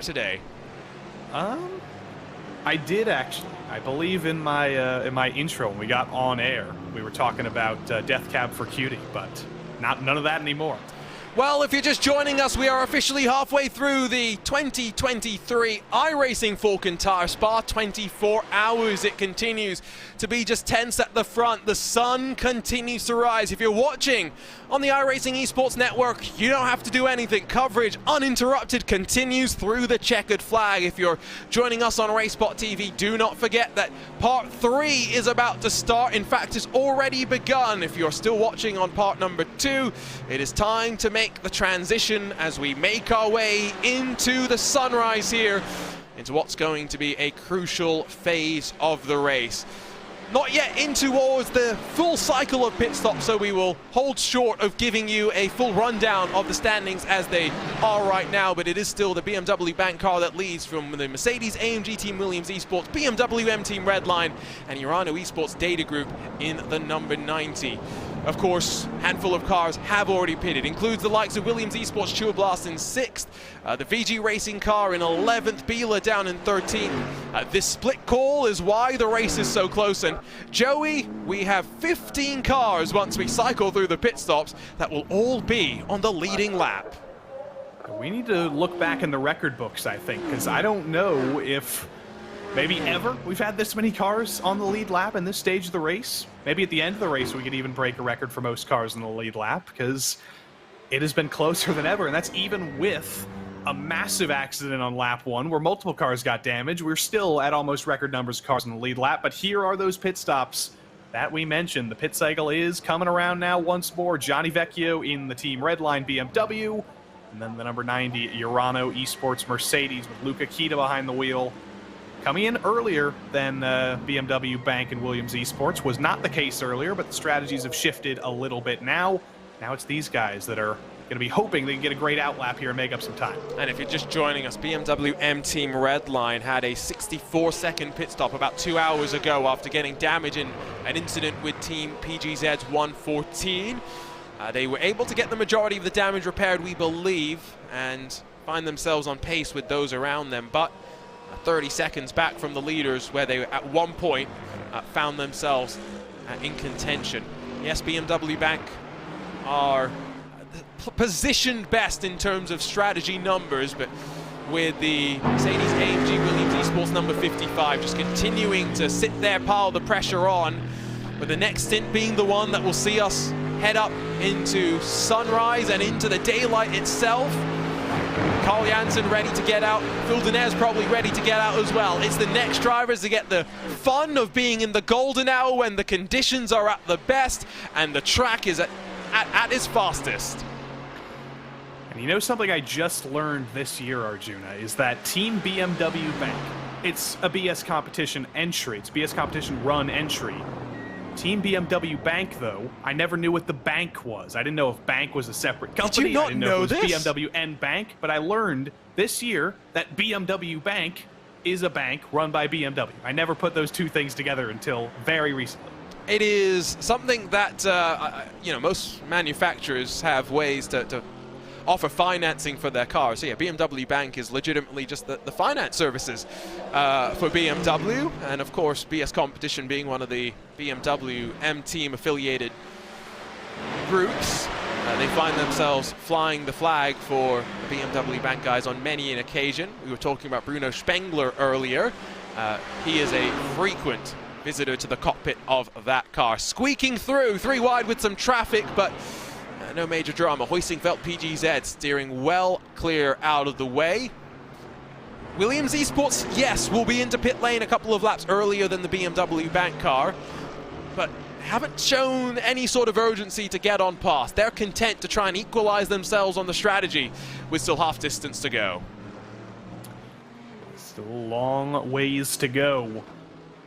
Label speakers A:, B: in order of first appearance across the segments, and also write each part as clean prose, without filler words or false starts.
A: today?
B: I did actually. I believe in my intro when we got on air, we were talking about Death Cab for Cutie, but none of that anymore.
A: Well, if you're just joining us, we are officially halfway through the 2023 iRacing Falken Tyre Spa. 24 hours it continues to be just tense at the front. The sun continues to rise. If you're watching on the iRacing Esports Network, you don't have to do anything. Coverage uninterrupted continues through the checkered flag. If you're joining us on RaceSpotTV, do not forget that part 3 is about to start. In fact, it's already begun. If you're still watching on part number 2, it is time to make the transition as we make our way into the sunrise here, into what's going to be a crucial phase of the race. Not yet in towards the full cycle of pit stops, so we will hold short of giving you a full rundown of the standings as they are right now, but it is still the BMW Bank car that leads from the Mercedes AMG Team Williams Esports, BMW M Team Redline, and Urano Esports Data Group in the number 90. Of course, handful of cars have already pitted. Includes the likes of Williams Esports Chua Blast in 6th, the VG Racing car in 11th, Bila down in 13th. This split call is why the race is so close. And Joey, we have 15 cars once we cycle through the pit stops that will all be on the leading lap.
B: We need to look back in the record books, I think, because I don't know if maybe ever we've had this many cars on the lead lap in this stage of the race. Maybe at the end of the race we could even break a record for most cars in the lead lap, because it has been closer than ever, and that's even with a massive accident on lap 1 where multiple cars got damaged. We're still at almost record numbers of cars in the lead lap, but here are those pit stops that we mentioned. The pit cycle is coming around now once more. Johnny Vecchio in the Team Redline BMW, and then the number 90 Urano Esports Mercedes with Luca Kita behind the wheel. Coming in earlier than BMW Bank and Williams Esports. Was not the case earlier, but the strategies have shifted a little bit now. Now it's these guys that are going to be hoping they can get a great outlap here and make up some time. And
A: if you're just joining us, BMW M Team Redline had a 64-second pit stop about 2 hours ago after getting damage in an incident with Team PGZ's 114. They were able to get the majority of the damage repaired, we believe, and find themselves on pace with those around them. But 30 seconds back from the leaders, where they at one point found themselves in contention. Yes, BMW Bank are positioned best in terms of strategy numbers, but with the Mercedes AMG Williams Esports number 55 just continuing to sit there, pile the pressure on, with the next stint being the one that will see us head up into sunrise and into the daylight itself. Carl Jansen ready to get out. Phil Denez probably ready to get out as well. It's the next drivers to get the fun of being in the golden hour when the conditions are at the best and the track is at its fastest.
B: And you know something I just learned this year, Arjuna, is that Team BMW Bank, it's a BS competition entry. It's BS competition run entry. Team BMW Bank, though, I never knew what the bank was. I didn't know if bank was a separate company.
A: Did you not
B: I didn't know if it was
A: this?
B: BMW and Bank, but I learned this year that BMW Bank is a bank run by BMW. I never put those two things together until very recently.
A: It is something that, you know, most manufacturers have ways to offer financing for their cars. So yeah, BMW Bank is legitimately just the finance services for BMW, and of course BS Competition being one of the BMW M Team affiliated groups. They find themselves flying the flag for the BMW Bank guys on many an occasion. We were talking about Bruno Spengler earlier. He is a frequent visitor to the cockpit of that car. Squeaking through 3 wide with some traffic, but no major drama. Hoisingfeld PGZ steering well clear out of the way. Williams Esports, yes, will be into pit lane a couple of laps earlier than the BMW Bank car, but haven't shown any sort of urgency to get on past. They're content to try and equalize themselves on the strategy with still half distance to go.
B: Still a long ways to go.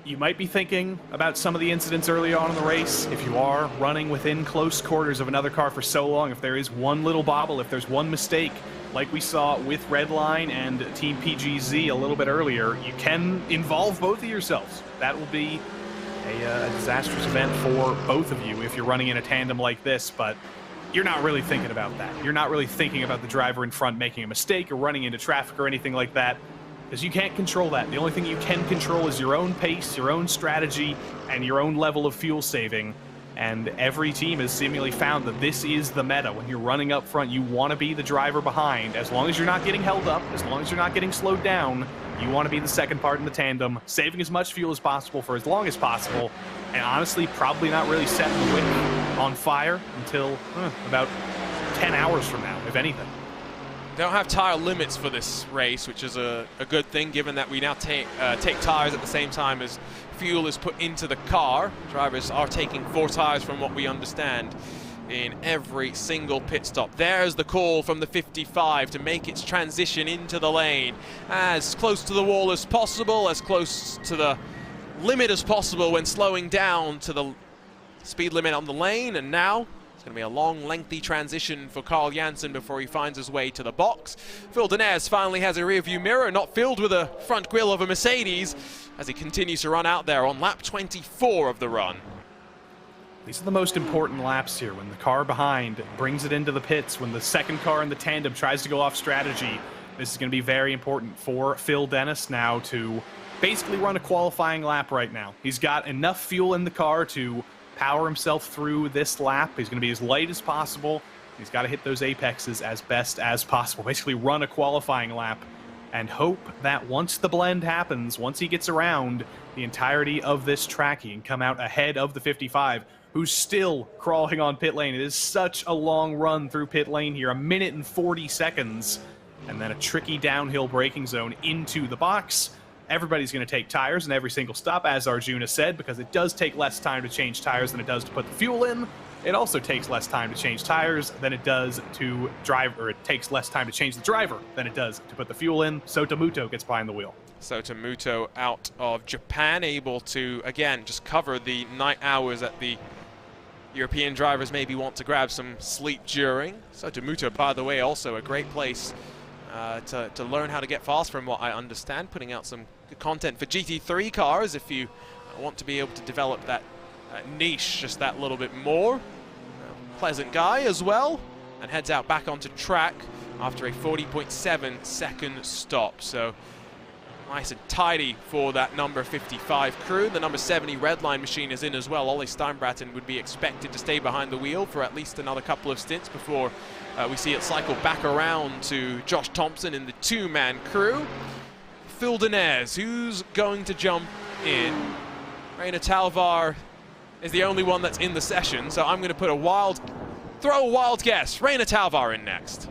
B: You might be thinking about some of the incidents early on in the race. If you are running within close quarters of another car for so long, if there is one little bobble, if there's one mistake, like we saw with Redline and Team PGZ a little bit earlier, you can involve both of yourselves. That will be a disastrous event for both of you if you're running in a tandem like this, but you're not really thinking about that. You're not really thinking about the driver in front making a mistake or running into traffic or anything like that, because you can't control that. The only thing you can control is your own pace, your own strategy, and your own level of fuel saving. And every team has seemingly found that this is the meta. When you're running up front, you want to be the driver behind. As long as you're not getting held up, as long as you're not getting slowed down, you want to be the second part in the tandem, saving as much fuel as possible for as long as possible, and honestly, probably not really setting the wick on fire until about 10 hours from now, if anything.
A: Don't have tire limits for this race, which is a good thing, given that we now take tires at the same time as fuel is put into the car. Drivers are taking 4 tires from what we understand in every single pit stop. There's the call from the 55 to make its transition into the lane as close to the wall as possible, as close to the limit as possible when slowing down to the speed limit on the lane. And now it's going to be a long, lengthy transition for Carl Janssen before he finds his way to the box. Phil Denez finally has a rear-view mirror, not filled with a front grille of a Mercedes, as he continues to run out there on lap 24 of the run.
B: These are the most important laps here, when the car behind brings it into the pits, when the second car in the tandem tries to go off strategy. This is going to be very important for Phil Dennis now to basically run a qualifying lap right now. He's got enough fuel in the car to power himself through this lap. He's going to be as light as possible. He's got to hit those apexes as best as possible. Basically run a qualifying lap and hope that once the blend happens, once he gets around the entirety of this track, he can come out ahead of the 55, who's still crawling on pit lane. It is such a long run through pit lane here, 1 minute and 40 seconds, and then a tricky downhill braking zone into the box. Everybody's going to take tires in every single stop, as Arjuna said, because it does take less time to change tires than it does to put the fuel in. It also takes less time to change tires than it does to drive, or it takes less time to change the driver than it does to put the fuel in. Sotomuto gets behind the wheel.
A: Sotomuto out of Japan, able to, again, just cover the night hours that the European drivers maybe want to grab some sleep during. Sotomuto, by the way, also a great place to learn how to get fast, from what I understand, putting out some good content for GT3 cars if you want to be able to develop that niche just that little bit more. Pleasant guy as well, and heads out back onto track after a 40.7 second stop. So nice and tidy for that number 55 crew. The number 70 red line machine is in as well. Ollie Steinbraten would be expected to stay behind the wheel for at least another couple of stints before we see it cycle back around to Josh Thompson in the 2-man crew. Phil Denez, who's going to jump in? Reina Talvar is the only one that's in the session, so I'm going to put throw a wild guess. Reina Talvar in next.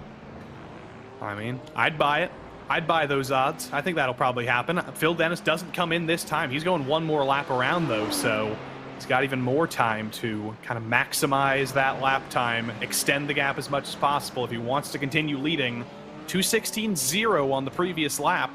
B: I mean, I'd buy it. I'd buy those odds. I think that'll probably happen. Phil Dennis doesn't come in this time. He's going one more lap around, though, so he's got even more time to kind of maximize that lap time, extend the gap as much as possible if he wants to continue leading. 2:16.0 on the previous lap.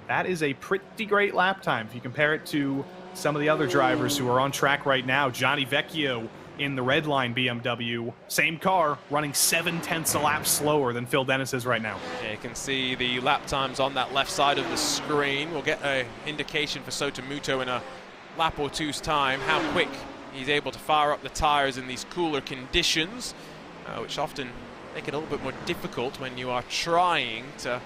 B: That is a pretty great lap time if you compare it to some of the other drivers who are on track right now. Johnny Vecchio in the red line BMW, same car, running 0.7 a lap slower than Phil Dennis is right now.
A: Yeah, you can see the lap times on that left side of the screen. We'll get an indication for Sotomuto in a lap or two's time, how quick he's able to fire up the tires in these cooler conditions, which often make it a little bit more difficult when you are trying to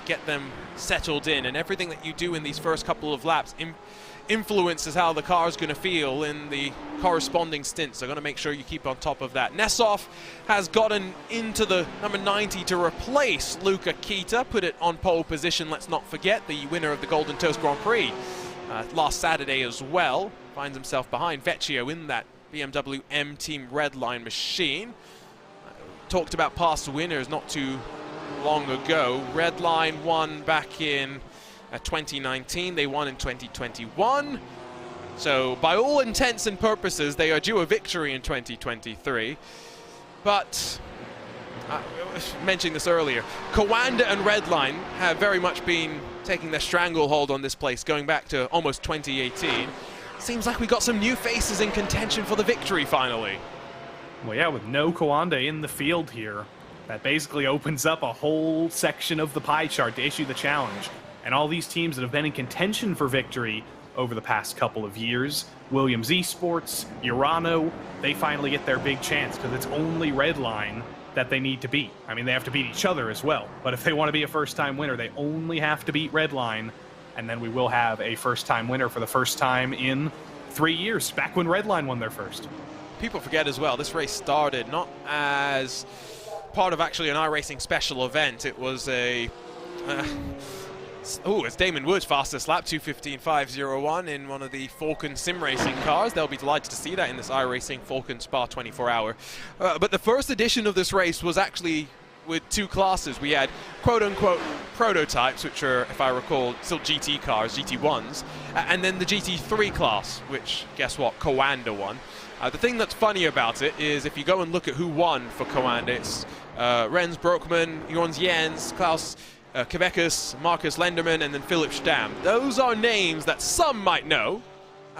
A: get them settled in. And everything that you do in these first couple of laps influences how the car is going to feel in the corresponding stints. So going to make sure you keep on top of that. Nessoff has gotten into the number 90 to replace Luca Kita, put it on pole position. Let's not forget the winner of the Golden Toast Grand Prix last Saturday as well. Finds himself behind Vecchio in that BMW M Team red line machine. Talked about past winners not too long ago. Red line won back in 2019, they won in 2021. So by all intents and purposes, they are due a victory in 2023. But I was mentioning this earlier, Kawanda and Redline have very much been taking their stranglehold on this place going back to almost 2018. Seems like we got some new faces in contention for the victory finally.
B: Well, yeah, with no Kawanda in the field here, that basically opens up a whole section of the pie chart to issue the challenge. And all these teams that have been in contention for victory over the past couple of years. Williams Esports, Urano, they finally get their big chance because it's only Redline that they need to beat. I mean, they have to beat each other as well, but if they want to be a first-time winner, they only have to beat Redline, and then we will have a first-time winner for the first time in 3 years, back when Redline won their first.
A: People forget as well, this race started not as part of actually an iRacing special event. It was a... it's Damon Wood's fastest lap, 2:15.501 in one of the Falken sim racing cars. They'll be delighted to see that in this iRacing Falken Spa 24-hour. But the first edition of this race was actually with two classes. We had quote-unquote prototypes, which are, if I recall, still GT cars, GT1s, and then the GT3 class, which, guess what, Coanda won. The thing that's funny about it is if you go and look at who won for Coanda, it's Renz Broekman, Jons Jens, Klaus Quebecus, Marcus Lenderman, and then Philip Stam. Those are names that some might know,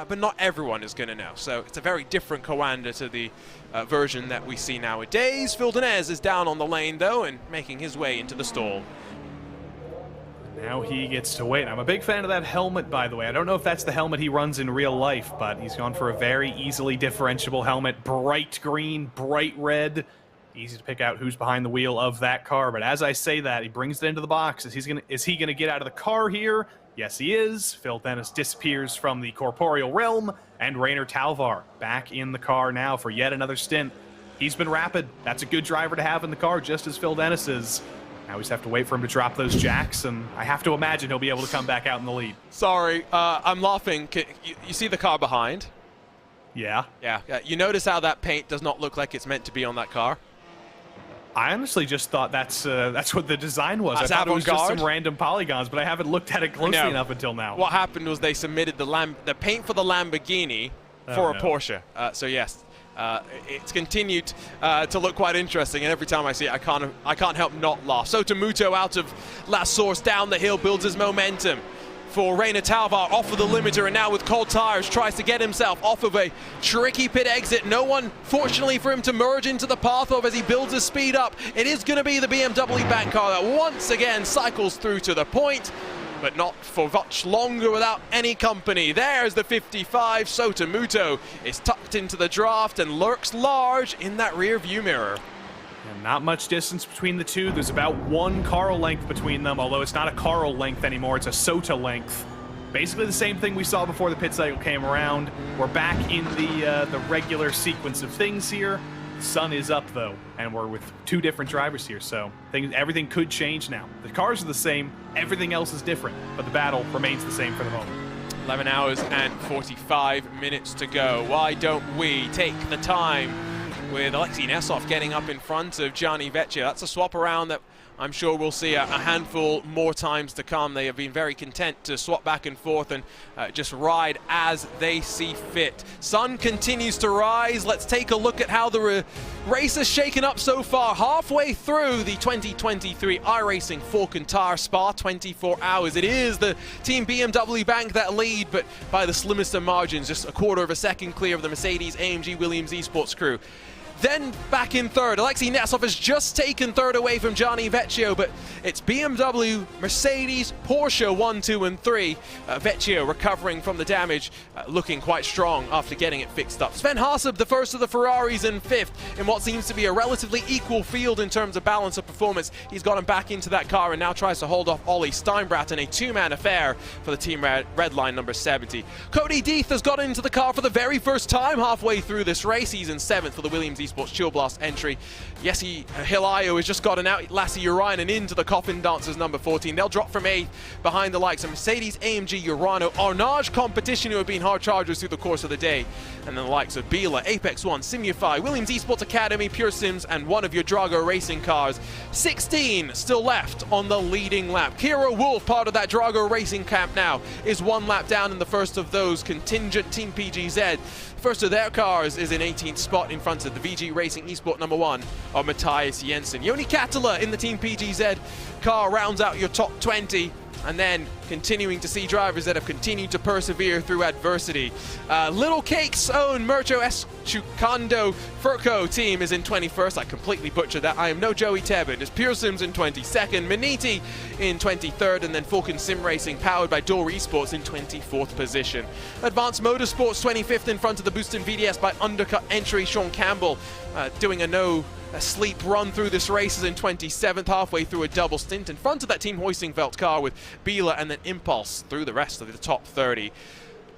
A: but not everyone is going to know. So it's a very different Coanda to the version that we see nowadays. Phil Denez is down on the lane, though, and making his way into the stall.
B: Now he gets to wait. I'm a big fan of that helmet, by the way. I don't know if that's the helmet he runs in real life, but he's gone for a very easily differentiable helmet. Bright green, bright red. Easy to pick out who's behind the wheel of that car. But as I say that, he brings it into the box. Is he gonna get out of the car here? Yes, he is. Phil Dennis disappears from the corporeal realm, and Rainer Talvar back in the car now for yet another stint. He's been rapid. That's a good driver to have in the car, just as Phil Dennis is. Now we just have to wait for him to drop those jacks, and I have to imagine he'll be able to come back out in the lead.
A: Sorry, I'm laughing. You see the car behind?
B: Yeah.
A: Yeah. You notice how that paint does not look like it's meant to be on that car?
B: I honestly just thought that's what the design was.
A: That's
B: I thought it was just
A: avant-garde?
B: some random polygons, but I haven't looked at it closely enough until now.
A: What happened was they submitted the paint for the Lamborghini for a Porsche. So yes, it's continued to look quite interesting, and every time I see it, I can't help not laugh. Sotomuto out of last source down the hill builds his momentum for Rainer Talvar off of the limiter, and now with cold tires tries to get himself off of a tricky pit exit. No one, fortunately for him, to merge into the path of as he builds his speed up. It is going to be the BMW bank car that once again cycles through to the point, but not for much longer without any company. There's the 55. Sotomuto is tucked into the draft and lurks large in that rear view mirror.
B: And not much distance between the two. There's about one Carl length between them, although it's not a Carl length anymore, it's a Sota length. Basically the same thing we saw before the pit cycle came around. We're back in the regular sequence of things here. The sun is up, though, and we're with two different drivers here, so everything could change now. The cars are the same, everything else is different, but the battle remains the same for the moment.
A: 11 hours and 45 minutes to go. Why don't we take the time with Alexei Nesov getting up in front of Gianni Vecchio? That's a swap around that I'm sure we'll see a handful more times to come. They have been very content to swap back and forth and just ride as they see fit. Sun continues to rise. Let's take a look at how the race has shaken up so far. Halfway through the 2023 iRacing Falken Tyre Spa 24 hours. It is the Team BMW Bank that lead, but by the slimmest of margins, just a quarter of a second clear of the Mercedes AMG Williams Esports crew. Then back in third, Alexei Nesov has just taken third away from Gianni Vecchio, but it's BMW, Mercedes, Porsche 1, 2, and 3. Vecchio recovering from the damage, looking quite strong after getting it fixed up. Sven Hasseb, the first of the Ferraris, in fifth in what seems to be a relatively equal field in terms of balance of performance. He's gotten back into that car and now tries to hold off Ollie Steinbrat in a two-man affair for the Team Redline number 70. Cody Deeth has got into the car for the very first time halfway through this race. He's in seventh for the Williams Esports Chill Blast entry. Yessi Hilayo has just gotten out. Lassie Urinan into the Coffin Dancers number 14. They'll drop from 8th behind the likes of Mercedes, AMG, Urano, Arnage Competition, who have been hard chargers through the course of the day. And then the likes of Bila, Apex One, Simufy, Williams Esports Academy, Pure Sims, and one of your Drago racing cars. 16 still left on the leading lap. Kira Wolf, part of that Drago racing camp now, is one lap down in the first of those. Contingent Team PGZ. First of their cars is in 18th spot in front of the VG Racing Esport number 1 of Matthias Jensen. Joni Katala in the Team PGZ car rounds out your top 20. and then continuing to see drivers that have continued to persevere through adversity. Little Cake's own Mircho Eschucando Furco team is in 21st. I completely butchered that. I am no Joey Tebben. It's Pure Sims in 22nd, Maniti in 23rd, and then Falken Sim Racing powered by Door Esports in 24th position. Advanced Motorsports 25th in front of the Boostin VDS by undercut entry. Sean Campbell doing a sleep run through this race is in 27th, halfway through a double stint in front of that Team Hoisingveld car with Biela and then Impulse through the rest of the top 30.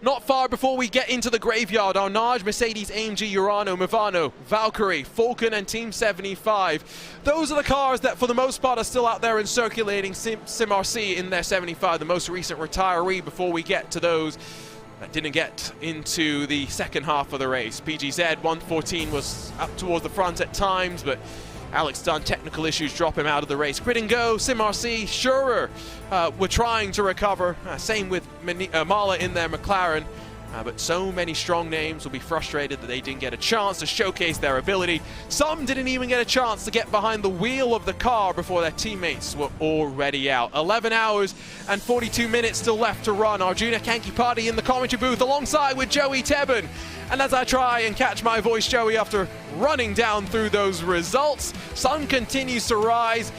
A: Not far before we get into the graveyard, Arnage, Mercedes, AMG, Urano, Movano, Valkyrie, Falken and Team 75. Those are the cars that for the most part are still out there and circulating. SimRC in their 75, the most recent retiree, before we get to those that didn't get into the second half of the race. PGZ 114 was up towards the front at times, but Alex Dunn, technical issues drop him out of the race. Grid and Go, SimRC, Schurer were trying to recover. Same with Mala in their McLaren. But so many strong names will be frustrated that they didn't get a chance to showcase their ability. Some didn't even get a chance to get behind the wheel of the car before their teammates were already out. 11 hours and 42 minutes still left to run. Arjuna Kankipati in the commentary booth alongside with Joey Tebben. And as I try and catch my voice, Joey, after running down through those results, sun continues to rise.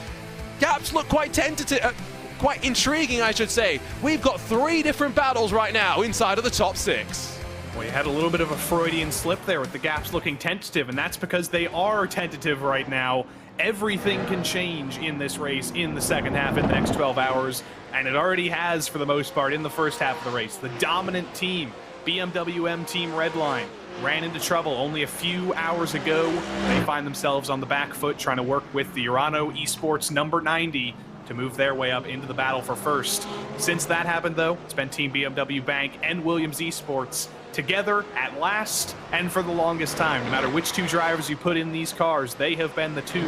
A: Gaps look quite tentative. Quite intriguing, I should say. We've got 3 different battles right now inside of the top 6.
B: Well, you had a little bit of a Freudian slip there with the gaps looking tentative, and that's because they are tentative right now. Everything can change in this race in the second half in the next 12 hours, and it already has for the most part in the first half of the race. The dominant team, BMW M Team Redline, ran into trouble only a few hours ago. They find themselves on the back foot trying to work with the Urano Esports number 90 to move their way up into the battle for first. Since that happened, though, it's been Team BMW Bank and Williams Esports together at last and for the longest time. No matter which 2 drivers you put in these cars, they have been the 2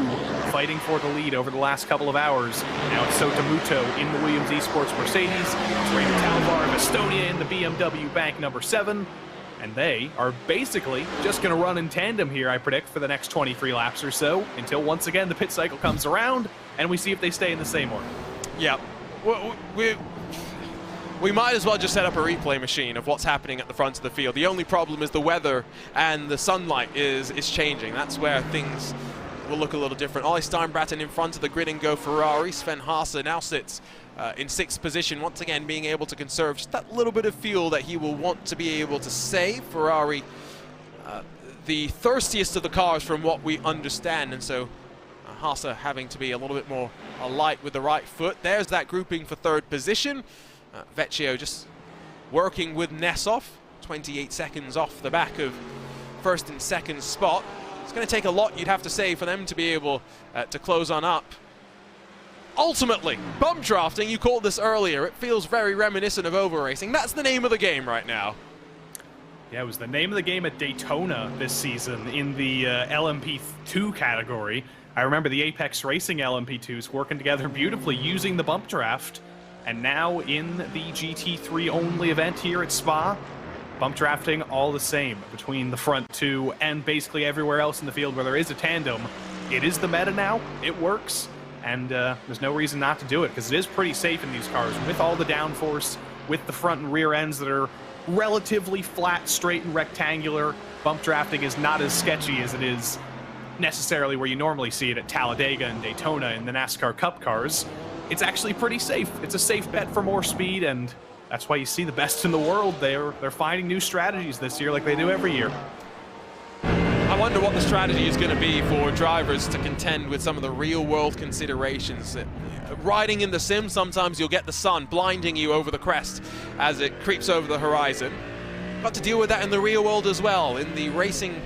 B: fighting for the lead over the last couple of hours. Now it's Sota Muto in the Williams Esports Mercedes, it's Raymond Talvar of Estonia in the BMW Bank number 7, and they are basically just going to run in tandem here, I predict, for the next 23 laps or so, until once again the pit cycle comes around, and we see if they stay in the same order.
A: Yeah. We might as well just set up a replay machine of what's happening at the front of the field. The only problem is the weather and the sunlight is changing. That's where things will look a little different. Ollie Steinbraten in front of the Grid and Go Ferrari. Sven Haase now sits in 6th position, once again being able to conserve just that little bit of fuel that he will want to be able to save. Ferrari, the thirstiest of the cars from what we understand, and so Haase having to be a little bit more light with the right foot. There's that grouping for 3rd position. Vecchio just working with Nessoff, 28 seconds off the back of 1st and 2nd spot. It's going to take a lot, you'd have to say, for them to be able to close on up. Ultimately, bump drafting, you called this earlier, it feels very reminiscent of over racing. That's the name of the game right now.
B: Yeah, it was the name of the game at Daytona this season in the LMP2 category. I remember the Apex Racing LMP2s working together beautifully using the bump draft. And now in the GT3 only event here at Spa, bump drafting all the same between the front 2 and basically everywhere else in the field where there is a tandem. It is the meta now, it works, and there's no reason not to do it because it is pretty safe in these cars with all the downforce, with the front and rear ends that are relatively flat, straight, and rectangular. Bump drafting is not as sketchy as it is necessarily where you normally see it at Talladega and Daytona in the NASCAR Cup cars. It's actually pretty safe. It's a safe bet for more speed, and that's why you see the best in the world. They're finding new strategies this year like they do every year.
A: I wonder what the strategy is going to be for drivers to contend with some of the real-world considerations. Riding in the sim, sometimes you'll get the sun blinding you over the crest as it creeps over the horizon. Got to deal with that in the real world as well. In the racing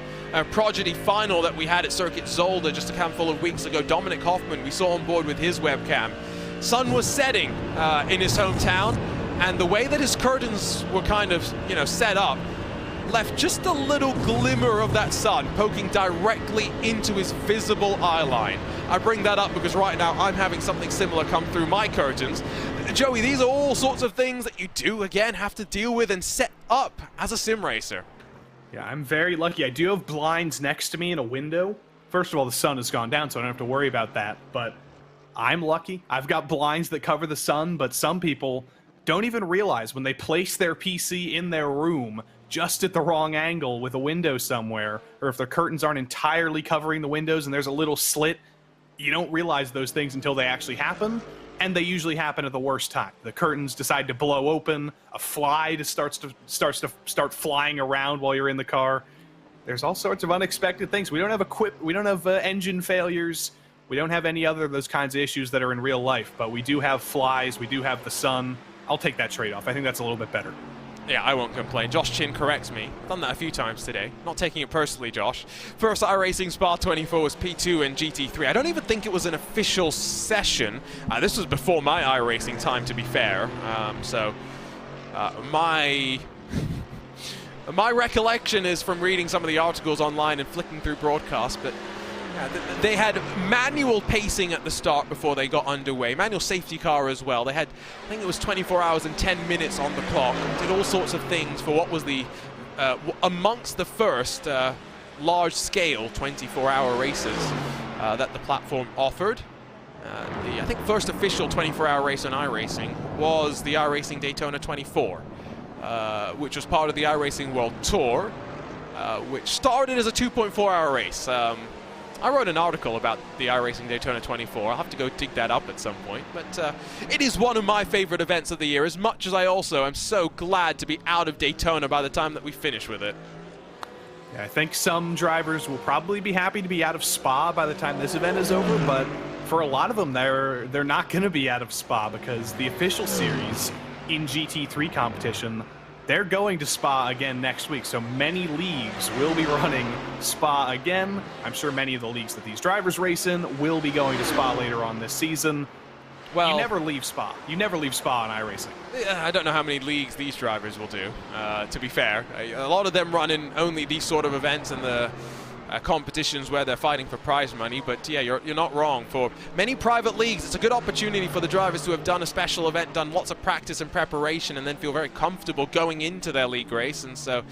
A: prodigy final that we had at Circuit Zolder just a handful of weeks ago, Dominic Hoffman, we saw on board with his webcam. Sun was setting in his hometown, and the way that his curtains were kind of, set up, left just a little glimmer of that sun poking directly into his visible eye line. I bring that up because right now I'm having something similar come through my curtains. Joey, these are all sorts of things that you do, again, have to deal with and set up as a sim racer.
B: Yeah, I'm very lucky. I do have blinds next to me in a window. First of all, the sun has gone down, so I don't have to worry about that, but I'm lucky. I've got blinds that cover the sun, but some people don't even realize when they place their PC in their room just at the wrong angle with a window somewhere, or if their curtains aren't entirely covering the windows and there's a little slit, you don't realize those things until they actually happen, and they usually happen at the worst time. The curtains decide to blow open, a fly starts to flying around while you're in the car. There's all sorts of unexpected things. We don't have engine failures. We don't have any other of those kinds of issues that are in real life, but we do have flies, we do have the sun. I'll take that trade-off. I think that's a little bit better.
A: Yeah, I won't complain. Josh Chin corrects me. Done that a few times today. Not taking it personally, Josh. First iRacing Spa 24 was P2 and GT3. I don't even think it was an official session. This was before my iRacing time, to be fair. My recollection is from reading some of the articles online and flicking through broadcasts, but they had manual pacing at the start before they got underway. Manual safety car as well. They had, I think it was 24 hours and 10 minutes on the clock. Did all sorts of things for what was the amongst the first large-scale 24-hour races that the platform offered. I think first official 24-hour race on iRacing was the iRacing Daytona 24, which was part of the iRacing World Tour, which started as a 2.4-hour race. I wrote an article about the iRacing Daytona 24. I'll have to go dig that up at some point. But it is one of my favorite events of the year, as much as I also am so glad to be out of Daytona by the time that we finish with it.
B: Yeah, I think some drivers will probably be happy to be out of Spa by the time this event is over, but for a lot of them, they're not going to be out of Spa because the official series in GT3 competition, they're going to Spa again next week, so many leagues will be running Spa again. I'm sure many of the leagues that these drivers race in will be going to Spa later on this season. Well, you never leave Spa. You never leave Spa on iRacing.
A: I don't know how many leagues these drivers will do, to be fair. A lot of them run in only these sort of events and the competitions where they're fighting for prize money, but yeah, you're not wrong. For many private leagues, it's a good opportunity for the drivers to have done a special event, done lots of practice and preparation, and then feel very comfortable going into their league race. And so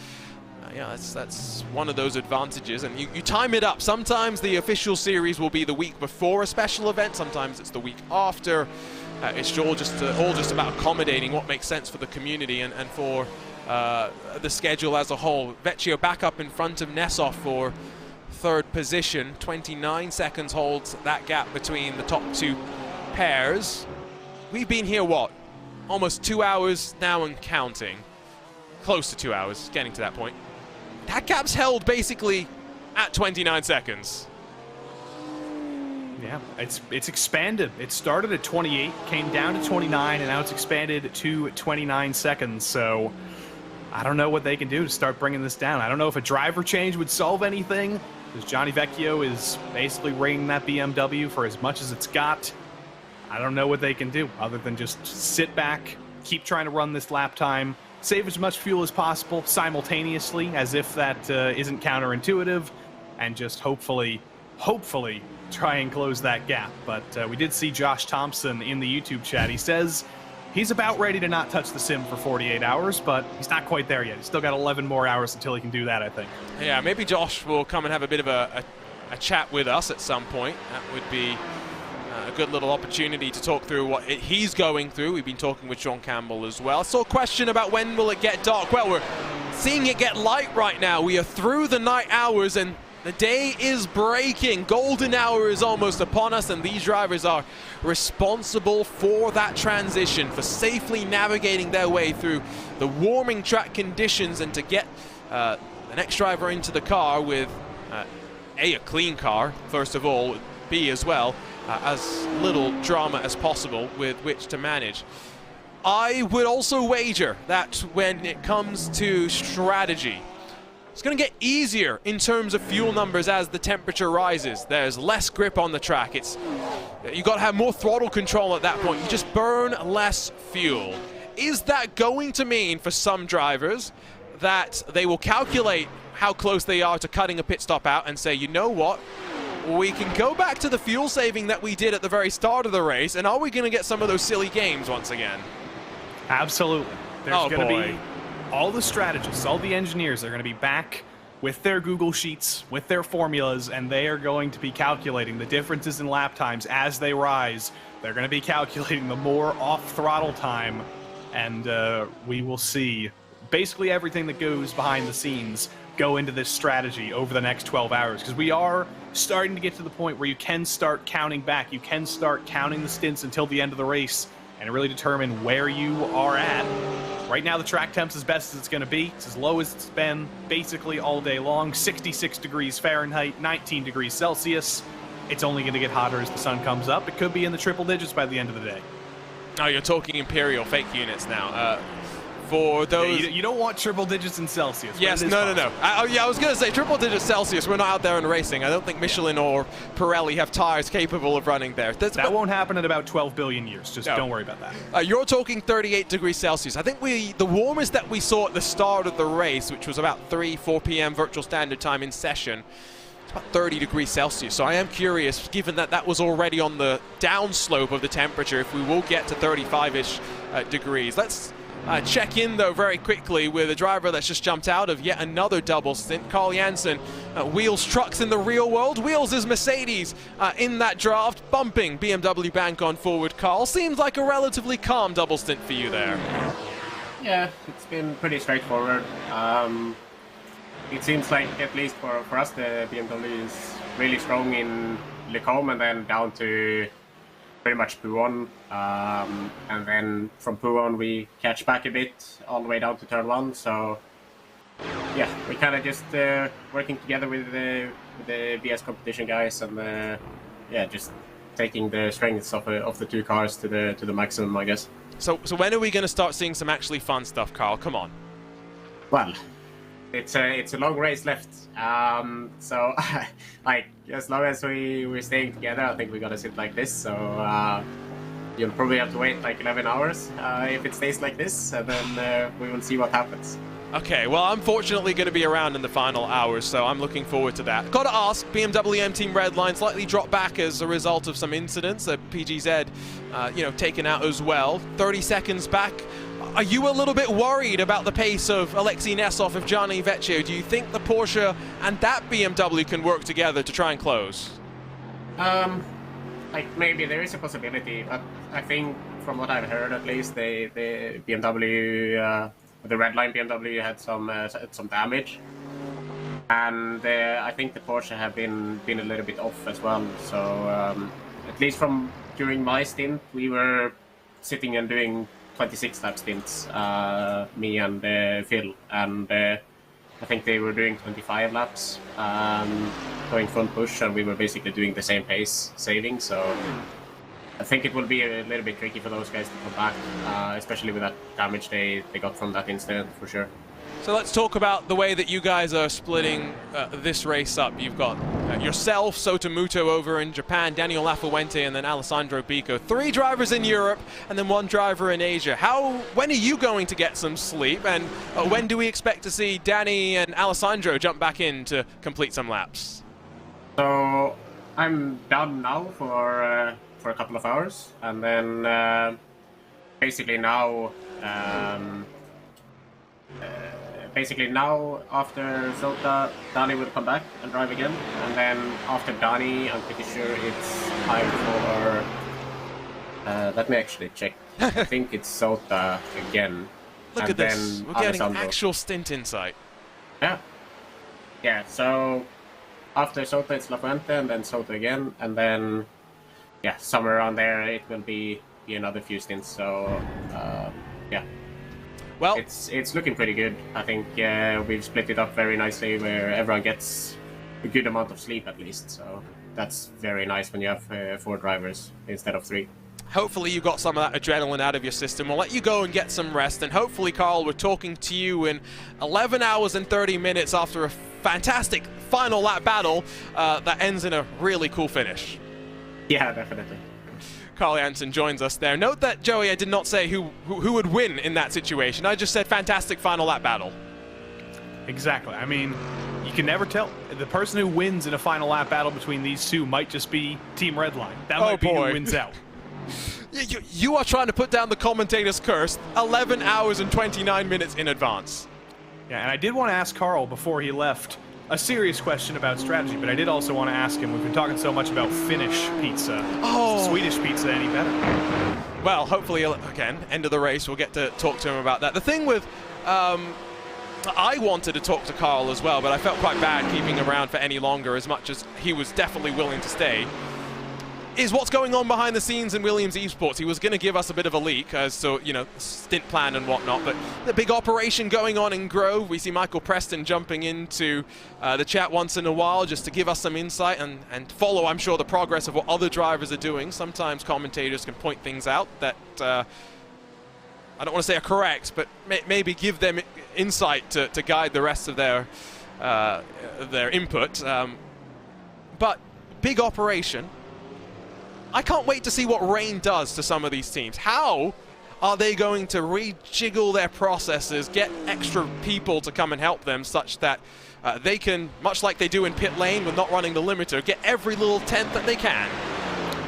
A: yeah, that's one of those advantages, and you time it up. Sometimes the official series will be the week before a special event, sometimes it's the week after. It's all just about accommodating what makes sense for the community and for the schedule as a whole. Vecchio back up in front of Nessoff for third position. 29 seconds holds that gap between the top two pairs. We've been here, what, almost 2 hours now and counting. Close to 2 hours, getting to that point. That gap's held basically at 29 seconds.
B: Yeah, it's expanded. It started at 28, came down to 29, and now it's expanded to 29 seconds. So I don't know what they can do to start bringing this down. I don't know if a driver change would solve anything, because Johnny Vecchio is basically rating that BMW for as much as it's got. I don't know what they can do other than just sit back, keep trying to run this lap time, save as much fuel as possible simultaneously, as if that isn't counterintuitive, and just hopefully try and close that gap. But we did see Josh Thompson in the YouTube chat. He says he's about ready to not touch the sim for 48 hours, but he's not quite there yet. He's still got 11 more hours until he can do that, I think.
A: Yeah, maybe Josh will come and have a bit of a chat with us at some point. That would be a good little opportunity to talk through what he's going through. We've been talking with Sean Campbell as well. So a question about when will it get dark? Well, we're seeing it get light right now. We are through the night hours and the day is breaking. Golden hour is almost upon us, and these drivers are responsible for that transition, for safely navigating their way through the warming track conditions and to get the next driver into the car with a clean car, first of all, B as well, as little drama as possible with which to manage. I would also wager that when it comes to strategy, it's going to get easier in terms of fuel numbers as the temperature rises. There's less grip on the track. You've got to have more throttle control at that point. You just burn less fuel. Is that going to mean for some drivers that they will calculate how close they are to cutting a pit stop out and say, you know what, we can go back to the fuel saving that we did at the very start of the race, and are we going to get some of those silly games once again?
B: Absolutely. There's going to be all the strategists, all the engineers are going to be back with their Google Sheets, with their formulas, and they are going to be calculating the differences in lap times as they rise. They're going to be calculating the more off-throttle time, and we will see basically everything that goes behind the scenes go into this strategy over the next 12 hours, because we are starting to get to the point where you can start counting back. You can start counting the stints until the end of the race and really determine where you are at. Right now, the track temp's as best as it's going to be. It's as low as it's been basically all day long. 66 degrees Fahrenheit, 19 degrees Celsius. It's only going to get hotter as the sun comes up. It could be in the triple digits by the end of the day.
A: Oh, you're talking Imperial fake units now. For those...
B: Yeah, you don't want triple digits in Celsius.
A: Yes, no. I was going to say triple digits Celsius. We're not out there in racing. I don't think Michelin or Pirelli have tires capable of running there.
B: That won't happen in about 12 billion years. Just don't worry about that.
A: You're talking 38 degrees Celsius. I think the warmest that we saw at the start of the race, which was about 4 p.m. virtual standard time in session, it's about 30 degrees Celsius. So I am curious, given that that was already on the downslope of the temperature, if we will get to 35-ish degrees. Let's check in, though, very quickly with a driver that's just jumped out of yet another double stint. Carl Janssen wheels trucks in the real world, wheels his Mercedes in that draft, bumping BMW bank on forward. Carl, seems like a relatively calm double stint for you there.
C: Yeah, it's been pretty straightforward. It seems like, at least for us, the BMW is really strong in Lecombe and then down to pretty much Pouhon, and then from Pouhon we catch back a bit all the way down to turn 1. So yeah, we kind of just working together with the BS competition guys, and yeah, just taking the strengths of the two cars to the maximum, I guess.
A: So when are we going to start seeing some actually fun stuff, Carl? Come on.
C: Well, it's a long race left. So like, as long as we're staying together, I think we're gonna sit like this. So you'll probably have to wait like 11 hours if it stays like this, and then we will see what happens.
A: Okay, well, I'm fortunately going to be around in the final hours, so I'm looking forward to that. Got to ask, BMW M Team Redline slightly dropped back as a result of some incidents. PGZ, taken out as well. 30 seconds back. Are you a little bit worried about the pace of Alexei Nesov of Gianni Vecchio? Do you think the Porsche and that BMW can work together to try and close?
C: Like, maybe there is a possibility, but I think from what I've heard, at least, the BMW, the Redline BMW had some damage, and I think the Porsche have been a little bit off as well. So at least from during my stint, we were sitting and doing 26 lap stints, me and Phil, and I think they were doing 25 laps, going front push, and we were basically doing the same pace, saving. So I think it will be a little bit tricky for those guys to come back, especially with that damage they got from that incident, for sure.
A: So let's talk about the way that you guys are splitting this race up. You've got yourself, Sotomuto over in Japan, Daniel Lafuente, and then Alessandro Bico. 3 drivers in Europe, and then 1 driver in Asia. When are you going to get some sleep, and when do we expect to see Danny and Alessandro jump back in to complete some laps?
C: So I'm down now for a couple of hours, and then basically now after Zota, Danny will come back and drive again, and then after Danny, I'm pretty sure it's time for let me actually check. I think it's Zota again.
A: Look
C: and
A: at this.
C: then
A: We're getting
C: Alessandro.
A: actual stint insight.
C: Yeah, so after Zota it's Lafuente, and then Zota again, and then yeah, somewhere around there it will be another few stints. So yeah.
A: Well,
C: it's looking pretty good. I think we've split it up very nicely, where everyone gets a good amount of sleep at least. So that's very nice when you have 4 drivers instead of 3.
A: hopefully you got some of that adrenaline out of your system. We'll let you go and get some rest, and hopefully, Carl, we're talking to you in 11 hours and 30 minutes after a fantastic final lap battle that ends in a really cool finish.
C: Yeah, definitely.
A: Carl Janssen joins us there. Note that, Joey, I did not say who would win in that situation. I just said fantastic final lap battle.
B: Exactly. I mean, you can never tell. The person who wins in a final lap battle between these two might just be Team Redline. That might be who wins out.
A: You are trying to put down the commentator's curse 11 hours and 29 minutes in advance.
B: Yeah, and I did want to ask Carl before he left, a serious question about strategy, but I did also want to ask him, we've been talking so much about Finnish pizza.
A: Oh.
B: Is Swedish pizza any better?
A: Well, hopefully, again, end of the race, we'll get to talk to him about that. The thing with, I wanted to talk to Carl as well, but I felt quite bad keeping him around for any longer, as much as he was definitely willing to stay, is what's going on behind the scenes in Williams Esports. He was going to give us a bit of a leak as to, you know, stint plan and whatnot, but the big operation going on in Grove, we see Michael Preston jumping into the chat once in a while just to give us some insight and follow, I'm sure, the progress of what other drivers are doing. Sometimes commentators can point things out that I don't want to say are correct, but maybe give them insight to guide the rest of their input. But big operation. I can't wait to see what rain does to some of these teams. How are they going to rejiggle their processes, get extra people to come and help them such that they can, much like they do in pit lane with not running the limiter, get every little tenth that they can?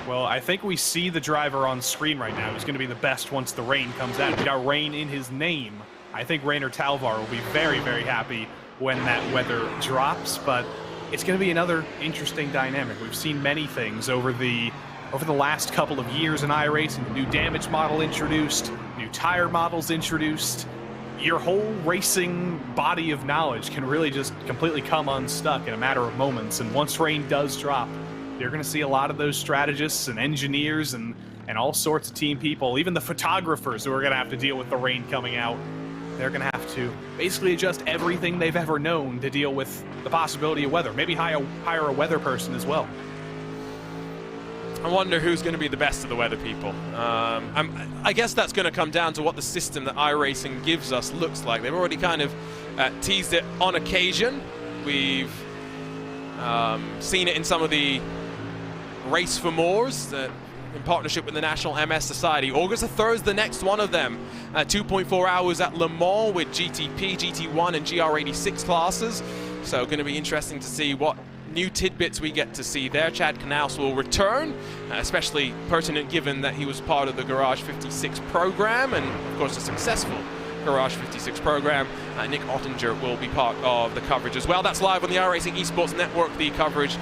B: Well, I think we see the driver on screen right now who's going to be the best once the rain comes out. He's got rain in his name. I think Rainer Talvar will be very, very happy when that weather drops, but it's going to be another interesting dynamic. We've seen many things over the last couple of years in iRacing. A new damage model introduced, new tire models introduced. Your whole racing body of knowledge can really just completely come unstuck in a matter of moments, and once rain does drop, you're going to see a lot of those strategists and engineers and all sorts of team people, even the photographers who are going to have to deal with the rain coming out. They're going to have to basically adjust everything they've ever known to deal with the possibility of weather. Maybe hire a weather person as well.
A: I wonder who's going to be the best of the weather people. I guess that's going to come down to what the system that iRacing gives us looks like. They've already kind of teased it on occasion. We've seen it in some of the Race for Mores in partnership with the National MS Society. August the 3rd is the next one of them. 2.4 hours at Le Mans with GTP, GT1 and GR86 classes. So going to be interesting to see what new tidbits we get to see there. Chad Knaus will return, especially pertinent given that he was part of the Garage 56 program, and of course a successful Garage 56 program. Nick Ottinger will be part of the coverage as well. That's live on the iRacing Esports Network, the coverage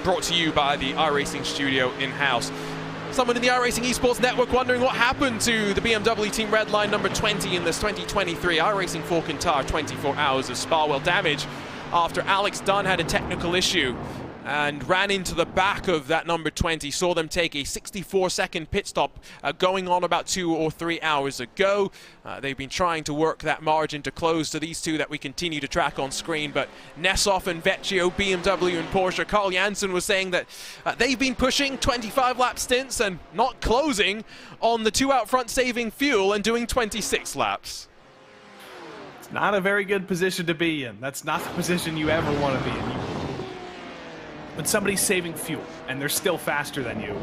A: brought to you by the iRacing studio in-house. Someone in the iRacing Esports Network wondering what happened to the BMW Team Redline number 20 in this 2023 iRacing Falken Tyre 24 Hours of Spa. Well, damage after Alex Dunn had a technical issue and ran into the back of that number 20. Saw them take a 64-second pit stop going on about 2 or 3 hours ago. They've been trying to work that margin to close to these two that we continue to track on screen, but Nessoff and Vecchio, BMW and Porsche. Carl Janssen was saying that they've been pushing 25-lap stints and not closing on the two out front, saving fuel and doing 26 laps.
B: Not a very good position to be in. That's not the position you ever want to be in. When somebody's saving fuel and they're still faster than you,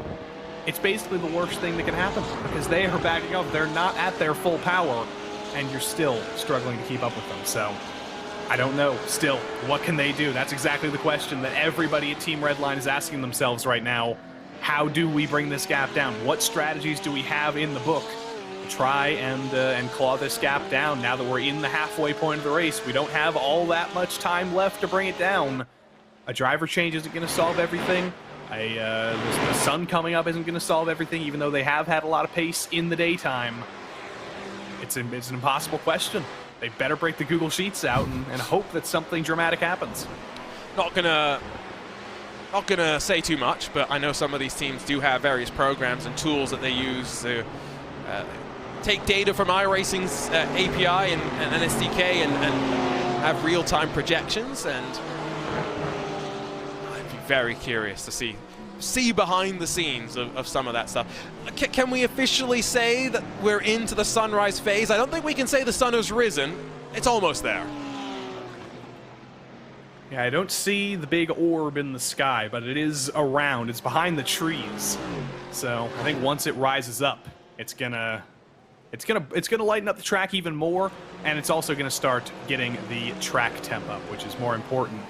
B: it's basically the worst thing that can happen because they are backing up. They're not at their full power and you're still struggling to keep up with them. So I don't know. Still, what can they do? That's exactly the question that everybody at Team Redline is asking themselves right now. How do we bring this gap down? What strategies do we have in the book? Try and claw this gap down now that we're in the halfway point of the race. We don't have all that much time left to bring it down. A driver change isn't going to solve everything. The sun coming up isn't going to solve everything, even though they have had a lot of pace in the daytime. It's an impossible question. They better break the Google Sheets out and hope that something dramatic happens.
A: Not gonna say too much, but I know some of these teams do have various programs and tools that they use to take data from iRacing's API and SDK and have real-time projections, and I'd be very curious to see behind the scenes of some of that stuff. Can we officially say that we're into the sunrise phase? I don't think we can say the sun has risen. It's almost there.
B: Yeah, I don't see the big orb in the sky, but it is around. It's behind the trees. So I think once it rises up, it's gonna lighten up the track even more, and it's also gonna start getting the track temp up, which is more important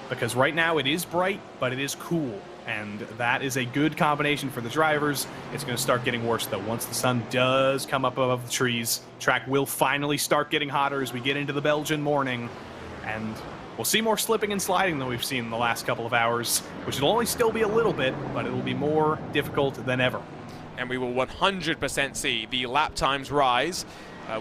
B: because right now it is bright, but it is cool, and that is a good combination for the drivers. It's gonna start getting worse though. Once the sun does come up above the trees, track will finally start getting hotter as we get into the Belgian morning, and we'll see more slipping and sliding than we've seen in the last couple of hours, which will only still be a little bit, but it will be more difficult than ever.
A: And we will 100% see the lap times rise.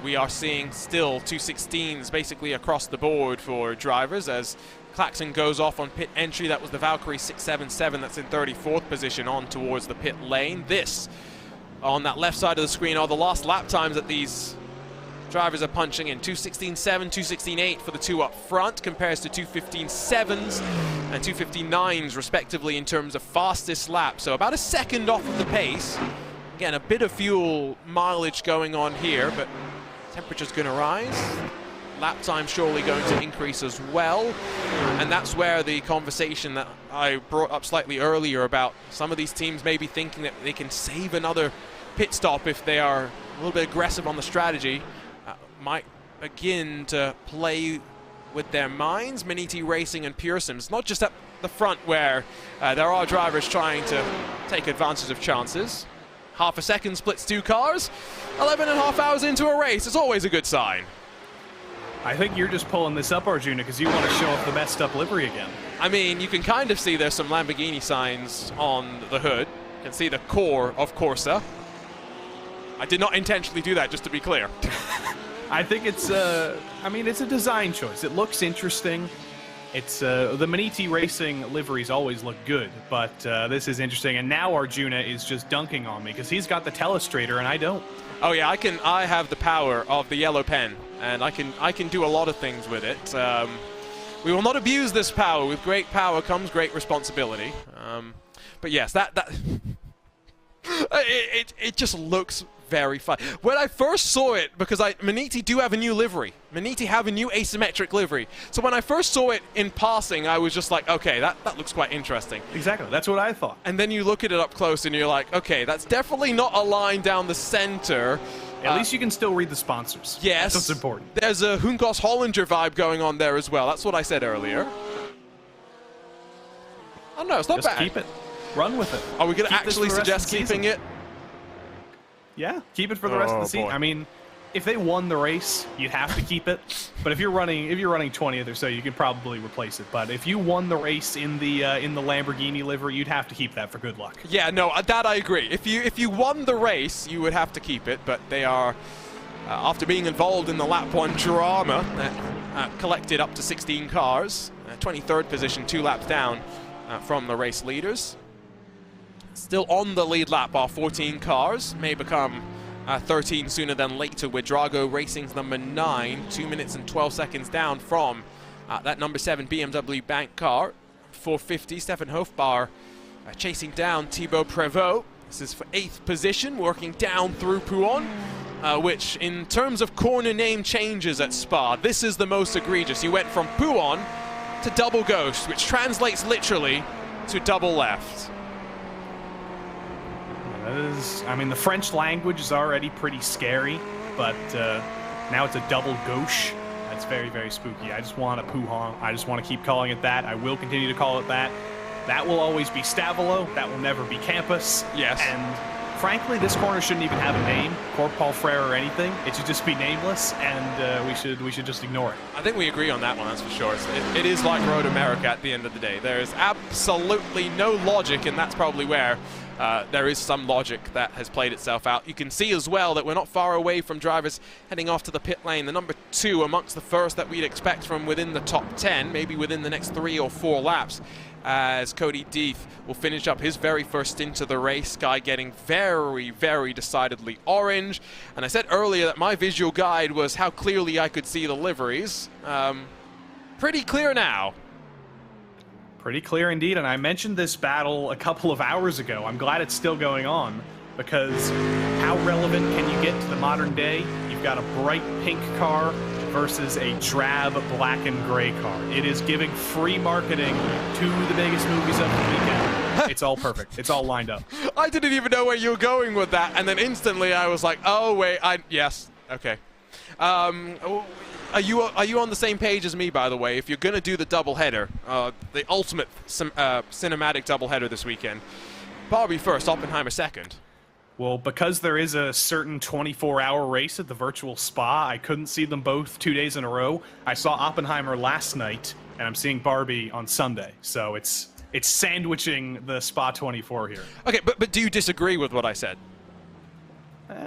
A: We are seeing still 2:16s basically across the board for drivers as Klaxon goes off on pit entry. That was the Valkyrie 677 that's in 34th position on towards the pit lane. This, on that left side of the screen, are the last lap times that these drivers are punching in. 2:16.7, 2:16.8 for the two up front, compares to 2:15.7s and 2:15.9s respectively in terms of fastest lap. So about a second off of the pace. Again, a bit of fuel mileage going on here, but temperature's going to rise. Lap time surely going to increase as well. And that's where the conversation that I brought up slightly earlier about some of these teams maybe thinking that they can save another pit stop if they are a little bit aggressive on the strategy, might begin to play with their minds. Maniti Racing and Pure Sims, not just at the front where there are drivers trying to take advantage of chances. Half a second splits two cars. 11.5 hours into a race. It's always a good sign.
B: I think you're just pulling this up, Arjuna, because you want to show off the messed up livery again.
A: I mean, you can kind of see there's some Lamborghini signs on the hood. You can see the core of Corsa. I did not intentionally do that, just to be clear.
B: I think it's a design choice. It looks interesting. It's the Maniti Racing liveries always look good, but this is interesting. And now Arjuna is just dunking on me because he's got the telestrator and I don't.
A: Oh yeah, I have the power of the yellow pen, and I can do a lot of things with it. We will not abuse this power. With great power comes great responsibility. But yes, it just looks very fun. When I first saw it, because Maniti do have a new livery. Maniti have a new asymmetric livery. So when I first saw it in passing, I was just like, okay, that looks quite interesting.
B: Exactly, that's what I thought.
A: And then you look at it up close and you're like, okay, that's definitely not a line down the center.
B: At least you can still read the sponsors.
A: Yes.
B: That's what's important.
A: There's a Hunkos Hollinger vibe going on there as well. That's what I said earlier. Oh no, it's not bad.
B: Just keep it. Run with it.
A: Are we going to actually suggest keeping it?
B: Yeah, keep it for the rest of the season. I mean, if they won the race, you'd have to keep it. But if you're running 20th or so, you could probably replace it. But if you won the race in the Lamborghini livery, you'd have to keep that for good luck.
A: Yeah, no, that I agree. If you won the race, you would have to keep it. But they are, after being involved in the lap one drama, collected up to 16 cars, 23rd position, 2 laps down from the race leaders. Still on the lead lap are 14 cars, may become 13 sooner than later with Drago Racing's number 9, 2 minutes and 12 seconds down from that number 7 BMW bank car. 450, Stefan Hofbar chasing down Thibaut Prévost. This is for 8th position, working down through Pouhon, which in terms of corner name changes at Spa, this is the most egregious. You went from Pouhon to Double Ghost, which translates literally to double left.
B: I mean, the French language is already pretty scary, but now it's a double gauche. That's very, very spooky. I just want a Pouhon. I just want to keep calling it that. I will continue to call it that. That will always be Stavelo. That will never be Campus.
A: Yes.
B: And frankly, this corner shouldn't even have a name, Corp Paul Frere or anything. It should just be nameless, and we should just ignore it.
A: I think we agree on that one, that's for sure. It is like Road America at the end of the day. There's absolutely no logic, and that's probably where there is some logic that has played itself out. You can see as well that we're not far away from drivers heading off to the pit lane. The number 2 amongst the first that we'd expect from within the top 10, maybe within the next 3 or 4 laps, as Cody Deeth will finish up his very first stint of the race. Sky getting very, very decidedly orange. And I said earlier that my visual guide was how clearly I could see the liveries. Pretty clear now.
B: Pretty clear indeed, and I mentioned this battle a couple of hours ago. I'm glad it's still going on, because how relevant can you get to the modern day? You've got a bright pink car versus a drab black and gray car. It is giving free marketing to the biggest movies of the weekend. It's all perfect. It's all lined up.
A: I didn't even know where you were going with that, and then instantly I was like, oh wait, yes, okay. Are you on the same page as me, by the way? If you're going to do the doubleheader, the ultimate cinematic doubleheader this weekend, Barbie first, Oppenheimer second.
B: Well, because there is a certain 24-hour race at the virtual Spa, I couldn't see them both 2 days in a row. I saw Oppenheimer last night, and I'm seeing Barbie on Sunday. So it's sandwiching the Spa 24 here.
A: Okay, but do you disagree with what I said?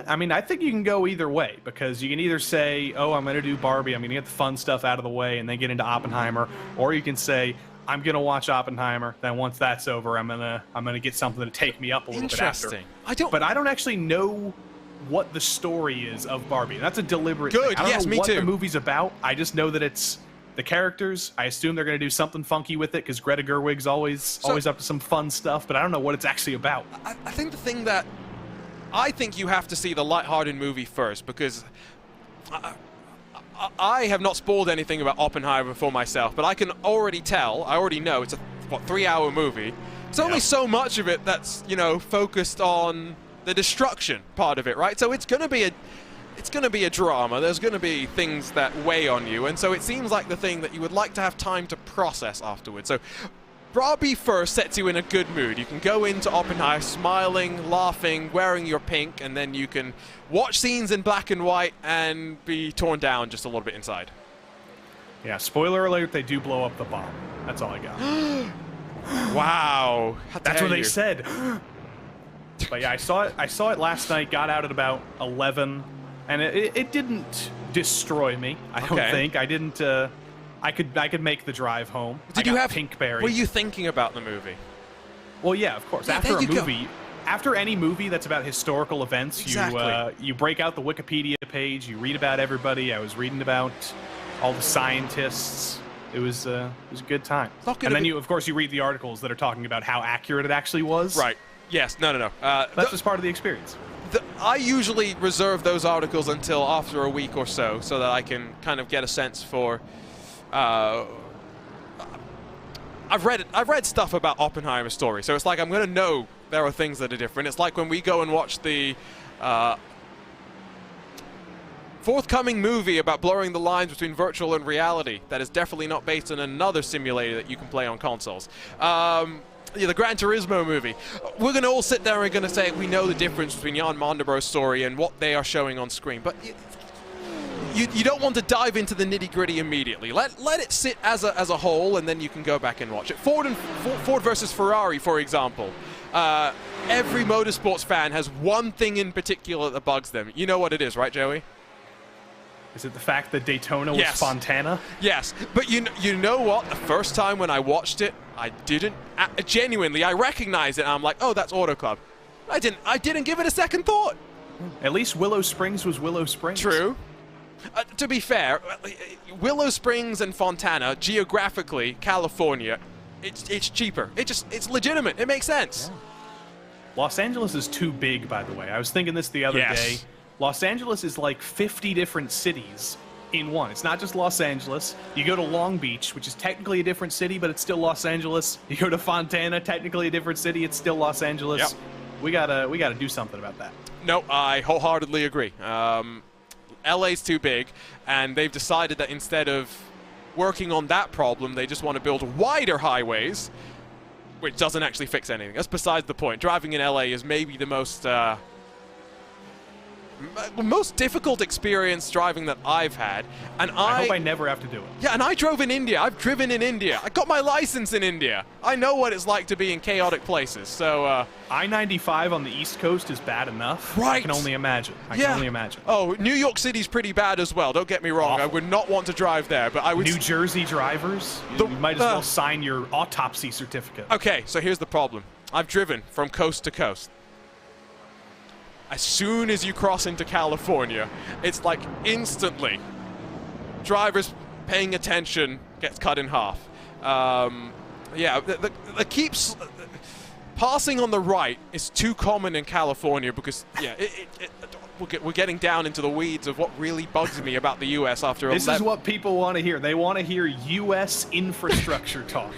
B: I mean, I think you can go either way, because you can either say, oh, I'm going to do Barbie, I'm going to get the fun stuff out of the way, and then get into Oppenheimer, or you can say, I'm going to watch Oppenheimer, then once that's over, I'm gonna get something to take me up a little bit after.
A: Interesting.
B: But I don't actually know what the story is of Barbie. That's a deliberate
A: Good,
B: thing. I don't know what
A: me too.
B: the movie's about. I just know that it's the characters. I assume they're going to do something funky with it, because Greta Gerwig's always up to some fun stuff, but I don't know what it's actually about.
A: I think the thing that I think you have to see the lighthearted movie first, because I have not spoiled anything about Oppenheimer for myself, but I can already tell, I already know it's a 3-hour movie. There's only so much of it that's, you know, focused on the destruction part of it, right? So it's going to be a drama. There's going to be things that weigh on you, and so it seems like the thing that you would like to have time to process afterwards. So Barbie first sets you in a good mood. You can go into Oppenheimer smiling, laughing, wearing your pink, and then you can watch scenes in black and white and be torn down just a little bit inside.
B: Yeah, spoiler alert, they do blow up the bomb. That's all I got.
A: Wow.
B: That's what they said. But yeah, I saw it last night, got out at about 11, and it didn't destroy me, I don't think. I didn't... I could make the drive home.
A: Did you have
B: Pinkberry?
A: Were you thinking about the movie?
B: Well, yeah, of course.
A: Yeah,
B: after a movie, after any movie that's about historical events, you break out the Wikipedia page, you read about everybody. I was reading about all the scientists. It was a good time. And then of course, you read the articles that are talking about how accurate it actually was.
A: Right. Yes. No.
B: That's just part of the experience.
A: I usually reserve those articles until after a week or so that I can kind of get a sense for. I've read stuff about Oppenheimer's story, so it's like I'm going to know there are things that are different. It's like when we go and watch the forthcoming movie about blurring the lines between virtual and reality that is definitely not based on another simulator that you can play on consoles. The Gran Turismo movie. We're going to all sit there and we're going to say we know the difference between Jan Monderbrou's story and what they are showing on screen, but you don't want to dive into the nitty-gritty immediately. Let it sit as a whole, and then you can go back and watch it. Ford versus Ferrari, for example. Every motorsports fan has one thing in particular that bugs them. You know what it is, right, Joey?
B: Is it the fact that Daytona was Fontana?
A: Yes, but you know what? The first time when I watched it, I didn't genuinely. I recognized it. And I'm like, oh, that's Auto Club. I didn't give it a second thought.
B: At least Willow Springs was Willow Springs.
A: True. To be fair, Willow Springs and Fontana, geographically, California, it's cheaper. It's legitimate. It makes sense.
B: Yeah. Los Angeles is too big, by the way. I was thinking this the other day. Los Angeles is like 50 different cities in one. It's not just Los Angeles. You go to Long Beach, which is technically a different city, but it's still Los Angeles. You go to Fontana, technically a different city, it's still Los Angeles.
A: Yep.
B: We gotta do something about that.
A: No, I wholeheartedly agree. LA's too big, and they've decided that instead of working on that problem, they just want to build wider highways, which doesn't actually fix anything. That's besides the point. Driving in LA is maybe the most difficult experience driving that I've had, and
B: I hope I never have to do it.
A: Yeah, and I drove in India. I've driven in India. I got my license in India. I know what it's like to be in chaotic places. So
B: I-95 on the East Coast is bad enough.
A: Right.
B: I can only imagine. I can only imagine.
A: Oh, New York City's pretty bad as well. Don't get me wrong.
B: Awful.
A: I would not want to drive there, but I would.
B: New Jersey drivers, you might as well sign your autopsy certificate.
A: Okay, so here's the problem. I've driven from coast to coast. As soon as you cross into California, it's like instantly drivers paying attention gets cut in half. The keeps passing on the right is too common in California because we're getting down into the weeds of what really bugs me about the U.S. after
B: This is what people want to hear. They want to hear U.S. infrastructure talk.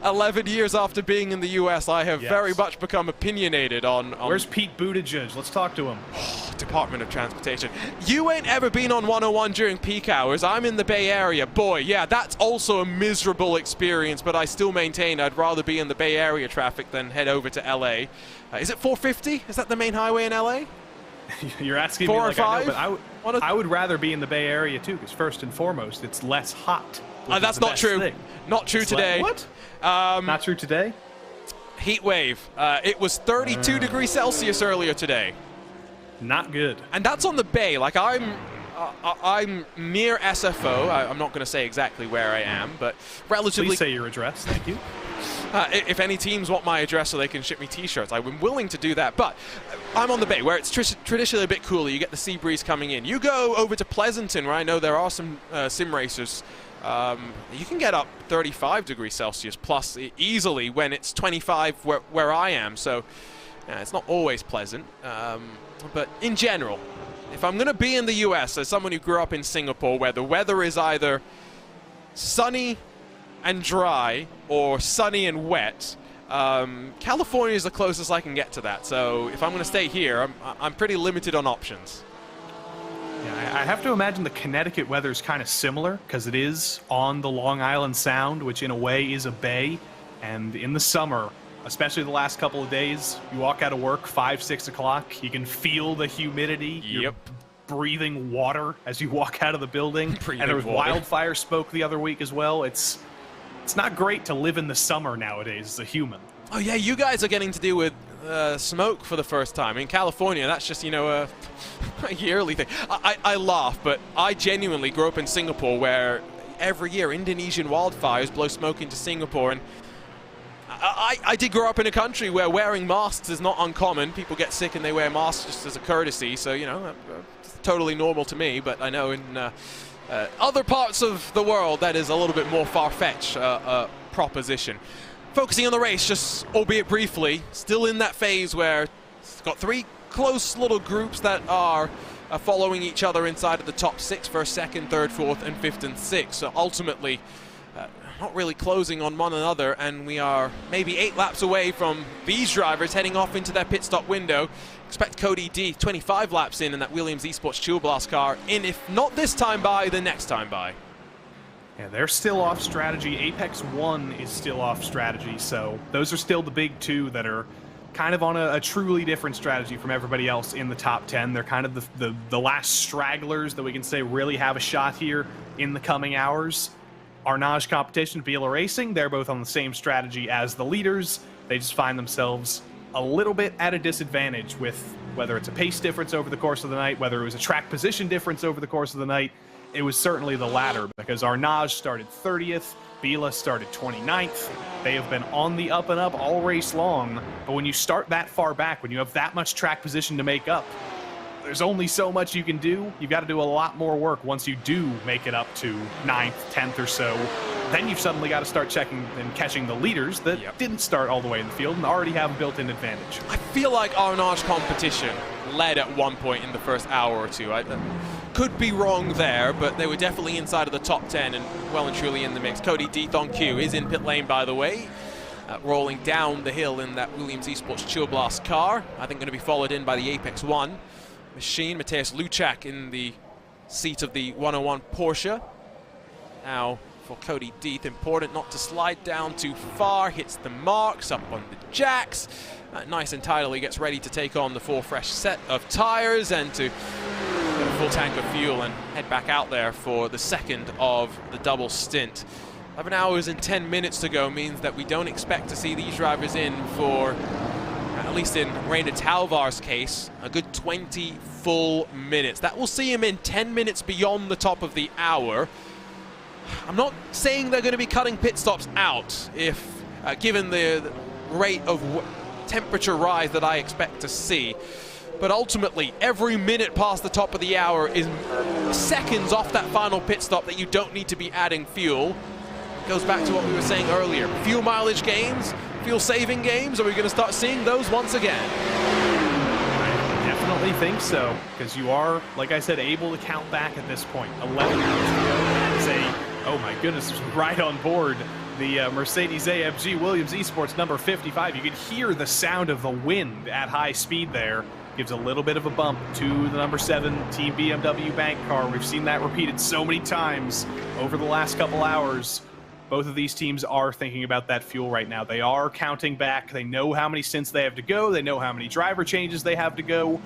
A: 11 years after being in the U.S., I have very much become opinionated on...
B: Where's Pete Buttigieg? Let's talk to him.
A: Department of Transportation. You ain't ever been on 101 during peak hours. I'm in the Bay Area. Boy, yeah, that's also a miserable experience, but I still maintain I'd rather be in the Bay Area traffic than head over to L.A. Is it 450? Is that the main highway in L.A.?
B: You're asking
A: 4
B: me
A: or
B: like
A: 5?
B: I know, I would rather be in the Bay Area too, because first and foremost, it's less hot.
A: That's not true.
B: Thing.
A: Not true today.
B: What? Not true today?
A: Heat wave. It was 32 degrees Celsius earlier today.
B: Not good.
A: And that's on the Bay. Like, I'm near SFO. I'm not going to say exactly where I am, but relatively...
B: Please say your address. Thank you.
A: If any teams want my address so they can ship me T-shirts, I'm willing to do that. But I'm on the Bay, where it's traditionally a bit cooler. You get the sea breeze coming in. You go over to Pleasanton, where I know there are some sim racers. You can get up 35 degrees Celsius plus easily when it's 25 where I am. So it's not always pleasant. But in general, if I'm going to be in the US as someone who grew up in Singapore, where the weather is either sunny and dry or sunny and wet, California is the closest I can get to that. So if I'm going to stay here, I'm pretty limited on options.
B: Yeah, I have to imagine the Connecticut weather is kind of similar, because it is on the Long Island Sound, which in a way is a bay. And in the summer, especially the last couple of days, you walk out of work 5, 6 o'clock, you can feel the humidity.
A: Yep.
B: You're breathing water as you walk out of the building. And there was wildfire smoke the other week as well. It's not great to live in the summer nowadays as a human.
A: Oh yeah, you guys are getting to deal with smoke for the first time. In California, that's just, a yearly thing. I laugh, but I genuinely grew up in Singapore, where every year Indonesian wildfires blow smoke into Singapore, and I did grow up in a country where wearing masks is not uncommon. People get sick and they wear masks just as a courtesy, so, it's totally normal to me. But I know in other parts of the world that is a little bit more far-fetched proposition. Focusing on the race, just albeit briefly, still in that phase where it's got 3 close little groups that are following each other inside of the top 6, first, second, third, fourth, and fifth and sixth. So ultimately, not really closing on one another, and we are maybe 8 laps away from these drivers heading off into their pit stop window. Expect Cody D 25 laps in that Williams Esports Chill Blast car in, if not this time by, the next time by.
B: Yeah, they're still off strategy. Apex 1 is still off strategy, so those are still the big 2 that are kind of on a truly different strategy from everybody else in the top 10. They're kind of the last stragglers that we can say really have a shot here in the coming hours. Our Naj competition, Vila Racing, they're both on the same strategy as the leaders. They just find themselves a little bit at a disadvantage with whether it's a pace difference over the course of the night, whether it was a track position difference over the course of the night. It was certainly the latter, because our Naj started 30th, Vila started 29th. They have been on the up and up all race long, but when you start that far back, when you have that much track position to make up, there's only so much you can do. You've got to do a lot more work once you do make it up to 9th, 10th or so. Then you've suddenly got to start checking and catching the leaders that didn't start all the way in the field and already have a built-in advantage.
A: I feel like our Naj competition led at one point in the first hour or two. I could be wrong there, but they were definitely inside of the top 10 and well and truly in the mix. Cody Deeth on cue is in pit lane, by the way, rolling down the hill in that Williams Esports Chill Blast car. I think going to be followed in by the Apex 1 machine. Matthias Luchak in the seat of the 101 Porsche. Now for Cody Deeth, important not to slide down too far, hits the marks up on the jacks. Nice and tidily gets ready to take on the full fresh set of tires and to get a full tank of fuel and head back out there for the second of the double stint. 11 hours and 10 minutes to go means that we don't expect to see these drivers in for, at least in Rainer Talvar's case, a good 20 full minutes. That will see him in 10 minutes beyond the top of the hour. I'm not saying they're going to be cutting pit stops out if, given the rate of temperature rise that I expect to see. But ultimately, every minute past the top of the hour is seconds off that final pit stop that you don't need to be adding fuel. It goes back to what we were saying earlier. Fuel mileage games, fuel saving games, are we going to start seeing those once again?
B: I definitely think so, because you are, like I said, able to count back at this point. 11 hours to go and say, oh my goodness, right on board the Mercedes-AMG Williams Esports number 55. You could hear the sound of the wind at high speed there. Gives a little bit of a bump to the number 7 Team BMW bank car. We've seen that repeated so many times over the last couple hours. Both of these teams are thinking about that fuel right now. They are counting back. They know how many stints they have to go. They know how many driver changes they have to go.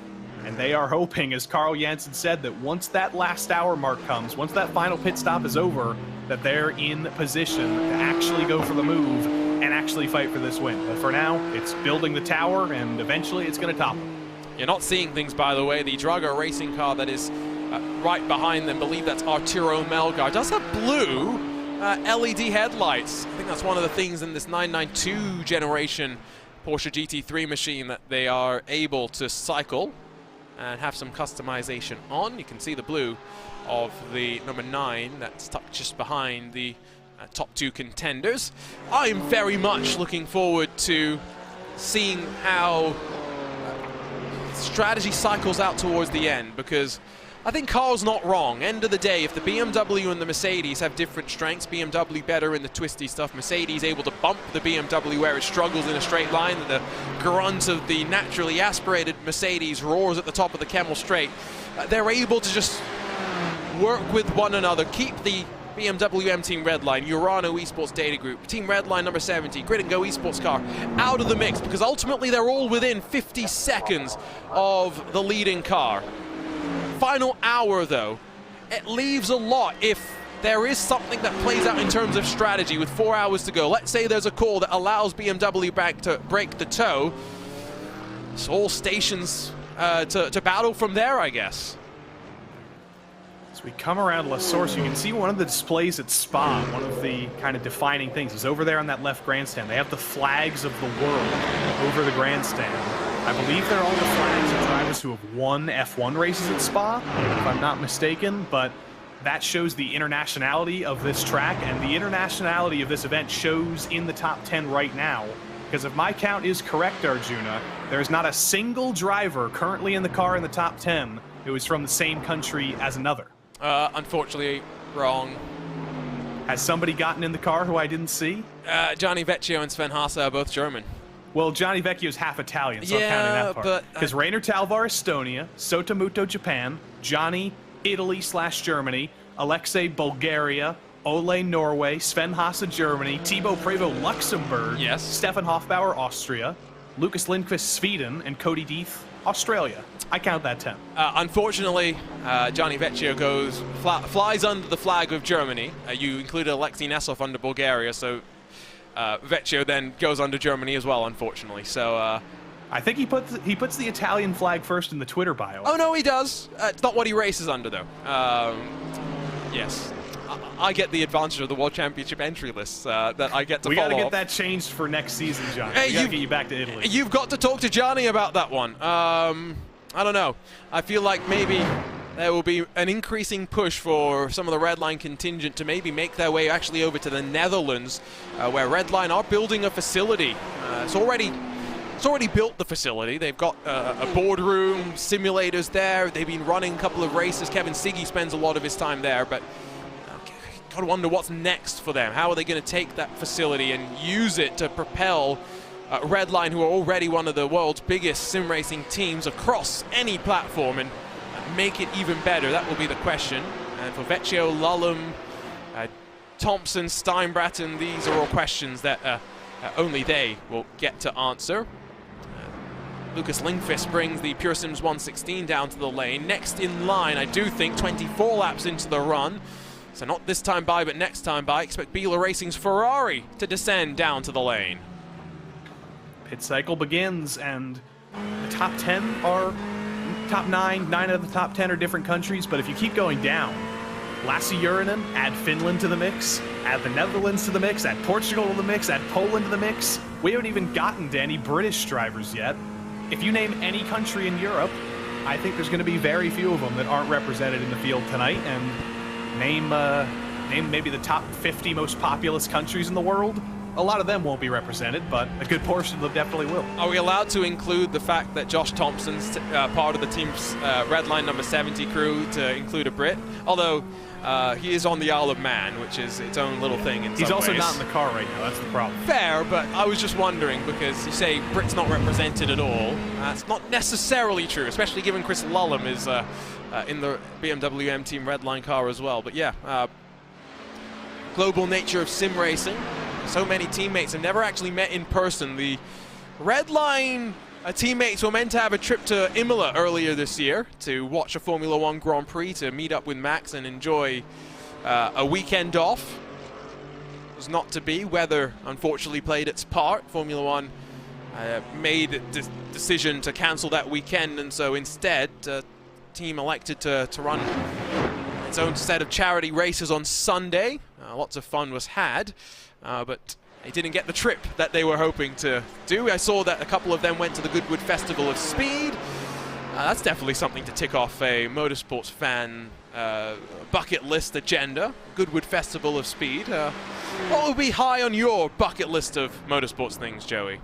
B: And they are hoping, as Carl Jansen said, that once that last hour mark comes, once that final pit stop is over, that they're in position to actually go for the move and actually fight for this win. But for now, it's building the tower, and eventually it's going to top them.
A: You're not seeing things, by the way. The Drago racing car that is right behind them, believe that's Arturo Melgar, does have blue LED headlights. I think that's one of the things in this 992 generation Porsche GT3 machine that they are able to cycle and have some customization on. You can see the blue of the number 9 that's tucked just behind the top 2 contenders. I am very much looking forward to seeing how strategy cycles out towards the end, because I think Carl's not wrong. End of the day, if the BMW and the Mercedes have different strengths, BMW better in the twisty stuff, Mercedes able to bump the BMW where it struggles in a straight line, and the grunt of the naturally aspirated Mercedes roars at the top of the Kemmel Straight, they're able to just work with one another, keep the BMW M Team Redline, Urano Esports Data Group, Team Redline number 70, Grid and Go Esports car out of the mix, because ultimately they're all within 50 seconds of the leading car. Final hour, though, it leaves a lot if there is something that plays out in terms of strategy with 4 hours to go. Let's say there's a call that allows BMW back to break the toe. It's all stations to battle from there, I guess.
B: As we come around La Source, you can see one of the displays at Spa, one of the kind of defining things, is over there on that left grandstand. They have the flags of the world over the grandstand. I believe they're all the flags of drivers who have won F1 races at Spa, if I'm not mistaken, but that shows the internationality of this track, and the internationality of this event shows in the top 10 right now, because if my count is correct, Arjuna, there's not a single driver currently in the car in the top 10 who is from the same country as another.
A: Unfortunately, wrong.
B: Has somebody gotten in the car who I didn't see?
A: Johnny Vecchio and Sven Haase are both German.
B: Well, Johnny Vecchio's half Italian, so I'm counting that part.
A: But
B: because Rainer Talvar, Estonia, Sotomuto, Japan, Johnny, Italy/Germany, Alexei, Bulgaria, Ole, Norway, Sven Haase, Germany, Thibaut Prévost, Luxembourg,
A: yes,
B: Stefan Hofbauer, Austria, Lucas Lindqvist, Sweden, and Cody Deeth, Australia. I count that 10.
A: Unfortunately, Johnny Vecchio flies under the flag of Germany. You included Alexei Nesov under Bulgaria, so Vecchio then goes under Germany as well, unfortunately. So
B: I think he puts the Italian flag first in the Twitter bio.
A: Oh no, he does. It's not what he races under, though. Yes, I get the advantage of the World Championship entry lists that I get to follow.
B: We got to get that changed for next season, John.
A: Hey,
B: we got to get you back to Italy.
A: You've got to talk to Johnny about that one. I don't know. I feel like maybe there will be an increasing push for some of the Redline contingent to maybe make their way actually over to the Netherlands, where Redline are building a facility. It's already built, the facility. They've got a boardroom, simulators there. They've been running a couple of races. Kevin Siggy spends a lot of his time there, but got to wonder what's next for them. How are they going to take that facility and use it to propel Redline, who are already one of the world's biggest sim racing teams across any platform, and make it even better? That will be the question. And for Vecchio, Lullum, Thompson, Steinbratton, these are all questions that only they will get to answer. Lucas Lindqvist brings the Pure Sims 116 down to the lane. Next in line, I do think, 24 laps into the run. So not this time by, but next time by. Expect Biela Racing's Ferrari to descend down to the lane.
B: Pit cycle begins, and the top 10 are top 9. 9 out of the top 10 are different countries, but if you keep going down, Lasse Urinen, add Finland to the mix, add the Netherlands to the mix, add Portugal to the mix, add Poland to the mix. We haven't even gotten to any British drivers yet. If you name any country in Europe, I think there's going to be very few of them that aren't represented in the field tonight, and name maybe the top 50 most populous countries in the world. A lot of them won't be represented, but a good portion of them definitely will.
A: Are we allowed to include the fact that Josh Thompson's part of the team's Redline number 70 crew to include a Brit? Although he is on the Isle of Man, which is its own little thing in some ways.
B: He's also not in the car right now, that's the problem.
A: Fair, but I was just wondering, because you say Brit's not represented at all. That's not necessarily true, especially given Chris Lullum is in the BMW M Team Redline car as well. But yeah, global nature of sim racing. So many teammates have never actually met in person. The Redline teammates were meant to have a trip to Imola earlier this year to watch a Formula One Grand Prix, to meet up with Max and enjoy a weekend off. It was not to be. Weather unfortunately played its part. Formula One made the decision to cancel that weekend, and so instead the team elected to run its own set of charity races on Sunday. Lots of fun was had, but they didn't get the trip that they were hoping to do. I saw that a couple of them went to the Goodwood Festival of Speed. That's definitely something to tick off a motorsports fan bucket list agenda. Goodwood Festival of Speed. What would be high on your bucket list of motorsports things, Joey?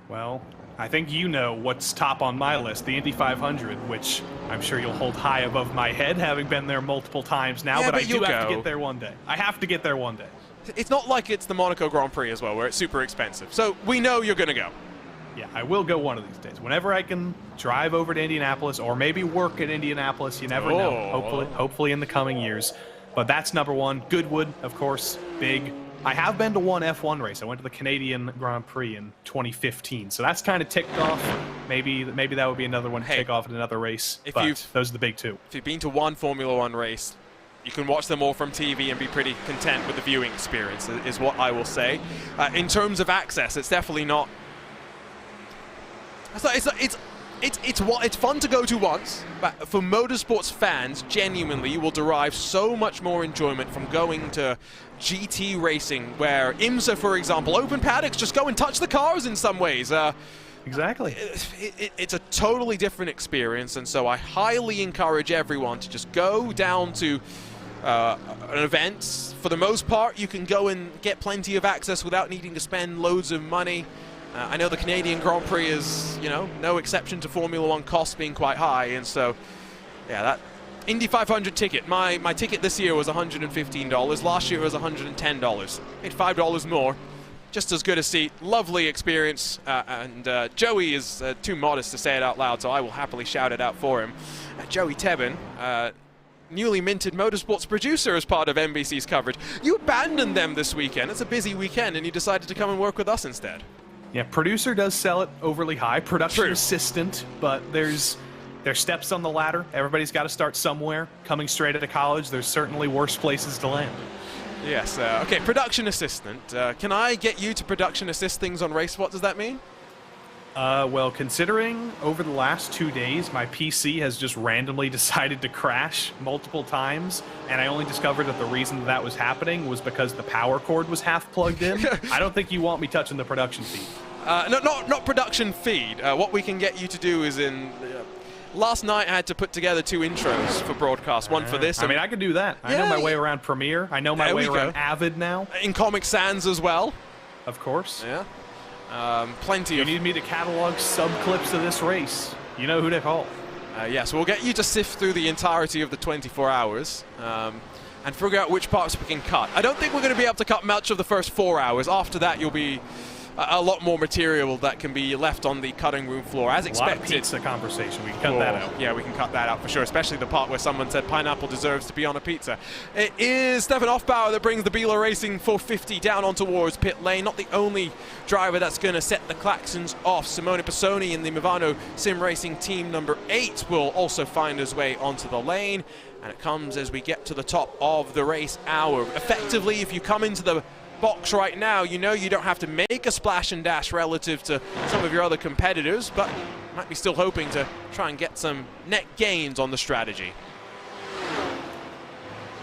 B: Well, I think you know what's top on my list, the Indy 500, which I'm sure you'll hold high above my head, having been there multiple times now,
A: Yeah,
B: but I
A: you'll
B: do have to
A: go.
B: get there one day. I have to get there one day.
A: It's not like it's the Monaco Grand Prix as well, where it's super expensive. So we know you're going to go.
B: Yeah, I will go one of these days. Whenever I can drive over to Indianapolis, or maybe work at Indianapolis, you never know. Hopefully in the coming years. But that's number one. Goodwood, of course, big. I have been to one F1 race. I went to the Canadian Grand Prix in 2015, so that's kind of ticked off. Maybe that would be another one to tick off at another race. Those are the big two.
A: If you've been to one Formula One race, you can watch them all from TV and be pretty content with the viewing experience, is what I will say. In terms of access, it's definitely not. It's fun to go to once, but for motorsports fans, genuinely, you will derive so much more enjoyment from going to GT racing, where IMSA, for example, open paddocks, just go and touch the cars in some ways.
B: Exactly.
A: It's a totally different experience, and so I highly encourage everyone to just go down to an event. For the most part, you can go and get plenty of access without needing to spend loads of money. I know the Canadian Grand Prix is, no exception to Formula One costs being quite high, and so, yeah, that Indy 500 ticket, my ticket this year was $115. Last year it was $110. Paid $5 more. Just as good a seat, lovely experience, and Joey is too modest to say it out loud, so I will happily shout it out for him. Joey Tebben, newly minted motorsports producer as part of NBC's coverage. You abandoned them this weekend. It's a busy weekend, and you decided to come and work with us instead.
B: Yeah, producer does sell it overly high. Production assistant, but there's steps on the ladder. Everybody's got to start somewhere. Coming straight out of college, there's certainly worse places to land.
A: Yes, okay, production assistant. Can I get you to production assist things on race? What does that mean?
B: Well, considering over the last 2 days, my PC has just randomly decided to crash multiple times, and I only discovered that the reason that was happening was because the power cord was half plugged in. I don't think you want me touching the production feed.
A: No, not production feed. What we can get you to do is last night I had to put together 2 intros for broadcast. One for this.
B: I mean, I can do that. I know my way around Premiere. I know my way around Avid now.
A: In Comic Sans as well.
B: Of course.
A: Yeah. Plenty
B: you
A: of...
B: need me to catalog sub-clips of this race. You know who to call.
A: Yes, we'll get you to sift through the entirety of the 24 hours and figure out which parts we can cut. I don't think we're going to be able to cut much of the first 4 hours. After that, you'll be a lot more material that can be left on the cutting room floor, as expected.
B: A lot of pizza conversation. We can cut that out.
A: Yeah, we can cut that out for sure, especially the part where someone said pineapple deserves to be on a pizza. It is Stefan Hoffbauer that brings the Beeler Racing 450 down on towards pit lane. Not the only driver that's going to set the klaxons off. Simone Pisoni in the Movano Sim Racing team number 8 will also find his way onto the lane. And it comes as we get to the top of the race hour. Effectively, if you come into the box right now, you know you don't have to make a splash and dash relative to some of your other competitors, but might be still hoping to try and get some net gains on the strategy.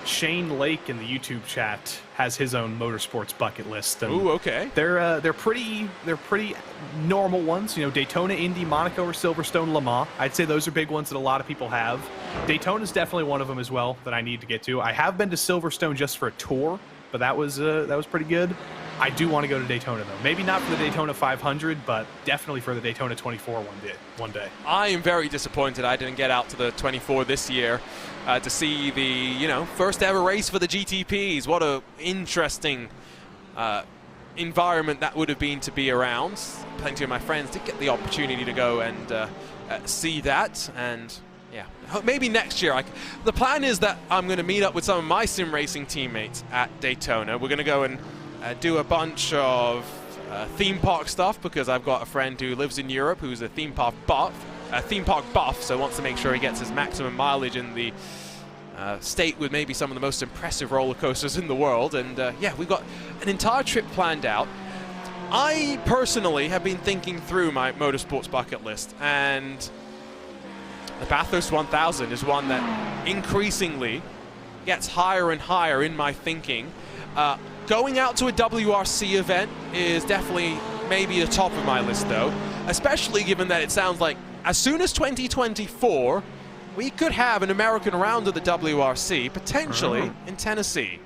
B: Shane Lake in the YouTube chat has his own motorsports bucket list.
A: Ooh, okay.
B: They're pretty normal ones. You know, Daytona, Indy, Monaco, or Silverstone, Le Mans. I'd say those are big ones that a lot of people have. Daytona's definitely one of them as well that I need to get to. I have been to Silverstone just for a tour, but that was pretty good. I do want to go to Daytona, though. Maybe not for the Daytona 500, but definitely for the Daytona 24 one day.
A: I am very disappointed I didn't get out to the 24 this year to see the, first ever race for the GTPs. What a interesting environment that would have been to be around. Plenty of my friends did get the opportunity to go and see that, and yeah, maybe next year. The plan is that I'm going to meet up with some of my sim racing teammates at Daytona. We're going to go and do a bunch of theme park stuff, because I've got a friend who lives in Europe who's a theme park buff, so wants to make sure he gets his maximum mileage in the state with maybe some of the most impressive roller coasters in the world. And yeah, we've got an entire trip planned out. I personally have been thinking through my motorsports bucket list, and the Bathurst 1000 is one that increasingly gets higher and higher in my thinking. Going out to a WRC event is definitely maybe the top of my list, though, especially given that it sounds like as soon as 2024, we could have an American round of the WRC, potentially in Tennessee.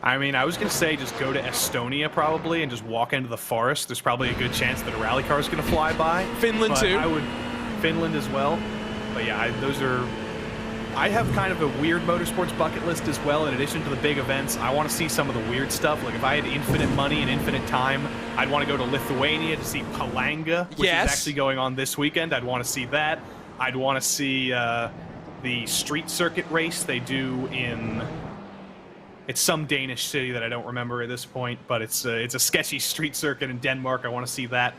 B: I mean, I was going to say just go to Estonia probably and just walk into the forest. There's probably a good chance that a rally car is going to fly by.
A: Finland too.
B: Finland as well. But yeah, I have kind of a weird motorsports bucket list as well. In addition to the big events, I want to see some of the weird stuff. Like if I had infinite money and infinite time, I'd want to go to Lithuania to see Palanga, which is actually going on this weekend. I'd want to see that. I'd want to see the street circuit race they do in... It's some Danish city that I don't remember at this point, but it's a sketchy street circuit in Denmark. I want to see that.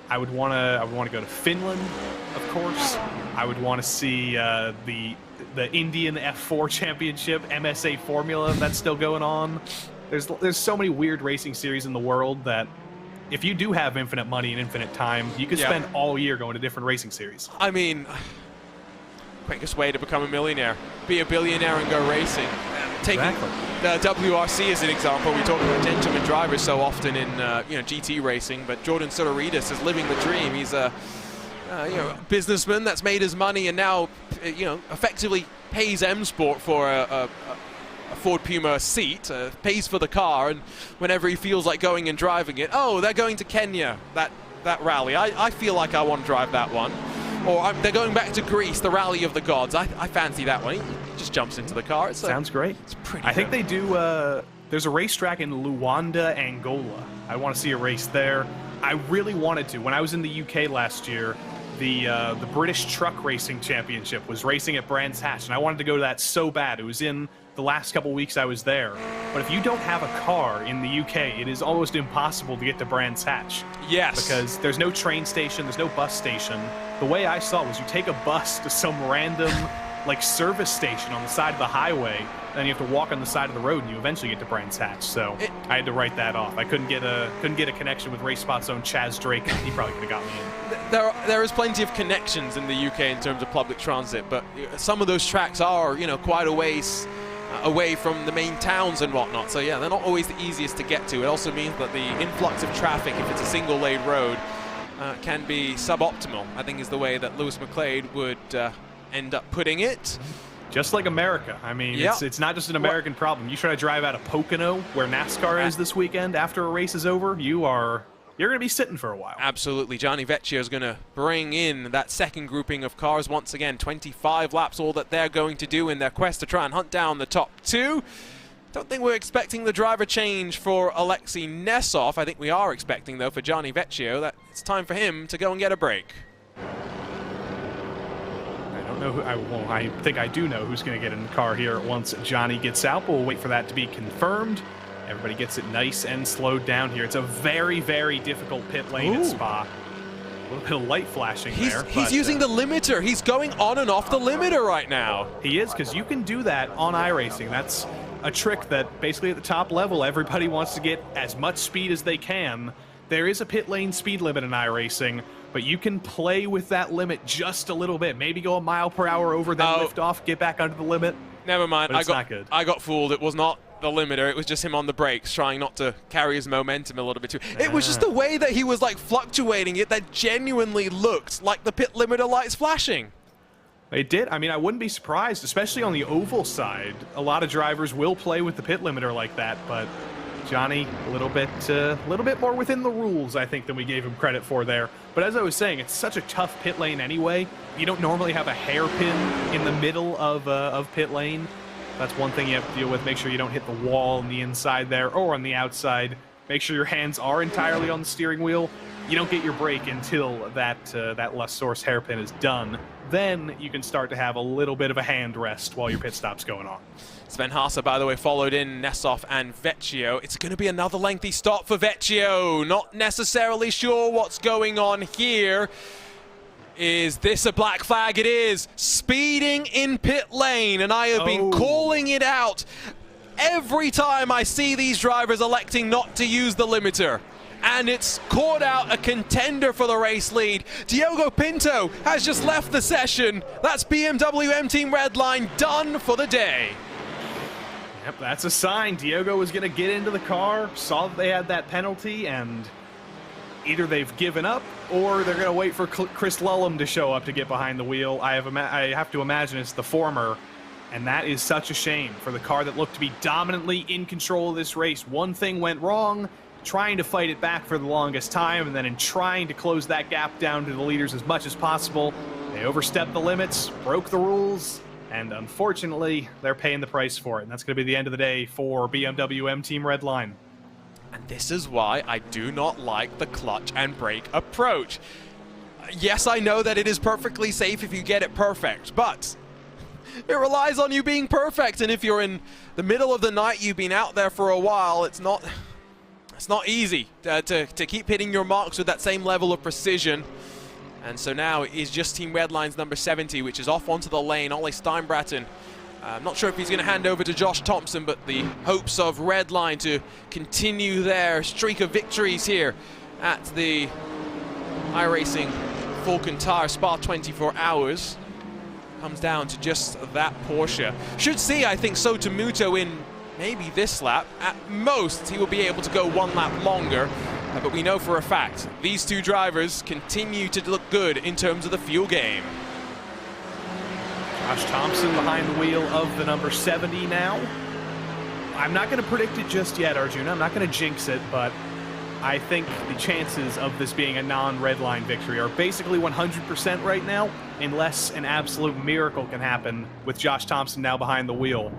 B: I would want to go to Finland, of course. I would want to see the Indian F4 Championship, MSA Formula, that's still going on. There's so many weird racing series in the world that if you do have infinite money and infinite time, you could spend all year going to different racing series.
A: I mean, quickest way to become a millionaire, be a billionaire and go racing. Taking the WRC as an example, we talk about gentleman drivers so often in GT racing, but Jordan Soteridis is living the dream. He's a businessman that's made his money and now effectively pays M Sport for a Ford Puma seat, pays for the car, and whenever he feels like going and driving it, oh, they're going to Kenya, that rally. I feel like I want to drive that one. Or they're going back to Greece, the Rally of the Gods. I fancy that one. He just jumps into the car.
B: Sounds great.
A: It's pretty
B: I think they do, there's a racetrack in Luanda, Angola. I want to see a race there. I really wanted to. When I was in the UK last year, the British Truck Racing Championship was racing at Brands Hatch, and I wanted to go to that so bad. It was in the last couple weeks I was there. But if you don't have a car in the UK, it is almost impossible to get to Brands Hatch.
A: Yes.
B: Because there's no train station, there's no bus station. The way I saw it was you take a bus to some random service station on the side of the highway, then you have to walk on the side of the road and you eventually get to Brands Hatch. So I had to write that off. I couldn't get a connection with RaceSpot's own Chaz Drake. He probably could have got me in.
A: There is plenty of connections in the UK in terms of public transit, but some of those tracks are quite a ways away from the main towns and whatnot. So yeah, they're not always the easiest to get to. It also means that the influx of traffic, if it's a single lane road, can be suboptimal, I think is the way that Lewis McLeod would end up putting it.
B: Just like America. I mean, it's not just an American problem. You try to drive out of Pocono, where NASCAR is this weekend, after a race is over, you're going to be sitting for a while.
A: Absolutely. Gianni Vecchio is going to bring in that second grouping of cars once again. 25 laps, all that they're going to do in their quest to try and hunt down the top two. Don't think we're expecting the driver change for Alexei Nesov. I think we are expecting, though, for Gianni Vecchio, that it's time for him to go and get a break.
B: I don't know who. I think I do know who's going to get in the car here once Johnny gets out, but we'll wait for that to be confirmed. Everybody gets it nice and slowed down here. It's a very, very difficult pit lane at Spa. A little bit of light flashing there.
A: He's using the limiter. He's going on and off the limiter right now.
B: He is, because you can do that on iRacing. That's a trick that basically at the top level, everybody wants to get as much speed as they can. There is a pit lane speed limit in iRacing, but you can play with that limit just a little bit. Maybe go a mile per hour over, then lift off, get back under the limit.
A: Never mind.
B: But it's not good.
A: I got fooled. It was not the limiter. It was just him on the brakes, trying not to carry his momentum a little bit too. It was just the way that he was fluctuating it that genuinely looked like the pit limiter lights flashing.
B: It did. I mean, I wouldn't be surprised, especially on the oval side. A lot of drivers will play with the pit limiter like that, but Johnny, a little bit more within the rules, I think, than we gave him credit for there. But as I was saying, it's such a tough pit lane anyway. You don't normally have a hairpin in the middle of pit lane. That's one thing you have to deal with. Make sure you don't hit the wall on the inside there or on the outside. Make sure your hands are entirely on the steering wheel. You don't get your brake until that La Source hairpin is done. then you can start to have a little bit of a hand rest while your pit stop's going on.
A: Sven Haase, by the way, followed in Nessoff and Vecchio. It's going to be another lengthy stop for Vecchio. Not necessarily sure what's going on here. Is this a black flag? It is. Speeding in pit lane, and I have been calling it out every time I see these drivers electing not to use the limiter. And it's caught out a contender for the race lead. Diogo Pinto has just left the session. That's BMW M Team Redline done for the day.
B: Yep, that's a sign. Diogo was going to get into the car, saw that they had that penalty, and either they've given up or they're going to wait for Chris Lullum to show up to get behind the wheel. I have to imagine it's the former, and that is such a shame for the car that looked to be dominantly in control of this race. One thing went wrong, trying to fight it back for the longest time, and then in trying to close that gap down to the leaders as much as possible, they overstepped the limits, broke the rules, and unfortunately, they're paying the price for it. And that's going to be the end of the day for BMW M Team Redline.
A: And this is why I do not like the clutch and brake approach. Yes, I know that it is perfectly safe if you get it perfect, but it relies on you being perfect. And if you're in the middle of the night, you've been out there for a while, it's not easy to keep hitting your marks with that same level of precision. And so now it is just Team Redline's number 70, which is off onto the lane. Ole Steinbraten. I'm not sure if he's going to hand over to Josh Thompson, but the hopes of Redline to continue their streak of victories here at the iRacing Falken Tyre Spa 24 Hours comes down to just that Porsche. Should see, I think, Sotomuto in maybe this lap. At most, he will be able to go one lap longer. But we know for a fact these two drivers continue to look good in terms of the fuel game.
B: Josh Thompson behind the wheel of the number 70 now. I'm not going to predict it just yet, Arjuna. I'm not going to jinx it, but I think the chances of this being a non-Redline victory are basically 100% right now, unless an absolute miracle can happen with Josh Thompson now behind the wheel.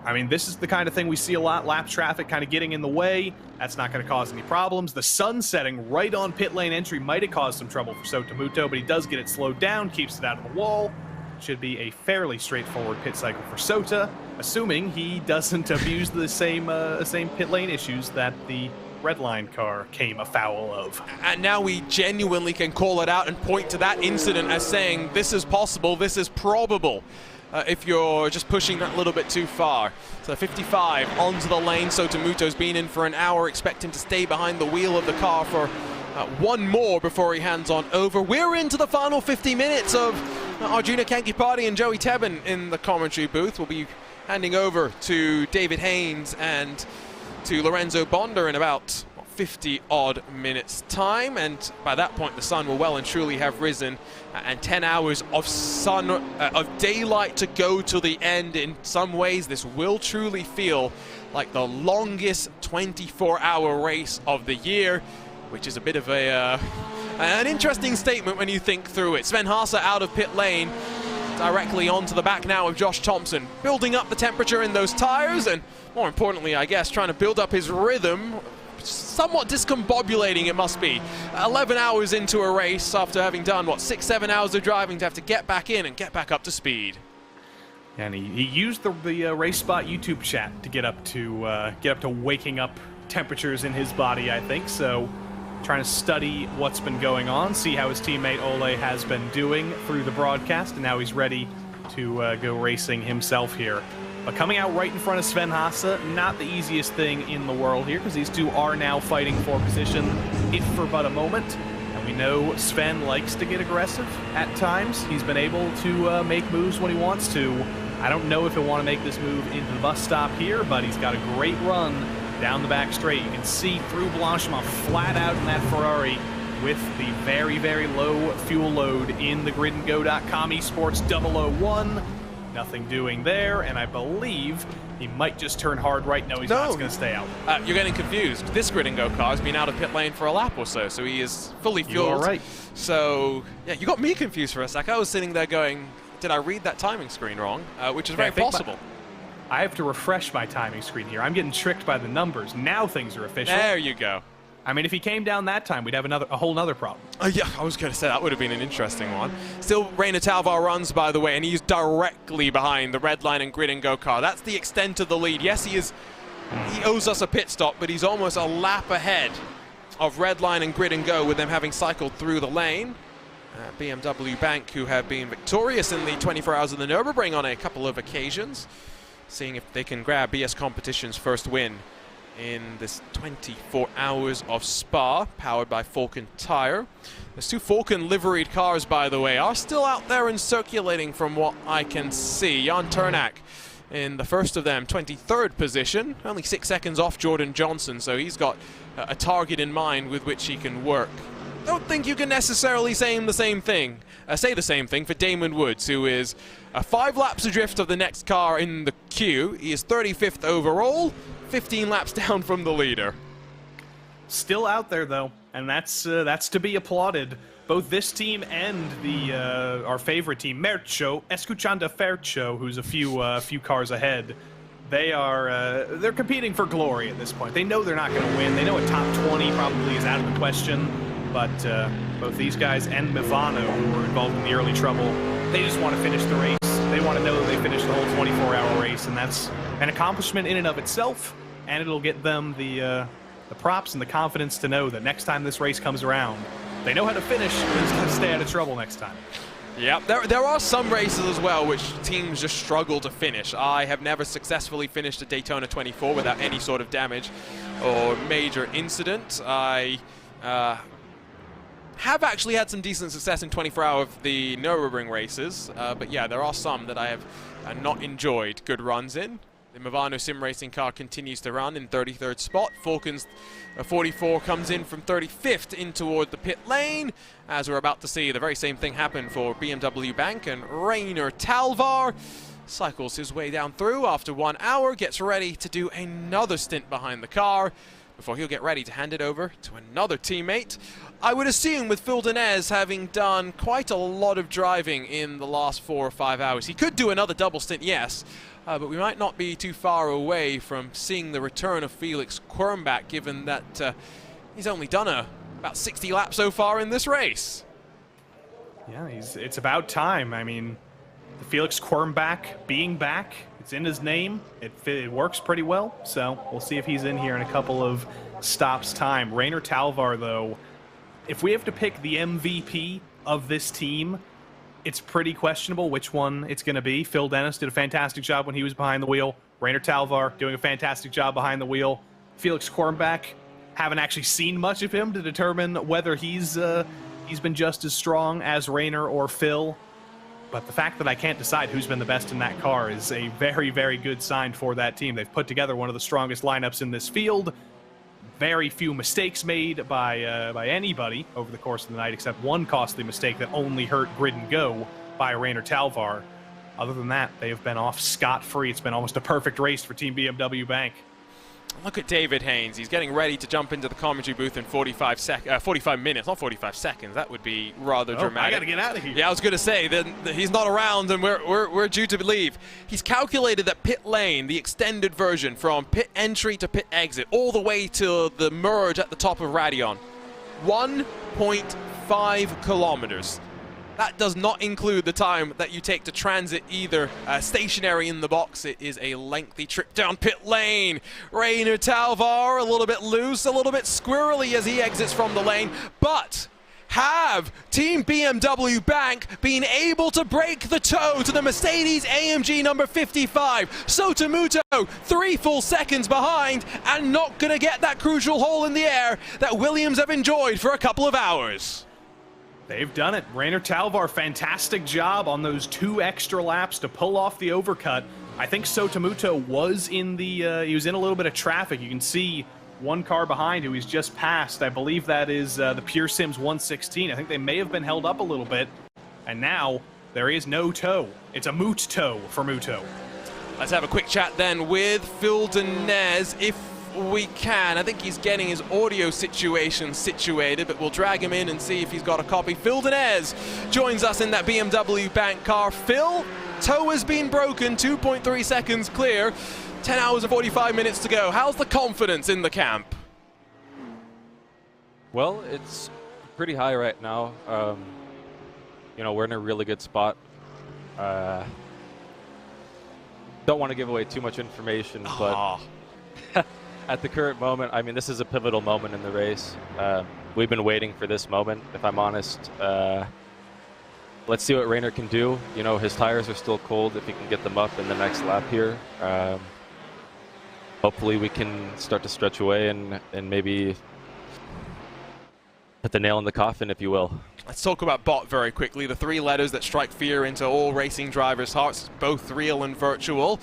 B: I mean, this is the kind of thing we see a lot, lap traffic kind of getting in the way. That's not going to cause any problems. The sun setting right on pit lane entry might have caused some trouble for Sotomuto, but he does get it slowed down, keeps it out of the wall. Should be a fairly straightforward pit cycle for Sota, assuming he doesn't abuse the same pit lane issues that the Redline car came afoul of.
A: And now we genuinely can call it out and point to that incident as saying this is possible, this is probable. If you're just pushing that a little bit too far. So 55 onto the lane. Sotomuto's been in for an hour, expecting to stay behind the wheel of the car for one more before he hands on over. We're into the final 50 minutes of Arjuna Kankipati and Joey Tebben in the commentary booth. We'll be handing over to David Haynes and to Lorenzo Bonda in about 50-odd minutes time, and by that point the sun will well and truly have risen, and 10 hours of daylight to go to the end. In some ways this will truly feel like the longest 24-hour race of the year, which is a bit of an interesting statement when you think through it. Sven Haase out of pit lane, directly onto the back now of Josh Thompson, building up the temperature in those tires, and more importantly, I guess, trying to build up his rhythm. Somewhat discombobulating it must be. 11 hours into a race after having done, what, 6-7 hours of driving to have to get back in and get back up to speed.
B: And he used the RaceSpot YouTube chat to get up to waking up temperatures in his body, I think. So trying to study what's been going on, see how his teammate Ole has been doing through the broadcast, and now he's ready to go racing himself here. But coming out right in front of Sven Haase, not the easiest thing in the world here, because these two are now fighting for position, if for but a moment. And we know Sven likes to get aggressive at times. He's been able to make moves when he wants to. I don't know if he'll want to make this move into the bus stop here, but he's got a great run down the back straight. You can see through Blanchimont flat out in that Ferrari with the very, very low fuel load in the gridandgo.com esports 001. Nothing doing there, and I believe he might just turn hard right. No, he's not. He's going to stay out.
A: You're getting confused. This Grid and Go car has been out of pit lane for a lap or so he is fully fueled.
B: You are right.
A: So, yeah, you got me confused for a sec. I was sitting there going, did I read that timing screen wrong? Which is very possible.
B: I have to refresh my timing screen here. I'm getting tricked by the numbers. Now things are official.
A: There you go.
B: I mean, if he came down that time, we'd have a whole nother problem.
A: Yeah, I was going to say that would have been an interesting one. Still, Rainer Talvar runs, by the way, and he's directly behind the red line and grid and go car. That's the extent of the lead. Yes, he owes us a pit stop, but he's almost a lap ahead of red line and grid and go with them having cycled through the lane. BMW Bank, who have been victorious in the 24 Hours of the Nürburgring on a couple of occasions, seeing if they can grab BS Competition's first win in this 24 Hours of Spa, powered by Falken Tyre. Those two Falken liveried cars, by the way, are still out there and circulating from what I can see. Jan Turnak in the first of them, 23rd position, only 6 seconds off Jordan Johnson, so he's got a target in mind with which he can work. Don't think you can necessarily say the same thing for Damon Woods, who is 5 laps adrift of the next car in the queue. He is 35th overall, 15 laps down from the leader.
B: Still out there, though, and that's to be applauded. Both this team and our favorite team, Mercho, Escuchando Fercho, who's a few cars ahead. They're competing for glory at this point. They know they're not going to win. They know a top 20 probably is out of the question. But both these guys and Mivano, who were involved in the early trouble, they just want to finish the race. They want to know that they finished the whole 24-hour race, and that's an accomplishment in and of itself. And it'll get them the props and the confidence to know that next time this race comes around, they know how to finish and how to stay out of trouble next time.
A: Yeah, there are some races as well which teams just struggle to finish. I have never successfully finished a Daytona 24 without any sort of damage or major incident. I have actually had some decent success in 24 hour of the Nürburgring races, but yeah, there are some that I have not enjoyed good runs in. The Movano sim racing car continues to run in 33rd spot. Falken's 44 comes in from 35th in toward the pit lane, as we're about to see the very same thing happen for BMW Bank, and Rainer Talvar cycles his way down through after 1 hour, gets ready to do another stint behind the car before he'll get ready to hand it over to another teammate. I would assume with Phil Denez having done quite a lot of driving in the last 4 or 5 hours, he could do another double stint, yes, but we might not be too far away from seeing the return of Felix Quirmbach, given that he's only done about 60 laps so far in this race.
B: Yeah, it's about time. I mean, the Felix Quirmbach being back, it's in his name. It works pretty well, so we'll see if he's in here in a couple of stops time. Rainer Talvar, though, if we have to pick the MVP of this team, it's pretty questionable which one it's going to be. Phil Dennis did a fantastic job when he was behind the wheel. Rainer Talvar doing a fantastic job behind the wheel. Felix Quirmbach, haven't actually seen much of him to determine whether he's been just as strong as Rainer or Phil. But the fact that I can't decide who's been the best in that car is a very, very good sign for that team. They've put together one of the strongest lineups in this field. Very few mistakes made by anybody over the course of the night, except one costly mistake that only hurt Grid and Go by Rainer Talvar. Other than that, they have been off scot-free. It's been almost a perfect race for Team BMW Bank.
A: Look at David Haynes. He's getting ready to jump into the commentary booth in 45 minutes, not 45 seconds. That would be rather dramatic.
B: I got to get out of here.
A: Yeah, I was going to say, then he's not around and we're due to leave. He's calculated that pit lane, the extended version from pit entry to pit exit, all the way to the merge at the top of Radion, 1.5 kilometers. That does not include the time that you take to transit either stationary in the box. It is a lengthy trip down pit lane. Rainer Talvar a little bit loose, a little bit squirrely as he exits from the lane. But have Team BMW Bank been able to break the toe to the Mercedes AMG number 55? Sotomuto 3 full seconds behind and not going to get that crucial hole in the air that Williams have enjoyed for a couple of hours.
B: They've done it. Rainer Talvar, fantastic job on those 2 extra laps to pull off the overcut. I think Sotomuto was in he was in a little bit of traffic. You can see one car behind who he's just passed. I believe that is the Pure Sims 116. I think they may have been held up a little bit. And now there is no toe. It's a moot toe for Muto.
A: Let's have a quick chat then with Phil Denez, if we can. I think he's getting his audio situation situated, but we'll drag him in and see if he's got a copy. Phil Denez joins us in that BMW Bank car. Phil, toe has been broken, 2.3 seconds clear, 10 hours and 45 minutes to go. How's the confidence in the camp?
D: Well, it's pretty high right now. You know, we're in a really good spot. Don't want to give away too much information, but at the current moment, I mean, this is a pivotal moment in the race. We've been waiting for this moment, if I'm honest. Let's see what Rainer can do. You know, his tires are still cold if he can get them up in the next lap here. Hopefully we can start to stretch away and maybe put the nail in the coffin, if you will.
A: Let's talk about bot very quickly. The 3 letters that strike fear into all racing drivers' hearts, both real and virtual.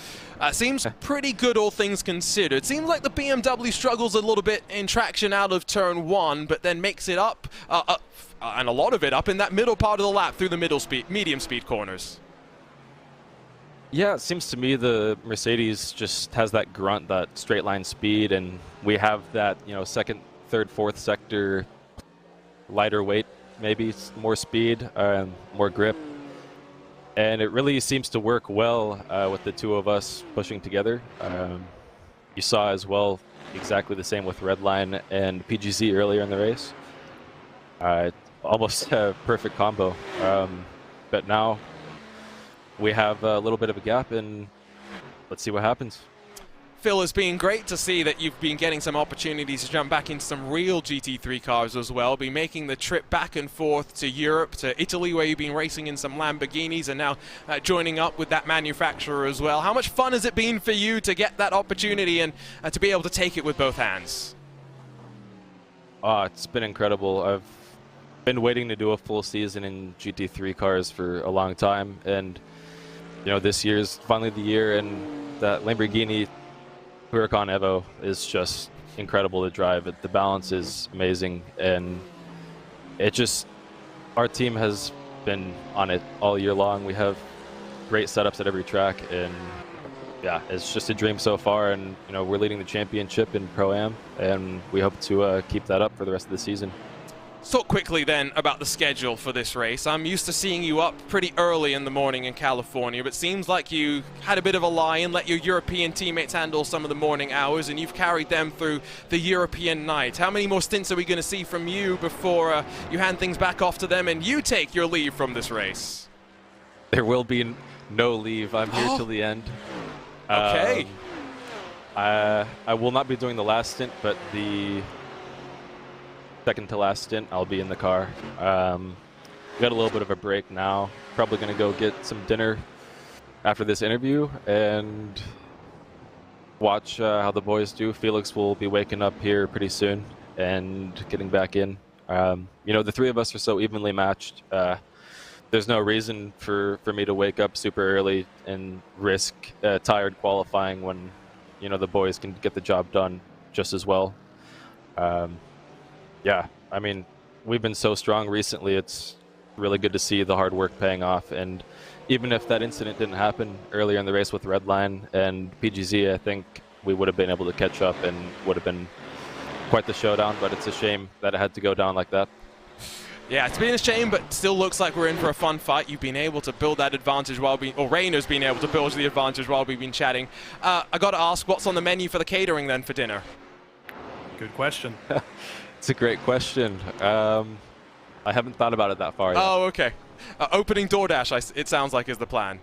A: Seems pretty good, all things considered. Seems like the BMW struggles a little bit in traction out of turn 1, but then makes it up, and a lot of it up in that middle part of the lap through the medium speed corners.
D: Yeah, it seems to me the Mercedes just has that grunt, that straight line speed, and we have that, you know, second, third, fourth sector lighter weight, maybe more speed, more grip, and it really seems to work well with the two of us pushing together. You saw as well exactly the same with Redline and PGZ earlier in the race. Almost a perfect combo, but now we have a little bit of a gap, and let's see what happens.
A: Phil, it's been great to see that you've been getting some opportunities to jump back into some real GT3 cars as well. Been making the trip back and forth to Europe, to Italy, where you've been racing in some Lamborghinis, and now joining up with that manufacturer as well. How much fun has it been for you to get that opportunity and to be able to take it with both hands?
D: Oh, it's been incredible. I've been waiting to do a full season in GT3 cars for a long time, and you know, this year's finally the year, and that Lamborghini Huracan Evo is just incredible to drive. The balance is amazing, and it just, our team has been on it all year long. We have great setups at every track, and yeah, it's just a dream so far, and you know, we're leading the championship in Pro-Am, and we hope to keep that up for the rest of the season.
A: Let's talk quickly then about the schedule for this race. I'm used to seeing you up pretty early in the morning in California, but it seems like you had a bit of a lie-in, let your European teammates handle some of the morning hours, and you've carried them through the European night. How many more stints are we going to see from you before you hand things back off to them and you take your leave from this race?
D: There will be no leave. I'm here till the end.
A: Okay.
D: I will not be doing the last stint, but the second to last stint, I'll be in the car. We got a little bit of a break now. Probably going to go get some dinner after this interview and watch how the boys do. Felix will be waking up here pretty soon and getting back in. You know, the three of us are so evenly matched. There's no reason for me to wake up super early and risk tired qualifying when, you know, the boys can get the job done just as well. Yeah, I mean, we've been so strong recently. It's really good to see the hard work paying off. And even if that incident didn't happen earlier in the race with Redline and PGZ, I think we would have been able to catch up and would have been quite the showdown. But it's a shame that it had to go down like that.
A: Yeah, it's been a shame, but still looks like we're in for a fun fight. You've been able to build that advantage while Rainer's been able to build the advantage while we've been chatting. I got to ask, what's on the menu for the catering then for dinner?
B: Good question.
D: It's a great question. I haven't thought about it that far yet.
A: Oh, okay. Opening DoorDash, it sounds like, is the plan.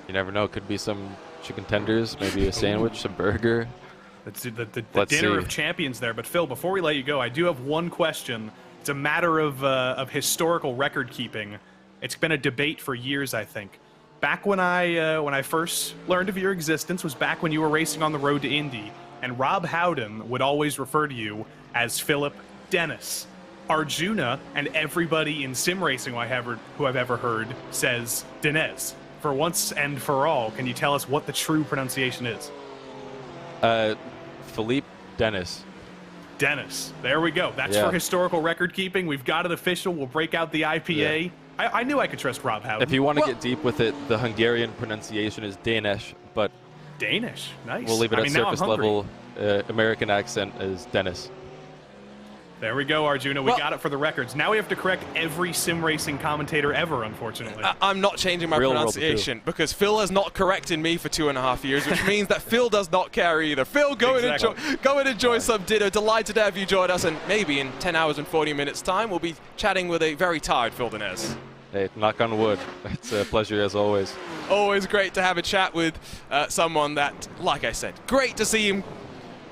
D: You never know. Could be some chicken tenders, maybe a sandwich, a burger.
B: It's the dinner of champions there. But Phil, before we let you go, I do have one question. It's a matter of historical record keeping. It's been a debate for years, I think. Back when I first learned of your existence was back when you were racing on the road to Indy, and Rob Howden would always refer to you as Philip Dennis. Arjuna and everybody in sim racing who I've ever heard says Denez. For once and for all, can you tell us what the true pronunciation is?
D: Philippe Dennis.
B: Dennis. There we go. That's for historical record keeping. We've got it official. We'll break out the IPA. Yeah. I knew I could trust Rob Howden.
D: If you want to get deep with it, the Hungarian pronunciation is Danish, but
B: Danish. Nice.
D: We'll leave it at surface level. American accent is Dennis.
B: There we go, Arjuna. We got it for the records. Now we have to correct every sim racing commentator ever, unfortunately.
A: I'm not changing my pronunciation because Phil has not corrected me for 2.5 years, which means that Phil does not care either. Phil, go and enjoy some dinner. Delighted to have you join us, and maybe in 10 hours and 40 minutes time, we'll be chatting with a very tired Phil Denez.
D: Hey, knock on wood. It's a pleasure as always.
A: Always great to have a chat with someone that, like I said, great to see him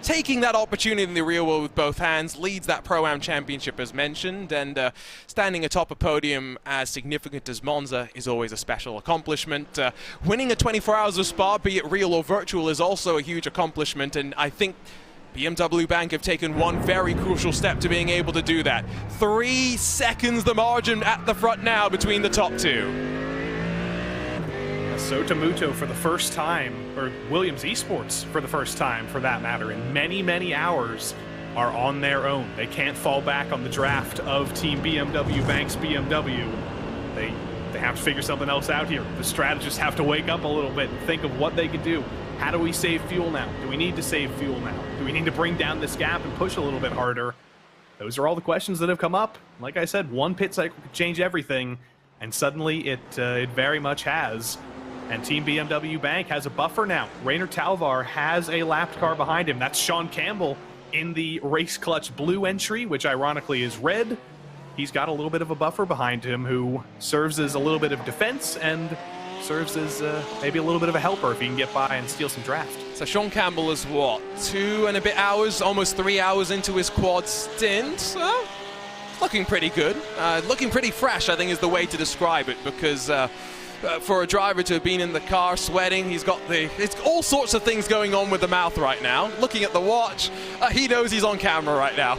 A: taking that opportunity in the real world with both hands, leads that Pro-Am Championship as mentioned, and standing atop a podium as significant as Monza is always a special accomplishment. Winning a 24 Hours of Spa, be it real or virtual, is also a huge accomplishment, and I think BMW Bank have taken one very crucial step to being able to do that. 3 seconds the margin at the front now between the top two.
B: Sotomuto for the first time, or Williams Esports for the first time for that matter, in many, many hours are on their own. They can't fall back on the draft of Team BMW Bank's BMW. They have to figure something else out here. The strategists have to wake up a little bit and think of what they could do. How do we save fuel now? Do we need to save fuel now? Do we need to bring down this gap and push a little bit harder? Those are all the questions that have come up. Like I said, one pit cycle could change everything, and suddenly it very much has. And Team BMW Bank has a buffer now. Rainer Talvar has a lapped car behind him. That's Sean Campbell in the Race Clutch blue entry, which ironically is red. He's got a little bit of a buffer behind him who serves as a little bit of defense and serves as maybe a little bit of a helper if he can get by and steal some draft.
A: So Sean Campbell is what, 2 and a bit hours, almost 3 hours into his quad stint. Looking pretty good. Looking pretty fresh, I think, is the way to describe it, because for a driver to have been in the car sweating, it's all sorts of things going on with the mouth right now. Looking at the watch, he knows he's on camera right now.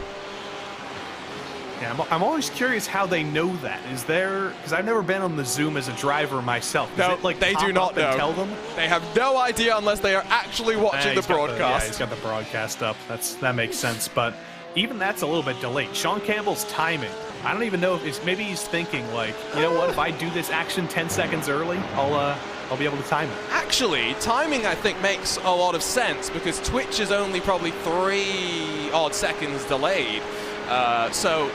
B: Yeah, I'm always curious how they know that. Is there, because I've never been on the Zoom as a driver myself.
A: No, they do not know.
B: Tell them?
A: They have no idea unless they are actually watching the broadcast.
B: He's got the broadcast up. That makes sense, but even that's a little bit delayed. Sean Campbell's timing, I don't even know if maybe he's thinking like, you know what, if I do this action 10 seconds early, I'll be able to time it.
A: Actually, timing I think makes a lot of sense because Twitch is only probably 3 odd seconds delayed. So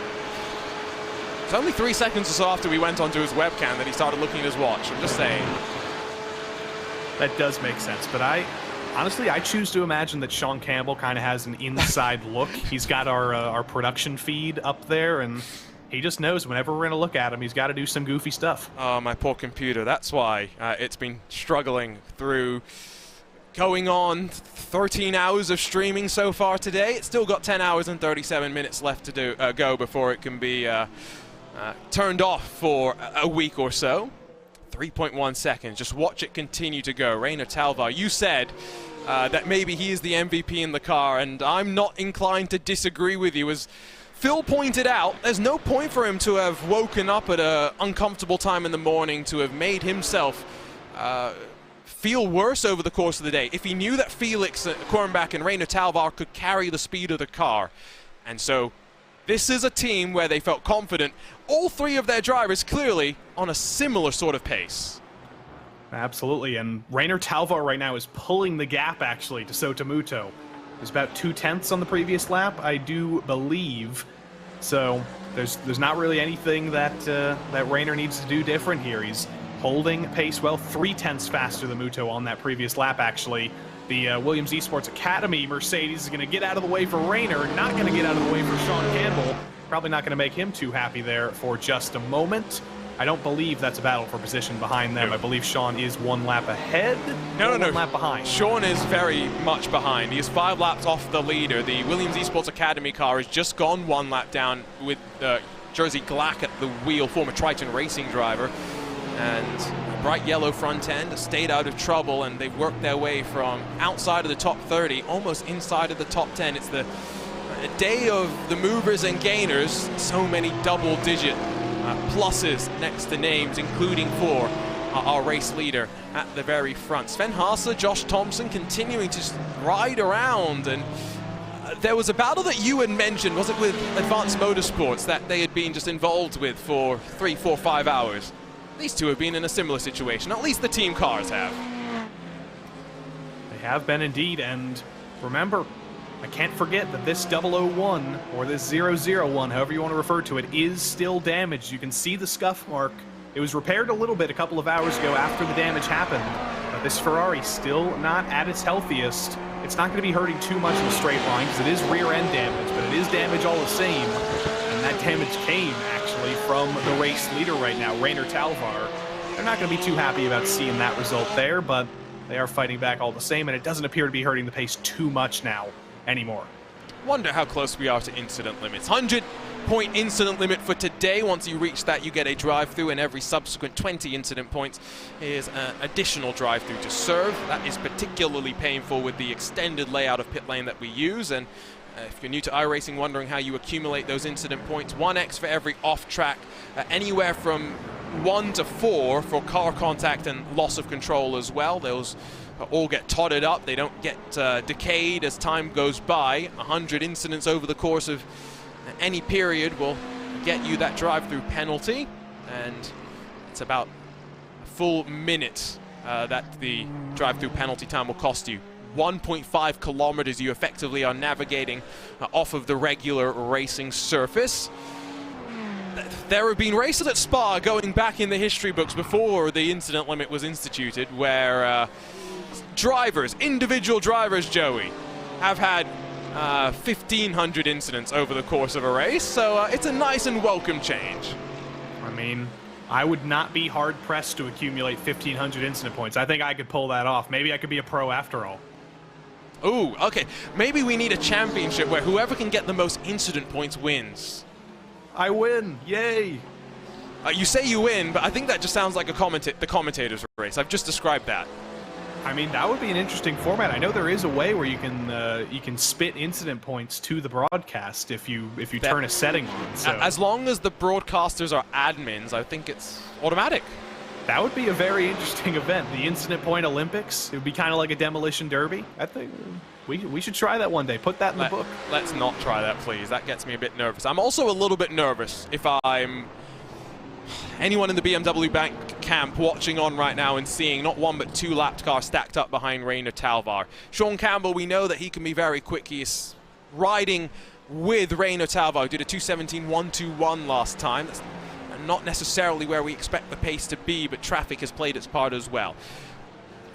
A: it's only 3 seconds or so after we went onto his webcam that he started looking at his watch. I'm just saying.
B: That does make sense, but honestly, I choose to imagine that Sean Campbell kind of has an inside look. He's got our production feed up there, and he just knows whenever we're going to look at him, he's got to do some goofy stuff.
A: Oh, my poor computer. That's why it's been struggling through going on 13 hours of streaming so far today. It's still got 10 hours and 37 minutes left to go before it can be turned off for a week or so. 3.1 seconds. Just watch it continue to go. Rainer Talvar, you said that maybe he is the MVP in the car, and I'm not inclined to disagree with you. As Phil pointed out, there's no point for him to have woken up at an uncomfortable time in the morning to have made himself feel worse over the course of the day if he knew that Felix Kornbach and Rainer Talvar could carry the speed of the car. And so this is a team where they felt confident. All 3 of their drivers clearly on a similar sort of pace.
B: Absolutely, and Rainer Talvar right now is pulling the gap actually to Sotomuto. There's about 2/10 on the previous lap, I do believe. So there's not really anything that Rainer needs to do different here. He's holding pace well, 3/10 faster than Muto on that previous lap actually. The Williams Esports Academy Mercedes is going to get out of the way for Rainer, not going to get out of the way for Sean Campbell. Probably not going to make him too happy there for just a moment. I don't believe that's a battle for position behind them. I believe Sean is 1 lap ahead.
A: No.
B: 1 lap behind.
A: Sean is very much behind. He is 5 laps off the leader. The Williams Esports Academy car has just gone 1 lap down with Jerzy Glack at the wheel, former Triton Racing driver. And a bright yellow front end stayed out of trouble, and they've worked their way from outside of the top 30, almost inside of the top 10. It's the day of the movers and gainers. So many double-digit pluses next to names, including for our race leader at the very front. Sven Haase, Josh Thompson continuing to just ride around, and there was a battle that you had mentioned, was it with Advanced Motorsports, that they had been just involved with for 3, 4, 5 hours. These two have been in a similar situation, at least the team cars have.
B: They have been indeed, and remember, I can't forget that this 001, or this 001, however you want to refer to it, is still damaged. You can see the scuff mark. It was repaired a little bit a couple of hours ago after the damage happened, but this Ferrari still not at its healthiest. It's not going to be hurting too much in a straight line because it is rear end damage, but it is damage all the same. And that damage came, actually, from the race leader right now, Rainer Talvar. They're not going to be too happy about seeing that result there, but they are fighting back all the same, and it doesn't appear to be hurting the pace too much now anymore.
A: Wonder how close we are to incident limits. 100-point incident limit for today. Once you reach that, you get a drive-through, and every subsequent 20 incident points is an additional drive-through to serve. That is particularly painful with the extended layout of pit lane that we use, and if you're new to iRacing, wondering how you accumulate those incident points, 1x for every off-track, anywhere from 1 to 4 for car contact and loss of control as well. Those all get totted up. They don't get decayed as time goes by. 100 incidents over the course of any period will get you that drive-through penalty, and it's about a full minute that the drive-through penalty time will cost you. 1.5 kilometers you effectively are navigating off of the regular racing surface. There have been races at Spa going back in the history books before the incident limit was instituted, where drivers, individual drivers, Joey, have had 1,500 incidents over the course of a race, so it's a nice and welcome change.
B: I mean, I would not be hard-pressed to accumulate 1,500 incident points. I think I could pull that off. Maybe I could be a pro after all.
A: Ooh, okay. Maybe we need a championship where whoever can get the most incident points wins.
B: I win! Yay!
A: You say you win, but I think that just sounds like the commentator's race. I've just described that.
B: I mean, that would be an interesting format. I know there is a way where you can spit incident points to the broadcast if you turn a setting on. So.
A: As long as the broadcasters are admins, I think it's automatic.
B: That would be a very interesting event. The Incident Point Olympics. It would be kind of like a demolition derby. I think we should try that one day. Put that in the book.
A: Let's not try that, please. That gets me a bit nervous. I'm also a little bit nervous if I'm anyone in the BMW Bank camp watching on right now and seeing not one but two lapped cars stacked up behind Rainer Talvar. Sean Campbell, we know that he can be very quick. He's riding with Rainer Talvar, who did a 2:17.121 last time. That's not necessarily where we expect the pace to be, but traffic has played its part as well.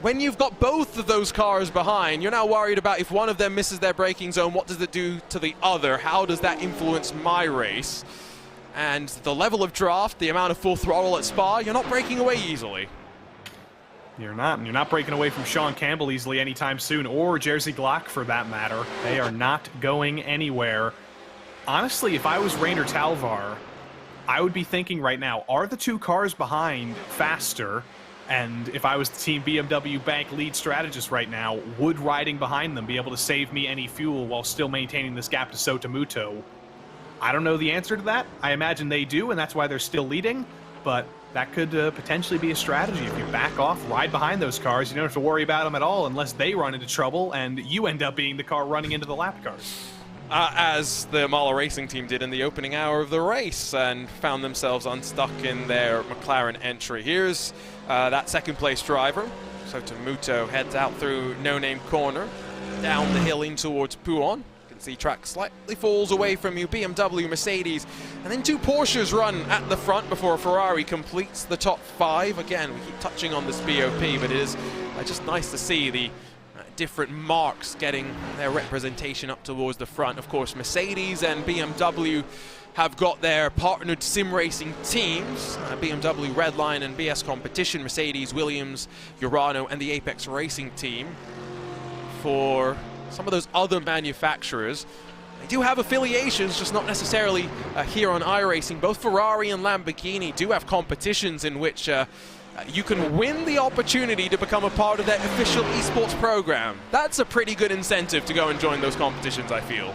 A: When you've got both of those cars behind, you're now worried about if one of them misses their braking zone, what does it do to the other? How does that influence my race? And the level of draft, the amount of full throttle at Spa, you're not breaking away easily.
B: You're not. And you're not breaking away from Sean Campbell easily anytime soon, or Jerzy Glock for that matter. They are not going anywhere. Honestly, if I was Rainer Talvar, I would be thinking right now, are the two cars behind faster? And if I was the Team BMW Bank lead strategist right now, would riding behind them be able to save me any fuel while still maintaining this gap to Sotomuto? I don't know the answer to that. I imagine they do, and that's why they're still leading, but that could potentially be a strategy. If you back off, ride behind those cars, you don't have to worry about them at all unless they run into trouble and you end up being the car running into the lap cars.
A: As the Mahler Racing team did in the opening hour of the race and found themselves unstuck in their McLaren entry. Here's that second place driver. Sotomuto heads out through No Name Corner, down the hill in towards Pouon. You can see track slightly falls away from you, BMW, Mercedes, and then two Porsches run at the front before a Ferrari completes the top five. Again, we keep touching on this BOP, but it is just nice to see the different marks getting their representation up towards the front. Of course, Mercedes and BMW have got their partnered sim racing teams, BMW Redline and BS Competition, Mercedes, Williams, Urano, and the Apex Racing team. For some of those other manufacturers, they do have affiliations, just not necessarily here on iRacing. Both Ferrari and Lamborghini do have competitions in which you can win the opportunity to become a part of their official esports program. That's a pretty good incentive to go and join those competitions, I feel.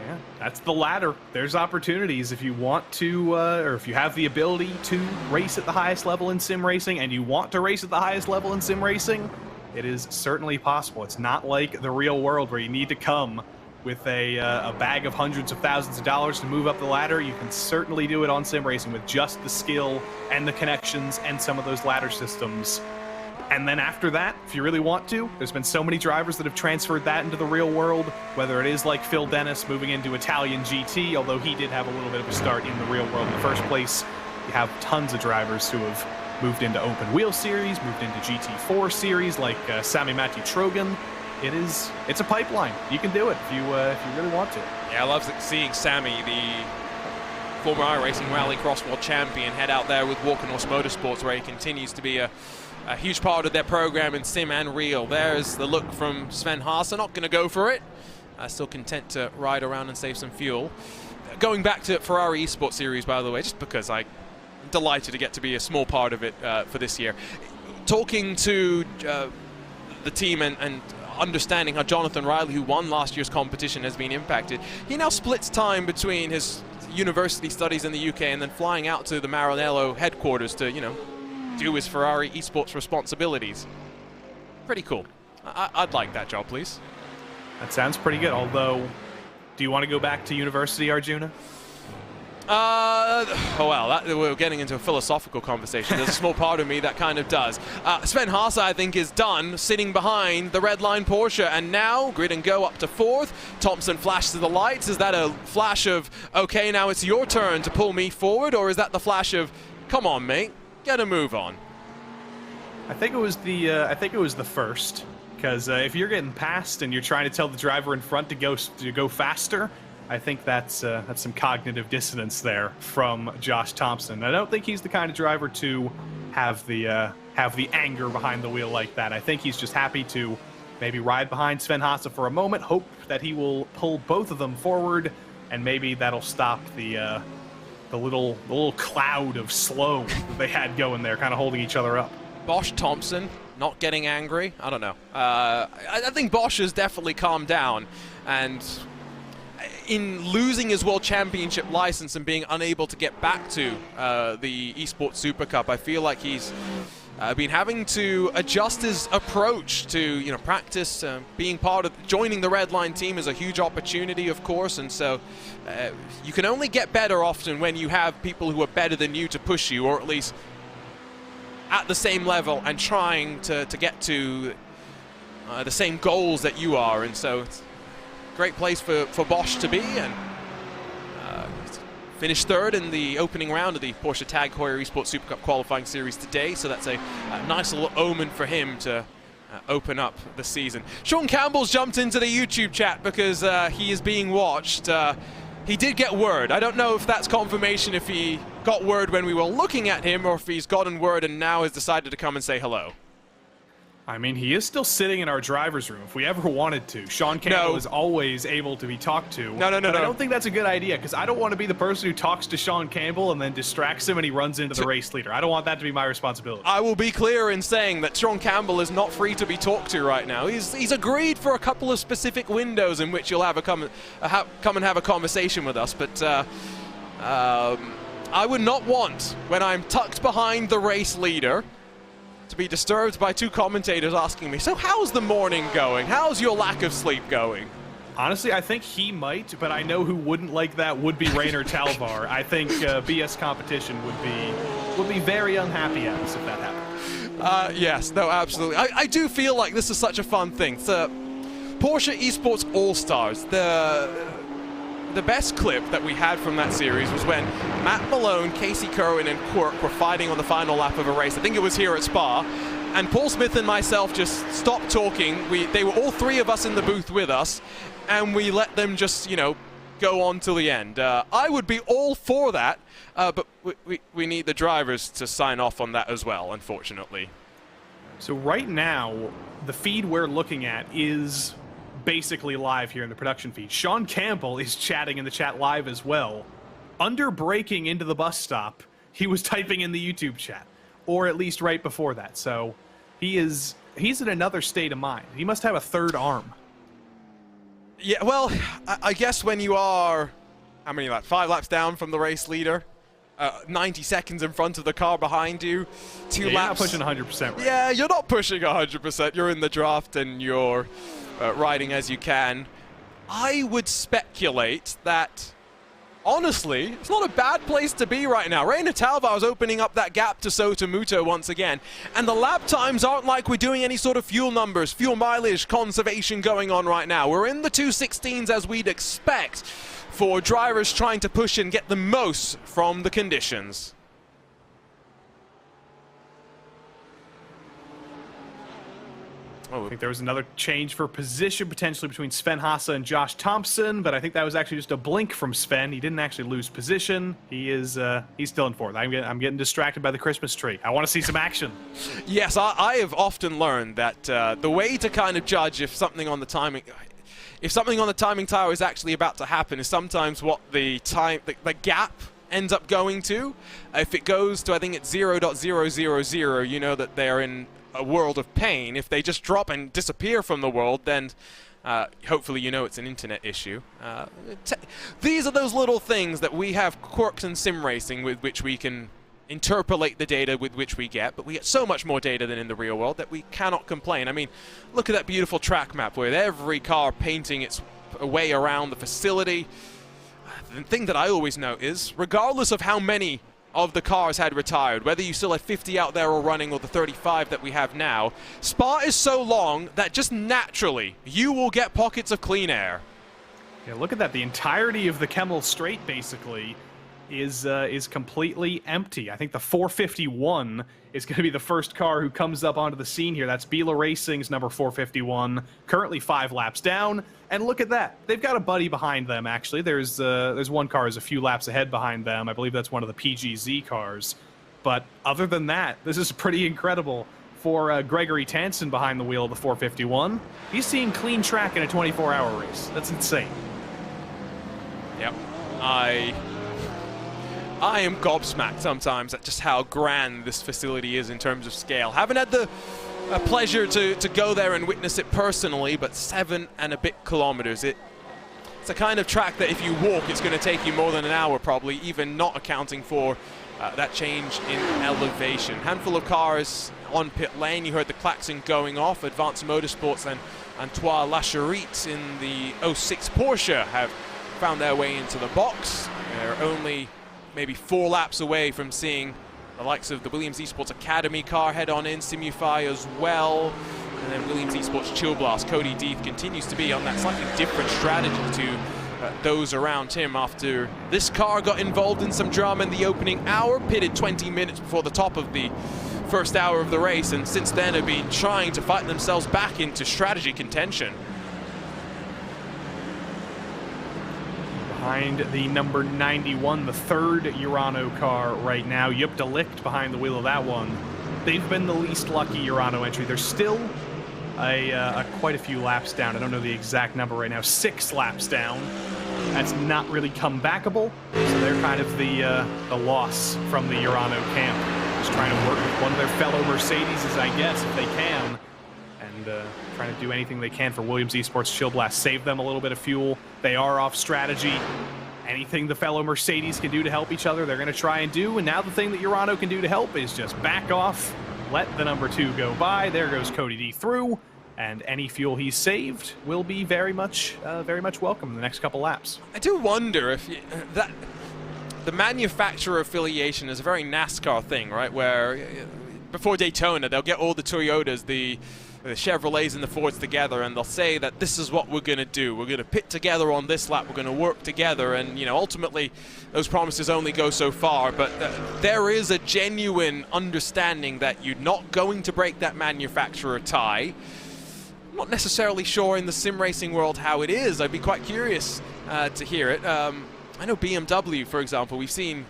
B: Yeah, that's the ladder. There's opportunities if you want to, or if you have the ability to race at the highest level in sim racing and you want to race at the highest level in sim racing, it is certainly possible. It's not like the real world where you need to come with a bag of hundreds of thousands of dollars to move up the ladder. You can certainly do it on sim racing with just the skill and the connections and some of those ladder systems. And then after that, if you really want to, there's been so many drivers that have transferred that into the real world, whether it is like Phil Dennis moving into Italian GT, although he did have a little bit of a start in the real world in the first place. You have tons of drivers who have moved into open wheel series, moved into GT4 series, like Sami Matti Trogan. It's a pipeline. You can do it if you really want to.
A: Yeah, I love seeing Sammy, the former iRacing Rallycross World Champion, head out there with Walkenhorse Motorsports, where he continues to be a huge part of their program in sim and real. There's the look from Sven Haase, not going to go for it. Still content to ride around and save some fuel. Going back to Ferrari Esports Series, by the way, just because I'm delighted to get to be a small part of it for this year. Talking to the team and understanding how Jonathan Riley, who won last year's competition, has been impacted. He now splits time between his university studies in the UK and then flying out to the Maranello headquarters to, do his Ferrari esports responsibilities. Pretty cool. I'd like that job, please.
B: That sounds pretty good, although, do you want to go back to university, Arjuna?
A: We're getting into a philosophical conversation. There's a small part of me that kind of does. Sven Haase, I think, is done sitting behind the red line Porsche, and now grid and go up to 4th. Thompson flashes the lights. Is that a flash of, okay, now it's your turn to pull me forward, or is that the flash of, come on, mate, get a move on?
B: I think it was the first, because if you're getting passed and you're trying to tell the driver in front to go faster, I think that's some cognitive dissonance there from Josh Thompson. I don't think he's the kind of driver to have the anger behind the wheel like that. I think he's just happy to maybe ride behind Sven Haase for a moment, hope that he will pull both of them forward, and maybe that'll stop the little cloud of slow that they had going there, kind of holding each other up.
A: Bosch Thompson not getting angry? I don't know. I think Bosch has definitely calmed down, and in losing his World Championship license and being unable to get back to the Esports Super Cup, I feel like he's been having to adjust his approach to practice. Being part of joining the Red Line team is a huge opportunity, of course, and so you can only get better often when you have people who are better than you to push you, or at least at the same level and trying to get to the same goals that you are. And so it's a great place for Bosch to be, and finished 3rd in the opening round of the Porsche Tag Heuer Esports Super Cup qualifying series today, so that's a nice little omen for him to open up the season. Sean Campbell's jumped into the YouTube chat because he is being watched. He did get word. I don't know if that's confirmation, if he got word when we were looking at him, or if he's gotten word and now has decided to come and say hello.
B: I mean, he is still sitting in our driver's room if we ever wanted to. Sean Campbell is always able to be talked to.
A: No.
B: I don't think that's a good idea, because I don't want to be the person who talks to Sean Campbell and then distracts him and he runs into the race leader. I don't want that to be my responsibility.
A: I will be clear in saying that Sean Campbell is not free to be talked to right now. He's agreed for a couple of specific windows in which he'll have come and have a conversation with us, but I would not want, when I'm tucked behind the race leader, to be disturbed by 2 commentators asking me, so how's the morning going? How's your lack of sleep going?
B: Honestly, I think he might, but I know who wouldn't like that would be Rainer Talvar. I think BS Competition would be very unhappy at us if that happened.
A: Yes, no, absolutely. I do feel like this is such a fun thing. The Porsche Esports All-Stars, the best clip that we had from that series was when Matt Malone, Casey Kerwin, and Quirk were fighting on the final lap of a race. I think it was here at Spa. And Paul Smith and myself just stopped talking. They were all 3 of us in the booth with us, and we let them just, go on till the end. I would be all for that, but we need the drivers to sign off on that as well, unfortunately.
B: So right now, the feed we're looking at is basically live here in the production feed. Sean Campbell is chatting in the chat live as well. Under braking into the bus stop, he was typing in the YouTube chat, or at least right before that. So he's in another state of mind. He must have a 3rd arm.
A: Yeah, well, I guess when you are, how many laps? 5 laps down from the race leader, 90 seconds in front of the car behind you, 2 laps. You're
B: not pushing 100%, right?
A: Yeah, you're not pushing 100%. You're in the draft and you're riding as you can. I would speculate that honestly, it's not a bad place to be right now. Reina Talvar is opening up that gap to Sotomuto once again, and the lap times aren't like we're doing any sort of fuel numbers, fuel mileage conservation going on right now. We're in the 2:16s as we'd expect for drivers trying to push and get the most from the conditions.
B: I think there was another change for position potentially between Sven Haase and Josh Thompson, but I think that was actually just a blink from Sven. He didn't actually lose position. He's still in fourth. I'm getting distracted by the Christmas tree. I want to see some action.
A: Yes, I have often learned that the way to kind of judge if something on the timing tower is actually about to happen is sometimes what the gap ends up going to. If it goes to, I think it's 0.000, you know that they're in a world of pain. If they just drop and disappear from the world, then hopefully you know it's an internet issue. These are those little things that we have quirks in sim racing with which we can interpolate the data with which we get, but we get so much more data than in the real world that we cannot complain. I mean, look at that beautiful track map with every car painting its way around the facility. The thing that I always note is, regardless of how many of the cars had retired, whether you still had 50 out there or running or the 35 that we have now, Spa is so long that just naturally you will get pockets of clean air.
B: Yeah, look at that. The entirety of the Kemmel Straight basically is completely empty. I think the 451 is going to be the first car who comes up onto the scene here. That's Bila Racing's number 451, currently 5 laps down. And look at that. They've got a buddy behind them, actually. There's one car who's a few laps ahead behind them. I believe that's one of the PGZ cars. But other than that, this is pretty incredible for Gregory Tansen behind the wheel of the 451. He's seeing clean track in a 24-hour race. That's insane.
A: Yep. I am gobsmacked sometimes at just how grand this facility is in terms of scale. Haven't had the pleasure to go there and witness it personally, but 7 and a bit kilometers. It's a kind of track that if you walk, it's going to take you more than an hour probably, even not accounting for that change in elevation. Handful of cars on pit lane. You heard the klaxon going off. Advanced Motorsports and Antoine Lacherit in the 06 Porsche have found their way into the box. They're only maybe 4 laps away from seeing the likes of the Williams Esports Academy car head on in, Simufy as well, and then Williams Esports Chill Blast. Cody Deeth continues to be on that slightly different strategy to those around him after this car got involved in some drama in the opening hour, pitted 20 minutes before the top of the first hour of the race, and since then have been trying to fight themselves back into strategy contention.
B: Behind the number 91, the third Urano car right now. Jupp de Licht behind the wheel of that one. They've been the least lucky Urano entry. They're still quite a few laps down. I don't know the exact number right now. 6 laps down. That's not really comebackable. So they're kind of the loss from the Urano camp. Just trying to work with one of their fellow Mercedeses, I guess, if they can. And trying to do anything they can for Williams Esports Chill Blast. Save them a little bit of fuel. They are off strategy. Anything the fellow Mercedes can do to help each other, they're going to try and do. And now the thing that Urano can do to help is just back off, let the number 2 go by. There goes Cody D through. And any fuel he's saved will be very much welcome in the next couple laps.
A: I do wonder if the manufacturer affiliation is a very NASCAR thing, right? Where before Daytona, they'll get all the Toyotas, the Chevrolets and the Fords together, and they'll say that this is what we're going to do. We're going to pit together on this lap. We're going to work together. And, you know, ultimately, those promises only go so far. But there is a genuine understanding that you're not going to break that manufacturer tie. I'm not necessarily sure in the sim racing world how it is. I'd be quite curious to hear it. I know BMW, for example, we've seen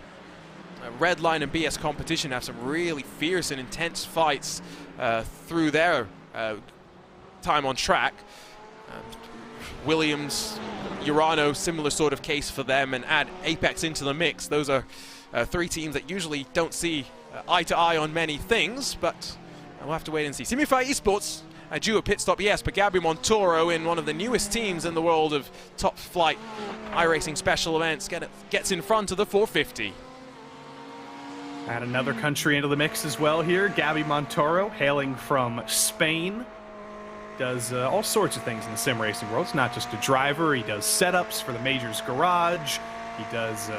A: Redline and BS Competition have some really fierce and intense fights through their time on track. Williams, Urano, similar sort of case for them, and add Apex into the mix. Those are 3 teams that usually don't see eye to eye on many things, but we'll have to wait and see. Simify Esports due a pit stop, yes, but Gabby Montoro, in one of the newest teams in the world of top flight iRacing special events, gets in front of the 450.
B: Add another country into the mix as well here. Gabby Montoro, hailing from Spain, does all sorts of things in the sim racing world. It's not just a driver. He does setups for the Majors Garage. He does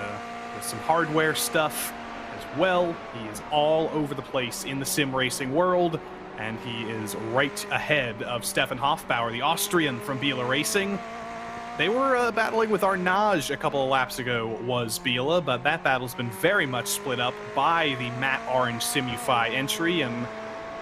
B: some hardware stuff as well. He is all over the place in the sim racing world, and he is right ahead of Stefan Hofbauer, the Austrian from Biela Racing. They were battling with Arnage a couple of laps ago, was Biela, but that battle's been very much split up by the matte orange Simufy entry, and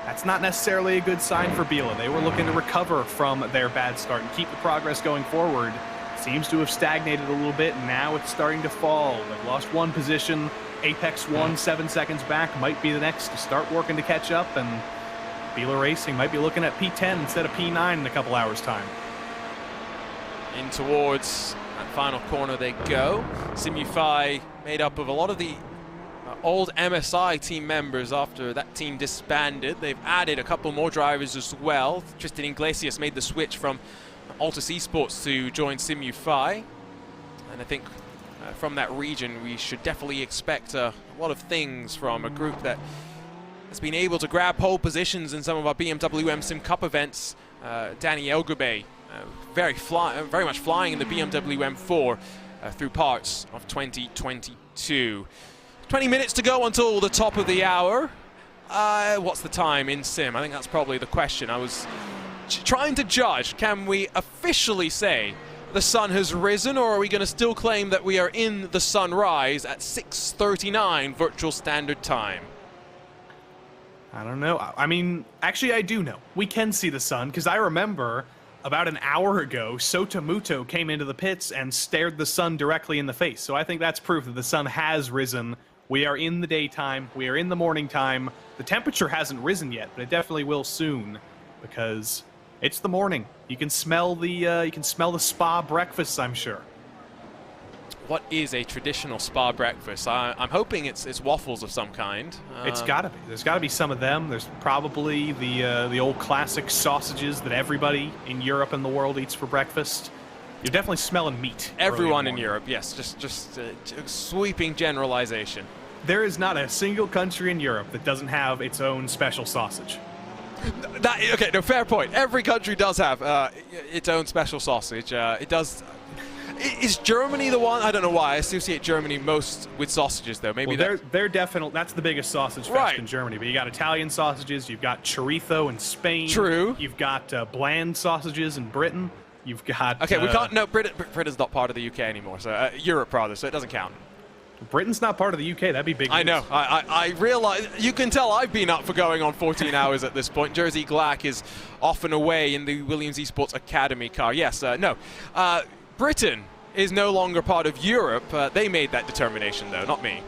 B: that's not necessarily a good sign for Biela. They were looking to recover from their bad start and keep the progress going forward. Seems to have stagnated a little bit, and now it's starting to fall. They've lost one position. Apex 1, 7 seconds back, might be the next to start working to catch up, and Biela Racing might be looking at P10 instead of P9 in a couple hours' time.
A: In towards that final corner they go. Simufy made up of a lot of the old MSI team members after that team disbanded. They've added a couple more drivers as well. Tristan Iglesias made the switch from Altus Esports to join Simufy. And I think from that region we should definitely expect a lot of things from a group that has been able to grab pole positions in some of our BMW M Sim Cup events. Danny Elgube very much flying in the BMW M4 through parts of 2022. 20 minutes to go until the top of the hour. What's the time in sim? I think that's probably the question. I was trying to judge, can we officially say the sun has risen, or are we going to still claim that we are in the sunrise at 6:39 virtual standard time?
B: I don't know. I mean, actually I do know. We can see the sun, because I remember about an hour ago, Sotomuto came into the pits and stared the sun directly in the face. So I think that's proof that the sun has risen. We are in the daytime. We are in the morning time. The temperature hasn't risen yet, but it definitely will soon, because it's the morning. You can smell the spa breakfast, I'm sure.
A: What is a traditional spa breakfast? I'm hoping it's waffles of some kind.
B: It's gotta be. There's gotta be some of them. There's probably the old classic sausages that everybody in Europe and the world eats for breakfast. You're definitely smelling meat.
A: Everyone in Europe, yes. Just sweeping generalization.
B: There is not a single country in Europe that doesn't have its own special sausage.
A: Okay, no, fair point. Every country does have its own special sausage. It does. Is Germany the one? I don't know why I associate Germany most with sausages, though. Maybe
B: they're definitely, that's the biggest sausage fest in Germany. But you got Italian sausages, you've got chorizo in Spain.
A: True.
B: You've got bland sausages in Britain. You've got
A: we can't. No, Britain's not part of the UK anymore. So Europe rather, so it doesn't count.
B: Britain's not part of the UK. That'd be big news.
A: I know. I realize. You can tell I've been up for going on 14 hours at this point. Jersey Glack is off and away in the Williams Esports Academy car. Yes. No. Britain is no longer part of Europe. They made that determination, though, not me.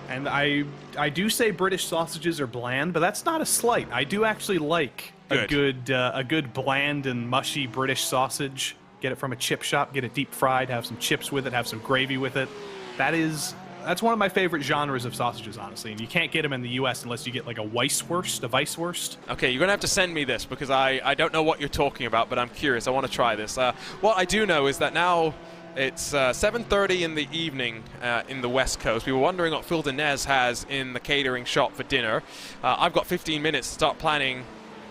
B: And I do say British sausages are bland, but that's not a slight. I do actually like a good bland and mushy British sausage. Get it from a chip shop, get it deep fried, have some chips with it, have some gravy with it. That's one of my favorite genres of sausages, honestly. And you can't get them in the U.S. unless you get like a Weisswurst.
A: Okay, you're going to have to send me this because I don't know what you're talking about, but I'm curious. I want to try this. What I do know is that now it's 7:30 in the evening in the West Coast. We were wondering what Phil Denez has in the catering shop for dinner. I've got 15 minutes to start planning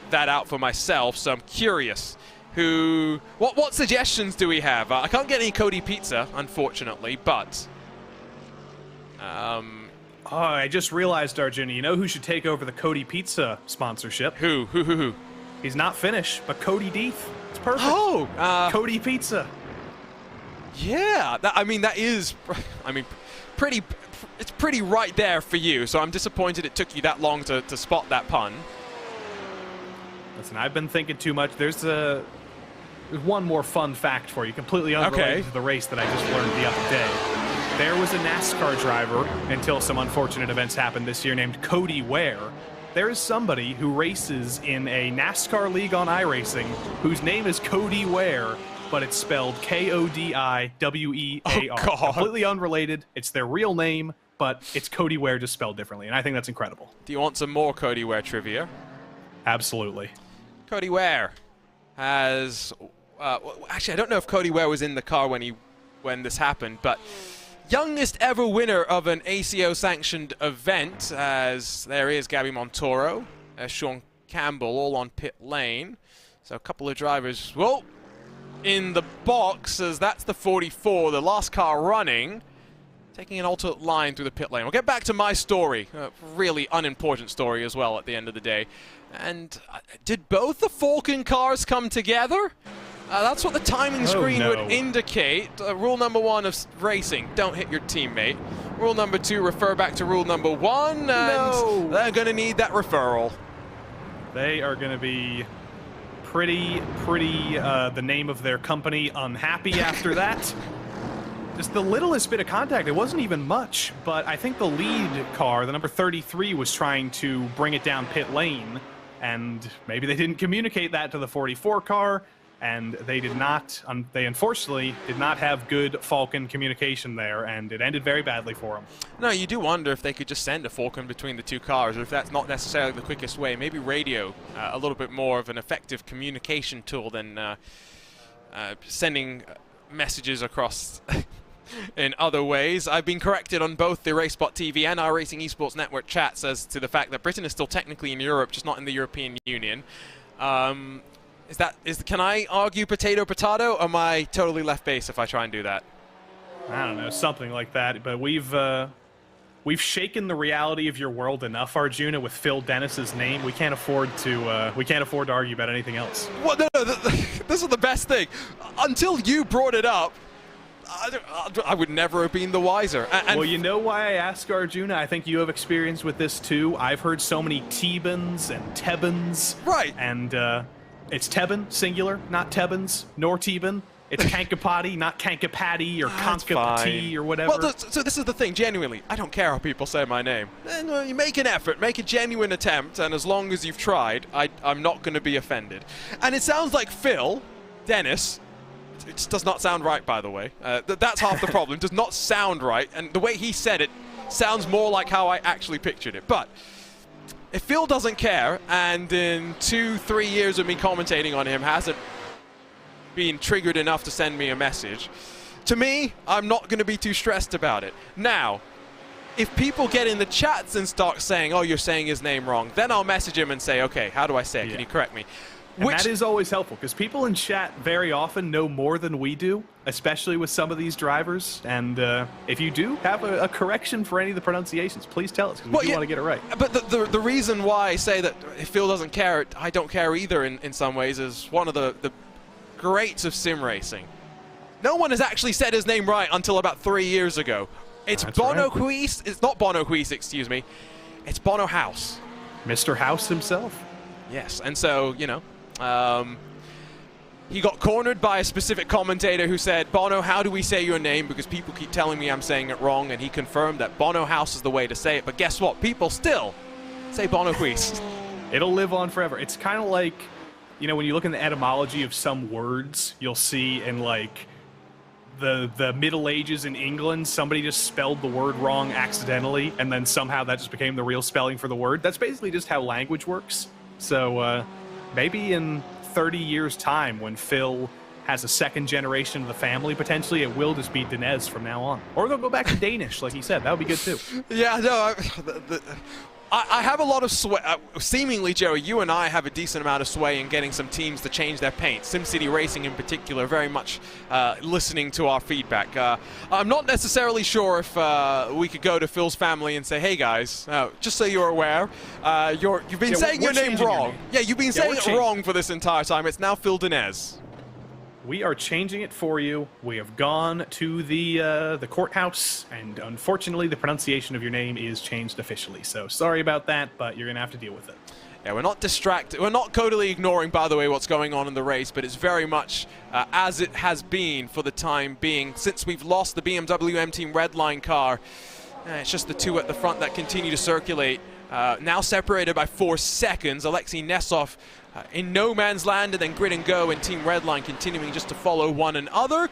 A: that out for myself, so I'm curious. What suggestions do we have? I can't get any Cody Pizza, unfortunately, but...
B: I just realized, Arjun, you know who should take over the Cody Pizza sponsorship?
A: Who?
B: He's not finished, but Cody Deeth. It's perfect.
A: Oh!
B: Cody Pizza.
A: Yeah, that is pretty right there for you, so I'm disappointed it took you that long to spot that pun.
B: Listen, I've been thinking too much. There's one more fun fact for you, completely unrelated to the race that I just learned the other day. There was a NASCAR driver, until some unfortunate events happened this year, named Cody Ware. There is somebody who races in a NASCAR league on iRacing whose name is Cody Ware, but it's spelled Kodiwear.
A: Oh, God.
B: Completely unrelated. It's their real name, but it's Cody Ware just spelled differently, and I think that's incredible.
A: Do you want some more Cody Ware trivia?
B: Absolutely.
A: Cody Ware has... actually, I don't know if Cody Ware was in the car when this happened, but... youngest ever winner of an ACO-sanctioned event, as there is Gabby Montoro, Sean Campbell, all on pit lane. So a couple of drivers. Whoa! in the box, as that's the 44, the last car running, taking an alternate line through the pit lane. We'll get back to my story, a really unimportant story as well at the end of the day. And did both the Falken cars come together? That's what the timing screen would indicate. Rule number 1 of racing, don't hit your teammate. Rule number 2, refer back to rule number 1, and they're going to need that referral.
B: They are going to be pretty, the name of their company, unhappy after that. Just the littlest bit of contact. It wasn't even much, but I think the lead car, the number 33, was trying to bring it down pit lane, and maybe they didn't communicate that to the 44 car, and they did not, they unfortunately did not have good Falken communication there, and it ended very badly for them.
A: No, you do wonder if they could just send a Falken between the two cars, or if that's not necessarily the quickest way. Maybe radio, a little bit more of an effective communication tool than sending messages across in other ways. I've been corrected on both the RaceSpotTV and iRacing Esports Network chats as to the fact that Britain is still technically in Europe, just not in the European Union. Can I argue potato, or am I totally left base if I try and do that?
B: I don't know, something like that. But we've shaken the reality of your world enough, Arjuna, with Phil Dennis's name. We can't afford to argue about anything else.
A: Well, no, this is the best thing. Until you brought it up, I would never have been the wiser.
B: Well, you know why I ask, Arjuna? I think you have experience with this too. I've heard so many Tebans and Tebans.
A: Right.
B: And it's Teban, singular, not Tebans, nor Teban. It's Kankapati, not Kankapati, or Kankapati, or whatever.
A: Well, so this is the thing, genuinely. I don't care how people say my name. You make an effort, make a genuine attempt, and as long as you've tried, I'm not going to be offended. And it sounds like Phil, Dennis, it just does not sound right, by the way. That's half the problem. It does not sound right, and the way he said it sounds more like how I actually pictured it. But if Phil doesn't care, and in 2-3 years of me commentating on him hasn't been triggered enough to send me a message, to me, I'm not going to be too stressed about it. Now, if people get in the chats and start saying, oh, you're saying his name wrong, then I'll message him and say, okay, how do I say it? Can you correct me?
B: And that is always helpful, because people in chat very often know more than we do, especially with some of these drivers. And if you do have a correction for any of the pronunciations, please tell us, because we do want to get it right.
A: But the reason why I say that if Phil doesn't care, I don't care either in some ways, is one of the greats of sim racing. No one has actually said his name right until about 3 years ago. It's Bono Huis. It's not Bono Huis, excuse me. It's Bono House.
B: Mr. House himself.
A: Yes, and so, you know, he got cornered by a specific commentator who said, Bono, how do we say your name? Because people keep telling me I'm saying it wrong, and he confirmed that Bono House is the way to say it. But guess what? People still say Bono Huis.
B: It'll live on forever. It's kind of like, you know, when you look in the etymology of some words, you'll see in, like, the Middle Ages in England, somebody just spelled the word wrong accidentally, and then somehow that just became the real spelling for the word. That's basically just how language works. So, maybe in 30 years' time, when Phil has a second generation of the family, potentially, it will just be Dinez from now on. Or they'll go back to Danish, like he said. That would be good, too.
A: Yeah, no, I have a lot of sway. Seemingly, Joey, you and I have a decent amount of sway in getting some teams to change their paint. SimCity Racing, in particular, very much listening to our feedback. I'm not necessarily sure if we could go to Phil's family and say, hey, guys, just so you're aware, you've been saying your name wrong. Yeah, you've been saying it wrong for this entire time. It's now Phil Dinez.
B: We are changing it for you. We have gone to the courthouse, and unfortunately, the pronunciation of your name is changed officially. So sorry about that, but you're gonna have to deal with it.
A: Yeah, we're not distracted. We're not totally ignoring, by the way, what's going on in the race, but it's very much as it has been for the time being. Since we've lost the BMW M Team Redline car, it's just the two at the front that continue to circulate. Now separated by 4 seconds. Alexei Nesov in no man's land, and then Grid and Go and Team Redline continuing just to follow one another.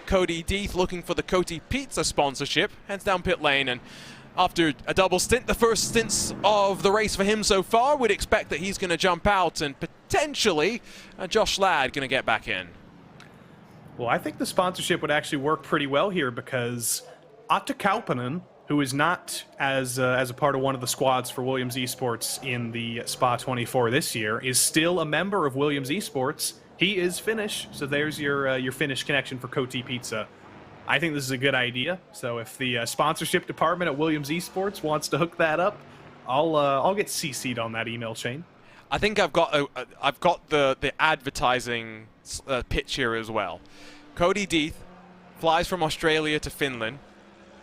A: Cody Deeth looking for the Coty Pizza sponsorship, heads down pit lane, and after a double stint, the first stints of the race for him so far, we'd expect that he's going to jump out, and potentially Josh Ladd going to get back in.
B: Well, I think the sponsorship would actually work pretty well here, because Atte Kaupanen, who is not as a part of one of the squads for Williams Esports in the Spa 24 this year, is still a member of Williams Esports He is Finnish, so there's your Finnish connection for Koti Pizza. I think this is a good idea. So if the sponsorship department at Williams Esports wants to hook that up, I'll get CC'd on that email chain.
A: I think I've got the advertising pitch here as well. Cody Deeth flies from Australia to Finland.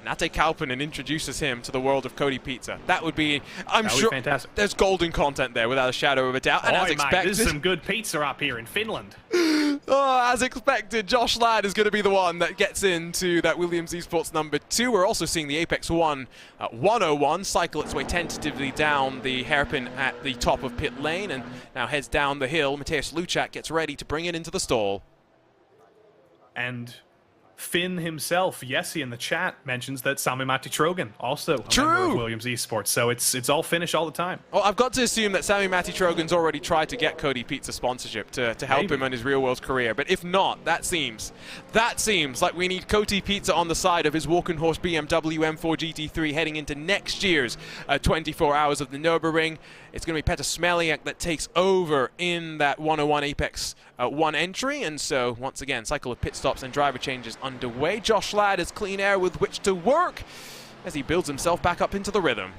A: Nate Kauppinen introduces him to the world of Cody Pizza. That would be, I'm sure,
B: fantastic.
A: There's golden content there without a shadow of a doubt. And as expected,
B: mate, this is some good pizza up here in Finland.
A: As expected, Josh Ladd is going to be the one that gets into that Williams Esports number 2. We're also seeing the Apex 1 101 cycle its way tentatively down the hairpin at the top of pit lane and now heads down the hill. Mateusz Luchak gets ready to bring it into the stall.
B: And Finn himself, Yessi in the chat, mentions that Sami-Matti Trojan also a member of Williams Esports, so it's all Finnish all the time.
A: Oh, I've got to assume that Sami-Matti Trojan's already tried to get Cody Pizza sponsorship to help him in his real-world career, but if not, that seems like we need Cody Pizza on the side of his Walkenhorst BMW M4 GT3 heading into next year's 24 Hours of the Nürburgring. It's going to be Petar Smeliak that takes over in that 101 Apex 1 entry, and so once again, cycle of pit stops and driver changes underway. Josh Ladd has clean air with which to work as he builds himself back up into the rhythm.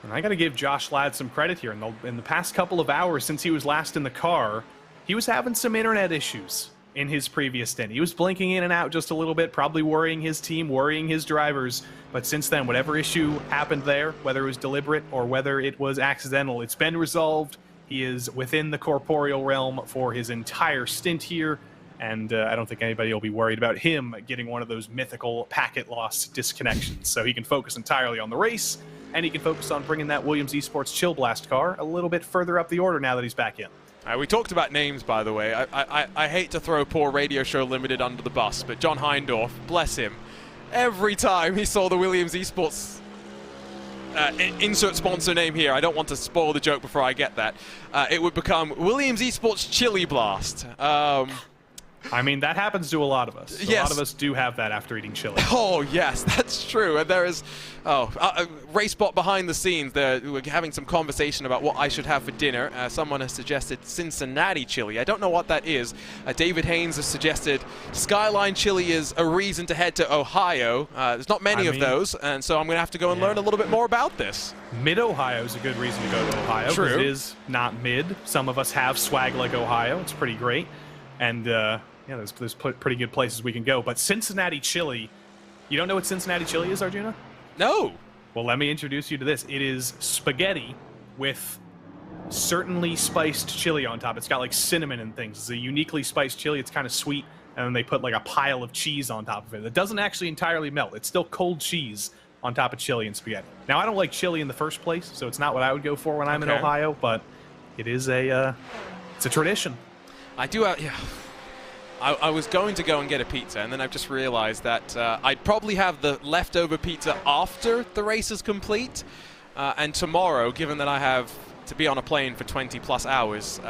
B: And I got to give Josh Ladd some credit here. In the past couple of hours since he was last in the car, he was having some internet issues in his previous stint. He was blinking in and out just a little bit, probably worrying his team, worrying his drivers. But since then, whatever issue happened there, whether it was deliberate or whether it was accidental, it's been resolved. He is within the corporeal realm for his entire stint here, and I don't think anybody will be worried about him getting one of those mythical packet loss disconnections. So he can focus entirely on the race, and he can focus on bringing that Williams Esports Chill Blast car a little bit further up the order now that he's back in.
A: We talked about names, by the way. I hate to throw poor Radio Show Limited under the bus, but John Heindorf, bless him, every time he saw the Williams Esports insert sponsor name here, I don't want to spoil the joke before I get that, it would become Williams Esports Chili Blast.
B: I mean, that happens to a lot of us.
A: Yes.
B: A lot of us do have that after eating chili.
A: Oh, yes, that's true. And there is, RaceSpot behind the scenes. We're having some conversation about what I should have for dinner. Someone has suggested Cincinnati chili. I don't know what that is. David Haynes has suggested Skyline chili is a reason to head to Ohio. There's not many of those, and so I'm going to have to go and learn a little bit more about this.
B: Mid-Ohio is a good reason to go to Ohio.
A: True.
B: It is not mid. Some of us have swag like Ohio. It's pretty great. And, yeah, there's pretty good places we can go. But Cincinnati chili, you don't know what Cincinnati chili is, Arjuna?
A: No.
B: Well, let me introduce you to this. It is spaghetti with certainly spiced chili on top. It's got like cinnamon and things. It's a uniquely spiced chili. It's kind of sweet. And then they put like a pile of cheese on top of it. It doesn't actually entirely melt. It's still cold cheese on top of chili and spaghetti. Now, I don't like chili in the first place, so it's not what I would go for when I'm in Ohio, but it is it's a tradition.
A: I do have, yeah. I was going to go and get a pizza, and then I've just realized that I'd probably have the leftover pizza after the race is complete. And tomorrow, given that I have to be on a plane for 20+ hours,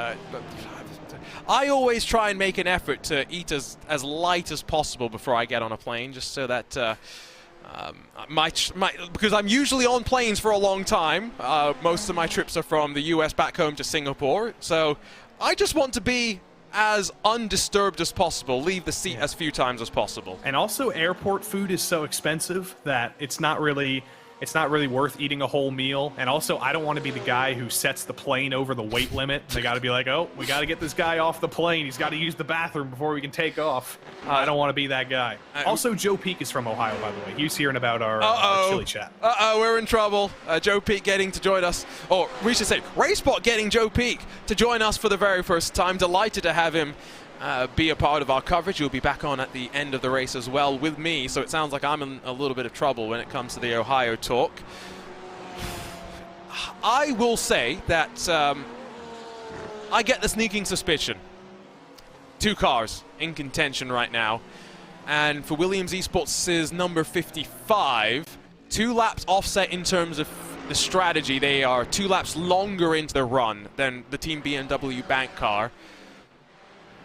A: I always try and make an effort to eat as light as possible before I get on a plane, just so that because I'm usually on planes for a long time. Most of my trips are from the US back home to Singapore, so I just want to be as undisturbed as possible, leave the seat as few times as possible.
B: And also, airport food is so expensive that it's not really worth eating a whole meal. And also, I don't want to be the guy who sets the plane over the weight limit. They got to be like, oh, we got to get this guy off the plane. He's got to use the bathroom before we can take off. I don't want to be that guy. Also, Joe Peak is from Ohio, by the way. He was hearing about our chili chat.
A: We're in trouble. Joe Peak getting to join us. Or we should say, RaceSpot getting Joe Peak to join us for the very first time. Delighted to have him be a part of our coverage. You'll be back on at the end of the race as well with me, so it sounds like I'm in a little bit of trouble when it comes to the Ohio talk. I will say that I get the sneaking suspicion. 2 cars in contention right now, and for Williams Esports' number 55, 2 laps offset in terms of the strategy. They are 2 laps longer into the run than the Team BMW bank car.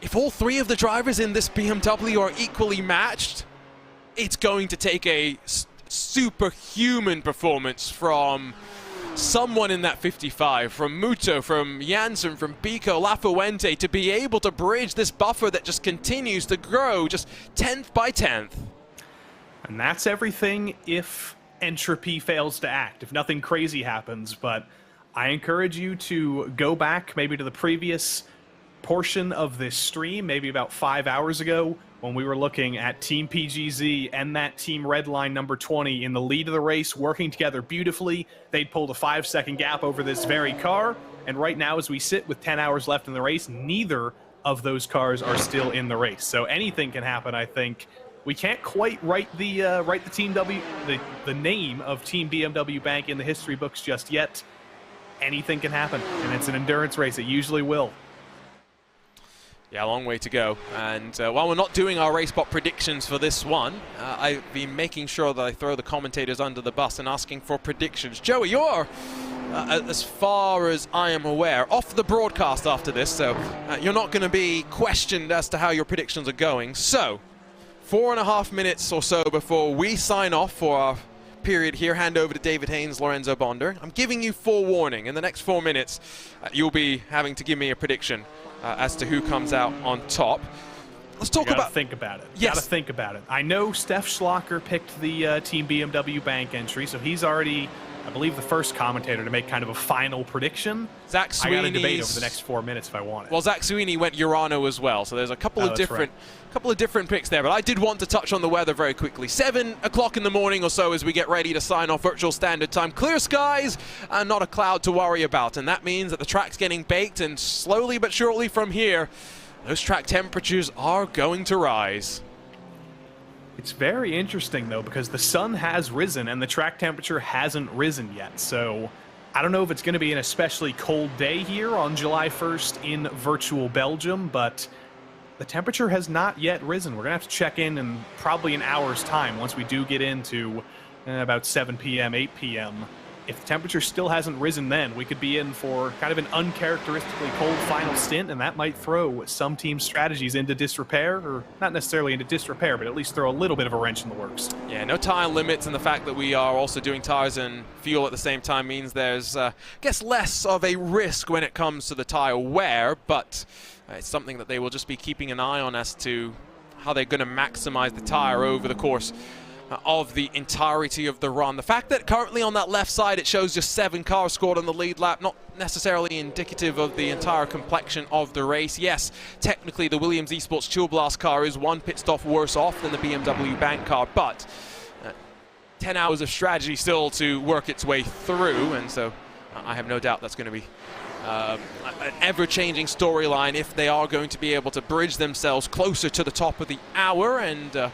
A: If all 3 of the drivers in this BMW are equally matched, it's going to take a superhuman performance from someone in that 55, from Muto, from Janssen, from Biko, Lafuente, to be able to bridge this buffer that just continues to grow, just 10th by 10th.
B: And that's everything if entropy fails to act, if nothing crazy happens. But I encourage you to go back maybe to the previous portion of this stream, maybe about 5 hours ago, when we were looking at Team PGZ and that Team Redline number 20 in the lead of the race, working together beautifully. They'd pulled a 5-second gap over this very car, and right now as we sit with 10 hours left in the race, neither of those cars are still in the race. So anything can happen, I think. We can't quite write the the name of Team BMW Bank in the history books just yet. Anything can happen, and it's an endurance race. It usually will.
A: Yeah, a long way to go. And while we're not doing our RaceSpot predictions for this one, I've been making sure that I throw the commentators under the bus and asking for predictions. Joey, you're, as far as I am aware, off the broadcast after this, so you're not going to be questioned as to how your predictions are going. So, 4.5 minutes or so before we sign off for our period here, hand over to David Haynes, Lorenzo Bonder. I'm giving you forewarning. In the next 4 minutes, you'll be having to give me a prediction as to who comes out on top. Let's talk about...
B: think about it.
A: Yes.
B: Gotta think about it. I know Steph Schlocker picked the Team BMW Bank entry, so he's already, I believe, the first commentator to make kind of a final prediction.
A: Zach Sweeney's...
B: I gotta debate over the next 4 minutes if I want it.
A: Well, Zach Sweeney went Urano as well, so there's a couple of different picks there, but I did want to touch on the weather very quickly. 7 o'clock in the morning or so as we get ready to sign off virtual standard time. Clear skies and not a cloud to worry about, and that means that the track's getting baked, and slowly but surely from here, those track temperatures are going to rise.
B: It's very interesting, though, because the sun has risen and the track temperature hasn't risen yet, so I don't know if it's going to be an especially cold day here on July 1st in virtual Belgium, but the temperature has not yet risen. We're going to have to check in probably an hour's time once we do get into about 7 p.m., 8 p.m. If the temperature still hasn't risen then, we could be in for kind of an uncharacteristically cold final stint, and that might throw some team strategies into disrepair, or not necessarily into disrepair, but at least throw a little bit of a wrench in the works.
A: Yeah, no tire limits, and the fact that we are also doing tires and fuel at the same time means there's, I guess, less of a risk when it comes to the tire wear, but it's something that they will just be keeping an eye on as to how they're going to maximize the tire over the course of the entirety of the run. The fact that currently on that left side it shows just 7 cars scored on the lead lap, not necessarily indicative of the entire complexion of the race. Yes, technically the Williams Esports Chill Blast car is 1 pit stop worse off than the BMW Bank car, but 10 hours of strategy still to work its way through, and so I have no doubt that's going to be an ever-changing storyline if they are going to be able to bridge themselves closer to the top of the hour and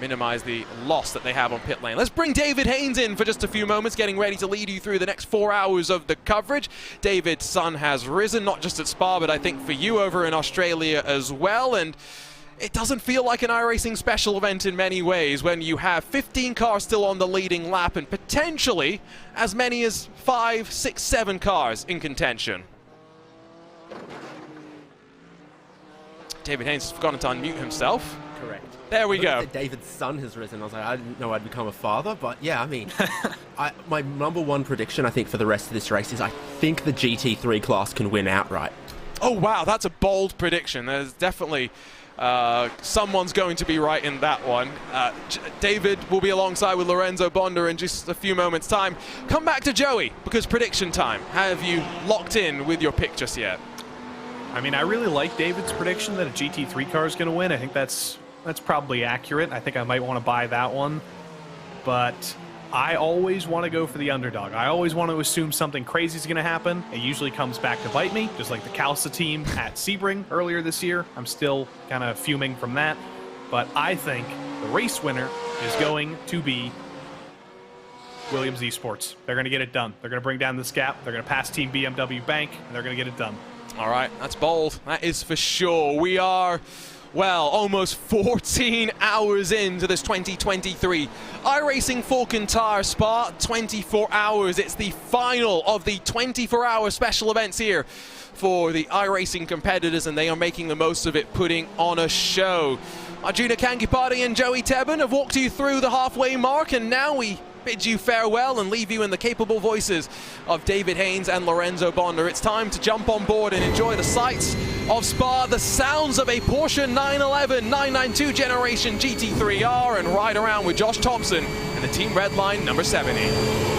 A: minimize the loss that they have on pit lane. Let's bring David Haynes in for just a few moments, getting ready to lead you through the next 4 hours of the coverage. David, sun has risen, not just at Spa, but I think for you over in Australia as well, and it doesn't feel like an iRacing special event in many ways when you have 15 cars still on the leading lap and potentially as many as 5, 6, 7 cars in contention. David Haynes has forgotten to unmute himself.
E: Correct.
A: There we go.
E: David's son has risen. I was like, I didn't know I'd become a father, but yeah, I mean, my number one prediction, I think, for the rest of this race is I think the GT3 class can win outright.
A: Oh, wow, that's a bold prediction. There's definitely someone's going to be right in that one. David will be alongside with Lorenzo Bonder in just a few moments' time. Come back to Joey, because prediction time. Have you locked in with your pick just yet?
B: I mean, I really like David's prediction that a GT3 car is going to win. I think that's probably accurate. I think I might want to buy that one. But I always want to go for the underdog. I always want to assume something crazy is going to happen. It usually comes back to bite me, just like the Kalsa team at Sebring earlier this year. I'm still kind of fuming from that. But I think the race winner is going to be Williams Esports. They're going to get it done. They're going to bring down this gap. They're going to pass Team BMW Bank, and they're going to get it done.
A: All right, that's bold. That is for sure. We are, well, almost 14 hours into this 2023 iRacing Falken Tyre Spa. 24 hours. It's the final of the 24-hour special events here for the iRacing competitors, and they are making the most of it, putting on a show. Arjuna Kangipati and Joey Tebben have walked you through the halfway mark, and now we bid you farewell and leave you in the capable voices of David Haynes and Lorenzo Bonda. It's time to jump on board and enjoy the sights of Spa, the sounds of a Porsche 911 992 generation GT3R, and ride around with Josh Thompson and the Team Redline number 70.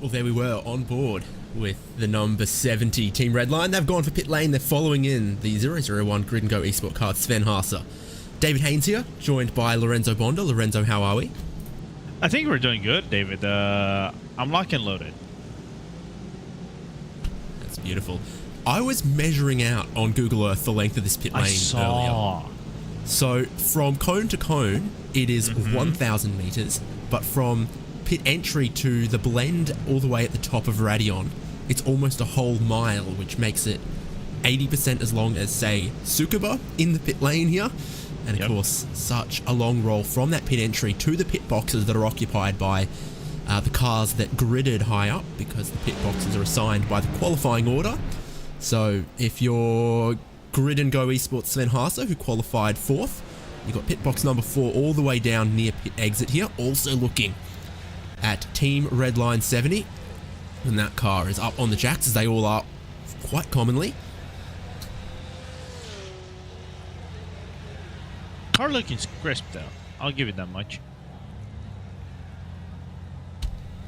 E: Well, there we were on board with the number 70 Team Redline. They've gone for pit lane. They're following in the 001 Grid & Go Esport car, Sven Haase. David Haynes here, joined by Lorenzo Bonda. Lorenzo, how are we?
F: I think we're doing good, David. I'm locked and loaded.
E: That's beautiful. I was measuring out on Google Earth the length of this pit lane earlier. So from cone to cone, it is 1,000 meters, but from pit entry to the blend all the way at the top of Radion, it's almost a whole mile, which makes it 80% as long as, say, Tsukuba in the pit lane here. And of course, such a long roll from that pit entry to the pit boxes that are occupied by the cars that gridded high up, because the pit boxes are assigned by the qualifying order. So if you're Grid & Go Esports Sven Haase, who qualified 4th, you've got pit box number 4 all the way down near pit exit here, also looking at Team Redline 70, and that car is up on the jacks, as they all are quite commonly.
F: Car looking crisp, though. I'll give it that much.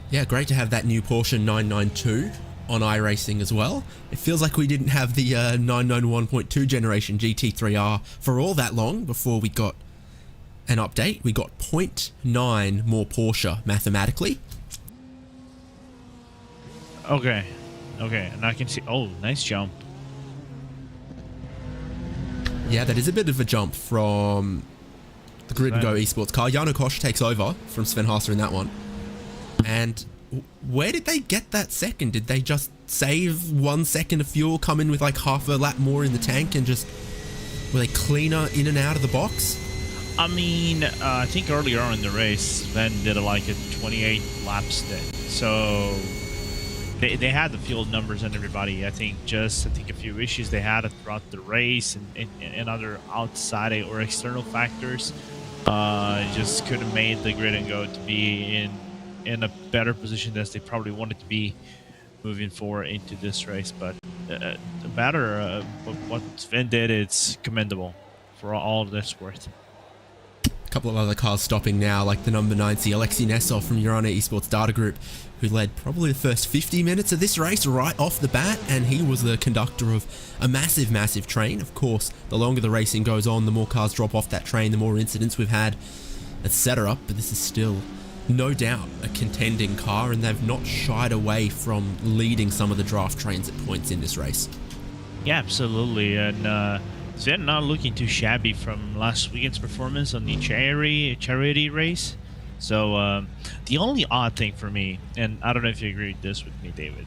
E: Yeah, great to have that new Porsche 992 on iRacing as well. It feels like we didn't have the 991.2 generation GT3R for all that long before we got an update. We got 0.9 more Porsche mathematically.
F: Okay, and I can see. Oh, nice jump.
E: Yeah, that is a bit of a jump from the Grid & Go Esports car. Jarno Koch takes over from Sven Haase in that one. And where did they get that second? Did they just save 1 second of fuel, come in with like half a lap more in the tank, and just were they cleaner in and out of the box?
F: I mean, I think earlier on in the race, Sven did like a 28 lap stint. So they had the field numbers and everybody. I think a few issues they had throughout the race and other outside or external factors just could have made the grid and go to be in a better position as they probably wanted to be moving forward into this race. But the matter what Sven did, it's commendable for all that's worth.
E: A couple of other cars stopping now, like the number 90, Alexei Nesov from Urana Esports Data Group, who led probably the first 50 minutes of this race right off the bat, and he was the conductor of a massive, massive train. Of course, the longer the racing goes on, the more cars drop off that train, the more incidents we've had, etc. But this is still, no doubt, a contending car, and they've not shied away from leading some of the draft trains at points in this race.
F: Yeah, absolutely. And they're not looking too shabby from last weekend's performance on the charity race. So the only odd thing for me, and I don't know if you agree with this with me, David,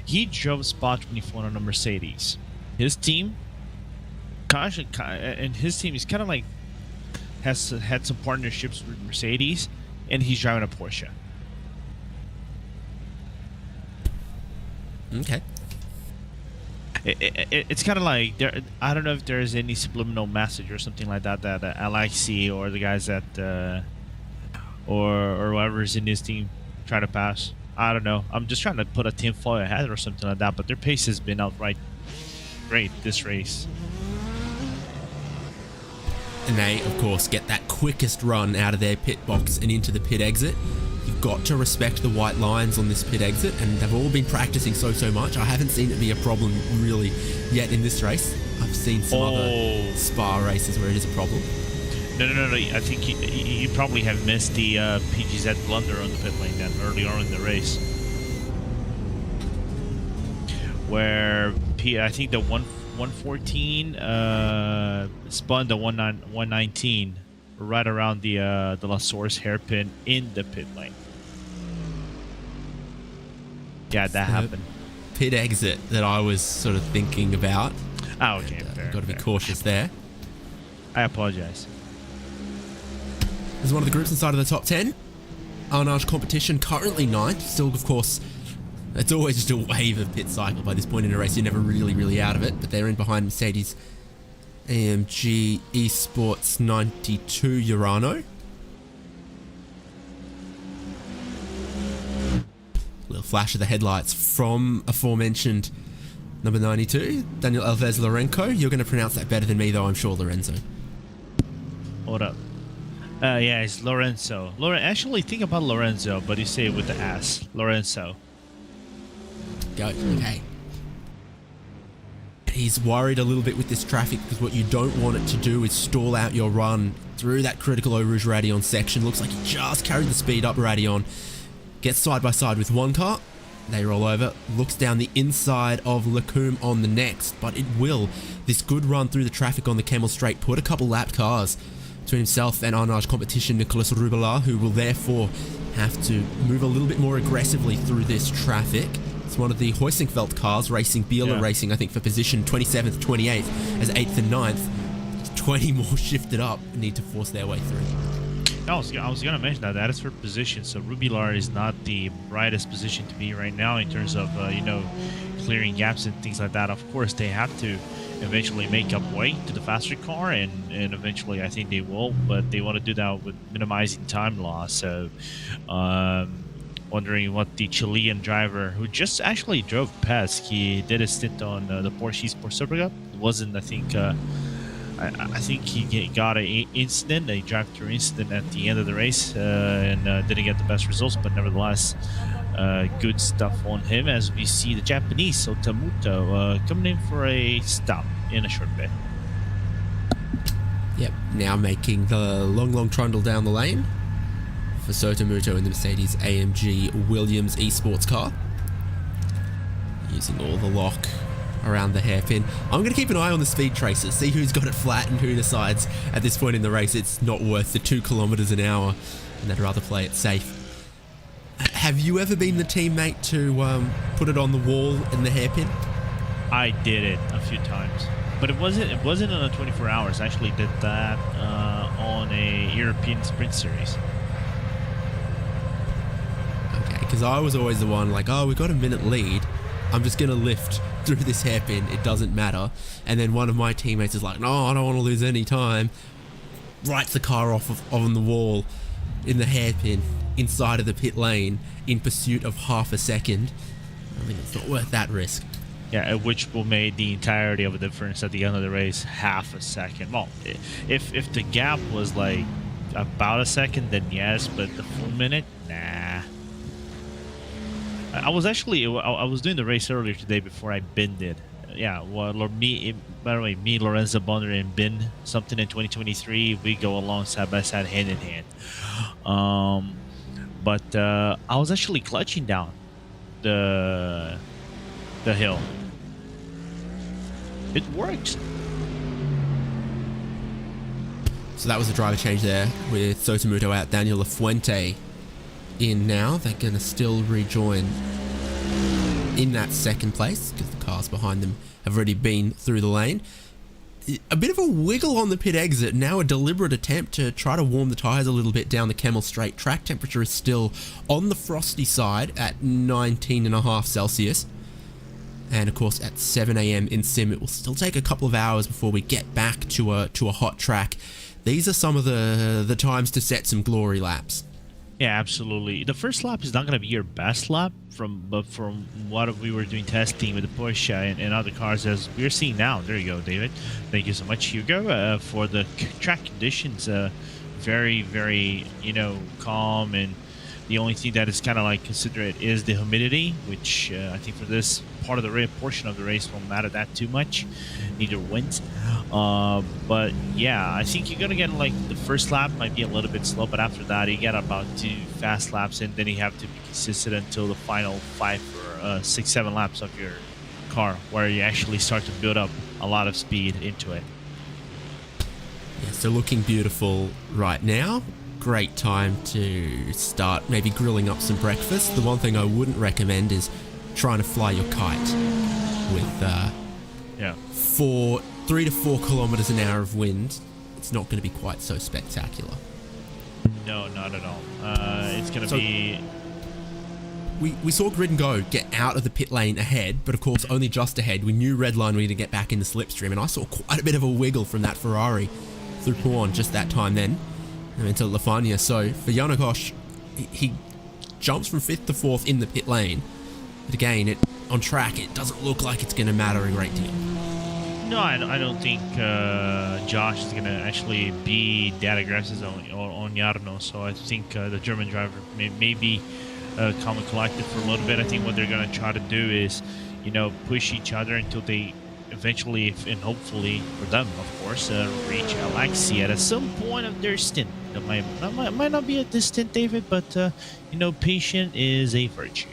F: he drove spot 24 on a Mercedes. His team, and his team is kind of like has had some partnerships with Mercedes, and he's driving a Porsche.
E: Okay.
F: It's kind of like I don't know if there's any subliminal message or something like that that Alexei or the guys that or whoever's in his team try to pass. I don't know. I'm just trying to put a tinfoil ahead or something like that. But their pace has been outright great this race.
E: And they, of course, get that quickest run out of their pit box and into the pit exit. You've got to respect the white lines on this pit exit, and they've all been practicing so much. I haven't seen it be a problem really yet in this race. I've seen some other Spa races where it is a problem.
F: No. I think you probably have missed the PGZ blunder on the pit lane then early on in the race, where I think the 114 spun the 119 right around the La Source hairpin in the pit lane. Yeah, that happened.
E: Pit exit that I was sort of thinking about.
F: Oh, okay.
E: Got to be cautious there.
F: I apologize.
E: As one of the groups inside of the top 10, Arnage Competition currently 9th. Still, of course, it's always just a wave of pit cycle by this point in a race. You're never really out of it, but they're in behind Mercedes AMG Esports 92 Urano. Little flash of the headlights from aforementioned number 92, Daniel Alves Lorenco. You're going to pronounce that better than me, though, I'm sure, Lorenzo.
F: Hold up. Yeah, it's Lorenzo. Actually, think about Lorenzo, but you say it with the S. Lorenzo.
E: Go. Okay. He's worried a little bit with this traffic because what you don't want it to do is stall out your run through that critical Eau Rouge Radion section. Looks like he just carried the speed up Radion. Gets side by side with one car. They roll over. Looks down the inside of Lacombe on the next, but it will. This good run through the traffic on the Camel Straight put a couple lapped cars to himself and Arnage Competition Nicolas Rubela, who will therefore have to move a little bit more aggressively through this traffic. It's one of the Heusingfeld cars, racing Bieler Racing, I think, for position 27th, 28th, as 8th and 9th. 20 more shifted up and need to force their way through.
F: I was going to mention that is for position. So Rubilar is not the brightest position to be right now in terms of, clearing gaps and things like that. Of course, they have to eventually make up way to the faster car, and eventually I think they will, but they want to do that with minimizing time loss. So, wondering what the Chilean driver who just actually drove past, he did a stint on the Porsche Sport Super Cup. It wasn't, I think, I think he got an incident, a drive-through incident at the end of the race, and didn't get the best results, but nevertheless, good stuff on him as we see the Japanese Sotomuto coming in for a stop in a short bit.
E: Yep, now making the long trundle down the lane for Sotomuto in the Mercedes AMG Williams eSports car. Using all the lock around the hairpin. I'm going to keep an eye on the speed tracers, see who's got it flat and who decides at this point in the race it's not worth the 2 kilometers an hour and they'd rather play it safe. Have you ever been the teammate to put it on the wall in the hairpin?
F: I did it a few times, but it wasn't on a 24 hours. I actually did that on a European Sprint Series.
E: Okay, because I was always the one like, oh, we got a minute lead. I'm just going to lift through this hairpin. It doesn't matter. And then one of my teammates is like, no, I don't want to lose any time. Writes the car off on the wall in the hairpin inside of the pit lane in pursuit of half a second. I mean, it's not worth that risk.
F: Yeah, which will make the entirety of the difference at the end of the race half a second. Well, if the gap was like about a second, then yes, but the full minute, nah. I was doing the race earlier today before I binned it. Yeah, well, by the way, me, Lorenzo Bonner, and bin something in 2023. We go along side by side, hand in hand. But I was actually clutching down the hill. It works.
E: So that was a driver change there with Sotomuto out, Daniel Lafuente in now. They're going to still rejoin in that second place because the cars behind them have already been through the lane. A bit of a wiggle on the pit exit. Now a deliberate attempt to try to warm the tyres a little bit down the Kemmel Straight. Track temperature is still on the frosty side at 19.5 Celsius. And of course at 7 AM in sim it will still take a couple of hours before we get back to a hot track. These are some of the times to set some glory laps.
F: Yeah, absolutely. The first lap is not going to be your best lap from what we were doing testing with the Porsche and other cars, as we're seeing now. There you go, David. Thank you so much, Hugo, for the track conditions. Very, very, calm, and the only thing that is kind of like considerate is the humidity, which I think for this part of the portion of the race won't matter that too much. Neither wins. But yeah, I think you're gonna get like the first lap might be a little bit slow, but after that you get about 2 fast laps, and then you have to be consistent until the final 5 or 6, 7 laps of your car, where you actually start to build up a lot of speed into it.
E: Yeah, so looking beautiful right now. Great time to start maybe grilling up some breakfast. The one thing I wouldn't recommend is trying to fly your kite with 3 to 4 kilometers an hour of wind. It's not going to be quite so spectacular.
F: No, not at all. It's going to be...
E: We saw Grid and Go get out of the pit lane ahead, but of course only just ahead. We knew Redline we needed to get back in the slipstream, and I saw quite a bit of a wiggle from that Ferrari through Puan just that time then. Into Lafania. So for Janokosh, he jumps from 5th to 4th in the pit lane. But again, on track, it doesn't look like it's going to matter a great deal.
F: No, I don't think Josh is going to actually be that aggressive on Jarno. So I think the German driver may be calm and collected for a little bit. I think what they're going to try to do is, push each other until they eventually, and hopefully for them, of course, reach Alexia at some point of their stint. That might not be at this stint, David, but patient is a virtue.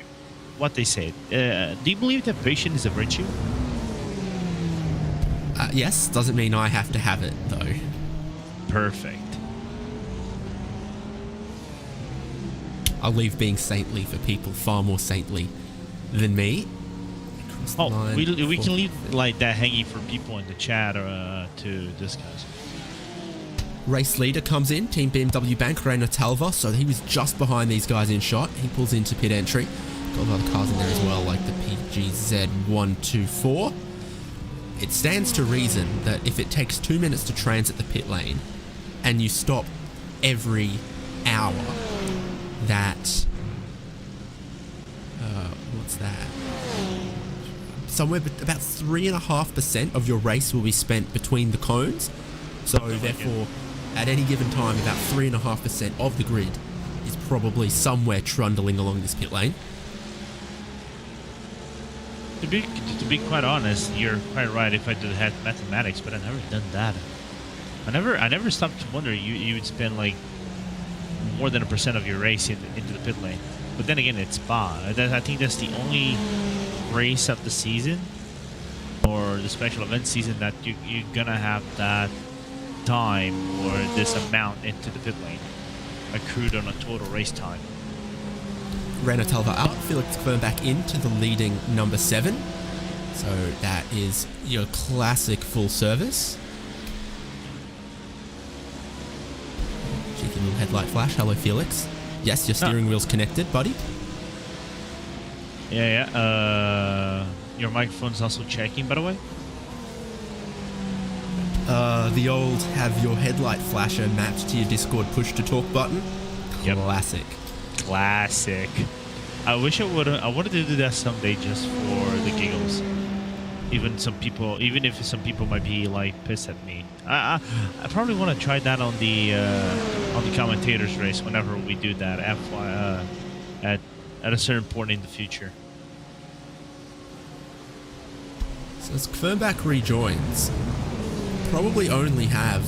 F: What they say. Do you believe that patient is a virtue?
E: Yes, doesn't mean I have to have it though.
F: Perfect.
E: I'll leave being saintly for people far more saintly than me.
F: Oh, we can leave like that hanging for people in the chat to discuss.
E: Race leader comes in, Team BMW Bank, Reina Talva, so he was just behind these guys in shot. He pulls into pit entry. Got other cars in there as well, like the PGZ124. It stands to reason that if it takes 2 minutes to transit the pit lane and you stop every hour, that... what's that? Somewhere about 3.5% of your race will be spent between the cones. So therefore, at any given time, about 3.5% of the grid is probably somewhere trundling along this pit lane.
F: To be quite honest, you're quite right if I did had mathematics, but I've never done that. I never stopped to wonder you would spend like more than 1% of your race into the pit lane. But then again, it's Spa. I think that's the only race of the season or the special event season that you're gonna have that time or this amount into the pit lane accrued on a total race time.
E: Reina Talva out, Felix Kvern back into the leading number 7. So that is your classic full service. Cheeky little headlight flash. Hello, Felix. Yes, your steering wheel's connected, buddy.
F: Yeah. Your microphone's also checking, by the way.
E: The old have your headlight flasher mapped to your Discord push to talk button.
F: Yep.
E: Classic.
F: I wish I wanted to do that someday just for the giggles. Even if some people might be like pissed at me. I probably want to try that on the commentators race whenever we do that at a certain point in the future.
E: So as Fernback rejoins, probably only have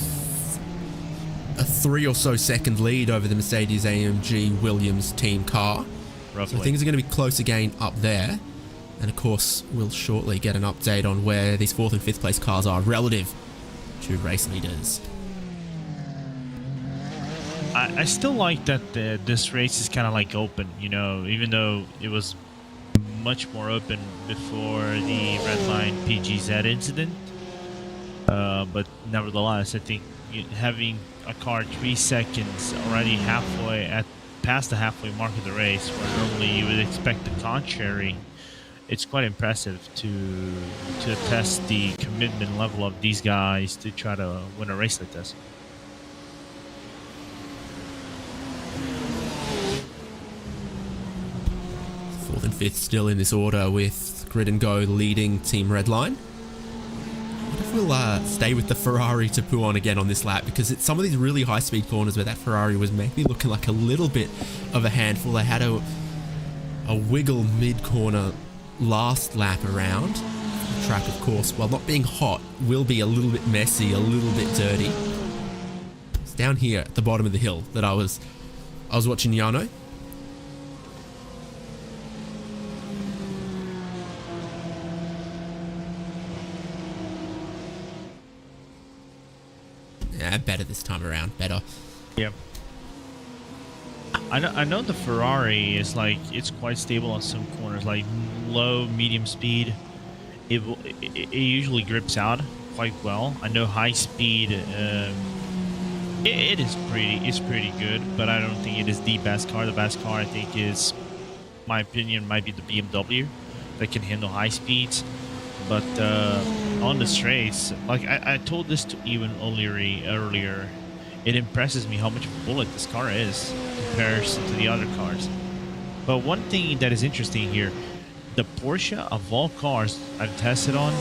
E: a 3 or so second lead over the Mercedes AMG Williams team car.
F: Roughly.
E: So things are going to be close again up there. And of course, we'll shortly get an update on where these 4th and 5th place cars are relative to race leaders.
F: I still like that this race is kind of like open, you know, even though it was much more open before the red line PGZ incident. But nevertheless, I think having a car 3 seconds already past the halfway mark of the race, where normally you would expect the contrary, it's quite impressive to test the commitment level of these guys to try to win a race like this.
E: Fourth and 5th still in this order with Grid and Go leading Team Redline. What if we'll stay with the Ferrari to poo on again on this lap, because it's some of these really high speed corners where that Ferrari was maybe looking like a little bit of a handful. They had a wiggle mid corner last lap around. The track, of course, while not being hot, will be a little bit messy, a little bit dirty. It's down here at the bottom of the hill that I was watching Yano. Yeah, better this time around. Better.
F: Yeah. I know the Ferrari is like, it's quite stable on some corners, like low, medium speed. It usually grips out quite well. I know high speed, it's pretty good, but I don't think it is the best car. The best car, I think, is, my opinion, might be the BMW that can handle high speeds. But on this race, like I told this to Ewan O'Leary earlier, it impresses me how much of a bullet this car is compared to the other cars. But one thing that is interesting here, the Porsche of all cars I've tested on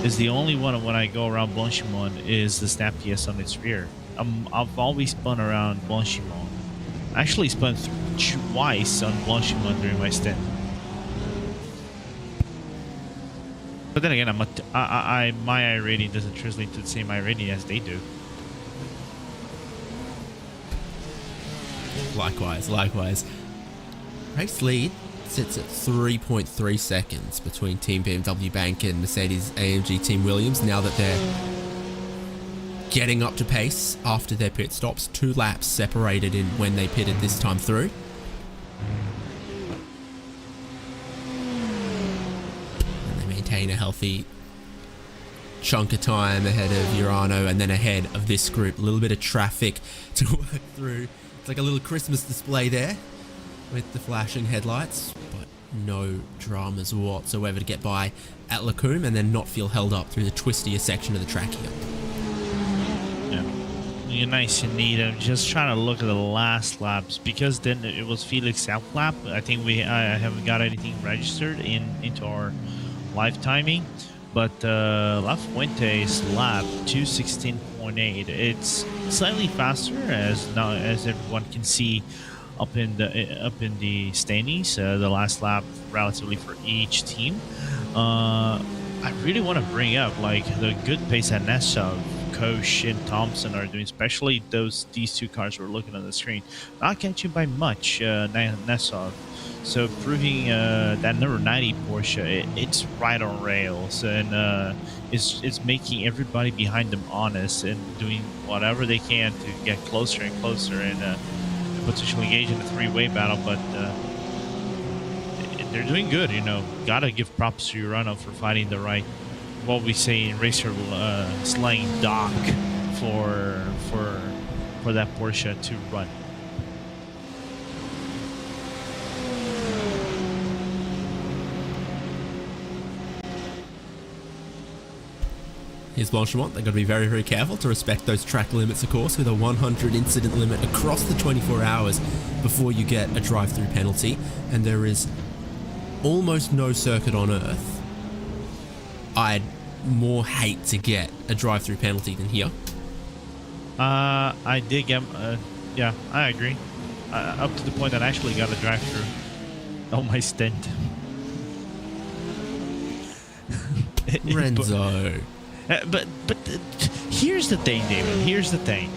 F: is the only one when I go around Blanchimont is the snap PS on its rear. I've always spun around Blanchimont. I actually spun twice on Blanchimont during my stint. But then again, my iRating doesn't translate to the same iRating as they do.
E: Likewise. Race lead sits at 3.3 seconds between Team BMW Bank and Mercedes AMG Team Williams, now that they're getting up to pace after their pit stops. 2 laps separated in when they pitted this time through. And they maintain a healthy chunk of time ahead of Urano and then ahead of this group. A little bit of traffic to work through. It's like a little Christmas display there with the flashing headlights, but no dramas whatsoever to get by at Lacombe and then not feel held up through the twistier section of the track here.
F: Yeah, you're nice and neat. I'm just trying to look at the last laps, because then it was Felix South lap. I think I haven't got anything registered into our live timing, but La Fuente's lap 2:16.8. It's slightly faster, as everyone can see up in the standings. The last lap relatively for each team. I really want to bring up like the good pace that Nessov, Koch, and Thompson are doing, especially these 2 cars we're looking on the screen. Not catching by much, Nessov. So proving that number 90 Porsche, it's right on rails, and it's making everybody behind them honest and doing whatever they can to get closer and closer and potentially engage in a 3-way battle. But they're doing good, you know. Gotta give props to Urano for finding the right, what we say in racer slang, dock for that Porsche to run.
E: Here's Blanchimont. They've got to be very, very careful to respect those track limits, of course, with a 100 incident limit across the 24 hours before you get a drive-through penalty. And there is almost no circuit on Earth I'd more hate to get a drive-through penalty than here.
F: I did get, yeah, I agree. Up to the point that I actually got a drive-through on my stint.
E: Renzo.
F: But here's the thing, David. Here's the thing.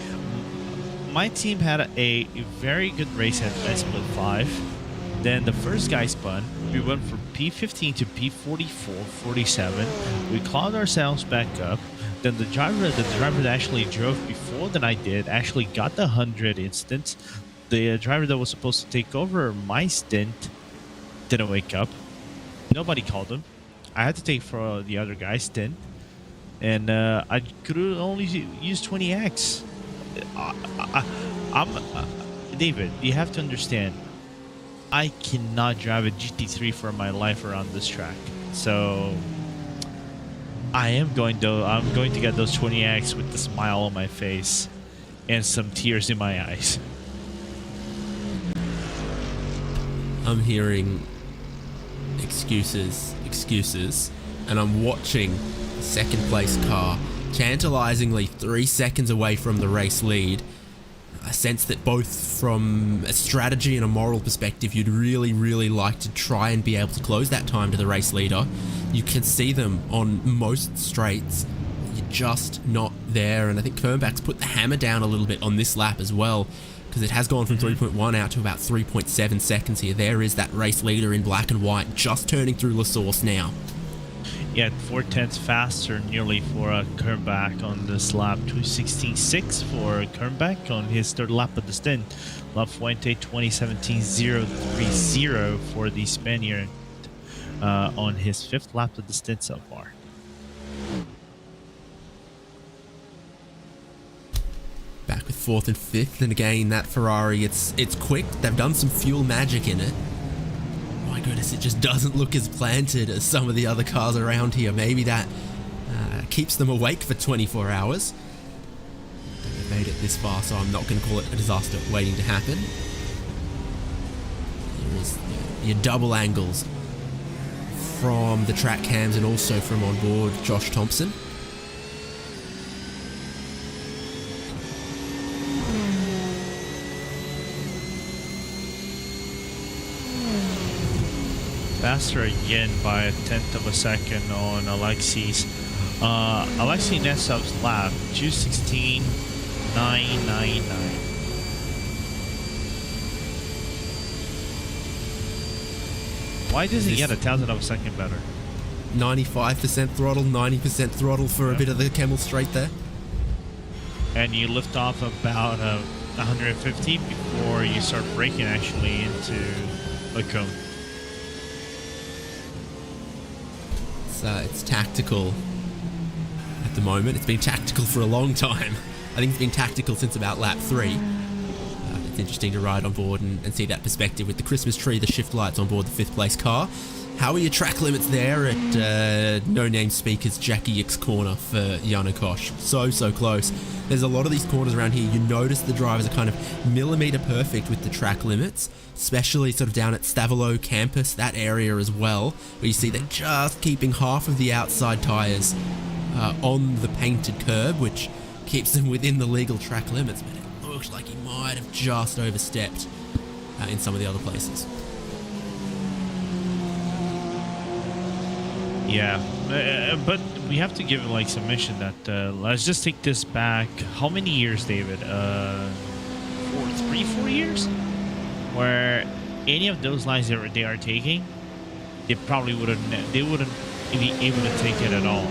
F: My team had a very good race at split 5. Then the first guy spun. We went from P15 to P44, 47. We clawed ourselves back up. Then the driver that actually drove before than I did actually got the 100 instance. The driver that was supposed to take over my stint didn't wake up. Nobody called him. I had to take for the other guy's stint. And I could only use 20x. David, you have to understand, I cannot drive a GT3 for my life around this track. So I'm going to get those 20x with a smile on my face and some tears in my eyes.
E: I'm hearing excuses, and I'm watching the second place car tantalizingly 3 seconds away from the race lead. I sense that both from a strategy and a moral perspective, you'd really, really like to try and be able to close that time to the race leader. You can see them on most straights. You're just not there, and I think Kernbach's put the hammer down a little bit on this lap as well, because it has gone from 3.1 out to about 3.7 seconds here. There is that race leader in black and white just turning through La Source now.
F: Yeah, 4/10 faster nearly for Kernbach on this lap. 2:16.6 for Kernbach on his third lap of the stint. La Fuente 2017.030 for the Spaniard on his fifth lap of the stint so far.
E: Back with fourth and fifth, and again that Ferrari, it's quick. They've done some fuel magic in it. My goodness, it just doesn't look as planted as some of the other cars around here. Maybe that keeps them awake for 24 hours. They've made it this far, so I'm not going to call it a disaster waiting to happen. Here is your double angles from the track cams and also from on board Josh Thompson.
F: Faster again by 1/10 of a second on Alexei's. Alexei Nessov's lap, 2:16.999. Why does he get 1/1000 of a second better?
E: 95% throttle, 90% throttle for a bit of the Kemmel straight there.
F: And you lift off about 150 before you start braking actually into a cone.
E: It's tactical at the moment. It's been tactical for a long time. I think it's been tactical since about lap 3. It's interesting to ride on board and see that perspective with the Christmas tree, the shift lights on board the 5th place car. How are your track limits there at No Name Speaker's Jackie X corner for Yanakosh? So close. There's a lot of these corners around here. You notice the drivers are kind of millimeter perfect with the track limits, especially sort of down at Stavolo campus, that area as well, where you see that just keeping half of the outside tyres on the painted curb, which keeps them within the legal track limits. But it looks like he might have just overstepped in some of the other places.
F: Yeah, but we have to give like submission that let's just take this back. How many years, David? 4 years? Where any of those lines that they are taking, they probably wouldn't be able to take it at all.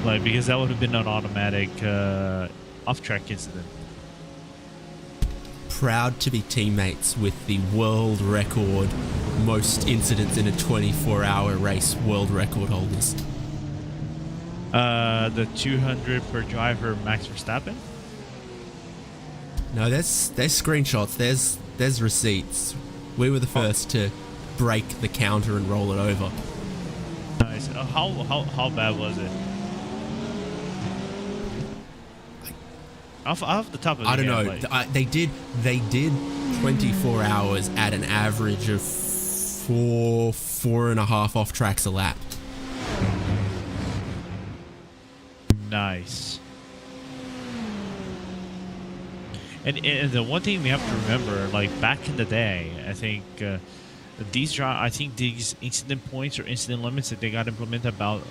F: Like, because that would have been an automatic off-track incident.
E: Proud to be teammates with the world record most incidents in a 24-hour race world record holders.
F: The 200 per driver Max Verstappen?
E: No, there's screenshots, there's receipts. We were the first to break the counter and roll it over.
F: Nice. How bad was it? Off the top of
E: I don't know.
F: like,
E: They did 24 hours at an average of 4.5 off tracks a lap.
F: Nice. And the one thing we have to remember, like back in the day, I think these incident points or incident limits that they got implemented about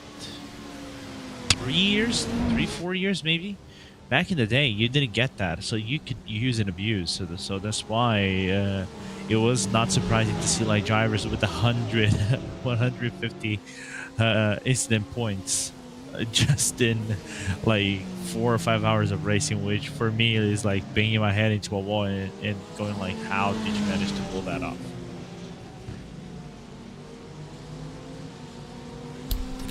F: 4 years maybe. Back in the day, you didn't get that, so you could use and abuse. So that's why it was not surprising to see like drivers with 100, 150 incident points just in like 4 or 5 hours of racing, which for me is like banging my head into a wall and going like, how did you manage to pull that off?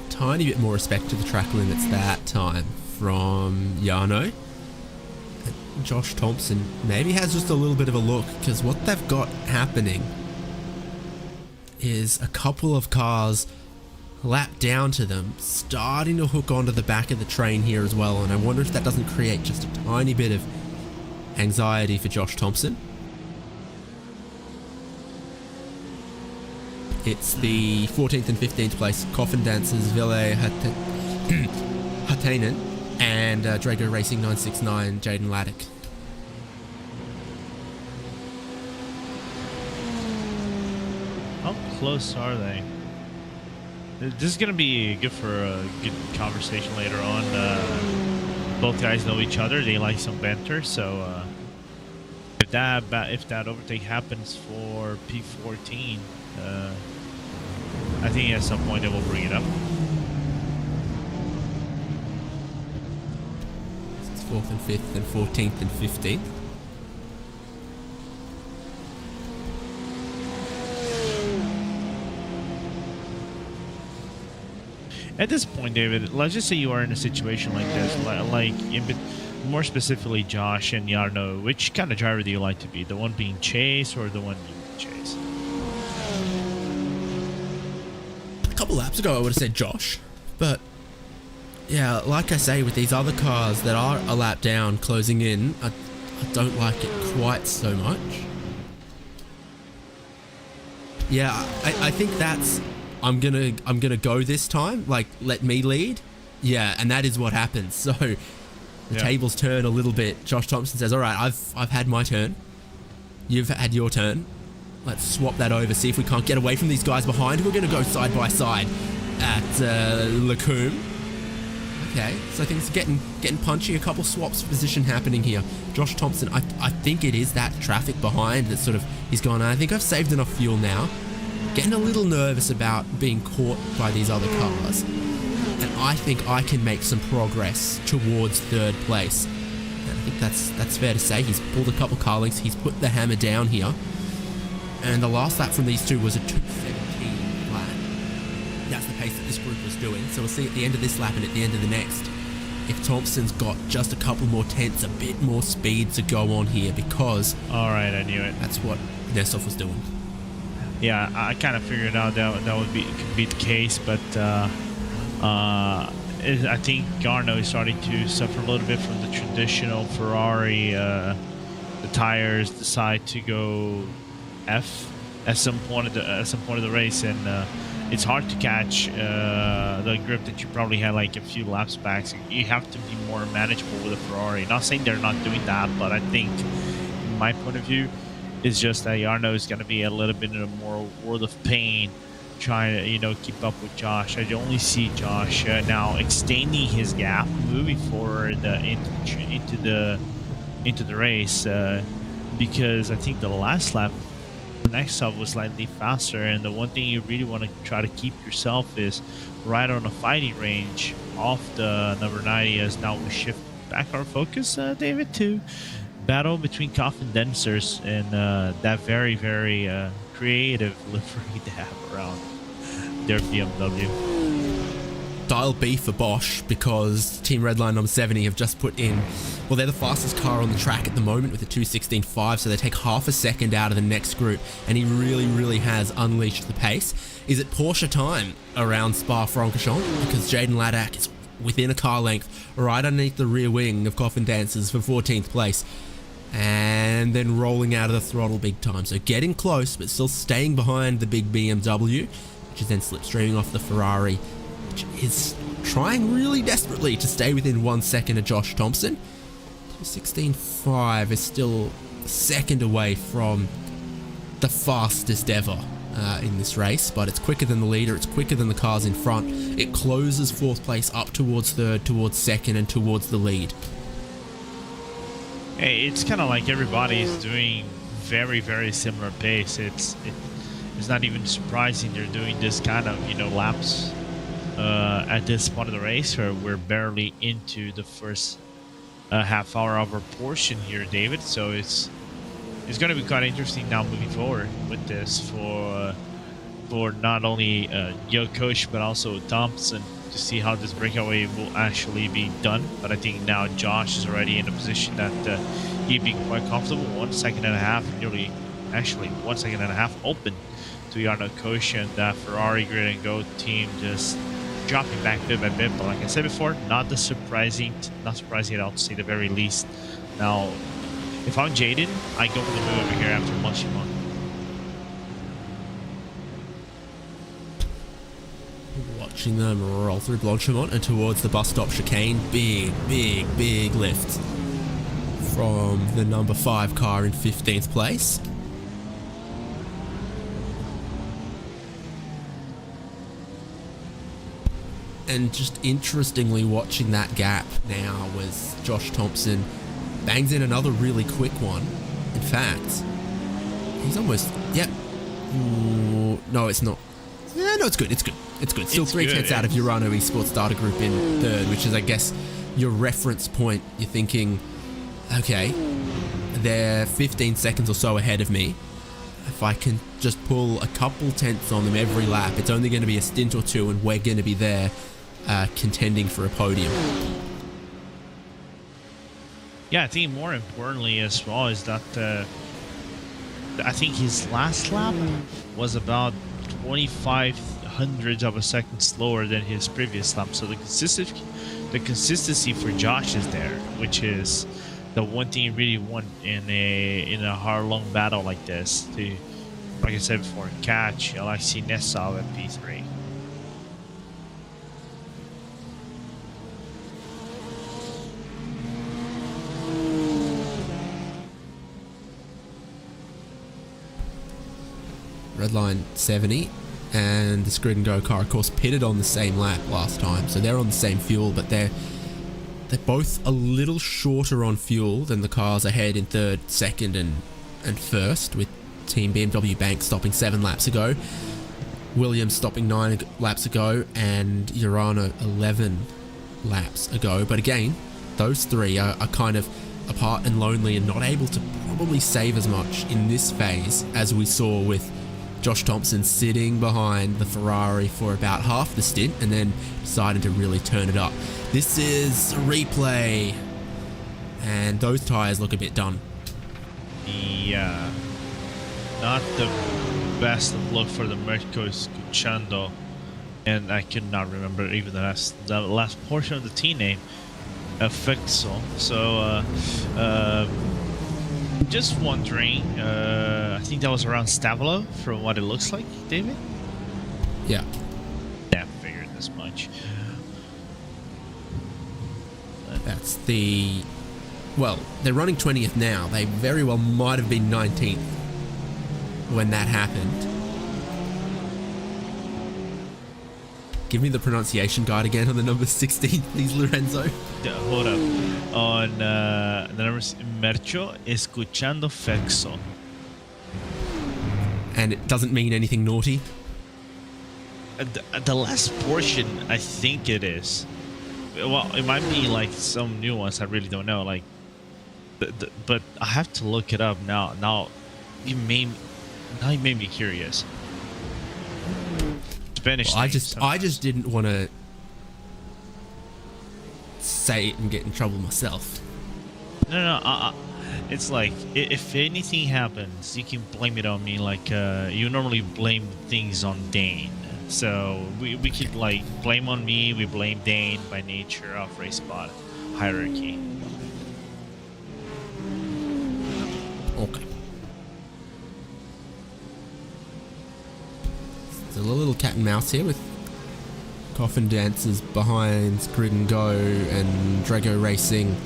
E: Tiny bit more respect to the track limits that time from Jarno. Josh Thompson maybe has just a little bit of a look, because what they've got happening is a couple of cars lap down to them starting to hook onto the back of the train here as well, and I wonder if that doesn't create just a tiny bit of anxiety for Josh Thompson. It's the 14th and 15th place coffin dancers Ville Hatainen and Drago Racing 969 Jaden Laddick.
F: How close are they? This is gonna be good for a good conversation later on. Both guys know each other; they like some banter. So if that overtake happens for P14, I think at some point they will bring it up.
E: It's 4th and 5th and 14th and 15th.
F: At this point, David, let's just say you are in a situation like this, more specifically Josh and Jarno. Which kind of driver do you like to be? The one being chased or the one being chased?
E: A couple laps ago I would have said Josh, but yeah, like I say, with these other cars that are a lap down closing in, I don't like it quite so much. Yeah, I think that's... I'm gonna go this time, like, let me lead. Yeah, and that is what happens. So the tables turn a little bit. Josh Thompson says, all right, I've had my turn. You've had your turn. Let's swap that over, see if we can't get away from these guys behind. We're gonna go side by side at Lacombe. Okay, so things are getting punchy. A couple swaps of position happening here. Josh Thompson, I think it is that traffic behind that sort of, he's gone, I think I've saved enough fuel now. Getting a little nervous about being caught by these other cars, and I think I can make some progress towards third place. And I think that's fair to say. He's pulled a couple car links, he's put the hammer down here, and the last lap from these two was a 2:17 lap. That's the pace that this group was doing. So we'll see at the end of this lap and at the end of the next if Thompson's got just a couple more tenths, a bit more speed to go on here, because
F: all right, I knew it.
E: That's what Nesov was doing.
F: Yeah, I kind of figured out that could be the case, but I think Jarno is starting to suffer a little bit from the traditional Ferrari. The tires decide to go F at some point of the race, and it's hard to catch the grip that you probably had like a few laps back. So you have to be more manageable with a Ferrari. Not saying they're not doing that, but I think, in my point of view, it's just that Jarno is going to be a little bit in a more world of pain trying to, keep up with Josh. I only see Josh now extending his gap, moving forward into the race, because I think the last lap, the next stop was slightly faster, and the one thing you really want to try to keep yourself is right on a fighting range off the number 90, as now we shift back our focus, David, to battle between coffin dancers and that very, very creative livery they have around their BMW.
E: Dial B for Bosch, because Team Redline number 70 have just put in, well, they're the fastest car on the track at the moment with a 2:16.5, so they take half a second out of the next group, and he really, really has unleashed the pace. Is it Porsche time around Spa-Francorchamps? Because Jaden Laddick is within a car length, right underneath the rear wing of Coffin Dancers for 14th place. And then rolling out of the throttle big time. So getting close, but still staying behind the big BMW, which is then slipstreaming off the Ferrari, which is trying really desperately to stay within 1 second of Josh Thompson. 16.5 is still a second away from the fastest ever in this race, but it's quicker than the leader, it's quicker than the cars in front. It closes 4th place up towards 3rd, towards 2nd, and towards the lead.
F: Hey, it's kind of like everybody's doing very, very similar pace. It's not even surprising they're doing this kind of, you know, laps at this part of the race where we're barely into the first half hour of our portion here, David. So it's going to be quite interesting now moving forward with this for not only your coach but also Thompson, to see how this breakaway will actually be done. But I think now Josh is already in a position that he'd be quite comfortable. 1.5 seconds, nearly, actually 1.5 seconds open to Jarno Koch and that Ferrari Grid and Go team just dropping back bit by bit. But like I said before, not surprising at all, to say the very least. Now, if I'm Jaden, I go for the move over here after Munchimon.
E: Watching them roll through Blanchimont and towards the bus stop chicane. Big lift from the number 5 car in 15th place. And just interestingly watching that gap now was Josh Thompson bangs in another really quick one. In fact, he's almost, yep. Ooh, no, it's not. Yeah, no, it's good. Still
F: It's
E: 3 tenths out of Urano Esports Data Group in 3rd, which is, I guess, your reference point. You're thinking, okay, they're 15 seconds or so ahead of me. If I can just pull a couple tenths on them every lap, it's only going to be a stint or two, and we're going to be there contending for a podium.
F: Yeah, I think more importantly as well is that I think his last lap was about 25 hundredths of a second slower than his previous lap. So the consistency for Josh is there, which is the one thing you really want in a hard long battle like this, to, like I said before, catch Alexei Nesov at P3.
E: Red line 70, and the Grid and Go car, of course, pitted on the same lap last time, so they're on the same fuel, but they're both a little shorter on fuel than the cars ahead in 3rd, 2nd, and 1st, with Team BMW Bank stopping 7 laps ago, Williams stopping 9 laps ago, and Urano 11 laps ago. But again, those three are kind of apart and lonely and not able to probably save as much in this phase as we saw with Josh Thompson sitting behind the Ferrari for about half the stint and then deciding to really turn it up. This is a replay, and those tyres look a bit done.
F: Yeah, not the best of look for the Mirko Scucciando, and I could not remember even the last portion of the team name, Fixel. So just wondering, I think that was around Stavolo from what it looks like, David?
E: Yeah.
F: Yeah, figured this much.
E: That's the... Well, they're running 20th now. They very well might have been 19th when that happened. Give me the pronunciation guide again on the number 16, please, Lorenzo.
F: Hold up. On the numbers, Mercho escuchando Fexo.
E: And it doesn't mean anything naughty?
F: The last portion, I think it is. Well, it might be like some nuance. I really don't know. Like, but I have to look it up now. Now you made me curious. Spanish.
E: Well, I just didn't want to say it and get in trouble myself.
F: No. It's like, if anything happens, you can blame it on me. Like you normally blame things on Dane So we could like blame on me, we blame Dane by nature of RaceSpot hierarchy.
E: Okay. Still a little cat and mouse here with Coffin Dancers behind Grid and Go and Drago Racing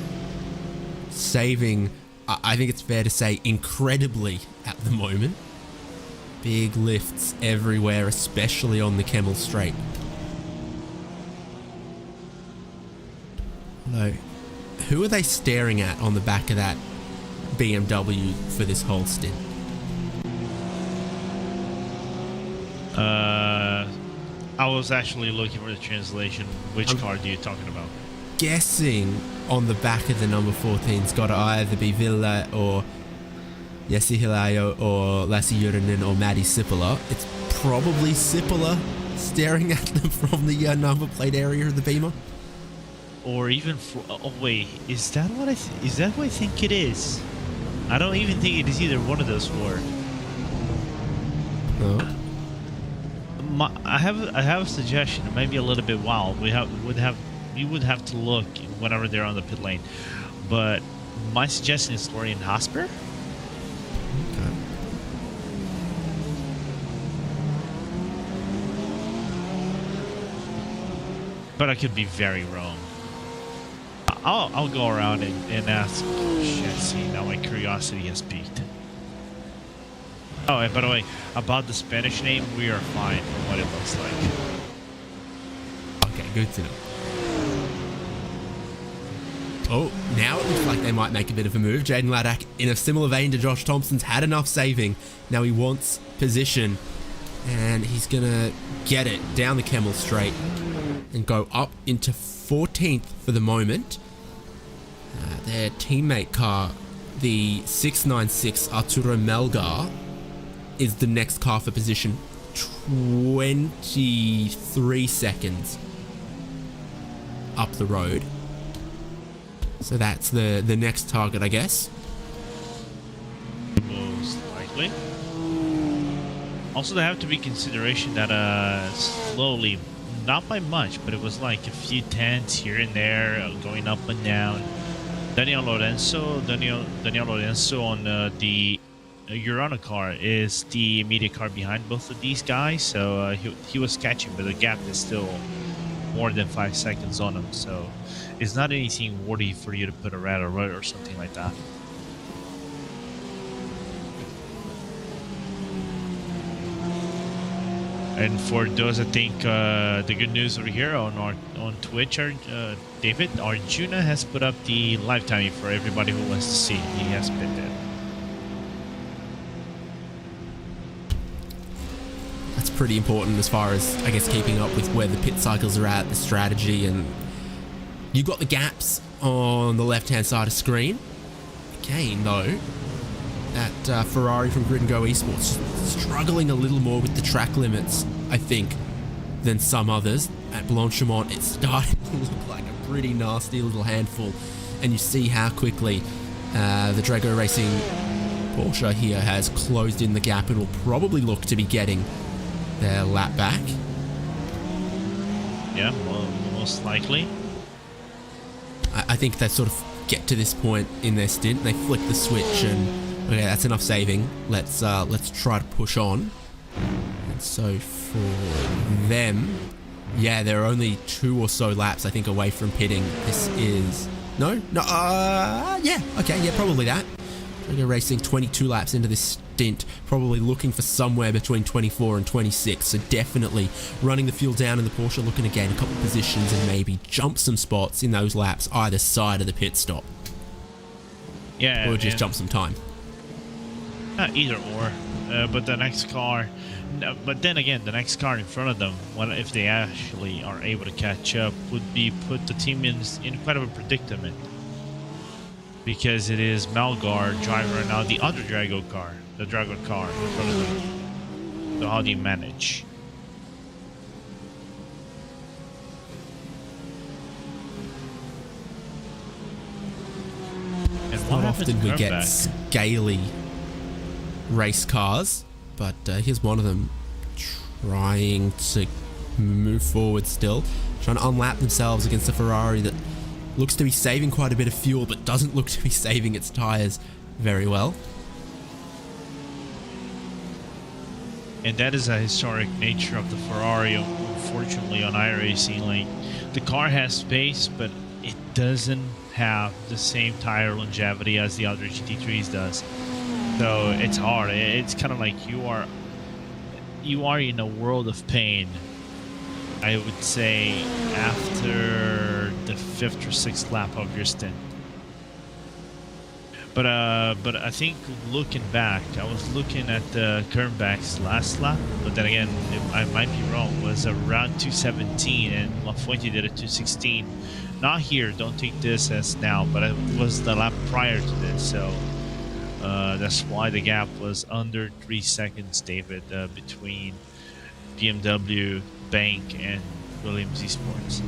E: saving, I think it's fair to say, incredibly at the moment. Big lifts everywhere, especially on the Kemmel Straight. Although, who are they staring at on the back of that BMW for this whole stint?
F: I was actually looking for the translation. Which car are you talking about?
E: Guessing on the back of the number 14's got to either be Villa or Jesse Hilayo or Lassie Jurinen or Maddie Sipola. It's probably Sipola staring at them from the number plate area of the Beamer.
F: Or even oh wait, is that what I think it is? I don't even think it is either one of those four.
E: Oh.
F: I have a suggestion. It might be a little bit wild. We would have to look whenever they're on the pit lane. But my suggestion is Florian Hosper.
E: Okay.
F: But I could be very wrong. I'll go around and ask. Shit, see, now my curiosity has peaked. Oh, and by the way, about the Spanish name, we are fine from what it looks like.
E: Okay, good to know. Oh, now it looks like they might make a bit of a move. Jaden Laddak, in a similar vein to Josh Thompson's, had enough saving. Now he wants position, and he's going to get it down the Kemmel Straight and go up into 14th for the moment. Their teammate car, the 696 Arturo Melgar, is the next car for position. 23 seconds up the road. So that's the next target, I guess.
F: Most likely. Also, there have to be consideration that slowly, not by much, but it was like a few tenths here and there, going up and down. Daniel Lorenzo on the Urana car is the immediate car behind both of these guys, so he was catching, but the gap is still more than 5 seconds on him, so it's not anything worthy for you to put a red or red or something like that. And for those that think the good news over here on Twitch, David Arjuna has put up the live timing for everybody who wants to see. He has pinned it.
E: That's pretty important as far as, I guess, keeping up with where the pit cycles are at, the strategy, and you've got the gaps on the left-hand side of screen. Again, though, that Ferrari from Grid and Go Esports struggling a little more with the track limits, I think, than some others. At Blanchimont, it's starting to look like a pretty nasty little handful, and you see how quickly the Drago Racing Porsche here has closed in the gap and will probably look to be getting their lap back.
F: Yeah, well, most likely.
E: I think they sort of get to this point in their stint, they flick the switch and, okay, that's enough saving. Let's try to push on. And so for them, yeah, they're only 2 or so laps, I think, away from pitting. This is yeah, okay, yeah, probably that. Drago Racing 22 laps into this stint, probably looking for somewhere between 24 and 26. So definitely running the fuel down in the Porsche, looking to gain a couple positions and maybe jump some spots in those laps either side of the pit stop.
F: Yeah,
E: or just jump some time.
F: Either or, but the next car, but then again, the next car in front of them, if they actually are able to catch up, would be put the team in quite of a predicament, because it is Melgar driving right now the other Drago car, the Drago car in front of them. So how do you manage? And
E: Not often we get scaly race cars, but here's one of them trying to move forward still, trying to unlap themselves against a Ferrari that looks to be saving quite a bit of fuel but doesn't look to be saving its tyres very well.
F: And that is a historic nature of the Ferrari, unfortunately, on iRacing. Like, the car has space, but it doesn't have the same tire longevity as the other GT3s does. So it's hard. It's kind of like you are in a world of pain, I would say, after the 5th or 6th lap of your stint. But I think looking back, I was looking at Kernbach's last lap, but then again, I might be wrong. It was around 217, and Lafuente did a 216. Not here, don't take this as now, but it was the lap prior to this, so that's why the gap was under 3 seconds, David, between BMW, Bank, and Williams Esports.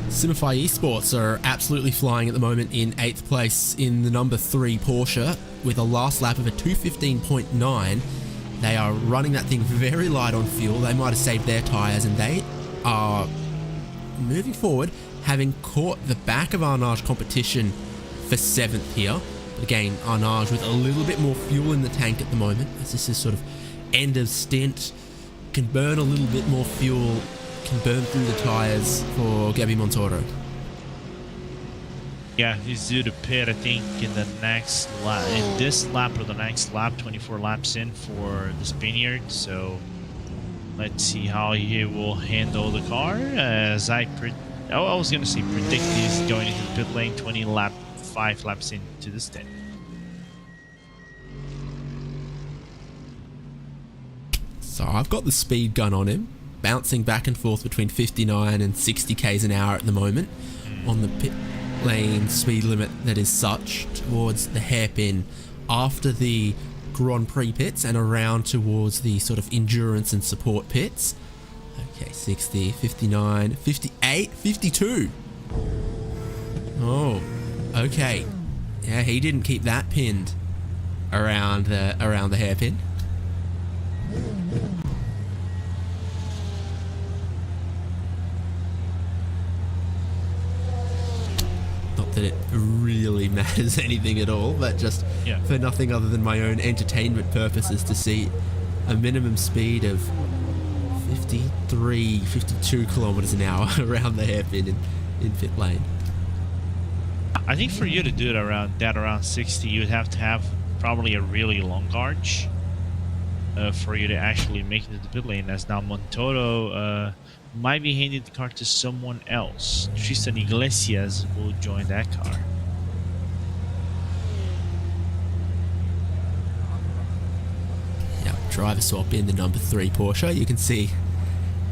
E: Simify Esports are absolutely flying at the moment in 8th place in the number 3 Porsche with a last lap of a 2:15.9. They are running that thing very light on fuel. They might have saved their tyres, and they are moving forward, having caught the back of Arnage competition for 7th here. But again, Arnage with a little bit more fuel in the tank at the moment, as this is sort of end of stint, can burn a little bit more fuel, can burn through the tyres for Gabi Montoro.
F: Yeah, he's due to pit, I think, in the next lap, in this lap or the next lap, 24 laps in for the Spaniard. So let's see how he will handle the car. As I was going to say, predict he's going into the pit lane 5 laps into the stint.
E: So I've got the speed gun on him, bouncing back and forth between 59 and 60 k's an hour at the moment on the pit lane speed limit that is such towards the hairpin after the Grand Prix pits and around towards the sort of endurance and support pits. Okay, 60, 59, 58, 52. Oh, okay. Yeah, he didn't keep that pinned around the hairpin. Not that it really matters anything at all, but just for nothing other than my own entertainment purposes, to see a minimum speed of 53, 52 kilometers an hour around the hairpin in pit lane.
F: I think for you to do it around 60, you'd have to have probably a really long arch for you to actually make it to the pit lane, as now Montoro might be handing the car to someone else. Tristan Iglesias will join that car. Yeah,
E: driver swap in the number 3 Porsche. You can see,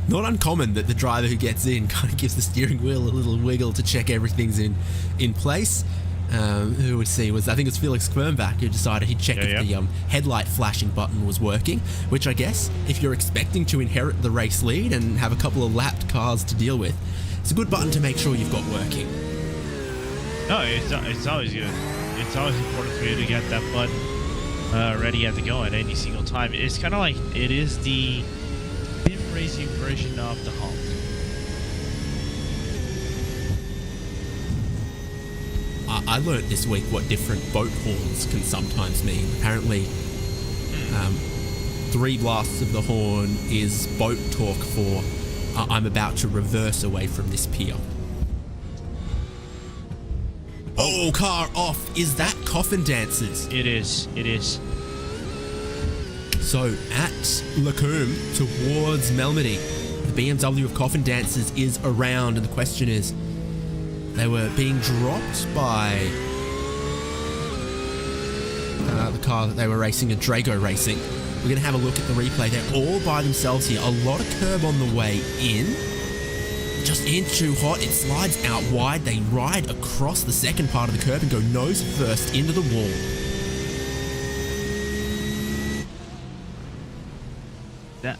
E: not uncommon that the driver who gets in kind of gives the steering wheel a little wiggle to check everything's in place. Who would see was, I think it's Felix Quernbach who decided he'd check if the headlight flashing button was working, which I guess if you're expecting to inherit the race lead and have a couple of lapped cars to deal with, it's a good button to make sure you've got working.
F: No, it's always good. It's always important for you to get that button ready at the go at any single time. It's kind of like, it is the sim racing version of the honk.
E: I learned this week what different boat horns can sometimes mean. Apparently, 3 blasts of the horn is boat talk for I'm about to reverse away from this pier. Oh, car off. Is that Coffin Dancers?
F: It is.
E: So, at Lacombe towards Melmedy, the BMW of Coffin Dancers is around, and the question is, they were being dropped by the car that they were racing, a Drago Racing. We're going to have a look at the replay. They're all by themselves here. A lot of curb on the way in. Just in too hot. It slides out wide. They ride across the second part of the curb and go nose first into the wall.
F: That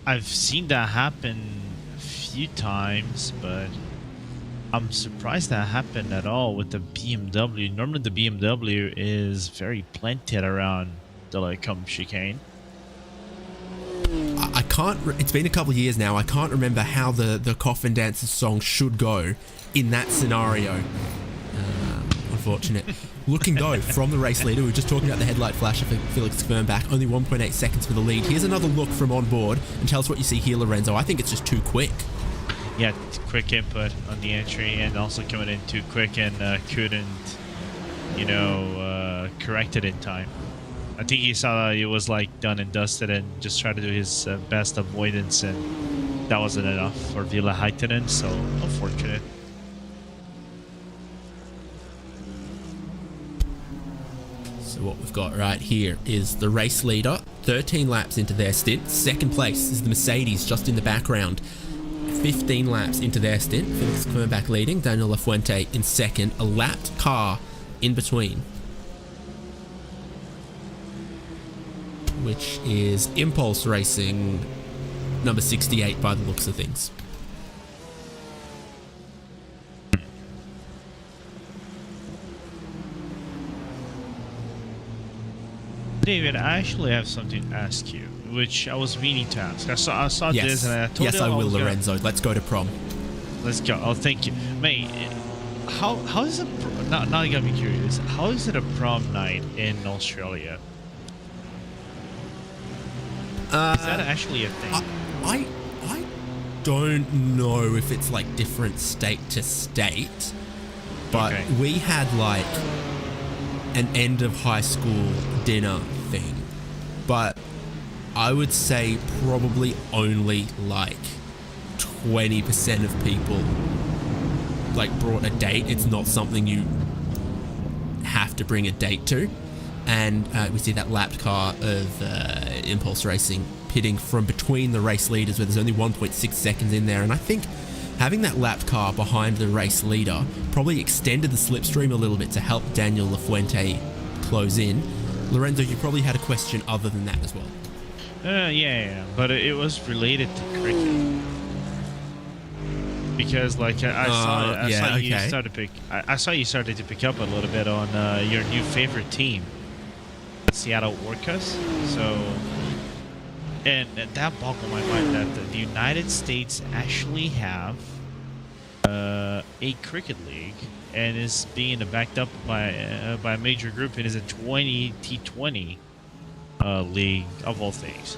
F: I've seen that happen a few times, but I'm surprised that happened at all with the BMW. Normally the BMW is very planted around the Lacombe chicane.
E: can't. It's been a couple of years now. I can't remember how the Coffin Dancers song should go in that scenario. Unfortunate. Looking though from the race leader, we were just talking about the headlight flasher for Felix Fernbach. Only 1.8 seconds for the lead. Here's another look from on board, and tell us what you see here, Lorenzo. I think it's just too quick.
F: Yeah, quick input on the entry, and also coming in too quick and couldn't, correct it in time. I think he saw it was like done and dusted and just tried to do his best avoidance, and that wasn't enough for Villa Heitinen, so unfortunate.
E: So what we've got right here is the race leader, 13 laps into their stint. Second place is the Mercedes just in the background. 15 laps into their stint. Felix Fernbach leading, Daniel Lafuente in second. A lapped car in between, which is Impulse Racing number 68 by the looks of things.
F: David, I actually have something to ask you, which I was meaning to ask. I saw
E: Yes.
F: this, and I told
E: yes,
F: you
E: I will,
F: was
E: Lorenzo. Let's go to prom.
F: Let's go. Oh, thank you, mate. How is it? Now you got me curious. How is it a prom night in Australia? Is that actually a thing?
E: I don't know if it's like different state to state, but
F: Okay.
E: we had like an end of high school dinner thing, but I would say probably only like 20% of people like brought a date. It's not something you have to bring a date to. And we see that lapped car of Impulse Racing pitting from between the race leaders, where there's only 1.6 seconds in there. And I think having that lapped car behind the race leader probably extended the slipstream a little bit to help Daniel Lafuente close in. Lorenzo, you probably had a question other than that as well.
F: Yeah, but it was related to cricket. Because like I saw you started to pick up a little bit on your new favorite team, Seattle Orcas. So, and that boggled my mind that the United States actually have a cricket league and is being backed up by a major group. It is a T20 league of all things.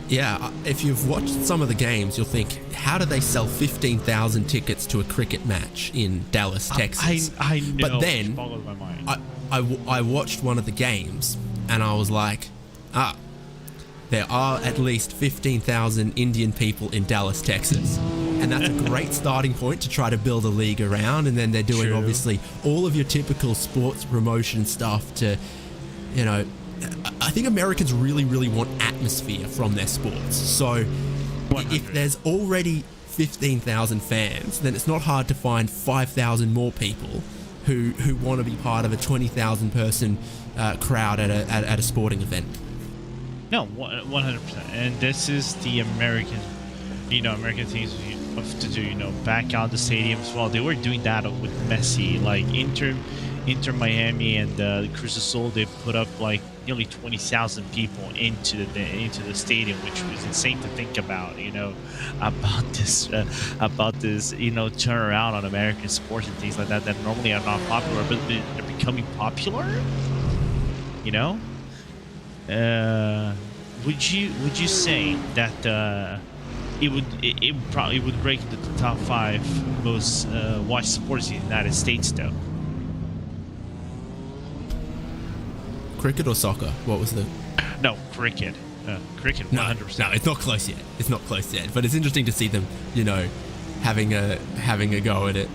E: Yeah, if you've watched some of the games, you'll think, how do they sell 15,000 tickets to a cricket match in Dallas, Texas?
F: I know.
E: But then
F: boggled my mind.
E: I watched one of the games and I was like, there are at least 15,000 Indian people in Dallas, Texas. And that's a great starting point to try to build a league around. And then they're doing
F: True.
E: obviously all of your typical sports promotion stuff to, I think Americans really, really want atmosphere from their sports. So
F: 100.
E: if there's already 15,000 fans, then it's not hard to find 5,000 more people who want to be part of a 20,000 person crowd at a sporting event.
F: No, 100%. And this is the American things to do, back out the stadiums. Well, they were doing that with Messi, like Inter Miami and Cruz Azul. They put up like nearly 20,000 people into the stadium, which was insane to think about. About this turnaround on American sports and things like that normally are not popular, but they're becoming popular. Would you say that it probably would break into the top 5 most watched sports in the United States, though?
E: Cricket or soccer? What was the...
F: No, cricket. Cricket, 100%.
E: No, it's not close yet. It's not close yet. But it's interesting to see them, having a go at it.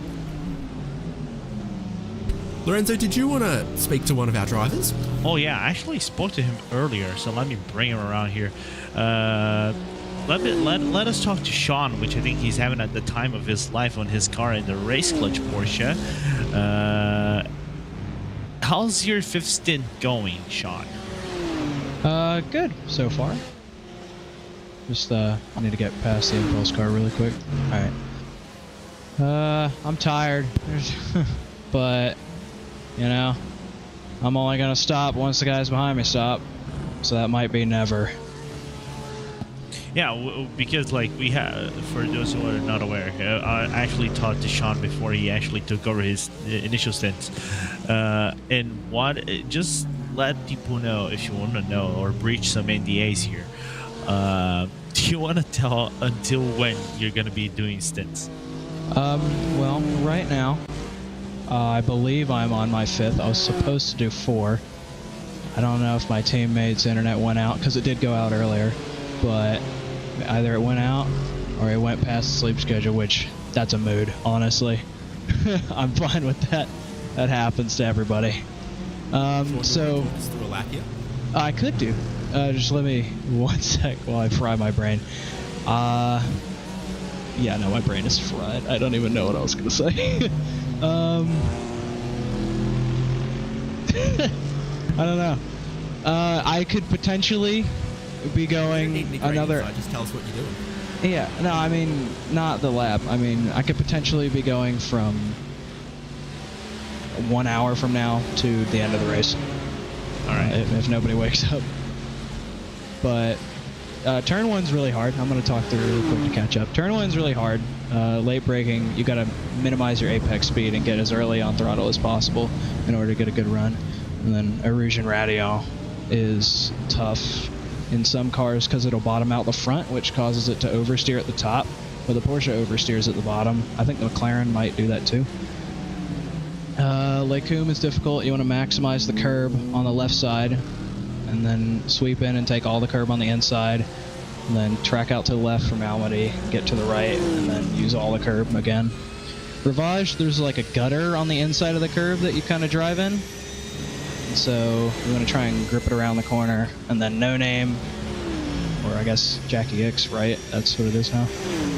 E: Lorenzo, did you want to speak to one of our drivers?
F: Oh yeah, I actually spoke to him earlier, so let me bring him around here. Let us talk to Sean, which I think he's having at the time of his life on his car in the Race Clutch Porsche. How's your 5th stint going, Sean?
G: Good so far. Just I need to get past the impulse car really quick. All right. I'm tired, but I'm only gonna stop once the guys behind me stop. so that might be never.
F: Yeah, because like we have, for those who are not aware, I actually talked to Sean before he actually took over his initial stints, and just let people know if you want to know or breach some NDAs here. Do you want to tell until when you're going to be doing stints?
G: Well, right now, I believe I'm on my 5th. I was supposed to do 4. I don't know if my teammate's internet went out, because it did go out earlier, but either it went out or it went past the sleep schedule, which that's a mood, honestly. I'm fine with that. That happens to everybody. So I could do. Just let me 1 sec while I fry my brain. Yeah, no, my brain is fried. I don't even know what I was gonna say. I don't know. I could potentially be going another.
E: Just tell us what you're doing.
G: Yeah, no, I mean not the lap. I mean I could potentially be going from 1 hour from now to the end of the race.
F: All right.
G: If nobody wakes up. But turn 1's really hard. I'm going to talk through real quick to catch up. Turn 1's really hard. Late braking, you got to minimize your apex speed and get as early on throttle as possible in order to get a good run. And then erosion radio is tough in some cars because it'll bottom out the front, which causes it to oversteer at the top. But the Porsche oversteers at the bottom. I think the McLaren might do that too. Lake Coombe is difficult. You want to maximize the curb on the left side, and then sweep in and take all the curb on the inside, and then track out to the left from Almaty, get to the right, and then use all the curb again. Rivage, there's like a gutter on the inside of the curb that you kind of drive in. And so you want to try and grip it around the corner, and then No Name, or I guess Jackie X, right? That's what it is now.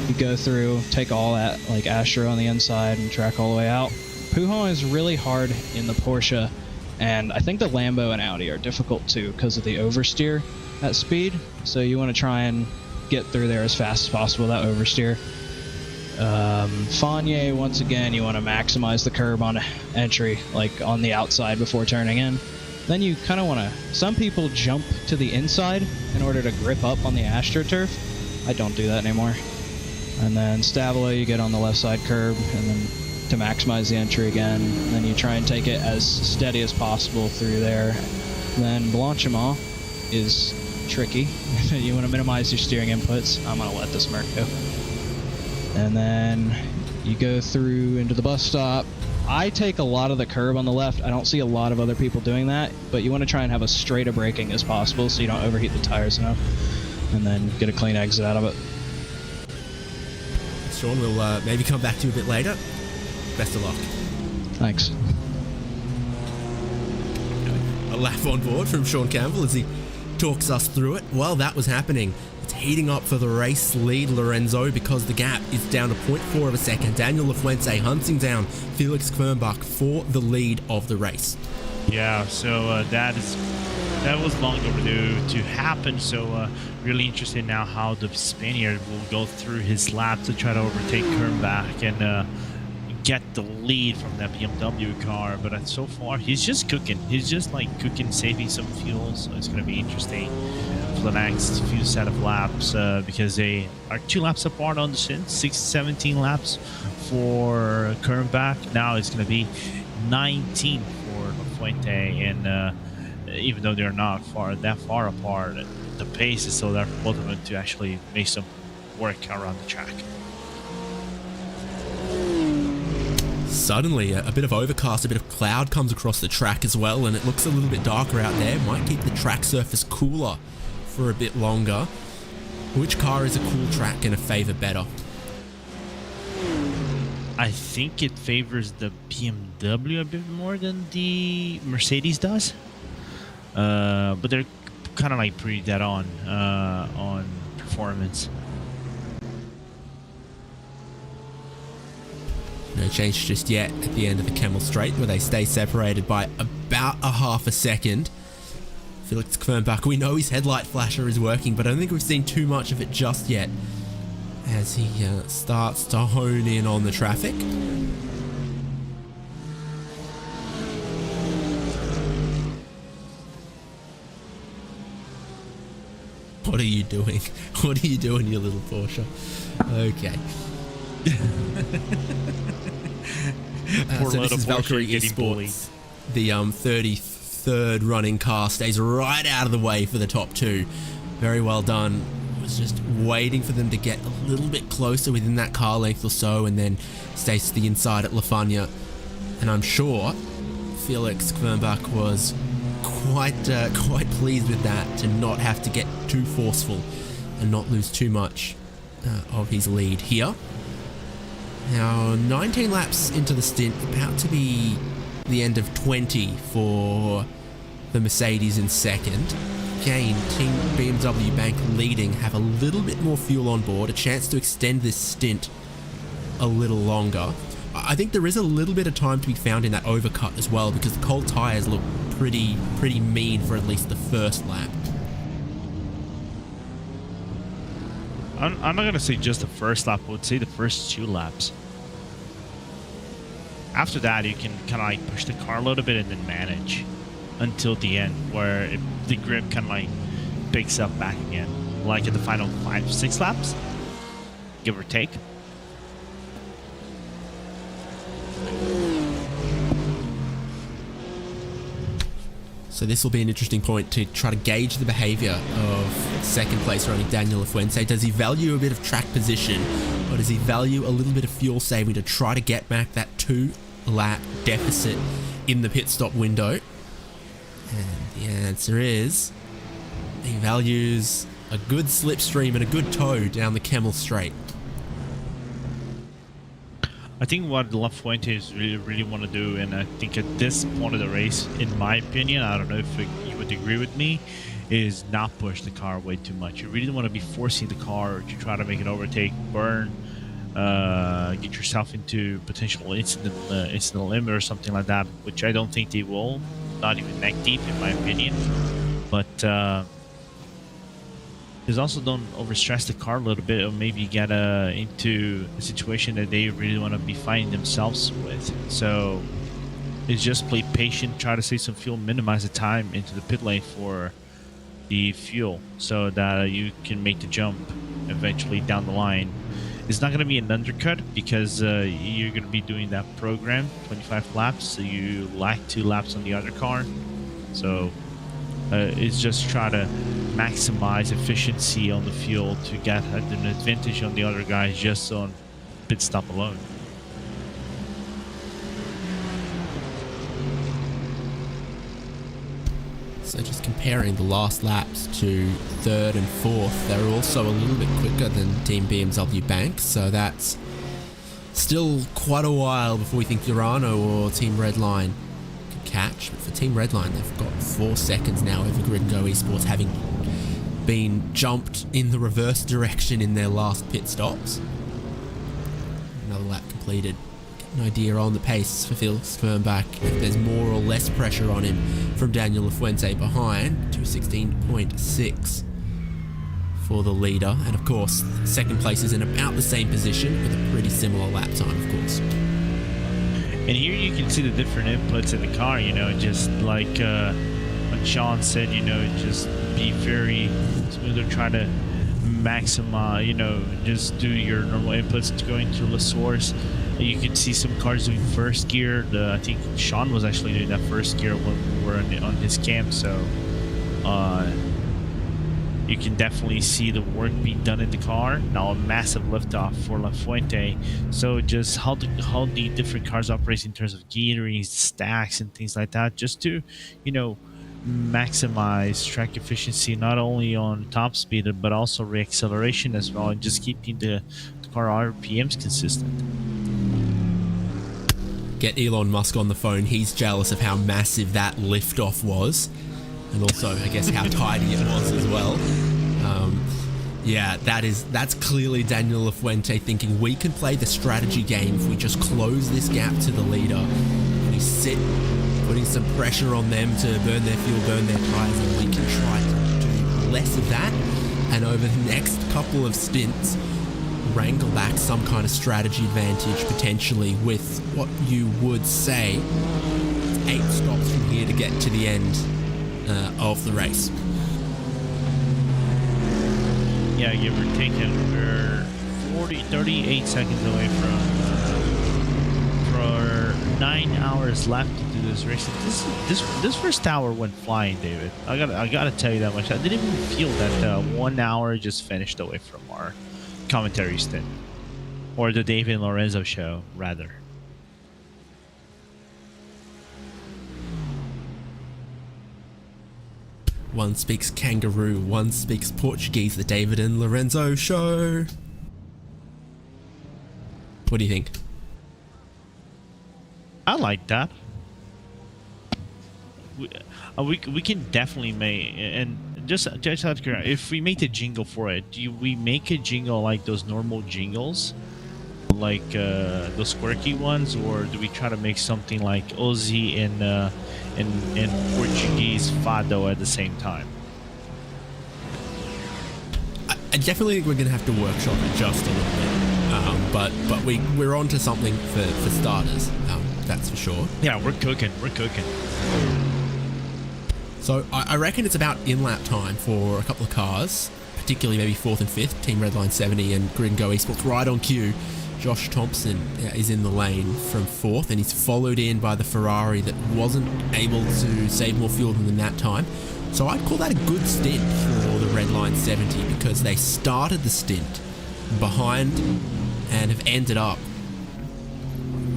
G: You go through, take all that like Astro on the inside, and track all the way out. Pujon is really hard in the Porsche, and I think the Lambo and Audi are difficult too because of the oversteer at speed. So you want to try and get through there as fast as possible, that oversteer. Fagnes, once again, you want to maximize the curb on entry, like on the outside before turning in. Then you kind of want to, some people jump to the inside in order to grip up on the AstroTurf. I don't do that anymore. And then Stavolo, you get on the left side curb, and then to maximize the entry again. And then you try and take it as steady as possible through there. And then Blanchiment is tricky. You want to minimize your steering inputs. I'm going to let this Merc go. And then you go through into the bus stop. I take a lot of the curb on the left. I don't see a lot of other people doing that, but you want to try and have as straight a braking as possible so you don't overheat the tires enough, and then get a clean exit out of it.
E: Sean, we'll maybe come back to you a bit later. Best of luck.
G: Thanks.
E: A laugh on board from Sean Campbell as he talks us through it. While that was happening, it's heating up for the race lead, Lorenzo, because the gap is down to 0.4 of a second. Daniel Lafuente hunting down Felix Kvernbach for the lead of the race.
F: Yeah, so that was long overdue to happen. So really interested now how the Spaniard will go through his lap to try to overtake Kvernbach and get the lead from that BMW car. But so far, he's just cooking. He's just like cooking, saving some fuel. So it's going to be interesting for the next few set of laps because they are 2 laps apart on the stint, 17 laps for Kvernbach. Now it's going to be 19 for Lafuente, and even though they're not that far apart, the pace is still there for both of them to actually make some work around the track.
E: Suddenly, a bit of overcast, a bit of cloud comes across the track as well, and it looks a little bit darker out there. Might keep the track surface cooler for a bit longer. Which car is a cool track going to favour better?
F: I think it favors the BMW a bit more than the Mercedes does. But they're kind of like pretty dead on performance.
E: No change just yet at the end of the Camel Straight, where they stay separated by about a half a second. Felix Kvernbach, we know his headlight flasher is working, but I don't think we've seen too much of it just yet as he starts to hone in on the traffic. What are you doing? What are you doing, you little Porsche? Okay. So this is Valkyrie Esports. The 33rd running car stays right out of the way for the top two. Very well done. Was just waiting for them to get a little bit closer within that car length or so, and then stays to the inside at Lafanya. And I'm sure Felix Kvernbach was quite pleased with that, to not have to get too forceful and not lose too much of his lead here. Now 19 laps into the stint, about to be the end of 20 for the Mercedes in second. Again, Team BMW Bank leading, have a little bit more fuel on board, a chance to extend this stint a little longer. I think there is a little bit of time to be found in that overcut as well, because the cold tyres look pretty mean for at least the first lap.
F: I'm not going to say just the first lap, I would say the first 2 laps. After that, you can kind of like push the car a little bit and then manage until the end, where the grip kind of like picks up back again, like in the final 5-6 laps, give or take.
E: So this will be an interesting point to try to gauge the behaviour of second place running Daniel Lafuente. Does he value a bit of track position, or does he value a little bit of fuel saving to try to get back that 2-lap deficit in the pit stop window? And the answer is he values a good slipstream and a good tow down the Kemmel Straight.
F: I think what Lafuente really want to do, and I think at this point of the race, in my opinion, I don't know if you would agree with me, is not push the car way too much. You really don't want to be forcing the car to try to make an overtake, burn, get yourself into potential incident limit or something like that, which I don't think they will. Not even neck deep, in my opinion. But just also don't overstress the car a little bit, or maybe get into a situation that they really want to be finding themselves with. So it's just play patient, try to save some fuel, minimize the time into the pit lane for the fuel, so that you can make the jump eventually down the line. It's not going to be an undercut, because you're going to be doing that program 25 laps, so you lack 2 laps on the other car. So it's just try to maximize efficiency on the fuel to get an advantage on the other guys just on pit stop alone.
E: So just comparing the last laps to 3rd and 4th, they're also a little bit quicker than Team BMW Bank, so that's still quite a while before we think Urano or Team Redline can catch. But for Team Redline, they've got 4 seconds now over Grid and Go Esports, having been jumped in the reverse direction in their last pit stops. Another lap completed. Get an idea on the pace for Felix Kvernbach, if there's more or less pressure on him from Daniel Lafuente behind, 2:16.6 for the leader. And of course, second place is in about the same position with a pretty similar lap time, of course.
F: And here you can see the different inputs in the car, you know, just like what Sean said, you know, just be very smooth or try to maximize, you know, just do your normal inputs to going to the source. You can see some cars doing first gear. I think Sean was actually doing that first gear when we were on his cam, so you can definitely see the work being done in the car. Now a massive liftoff for Lafuente. So just how the different cars operate in terms of gearing, stacks, and things like that, just to, you know, maximize track efficiency, not only on top speed but also reacceleration as well, and just keeping the car RPMs consistent.
E: Get Elon Musk on the phone. He's jealous of how massive that liftoff was, and also I guess how tidy it was as well. Yeah, that's clearly Daniel Lafuente thinking we can play the strategy game if we just close this gap to the leader. We sit putting some pressure on them to burn their fuel, burn their tires, and we can try to do less of that, and over the next couple of stints wrangle back some kind of strategy advantage, potentially with what you would say 8 stops from here to get to the end of the race.
F: Yeah, give or take it. We're 38 seconds away from for 9 hours left to do this race. This first hour went flying, David. I gotta tell you that much. I didn't even feel that 1 hour just finished away from our commentary stint, or the David and Lorenzo show, rather.
E: One speaks kangaroo, one speaks Portuguese, the David and Lorenzo show. What do you think?
F: I like that. We can definitely make, and just out of curiosity, if we make a jingle for it, do we make a jingle like those normal jingles, like those quirky ones, or do we try to make something like Aussie and Portuguese fado at the same time?
E: I definitely think we're going to have to workshop it just a little bit, but we're on to something for starters, that's for sure.
F: Yeah, we're cooking.
E: So I reckon it's about in-lap time for a couple of cars, particularly maybe 4th and 5th, Team Redline 70 and Grid & Go Esports right on cue. Josh Thompson is in the lane from 4th, and he's followed in by the Ferrari that wasn't able to save more fuel than that time. So I'd call that a good stint for the Redline 70, because they started the stint behind and have ended up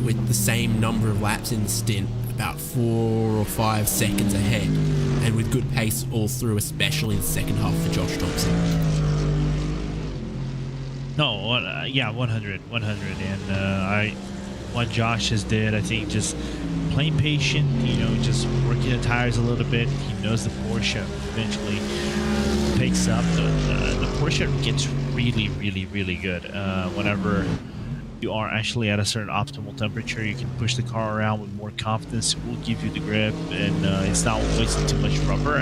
E: with the same number of laps in the stint, about 4 or 5 seconds ahead, and with good pace all through, especially the second half for Josh Thompson.
F: No, yeah, 100, and what Josh has did, I think, just playing patient, just working the tires a little bit. He knows the Porsche eventually picks up. The Porsche gets really good whenever you are actually at a certain optimal temperature. You can push the car around with more confidence. It will give you the grip, and it's not wasting too much rubber.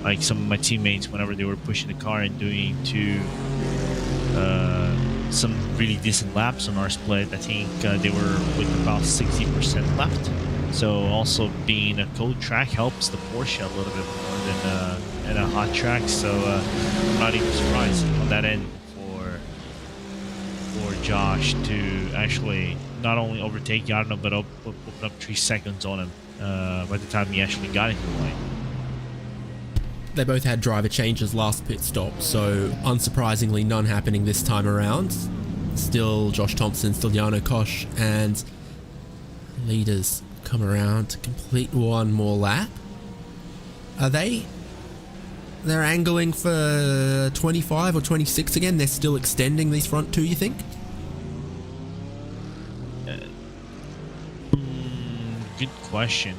F: Like some of my teammates, whenever they were pushing the car and doing some really decent laps on our split, I think they were with about 60% left. So also being a cold track helps the Porsche a little bit more than a hot track. So I'm not even surprised on that end for Josh to actually not only overtake Jarno, but open up 3 seconds on him by the time he actually got into the lane.
E: They both had driver changes last pit stop, so unsurprisingly none happening this time around. Still Josh Thompson, still Jarno Koch, and leaders come around to complete one more lap. They're angling for 25 or 26 again? They're still extending these front two, you think?
F: Good question.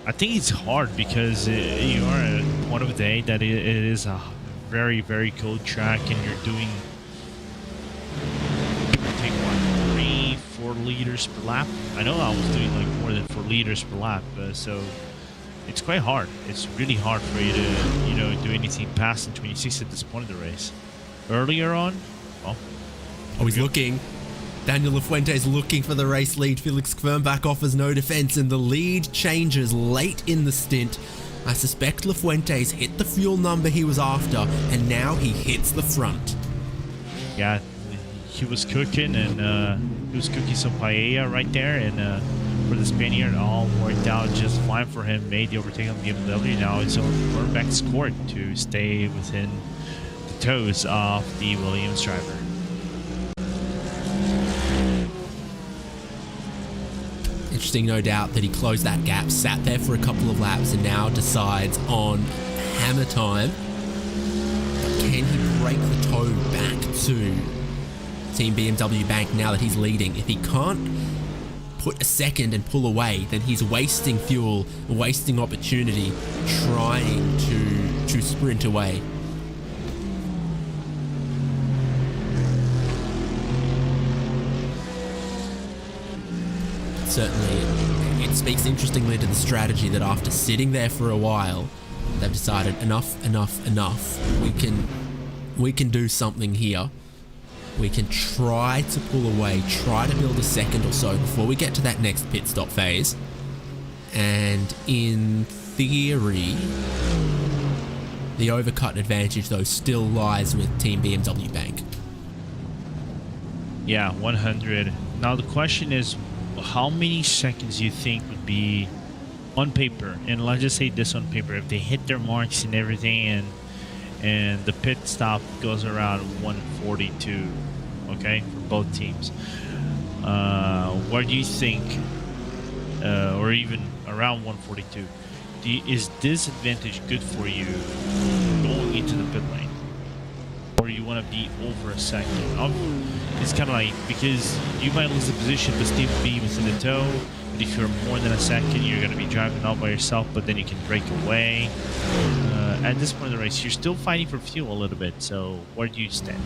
F: I think it's hard because you are at one of the day that it is a very cold track, and you're doing take 3-4 liters per lap. I know I was doing like more than 4 liters per lap, so it's quite hard. It's really hard for you to do anything past the 26 at this point of the race. Earlier on, well,
E: he's looking. Daniel Lafuente's looking for the race lead. Felix Kvernbach offers no defense, and the lead changes late in the stint. I suspect Lafuente's hit the fuel number he was after, and now he hits the front.
F: Yeah, he was cooking, and he was cooking some paella right there, and for the Spaniard, all worked out just fine for him. Made the overtake on BMW. Now it's on Kvernbach's court to stay within the toes of the Williams driver.
E: Interesting, no doubt, that he closed that gap, sat there for a couple of laps, and now decides on hammer time. But can he break the toe back to Team BMW Bank now that he's leading? If he can't put a second and pull away, then he's wasting fuel, wasting opportunity, trying to sprint away. Certainly, it speaks interestingly to the strategy that after sitting there for a while, they've decided enough. We can do something here. We can try to pull away, try to build a second or so before we get to that next pit stop phase. And in theory, The overcut advantage, though, still lies with Team BMW Bank.
F: Yeah, 100. Now the question is, how many seconds do you think would be on paper? And let's just say this on paper, if they hit their marks and everything, and the pit stop goes around 142, okay, for both teams. Where do you think, or even around 142, is this advantage good for you going into the pit lane? Or you want to be over a second? It's kind of like, because you might lose the position but still be within the tow. But if you're more than a second, you're going to be driving all by yourself, but then you can break away. At this point in the race, you're still fighting for fuel a little bit, so where do you stand?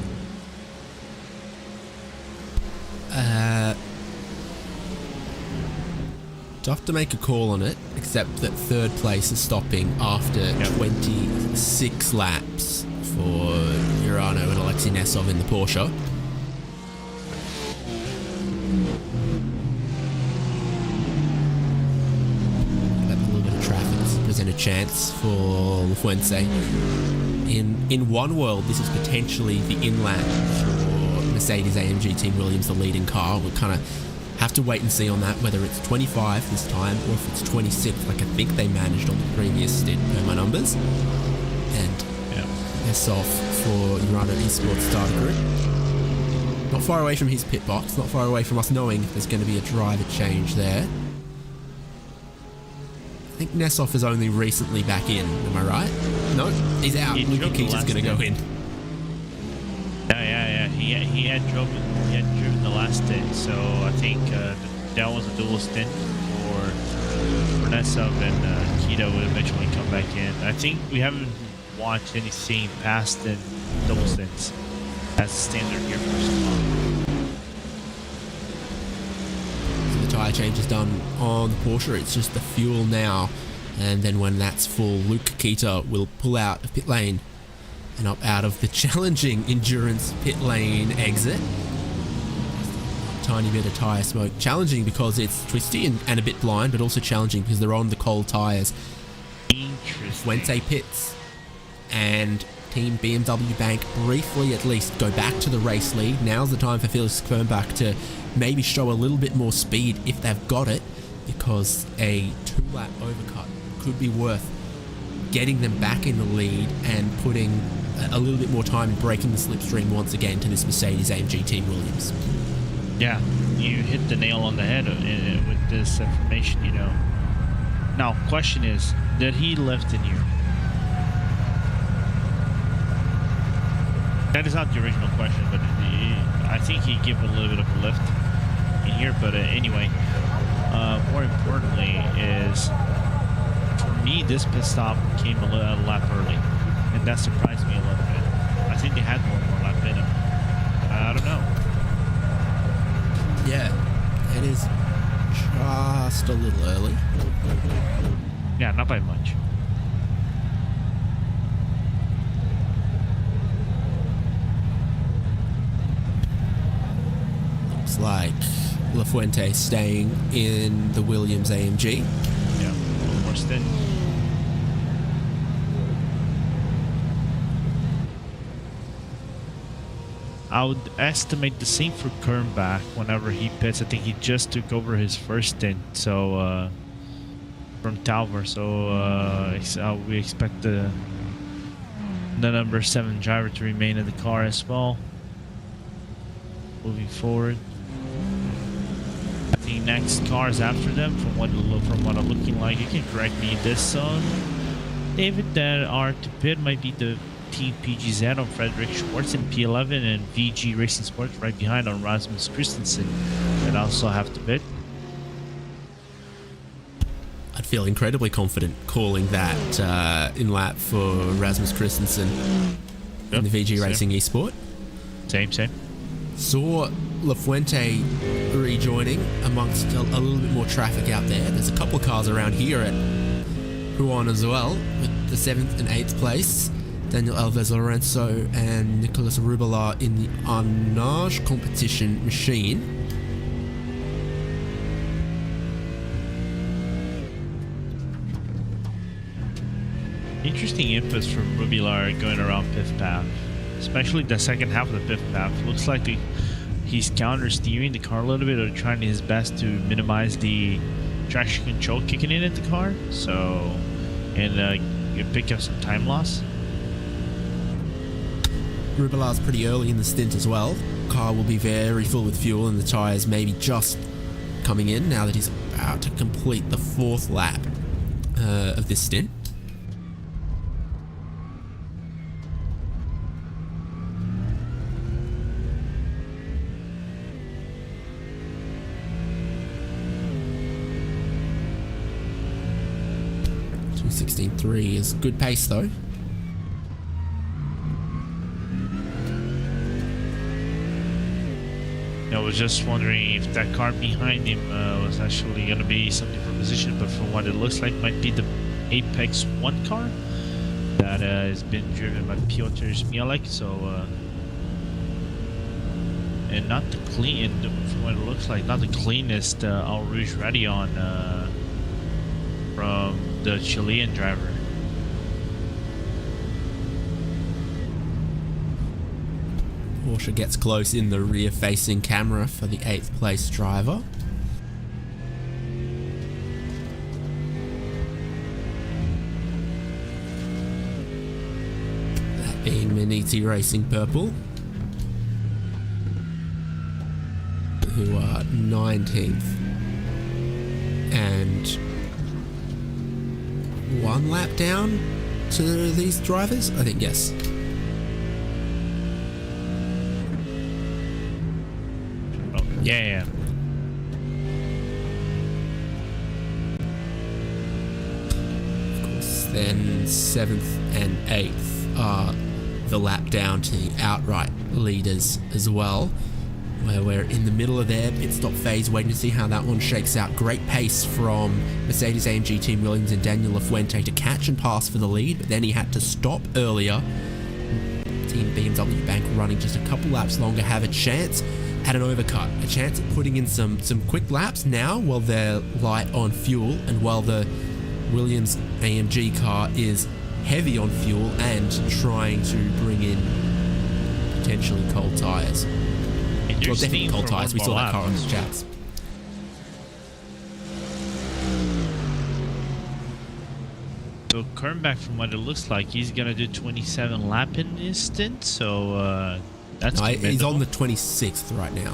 E: Tough to make a call on it, except that third place is stopping after 26 laps for Urano and Alexei Nesov in the Porsche. A little bit of traffic to present a chance for Fuente. In one world, this is potentially the in-lap for Mercedes-AMG Team Williams, the leading car. We'll kind of have to wait and see on that, whether it's 25 this time or if it's 26, like I think they managed on the previous stint per my numbers. And that's off for Urano Esports Starter Group. Not far away from his pit box, not far away from us knowing if there's going to be a driver change there. I think Nesov is only recently back in, am I right? No, he's out. Luka Keita's going to go in.
F: Yeah. He had driven the last stint, so I think that was a dual stint for Nesov, and Keita would eventually come back in. I think we haven't watched anything past the double stints as standard here for Spa.
E: So the tyre change is done on the Porsche. It's just the fuel now, and then when that's full, Luka Keita will pull out of pit lane and up out of the challenging endurance pit lane exit. Tiny bit of tyre smoke. Challenging because it's twisty and a bit blind, but also challenging because they're on the cold tyres.
F: Interesting.
E: Fuente pits and Team BMW Bank briefly at least go back to the race lead. Now's the time for Felix Fernbach to maybe show a little bit more speed if they've got it, because a 2-lap overcut could be worth getting them back in the lead and putting a little bit more time in breaking the slipstream once again to this Mercedes-AMG Team Williams.
F: Yeah, you hit the nail on the head with this information, you know. Now, question is, did he lift in here? That is not the original question, but I think he gave a little bit of a lift in here. But anyway, more importantly is, for me, this pit stop came a lap early, and that surprised me a little bit. I think they had one more lap in him. I don't know.
E: Yeah, it is just a little early.
F: Yeah, not by much.
E: Looks like LaFuente staying in the Williams AMG.
F: Yeah, one more stint. I would estimate the same for Kernbach whenever he pits. I think he just took over his first stint, so from Talver. So we expect the number 7 driver to remain in the car as well. Moving forward, I think next cars after them, from what I'm looking like, you can correct me. This David, that are to pit might be the Team PGZ on Frederick Schwartz in P11 and VG Racing Sports right behind on Rasmus Christensen that also have to pit.
E: I'd feel incredibly confident calling that in lap for Rasmus Christensen in the VG Racing Esport.
F: Same.
E: Saw LaFuente rejoining amongst a little bit more traffic out there. There's a couple of cars around here at Huon as well, with the 7th and 8th place. Daniel Alves Lorenzo and Nicolas Rubala in the Arnage competition machine.
F: interesting inputs from Rubilar going around pit path, especially the second half of the pit path. Looks like he's counter steering the car a little bit, or trying his best to minimize the traction control kicking in at the car, so and pick up some time loss.
E: Rubilar's pretty early in the stint as well. Car will be very full with fuel, and the tyres maybe just coming in now that he's about to complete the 4th lap of this stint. .216.3 is good pace though.
F: I was just wondering if that car behind him was actually going to be something for position, but from what it looks like, might be the Apex 1 car that has been driven by Piotr Zmielek. So, and not the clean, from what it looks like, not the cleanest Al Rouge Radeon from the Chilean driver.
E: Porsche gets close in the rear-facing camera for the 8th place driver. That being Maniti Racing Purple, who are 19th and 1 lap down to these drivers, I think, yes.
F: Yeah.
E: Of course, then 7th and 8th are the lap down to the outright leaders as well, where we're in the middle of their pit stop phase, waiting to see how that one shakes out. Great pace from Mercedes-AMG Team Williams and Daniel Lafuente to catch and pass for the lead, but then he had to stop earlier. Team BMW Bank running just a couple laps longer have a chance at an overcut, a chance at putting in some quick laps now while they're light on fuel, and while the Williams AMG car is heavy on fuel and trying to bring in potentially cold tyres. Well, definitely cold tyres. We saw that car on the chats.
F: So Kernback, from what it looks like, he's gonna do 27 lap in this stint, so that's
E: he's on the 26th right now.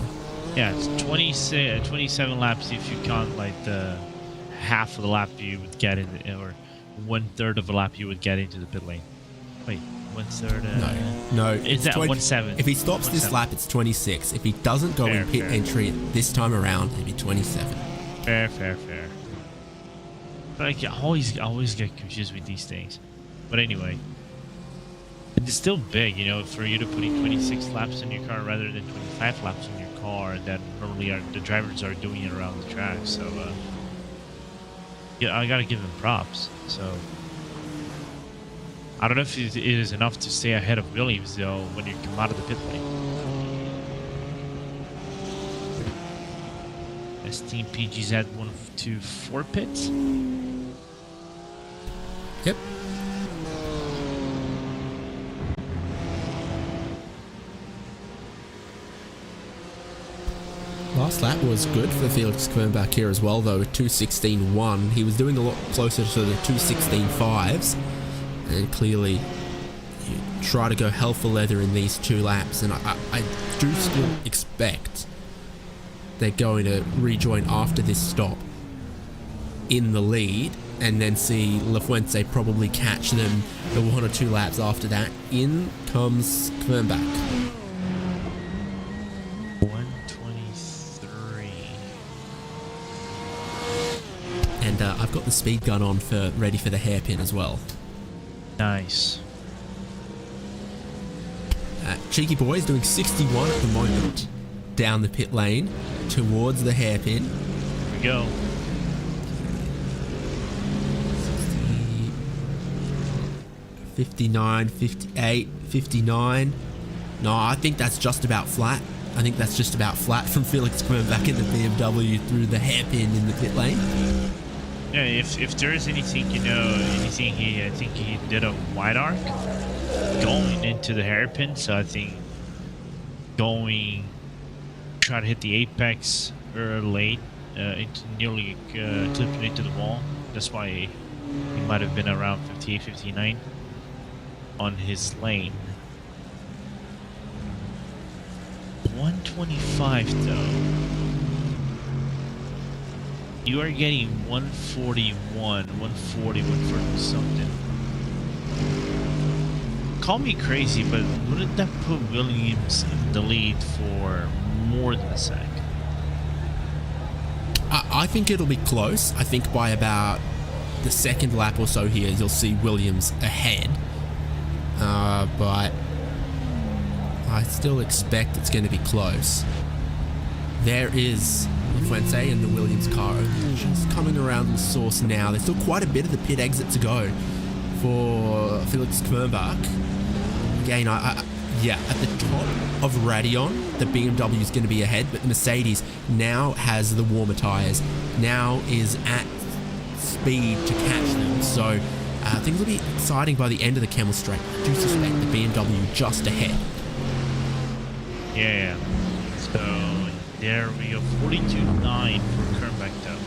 F: Yeah, it's 27 laps if you count like the half of the lap you would get in, or 1/3 of a lap you would get into the pit lane. Wait, 1/3?
E: No.
F: It's at 1/7.
E: If he stops this lap, it's 26. If he doesn't go in pit entry this time around, it'll be 27.
F: Fair. But I always get confused with these things. But anyway, it's still big, you know, for you to put in 26 laps in your car rather than 25 laps in your car that normally the drivers are doing it around the track. So, yeah, I gotta give them props. So, I don't know if it is enough to stay ahead of Williams, though, when you come out of the pit lane. As Team PG's had 1, 2, 4 pits.
E: Yep. Last lap was good for Felix Kvernbach here as well, though, with 2:16.1. He was doing a lot closer to the 2:16.5s, and clearly you try to go hell for leather in these 2 laps, and I do still expect they're going to rejoin after this stop in the lead, and then see Lafuente probably catch them the 1 or 2 laps after that. In comes Kvernbach.
F: 123.
E: And I've got the speed gun on ready for the hairpin as well.
F: Nice.
E: Cheeky Boy is doing 61 at the moment down the pit lane towards the hairpin.
F: Here we go.
E: 59, 58, 59. No, I think that's just about flat. I think that's just about flat from Felix Kvernbach in the BMW through the hairpin in the pit lane.
F: Yeah, if there is anything, anything I think he did a wide arc going into the hairpin. So I think try to hit the apex late, nearly clipping into the wall. That's why he might have been around 58, 59 on his lane. 125 though. You are getting 141, 140, 140 something. Call me crazy, but wouldn't that put Williams in the lead for more than a sec?
E: I think it'll be close. I think by about the second lap or so here, you'll see Williams ahead. But I still expect it's going to be close. There is Fuente and the Williams car just coming around the source now. There's still quite a bit of the pit exit to go for Felix Kernbach. Again, at the top of Radion, the BMW is going to be ahead, but the Mercedes now has the warmer tyres, now is at speed to catch them. So things will be exciting by the end of the Camel Straight. I do suspect the BMW just ahead.
F: Yeah. So there we go, 42.9 for Kernbach though.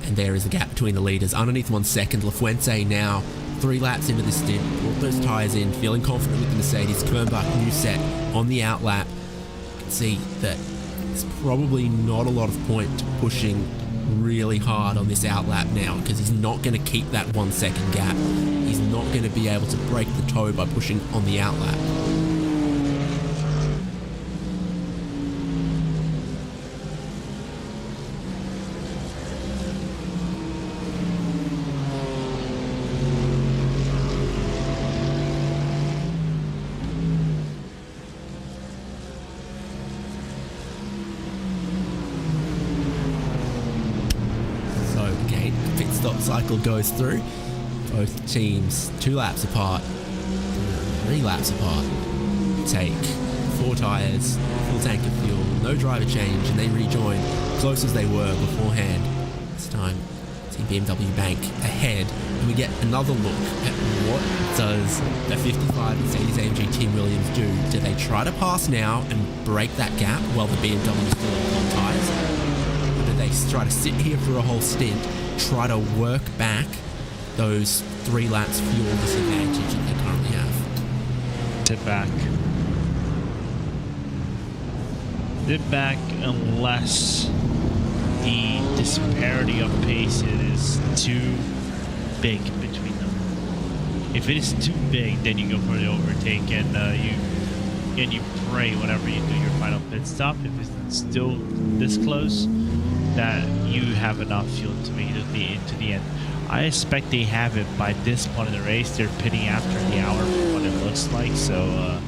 E: And there is the gap between the leaders. Underneath 1 second, LaFuente now 3 laps into the stint, brought those tyres in, feeling confident with the Mercedes. Kernbach, new set on the outlap. You can see that there's probably not a lot of point to pushing really hard on this outlap now, because he's not going to keep that 1 second gap. He's not going to be able to break the toe by pushing on the outlap. Cycle goes through. Both teams 2 laps apart, 3 laps apart. Take 4 tyres, full tank of fuel, no driver change, and they rejoin close as they were beforehand. This time, Team BMW Bank ahead, and we get another look at what does the 55 Mercedes-AMG Team Williams do. Do they try to pass now and break that gap while the BMW is still on tyres? Or do they try to sit here for a whole stint, try to work back those 3 laps fuel disadvantage that they currently have?
F: Sit back unless the disparity of pace is too big between them. If it is too big, then you go for the overtake and you pray whenever you do your final pit stop. If it's still this close, that you have enough fuel to make it into the end. I expect they have it by this point in the race. They're pitting after the hour for what it looks like, so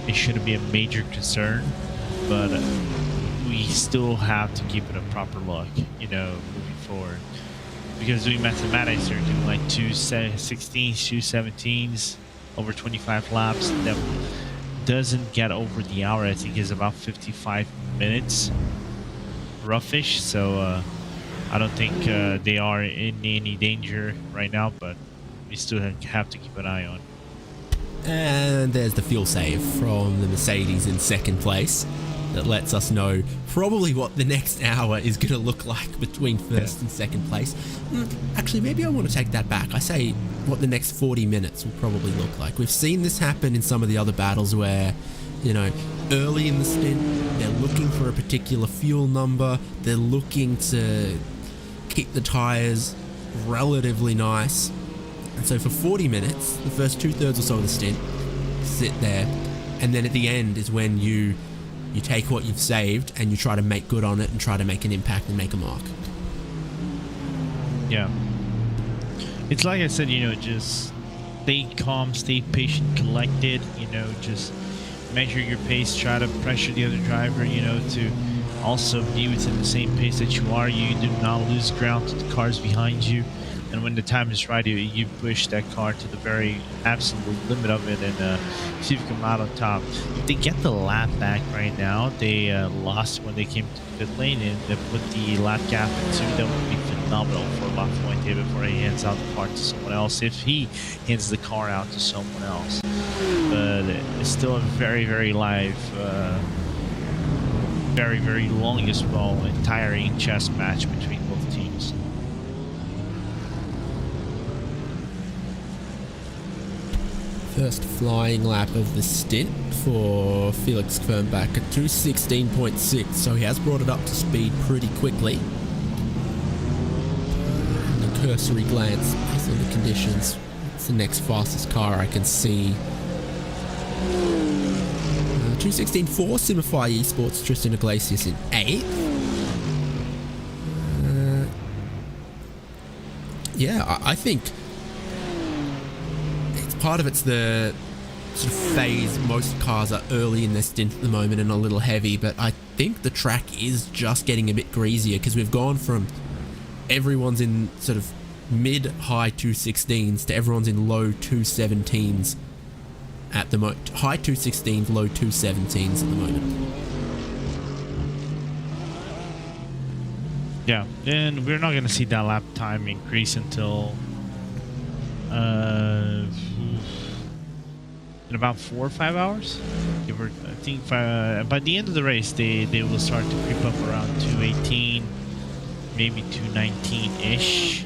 F: it shouldn't be a major concern, but we still have to keep it a proper look, moving forward. Because doing mathematics, they're doing like 2:16s, 2:17s, over 25 laps. That doesn't get over the hour. I think is about 55 minutes. Roughish, so I don't think they are in any danger right now, but we still have to keep an eye on.
E: And there's the fuel save from the Mercedes in second place that lets us know probably what the next hour is going to look like between first and second place. Actually, maybe I want to take that back. I say what the next 40 minutes will probably look like. We've seen this happen in some of the other battles where, early in the stint, they're looking for a particular fuel number. They're looking to keep the tyres relatively nice. And so for 40 minutes, the first 2/3 or so of the stint, sit there. And then at the end is when you take what you've saved and you try to make good on it and try to make an impact and make a mark.
F: Yeah. It's like I said, just stay calm, stay patient, collected, just measure your pace, try to pressure the other driver, to also be within the same pace that you are. You do not lose ground to the cars behind you. and when the time is right, you push that car to the very absolute limit of it, and see if you come out on top. If they get the lap back right now, they lost when they came to the pit lane, and they put the lap gap into, that would be phenomenal for LaFuente before he hands out the car to someone else, if he hands the car out to someone else. But it's still a very, very live, very, very long as well, and tiring chess match between both teams.
E: First flying lap of the stint for Felix Fernbach at 2:16.6, so he has brought it up to speed pretty quickly. And a cursory glance based on the conditions, it's the next fastest car I can see. 2:16.4, Simify Esports, Tristan Iglesias in 8th. Yeah, I think part of it's the sort of phase. Most cars are early in their stint at the moment and a little heavy, but I think the track is just getting a bit greasier because we've gone from everyone's in sort of mid-high 216s to everyone's in low 217s at the moment. High 216s, low 217s at the moment.
F: Yeah, and we're not going to see that lap time increase until in about 4 or 5 hours. I think by the end of the race, they will start to creep up around 218, maybe 219-ish.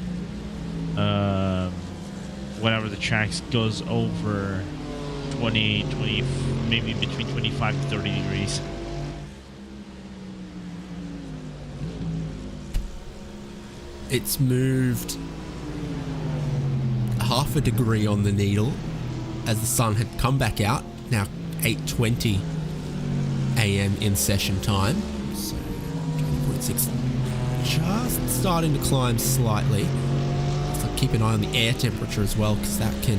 F: Whenever the track goes over 20, maybe between 25 to 30 degrees.
E: It's moved half a degree on the needle as the sun had come back out. Now 8:20 a.m. in session time, so 20.6, just starting to climb slightly. So keep an eye on the air temperature as well, because that can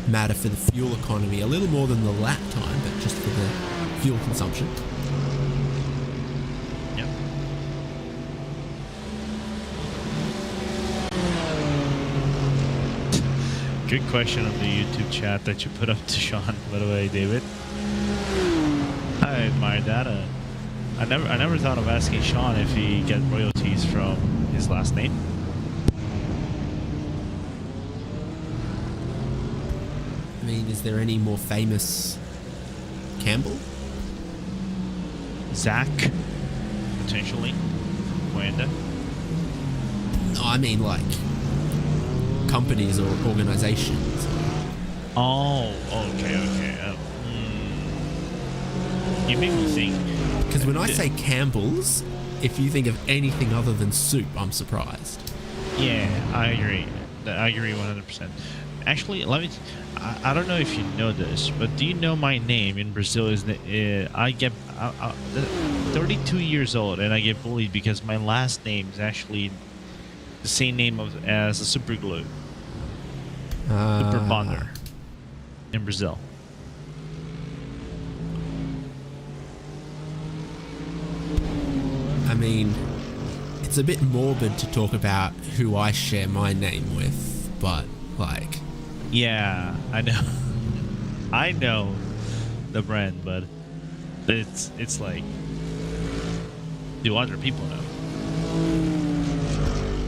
E: matter for the fuel economy a little more than the lap time, but just for the fuel consumption.
F: Good question on the YouTube chat that you put up to Sean, by the way, David. I admire that. I never thought of asking Sean if he gets royalties from his last name.
E: I mean, is there any more famous Campbell?
F: Zach, potentially. Wanda.
E: No, I mean like companies or organizations.
F: Oh, okay. You made me think.
E: Because when I say Campbell's, if you think of anything other than soup, I'm surprised.
F: Yeah, I agree. I agree 100%. Actually, I don't know if you know this, but do you know my name in Brazil is I get 32 years old and I get bullied because my last name is actually the same name as a super glue. Super bonder in Brazil.
E: I mean, it's a bit morbid to talk about who I share my name with, but like...
F: Yeah, I know. I know the brand, but it's like, do other people know?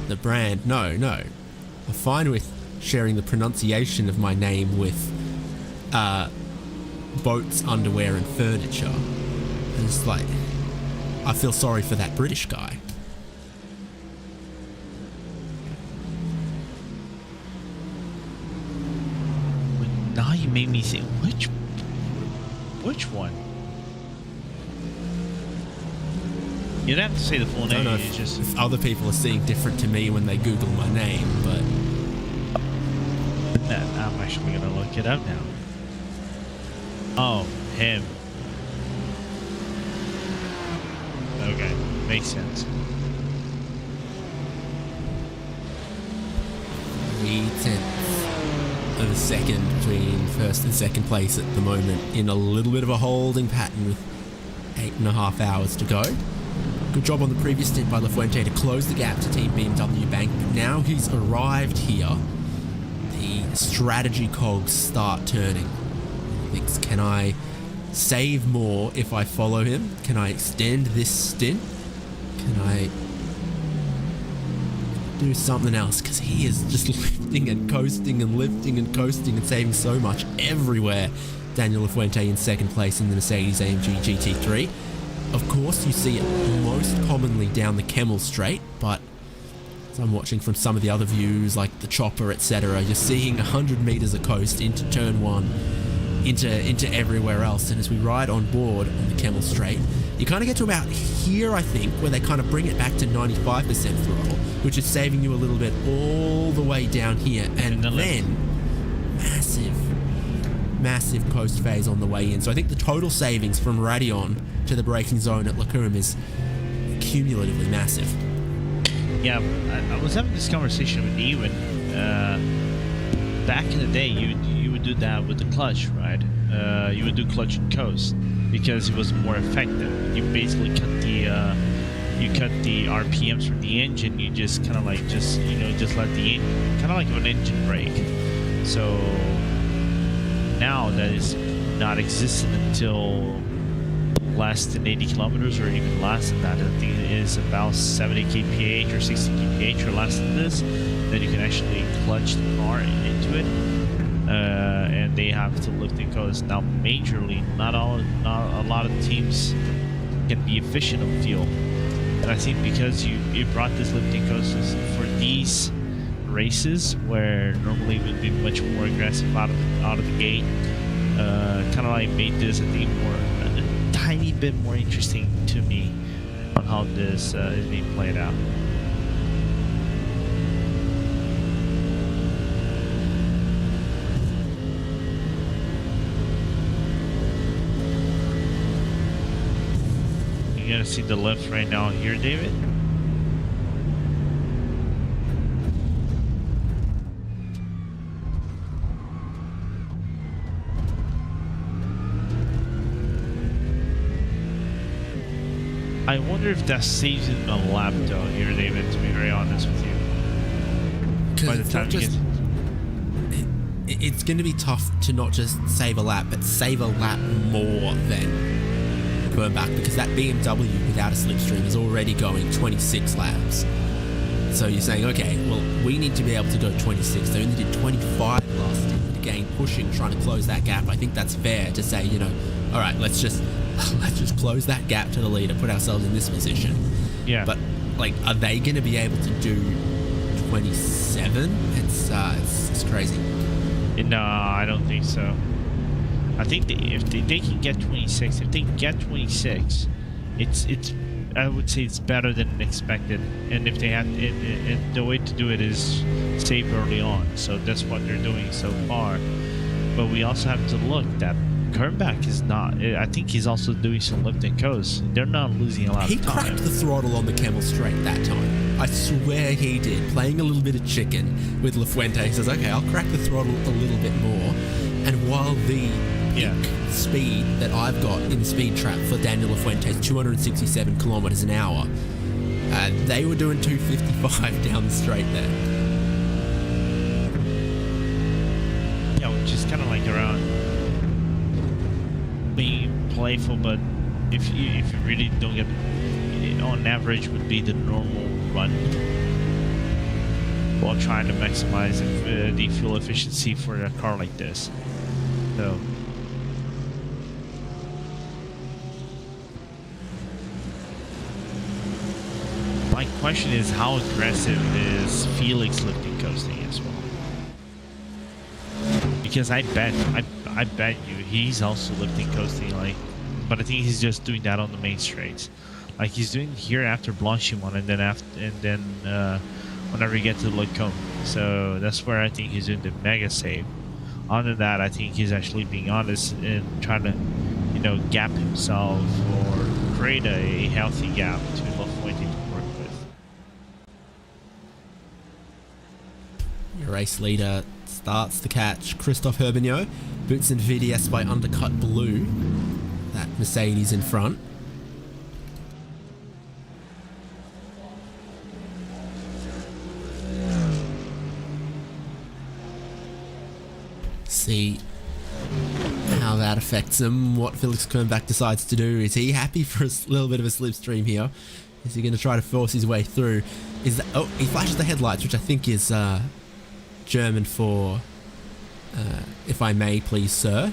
E: The brand? No. I'm fine with sharing the pronunciation of my name with boats, underwear, and furniture. And it's like, I feel sorry for that British guy.
F: Now you made me think, which one? You don't have to say the full name.
E: I don't know
F: it's just
E: if other people are seeing different to me when they Google my name, but...
F: I'm actually going to look it up now. Oh, him. Okay, makes sense.
E: 3/10 of a second between first and second place at the moment, in a little bit of a holding pattern with 8.5 hours to go. Good job on the previous stint by Lafuente to close the gap to Team BMW Bank. But now he's arrived here, the strategy cogs start turning. He thinks, can I save more if I follow him? Can I extend this stint? Can I do something else? Because he is just lifting and coasting and lifting and coasting and saving so much everywhere. Daniel Lafuente in second place in the Mercedes-AMG GT3. Of course, you see it most commonly down the Kemmel Straight, but as I'm watching from some of the other views, like the chopper, etc., you're seeing 100 meters of coast into turn 1, into everywhere else. And as we ride on board on the Kemmel Straight, you kind of get to about here, I think, where they kind of bring it back to 95% throttle, which is saving you a little bit all the way down here. And then massive coast phase on the way in. So I think the total savings from Radeon to the braking zone at Lacoum is cumulatively massive.
F: Yeah, I was having this conversation with Ewan. Back in the day, you would do that with the clutch, right? You would do clutch and coast because it was more effective. You basically cut the RPMs from the engine. You just kind of like just let the kind of like an engine brake. So now that is not existent until less than 80 kilometers or even less than that. I think it is about 70 kph or 60 kph or less than this. Then you can actually clutch the car into it, and they have to lift and coast. Now, majorly, not a lot of teams can be efficient on fuel, and I think because you brought this lifting coast for these races where normally it would be much more aggressive out of the gate, kind of like made this a tiny bit more interesting to me on how this is being played out. You're gonna see the lift right now here, David. I wonder if that saves him a lap though here, David, to be very honest with you. By the time
E: it's going to be tough to not just save a lap, but save a lap more than Bernbach, because that BMW without a slipstream is already going 26 laps. So you're saying, okay, well, we need to be able to go 26. They only did 25 last stint. Again, pushing, trying to close that gap. I think that's fair to say, all right, let's just close that gap to the leader, put ourselves in this position.
F: Yeah.
E: But like, are they going to be able to do 27? It's crazy.
F: No, I don't think so. I think if they can get 26, if they get 26, it's I would say it's better than expected. And if they had the way to do it is save early on. So that's what they're doing so far. But we also have to look that Kernbach is not. I think he's also doing some lift and coast. They're not losing a lot of time. He
E: cracked the throttle on the Kemmel Straight that time. I swear he did. Playing a little bit of chicken with Lafuente. He says, okay, I'll crack the throttle a little bit more. And while the peak speed that I've got in the speed trap for Daniel Lafuente is 267 kilometers an hour, they were doing 255 down the straight there.
F: Yeah, which is kind of like around being playful, but if you really don't get, on average would be the normal run while trying to maximize the fuel efficiency for a car like this. So my question is, how aggressive is Felix lifting coasting as well? Because I bet you he's also lifting coasting, like, but I think he's just doing that on the main straights, like he's doing here after Blanchimont, and then whenever you get to Lecombe. So that's where I think he's doing the mega save. Other than that, I think he's actually being honest and trying to, gap himself or create a healthy gap to Lafuente to work with.
E: Your race leader starts the catch. Christophe Herbigno boots in VDS by Undercut Blue. That Mercedes in front. see how that affects him. What Felix Kernbach decides to do. Is he happy for a little bit of a slipstream here? Is he going to try to force his way through? Is that, oh, he flashes the headlights, which I think is German for if I may please sir.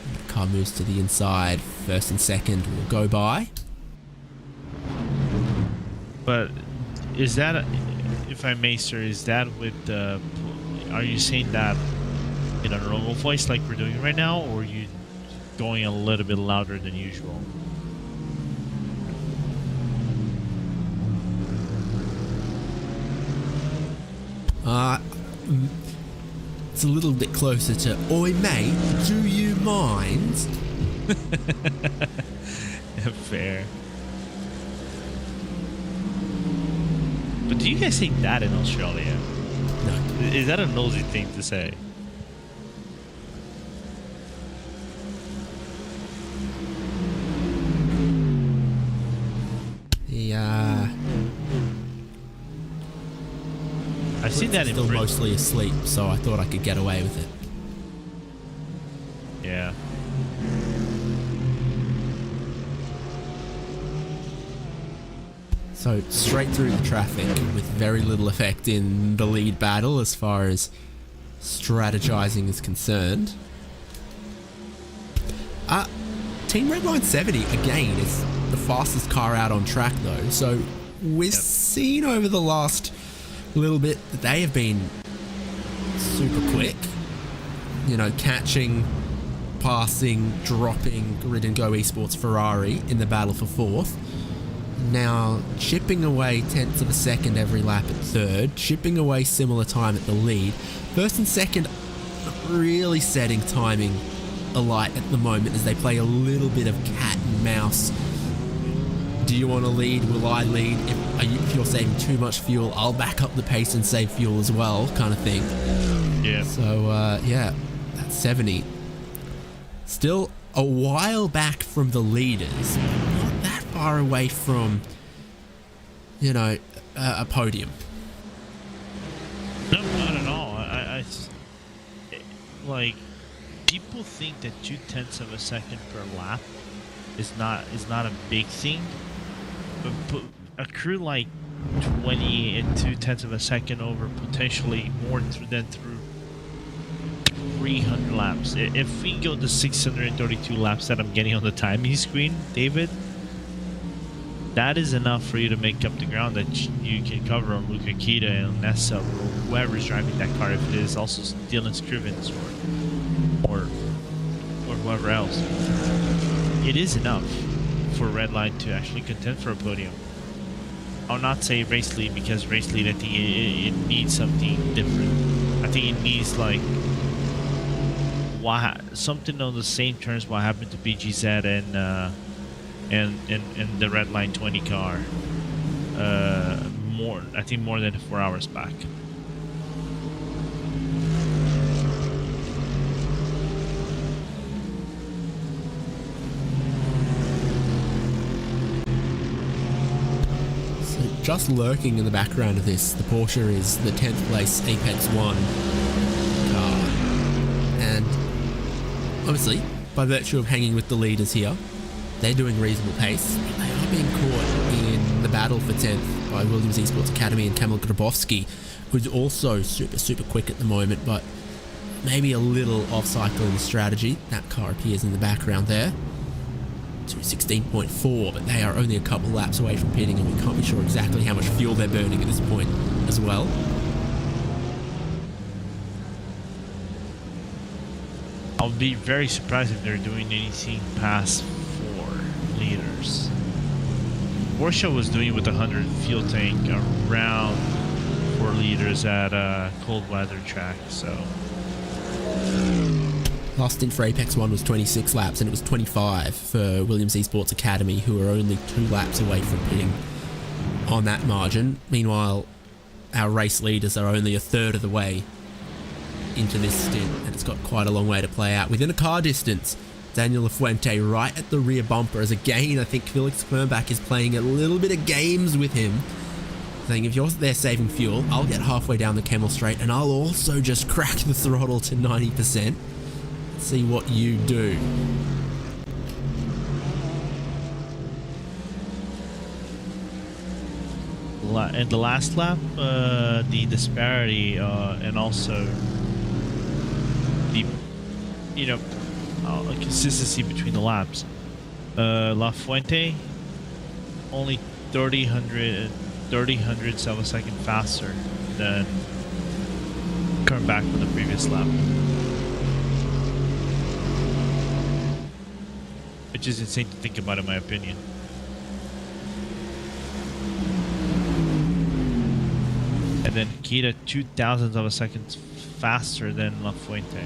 E: And the car moves to the inside. First and second will go by.
F: But is that, if I may, sir, is that with the... Are you saying that in a normal voice like we're doing right now, or are you going a little bit louder than usual?
E: It's a little bit closer to, oi mate, do you mind?
F: Fair. But do you guys say that in Australia?
E: No.
F: Is that a nosy thing to say?
E: Yeah.
F: I've seen that in
E: Still
F: Britain.
E: mostly asleep, so I thought I could get away with it.
F: Yeah.
E: So straight through the traffic with very little effect in the lead battle as far as strategizing is concerned. Team Redline 70 again is the fastest car out on track though, so we've seen over the last little bit that they have been super quick, you know, catching, passing, dropping Grid and Go Esports Ferrari in the battle for fourth. Now chipping away tenths of a second every lap at third, chipping away similar time at the lead. First and second really setting timing alight at the moment as they play a little bit of cat and mouse. Do you want to lead? Will I lead? If you're saving too much fuel, I'll back up the pace and save fuel as well, kind of thing.
F: Yeah.
E: So, yeah, that's 70. Still a while back from the leaders. Not that far away from, you know, a podium.
F: No, not at all. Like, people think that 0.2 of a second per lap is not a big thing, but a crew like 20 and 0.2 of a second over potentially more than through 300 laps. If we go to 632 laps that I'm getting on the timing screen, David, that is enough for you to make up the ground that you can cover on Luca Kita and Nessa or whoever's driving that car, if it is also Dylan Scrivens or whoever else. It is enough for Redline to actually contend for a podium. I'll not say race lead, because race lead, I think it needs something different. I think it needs like something on the same terms what happened to BGZ and the Redline 20 car. I think more than 4 hours back.
E: Just lurking in the background of this, the Porsche is the 10th place Apex 1 car. And obviously, by virtue of hanging with the leaders here, they're doing reasonable pace. They are being caught in the battle for 10th by Williams Esports Academy and Kamil Grabowski, who's also super quick at the moment, but maybe a little off cycle in the strategy. That car appears in the background there. To 16.4, but they are only a couple laps away from pitting, and we can't be sure exactly how much fuel they're burning at this point as well.
F: I'll be very surprised if they're doing anything past 4 liters. Porsche was doing with 100 fuel tank around 4 liters at a cold weather track, so.
E: Last stint for Apex 1 was 26 laps, and it was 25 for Williams Esports Academy, who are only 2 laps away from pitting on that margin. Meanwhile, our race leaders are only a third of the way into this stint, and it's got quite a long way to play out. Within a car distance, Daniel Lafuente right at the rear bumper, as again, I think Felix Kernbach is playing a little bit of games with him, saying if you're there saving fuel, I'll get halfway down the Kemmel Straight, and I'll also just crack the throttle to 90%. see what you do.
F: In the last lap, the disparity and also the consistency between the laps. La Fuente only 30 hundredths of a second faster than coming back from the previous lap, which is insane to think about, in my opinion. And then Kita 0.002 of a second faster than La Fuente.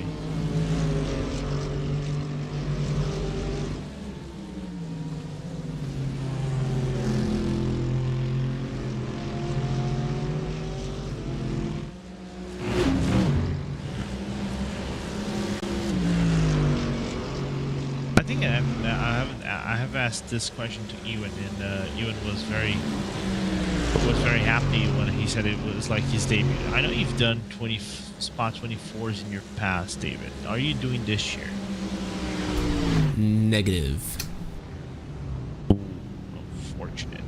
F: I think I have asked this question to Ewan, and Ewan was very happy when he said it was like his debut. I know you've done spot 24s in your past, David. Are you doing this year?
E: Negative.
F: Ooh, unfortunate.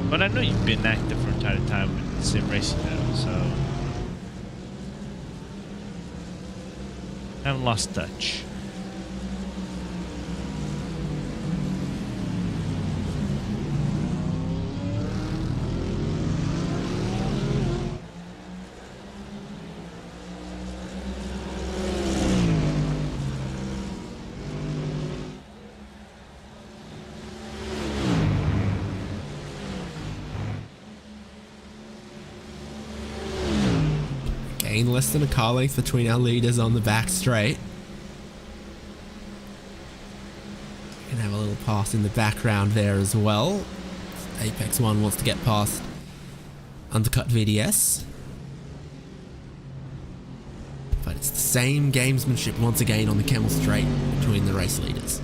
F: But I know you've been active from time to time with sim racing now, so I haven't lost touch.
E: Less than a car length between our leaders on the back straight. We can have a little pass in the background there as well. Apex 1 wants to get past Undercut VDS. But it's the same gamesmanship once again on the Camel Straight between the race leaders.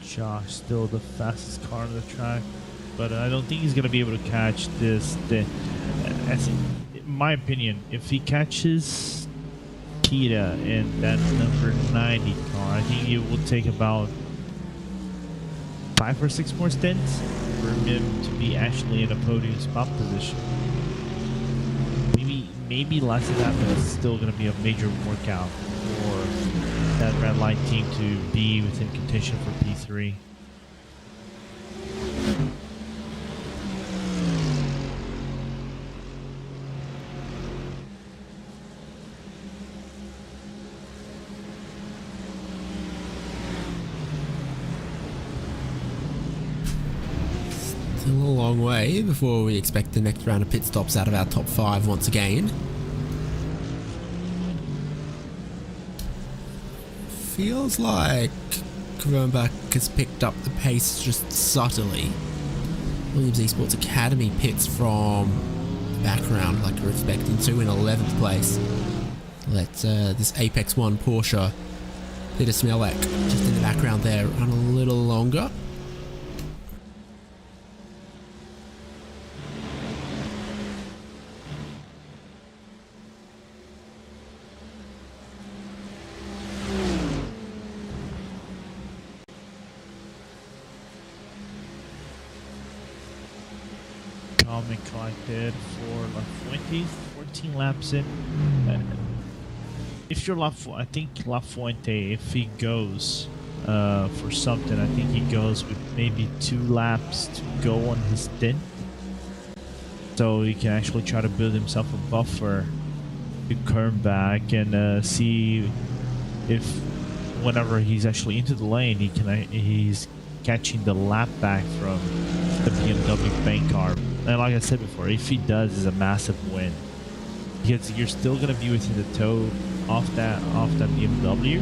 F: Josh still the fastest car on the track, but I don't think he's going to be able to catch this. In my opinion, if he catches Kita in that number 90 car, I think it will take about 5 or 6 more stints for him to be actually in a podium spot position. Maybe less than that, but it's still going to be a major workout for that red line team to be within contention for P3.
E: Still a long way before we expect the next round of pit stops out of our top 5 once again. Feels like Kronbach has picked up the pace just subtly. Williams Esports Academy pits from the background like we're expecting to in 11th place. Let this Apex 1 Porsche, Peter Smelek, just in the background there, run a little longer.
F: Calm and collected for La Fuente, 14 laps in. If you're I think La Fuente, if he goes for something, I think he goes with maybe 2 laps to go on his stint, so he can actually try to build himself a buffer to turn back and see if whenever he's actually into the lane, he's catching the lap back from the BMW bank car. And like I said before, if he does, it's a massive win, because you're still going to be within the tow off that BMW,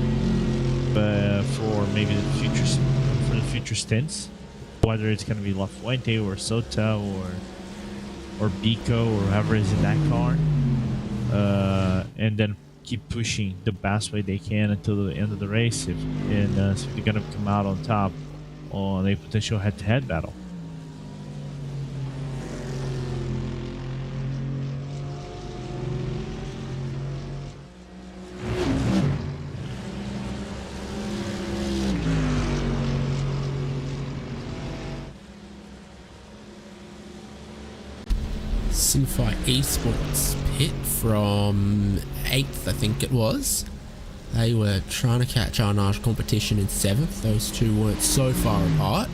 F: but for maybe the future stints, whether it's going to be La Fuente or Sota or Bico or whoever is in that car, and then keep pushing the best way they can until the end of the race, if they're going to come out on top on a potential head-to-head battle.
E: Simplify Esports pit from 8th, I think it was. They were trying to catch Arnage competition in 7th. Those two weren't so far apart.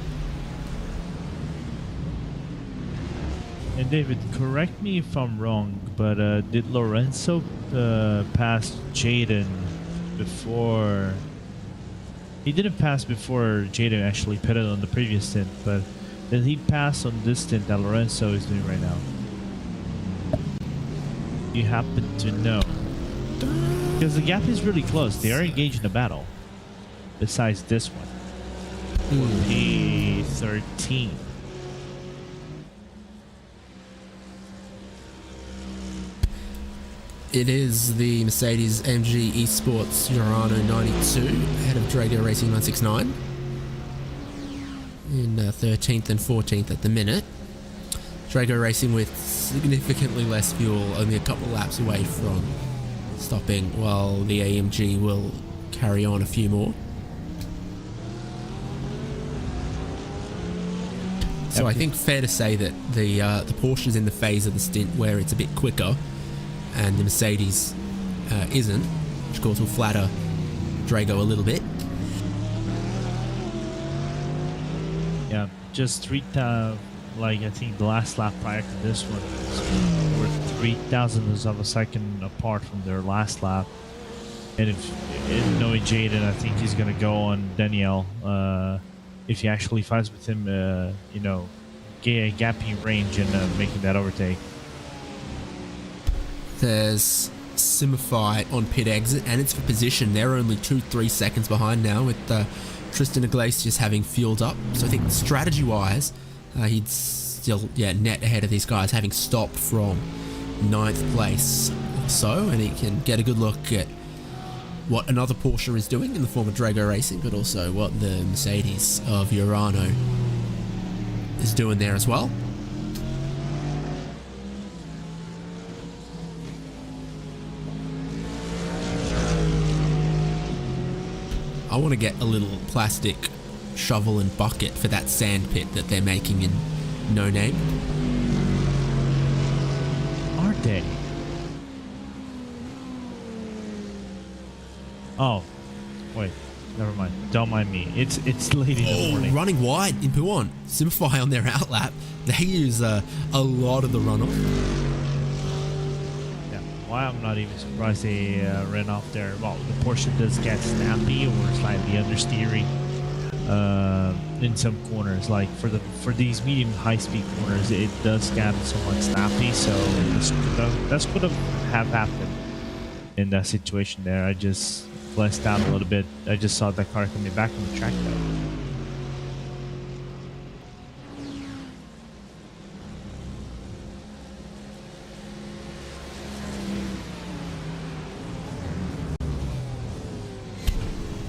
F: And David, correct me if I'm wrong, but did Lorenzo pass Jaden before? He didn't pass before Jaden actually pitted on the previous stint, but did he pass on this stint that Lorenzo is doing right now? You happen to know? Because the gap is really close. They are engaged in a battle. Besides this one. P13.
E: It is the Mercedes MG Esports Urano 92 ahead of Drago Racing 169 in 13th and 14th at the minute. Drago Racing with significantly less fuel, only a couple laps away from stopping, while the AMG will carry on a few more. So I think fair to say that the Porsche is in the phase of the stint where it's a bit quicker, and the Mercedes isn't, which of course will flatter Drago a little bit.
F: Yeah, just 3,000. Like, I think the last lap prior to this one were 3,000ths of a second apart from their last lap. And knowing Jaden, I think he's going to go on Danielle. If he actually fights with him, gapping range and making that overtake.
E: There's Simify on pit exit, and it's for position. They're only 2-3 seconds behind now, with Tristan Iglesias having fueled up. So I think strategy-wise, he'd still net ahead of these guys, having stopped from 9th place or so, and he can get a good look at what another Porsche is doing in the form of Drago Racing, but also what the Mercedes of Urano is doing there as well. I want to get a little plastic shovel and bucket for that sand pit that they're making in No Name.
F: Are they? Oh, wait, never mind. Don't mind me. It's late in the morning.
E: Running wide in Puon. Simplify on their outlap. They use a lot of the runoff.
F: Yeah, why I'm not even surprised they ran off there. Well, the Porsche does get snappy or slightly understeering in some corners. Like for these medium high speed corners, it does get somewhat snappy. So that's could have happened in that situation there. I just glanced out a little bit. I just saw that car coming back on the track though.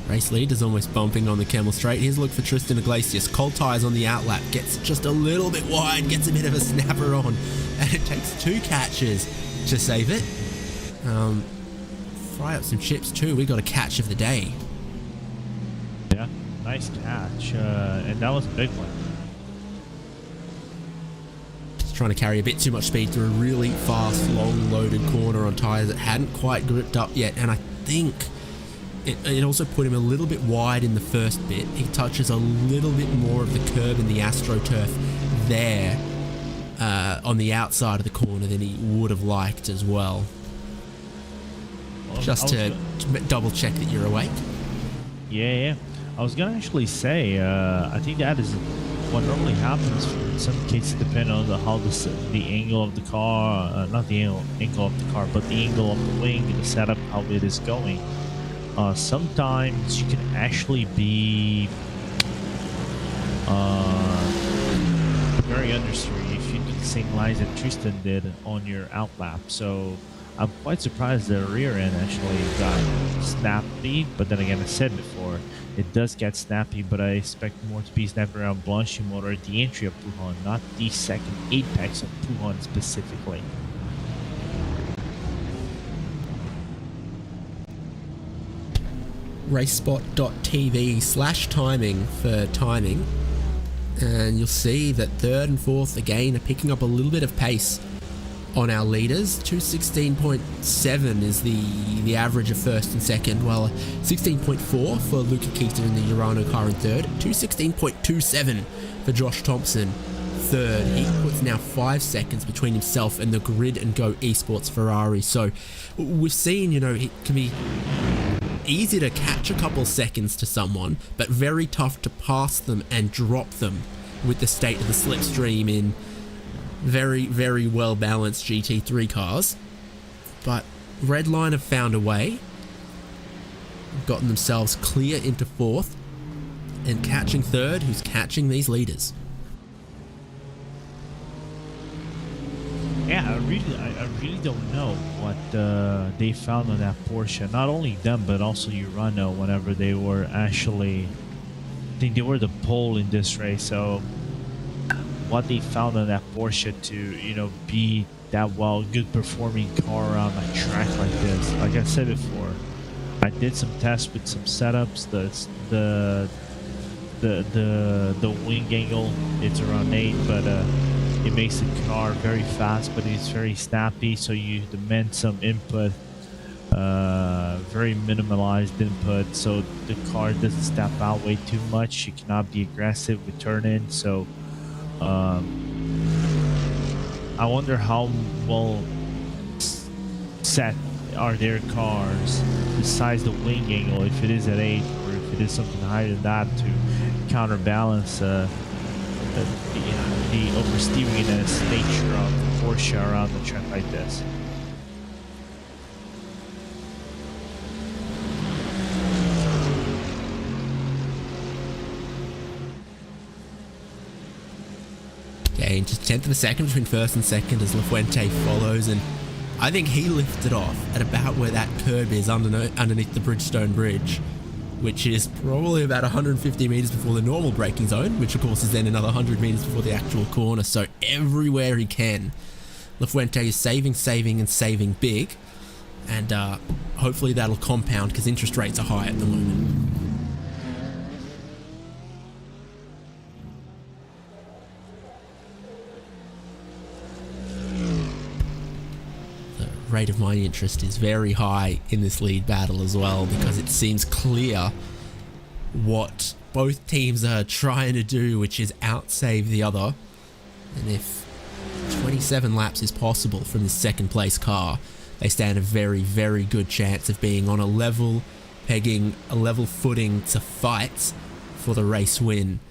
E: Race lead is almost bumping on the Camel Straight. Here's a look for Tristan Iglesias. Cold tyres on the outlap. Gets just a little bit wide. Gets a bit of a snapper on. And it takes 2 catches to save it. Fry up some chips too. We got a catch of the day.
F: Yeah, nice catch. And that was a big one.
E: Just trying to carry a bit too much speed through a really fast, long loaded corner on tyres that hadn't quite gripped up yet. And I think it also put him a little bit wide in the first bit. He touches a little bit more of the curb in the AstroTurf there on the outside of the corner than he would have liked as well. Just to double check that you're awake.
F: Yeah. I was gonna actually say, I think that is what normally happens in some cases, depending on how the angle of the car, not the angle of the car, but the angle of the wing, the setup, how it is going. Sometimes you can actually be very understeery if you do the same lines that Tristan did on your outlap. So I'm quite surprised the rear end actually got snappy, but then again, I said before, it does get snappy, but I expect more to be snappy around Blanchie motor at the entry of Pujon, not the second apex of Pujon specifically.
E: RaceSpot.tv/timing for timing, and you'll see that third and fourth again are picking up a little bit of pace on our leaders. 2:16.7 is the average of first and second, while 16.4 for Luca Kita in the Urano car in third, 2:16.27 for Josh Thompson third. He puts now 5 seconds between himself and the Grid and Go Esports Ferrari. So we've seen, it can be easy to catch a couple seconds to someone, but very tough to pass them and drop them with the state of the slipstream in very, very well balanced GT3 cars. But Redline have found a way, gotten themselves clear into fourth, and catching third, who's catching these leaders.
F: Yeah, I really don't know what they found on that Porsche. Not only them, but also Urano. Whenever they were actually, I think they were the pole in this race. So what they found on that Porsche to be that good performing car on a track like this. Like I said before, I did some tests with some setups. The wing angle, it's around 8, but it makes the car very fast, but it's very snappy, so you demand some input, very minimalized input, so the car doesn't step out way too much. You cannot be aggressive with turn-in, so I wonder how well set are their cars besides the wing angle, if it is at 8 or if it is something higher than that, to counterbalance the oversteeriness nature of the Porsche around the track like this.
E: Okay, just 10th of a second between first and second as Lafuente follows, and I think he lifted off at about where that curb is underneath the Bridgestone Bridge, which is probably about 150 meters before the normal braking zone, which of course is then another 100 meters before the actual corner. So everywhere he can, Lafuente is saving and saving big, and hopefully that'll compound because interest rates are high at the moment. The rate of my interest is very high in this lead battle as well, because it seems clear what both teams are trying to do, which is outsave the other. And if 27 laps is possible from the second place car, they stand a very, very good chance of being on a level, pegging a level footing to fight for the race win,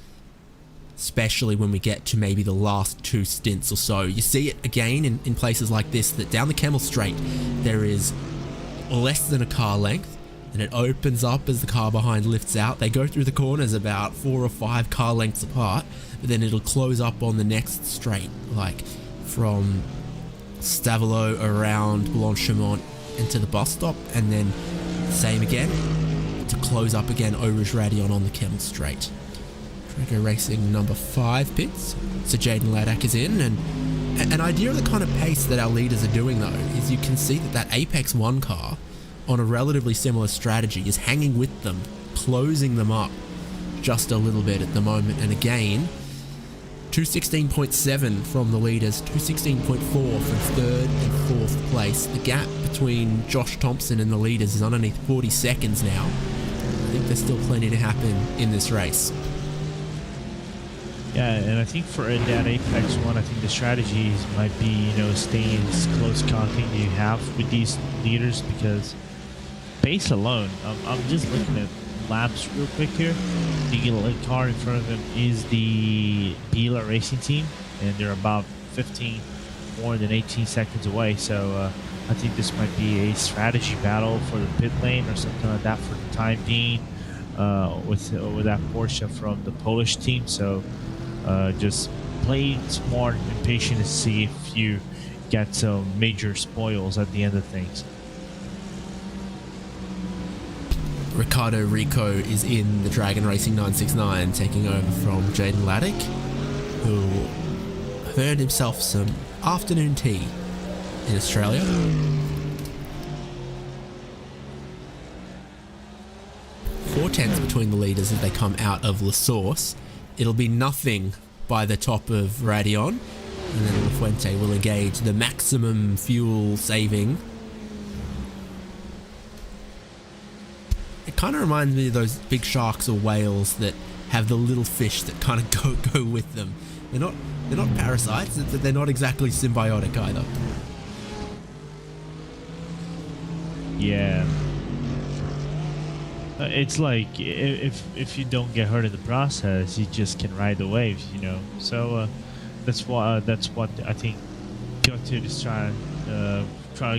E: especially when we get to maybe the last 2 stints or so. You see it again in places like this, that down the Camel Straight there is less than a car length, and it opens up as the car behind lifts out. They go through the corners about 4 or 5 car lengths apart, but then it'll close up on the next straight, like from Stavelot around Blanchimont into the bus stop, and then same again to close up again Rouge Radion on the Camel Straight. Trego Racing number 5 pits, so Jaden Laddak is in, and an idea of the kind of pace that our leaders are doing though is you can see that Apex 1 car on a relatively similar strategy is hanging with them, closing them up just a little bit at the moment. And again, 2:16.7 from the leaders, 2:16.4 from third and fourth place. The gap between Josh Thompson and the leaders is underneath 40 seconds now. I think there's still plenty to happen in this race.
F: Yeah, and I think for that Apex 1, I think the strategies might be, staying as close contact you have with these leaders, because pace alone, I'm just looking at laps real quick here. The car in front of him is the Bila Racing Team, and they're about 15 more than 18 seconds away. So I think this might be a strategy battle for the pit lane or something like that for the time being, with that Porsche from the Polish team. So just play smart and patient to see if you get some major spoils at the end of things.
E: Ricardo Rico is in the Dragon Racing 969, taking over from Jaden Laddick, who earned himself some afternoon tea in Australia. 4/10 between the leaders as they come out of La Source. It'll be nothing by the top of Radion, and then La Fuente will engage the maximum fuel saving. It kind of reminds me of those big sharks or whales that have the little fish that kind of go with them. They're not parasites. They're not exactly symbiotic either.
F: Yeah. It's like if you don't get hurt in the process, you just can ride the waves, you know. So that's what I think Gotu is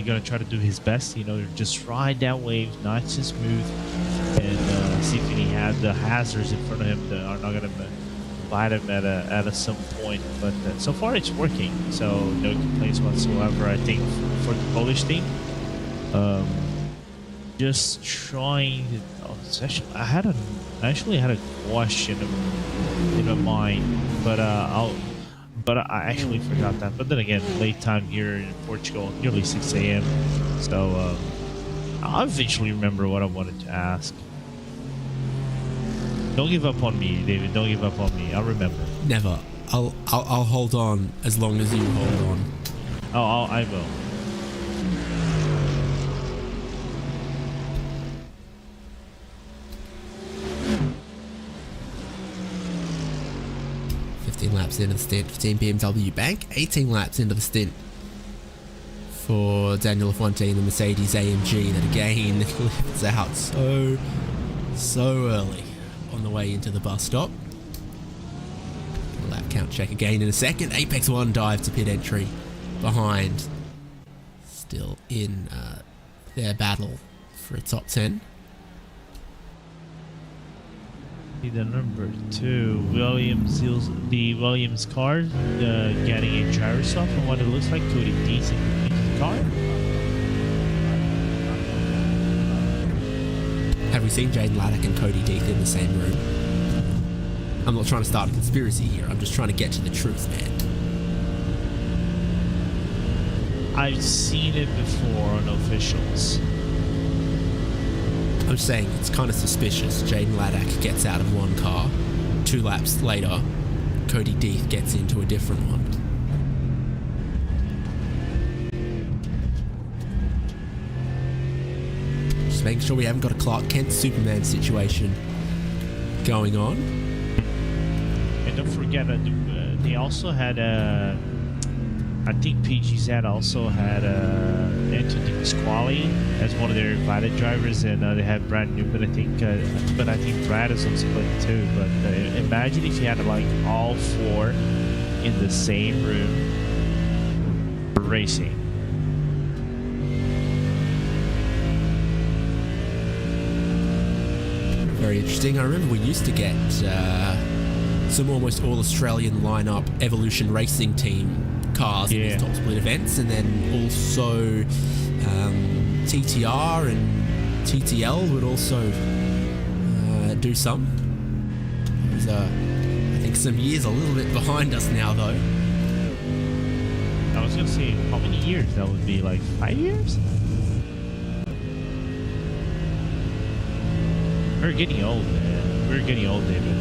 F: gonna try to do his best, you know, just ride that wave nice and smooth, and see if he had the hazards in front of him that are not gonna bite him at some point. But so far it's working, so no complaints whatsoever. I think for the Polish team, just trying. I actually had a question in my mind, but I actually forgot that. But then again, late time here in Portugal, nearly 6 a.m. So I'll eventually remember what I wanted to ask. Don't give up on me, David. Don't give up on me. I'll remember.
E: Never. I'll hold on as long as you hold on.
F: Oh, I will.
E: Laps into the stint for Team BMW Bank, 18 laps into the stint for Daniel Lafonte in the Mercedes AMG that again lifts out so early on the way into the bus stop. Lap count check again in a second. Apex 1 dive to pit entry behind, still in their battle for a top 10.
F: The number 2, the Williams car getting a gyro stop from what it looks like to a decent car.
E: Have we seen Jaden Laddick and Cody Death in the same room? I'm not trying to start a conspiracy here, I'm just trying to get to the truth, man.
F: I've seen it before on officials.
E: I'm saying it's kind of suspicious. Jaden Laddick gets out of one car. 2 laps later, Cody Death gets into a different one. Just making sure we haven't got a Clark Kent Superman situation going on.
F: And don't forget, they also had I think PGZ also had Anthony Pasquale as one of their invited drivers, and they had Brad Newman, I think. But I think Brad is on split too. But imagine if you had like all 4 in the same room racing.
E: Very interesting. I remember we used to get some almost all Australian lineup Evolution Racing Team cars in these top split events, and then also TTR and TTL would also do some. There's I think some years a little bit behind us now though.
F: I was gonna say how many years that would be, like 5 years? We're getting old, man. We're getting old, David.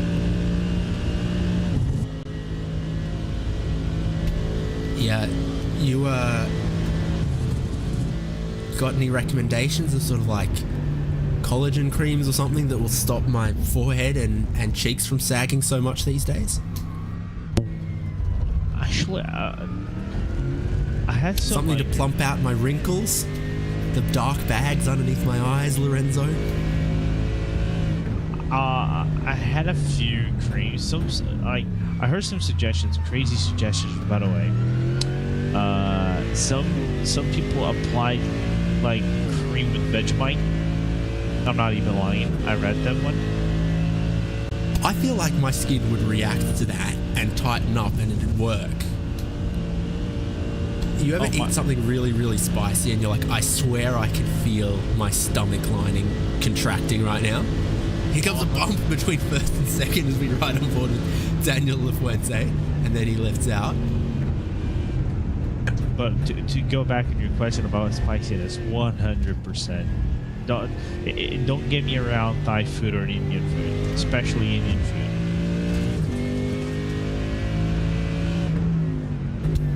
E: Yeah, you got any recommendations of sort of like collagen creams or something that will stop my forehead and cheeks from sagging so much these days?
F: Actually, I had
E: something to plump out my wrinkles, the dark bags underneath my eyes, Lorenzo.
F: I had a few I heard some suggestions, crazy suggestions, by the way. Some people applied like cream with Vegemite. I'm not even lying. I read that one.
E: I feel like my skin would react to that and tighten up and it'd work. You ever eat something really, really spicy and you're like, I swear I can feel my stomach lining contracting right now? Here comes a bump between first and second as we ride on board with Daniel Lafuente, and then he lifts out.
F: But to go back on your question about spiciness, 100%. Don't get me around Thai food or Indian food, especially Indian food.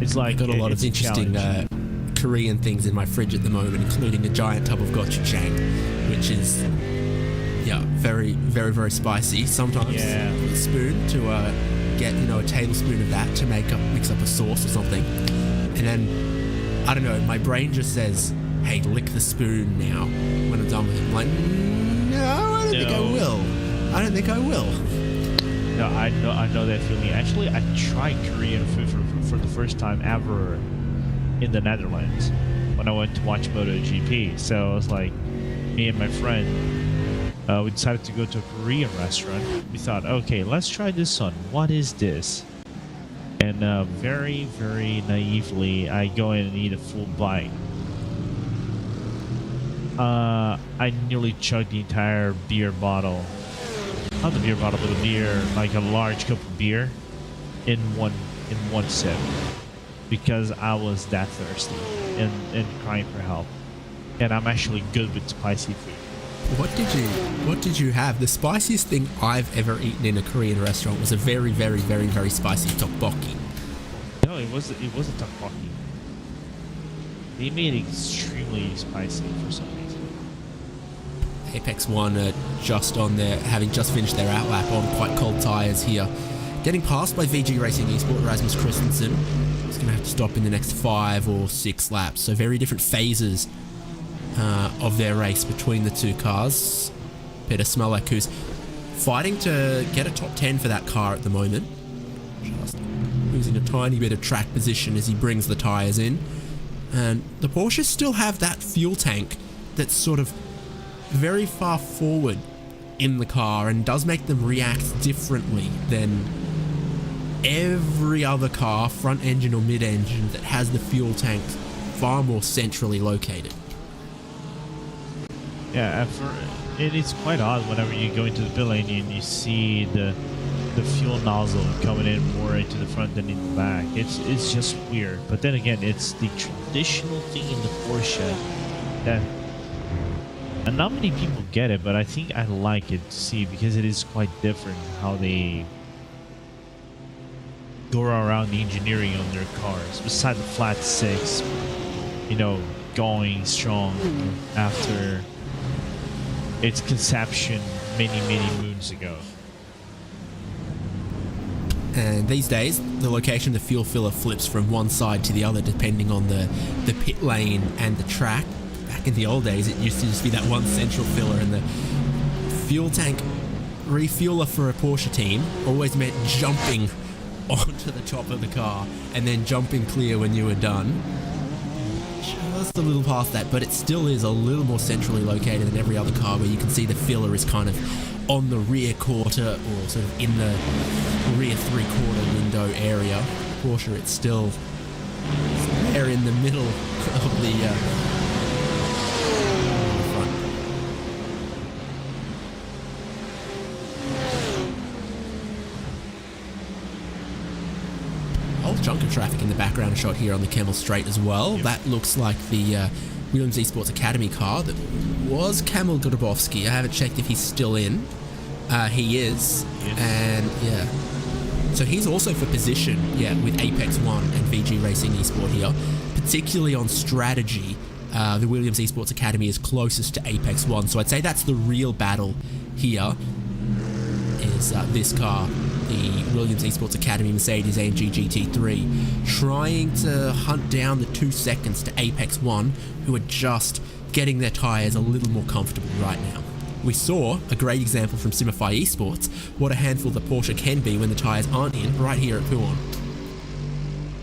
F: It's like
E: I've got a lot of interesting Korean things in my fridge at the moment, including a giant tub of gochujang, which is very, very, very spicy. Sometimes with a spoon to get a tablespoon of that to mix up a sauce or something, and then I don't know, my brain just says, hey, lick the spoon now when I'm done with it. I'm like, no, I don't think I will. I don't think I will.
F: No, I know that feeling. Actually, I tried Korean food for the first time ever in the Netherlands when I went to watch MotoGP. So I was like, me and my friend, we decided to go to a Korean restaurant. We thought, okay, let's try this one. What is this? And very, very naively, I go in and eat a full bite. I nearly chugged the entire beer bottle. Not the beer bottle, but the beer, like a large cup of beer, in one sip, because I was that thirsty and crying for help. And I'm actually good with spicy food.
E: What did you have? The spiciest thing I've ever eaten in a Korean restaurant was a very, very, very, very spicy tteokbokki.
F: No, it was a tteokbokki. They made it extremely spicy for some reason.
E: Apex One are just on there, having just finished their outlap on quite cold tyres here. Getting passed by VG Racing Esport, Rasmus Christensen. He's going to have to stop in the next 5 or 6 laps. So very different phases of their race between the two cars. Peter Smelak, who's fighting to get a top 10 for that car at the moment. Just losing a tiny bit of track position as he brings the tyres in. And the Porsches still have that fuel tank that's sort of very far forward in the car and does make them react differently than every other car, front engine or mid engine, that has the fuel tank far more centrally located.
F: Yeah, it is quite odd whenever you go into the pit lane and you see the fuel nozzle coming in more into the front than in the back. It's just weird. But then again, it's the traditional thing in the Porsche that, and not many people get it, but I think I like it to see, because it is quite different how they go around the engineering on their cars. Beside the flat six, going strong after its conception many moons ago.
E: And these days, the location of the fuel filler flips from one side to the other depending on the pit lane and the track. Back in the old days, it used to just be that one central filler, and the fuel tank refueler for a Porsche team always meant jumping onto the top of the car and then jumping clear when you were done. Just a little past that, but it still is a little more centrally located than every other car, where you can see the filler is kind of on the rear quarter or sort of in the rear three-quarter window area. Porsche, it's still there in the middle of the front. Whole chunk of traffic in the background shot here on the Kemmel Straight as well. Yep. That looks like the Williams Esports Academy car that was Kamil Grabowski. I haven't checked if he's still in. He is. Yes. And yeah. So he's also for position, with Apex One and VG Racing Esport here. Particularly on strategy, the Williams Esports Academy is closest to Apex One. So I'd say that's the real battle here, is this car, the Williams Esports Academy Mercedes-AMG GT3, trying to hunt down the 2 seconds to Apex One, who are just getting their tyres a little more comfortable right now. We saw a great example from Simify Esports, what a handful the Porsche can be when the tyres aren't in, right here at Puon.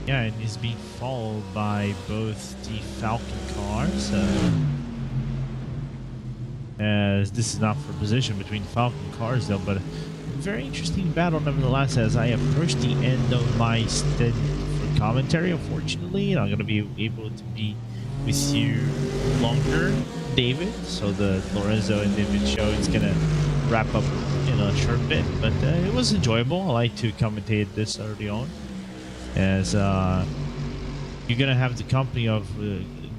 F: Yeah, and he's being followed by both the Falken cars. As this is not for position between Falken cars, though, but a very interesting battle nevertheless. As I approach the end of my stint for commentary, unfortunately, I'm going to be able to be with you longer, David. So the Lorenzo and David show is going to wrap up in a short bit, but it was enjoyable. I like to commentate this early on, as you're going to have the company of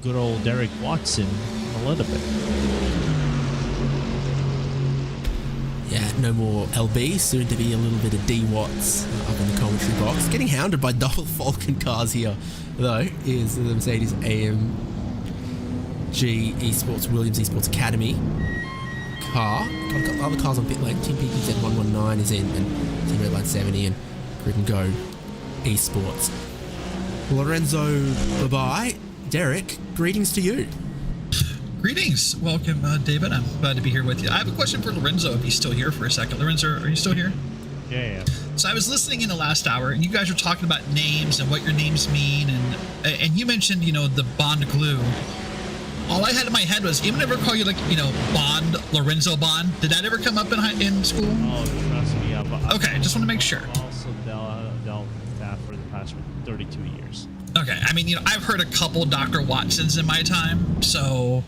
F: good old Derek Watson in a little bit.
E: Yeah, no more LB, soon to be a little bit of D Watts up in the commentary box. Getting hounded by double Falken cars here, though, is the Mercedes AMG Esports Williams Esports Academy car. Got a couple other cars on pit lane. Team PPZ 119 is in, and Team Redline 70 and Grid and Go Esports. Lorenzo, bye-bye. Derek, greetings to you.
H: Greetings. Welcome, David. I'm glad to be here with you. I have a question for Lorenzo, if he's still here for a second. Lorenzo, are you still here?
F: Yeah.
H: So I was listening in the last hour, and you guys were talking about names and what your names mean, and you mentioned, the Bond glue. All I had in my head was, anyone ever call you, Bond, Lorenzo Bond? Did that ever come up in school?
F: Oh, trust me.
H: Okay, just want to make sure.
F: I've also dealt with that for the past 32 years.
H: Okay, I mean, I've heard a couple Dr. Watsons in my time, so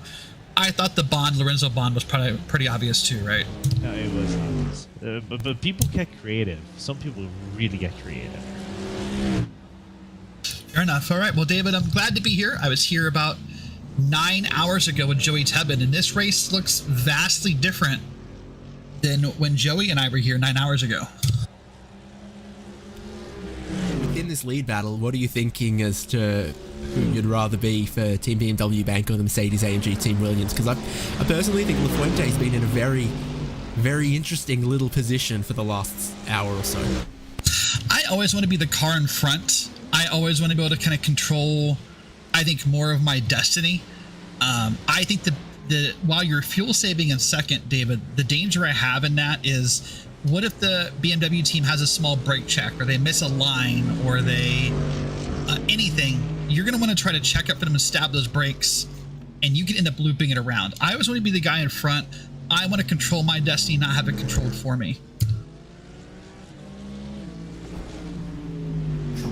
H: I thought the Bond, Lorenzo Bond, was probably pretty obvious too, right?
F: No, it was obvious. But people get creative. Some people really get creative.
H: Fair enough. All right. Well, David, I'm glad to be here. I was here about 9 hours ago with Joey Tebbin, and this race looks vastly different than when Joey and I were here 9 hours ago.
E: In this lead battle, what are you thinking as to who you'd rather be for Team BMW Bank or the Mercedes AMG Team Williams? Because I personally think Lafuente's been in a very, very interesting little position for the last hour or so.
H: I always want to be the car in front. I always want to be able to kind of control, I think, more of my destiny. I think the while you're fuel saving in second, David, the danger I have in that is, what if the BMW team has a small brake check, or they miss a line, or they anything? You're going to want to try to check up for them and stab those brakes, and you can end up looping it around. I always want to be the guy in front. I want to control my destiny, not have it controlled for me.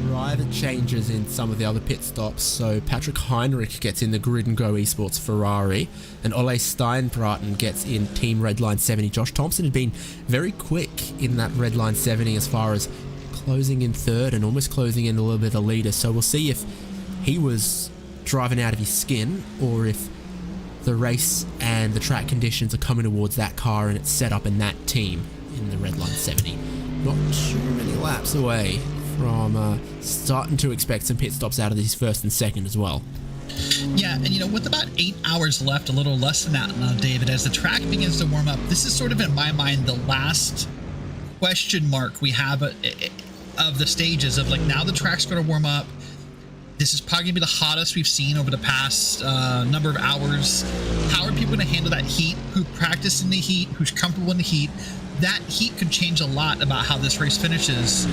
E: Driver changes in some of the other pit stops. So Patrick Heinrich gets in the Grid and Go Esports Ferrari, and Ole Steinbraten gets in Team Redline 70. Josh Thompson had been very quick in that Redline 70 as far as closing in third and almost closing in a little bit of the leader. So we'll see if he was driving out of his skin, or if the race and the track conditions are coming towards that car and it's set up in that team in the Redline 70. Not too many laps away from starting to expect some pit stops out of these first and second as well.
H: Yeah, and with about 8 hours left, a little less than that now, David, as the track begins to warm up, this is sort of, in my mind, the last question mark we have of the stages of, now the track's going to warm up. This is probably going to be the hottest we've seen over the past number of hours. How are people going to handle that heat? Who practiced in the heat? Who's comfortable in the heat? That heat could change a lot about how this race finishes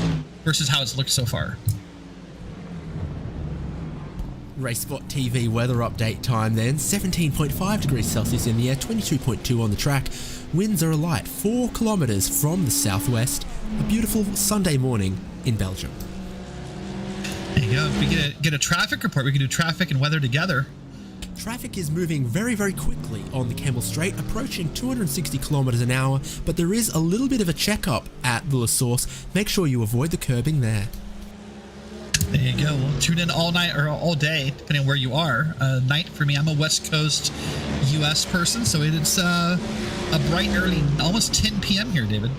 H: versus how it's looked so far.
E: RaceSpotTV weather update time then. 17.5 degrees Celsius in the air, 22.2 on the track. Winds are light, 4 kilometers from the southwest. A beautiful Sunday morning in Belgium.
H: There you go. If we get a traffic report, we can do traffic and weather together.
E: Traffic is moving very, very quickly on the Kemmel Straight, approaching 260 kilometers an hour, but there is a little bit of a checkup at the La Source. Make sure you avoid the curbing there.
H: There you go. We'll tune in all night or all day, depending on where you are. Night for me, I'm a West Coast U.S. person, so it's a bright, early, almost 10 p.m. here, David.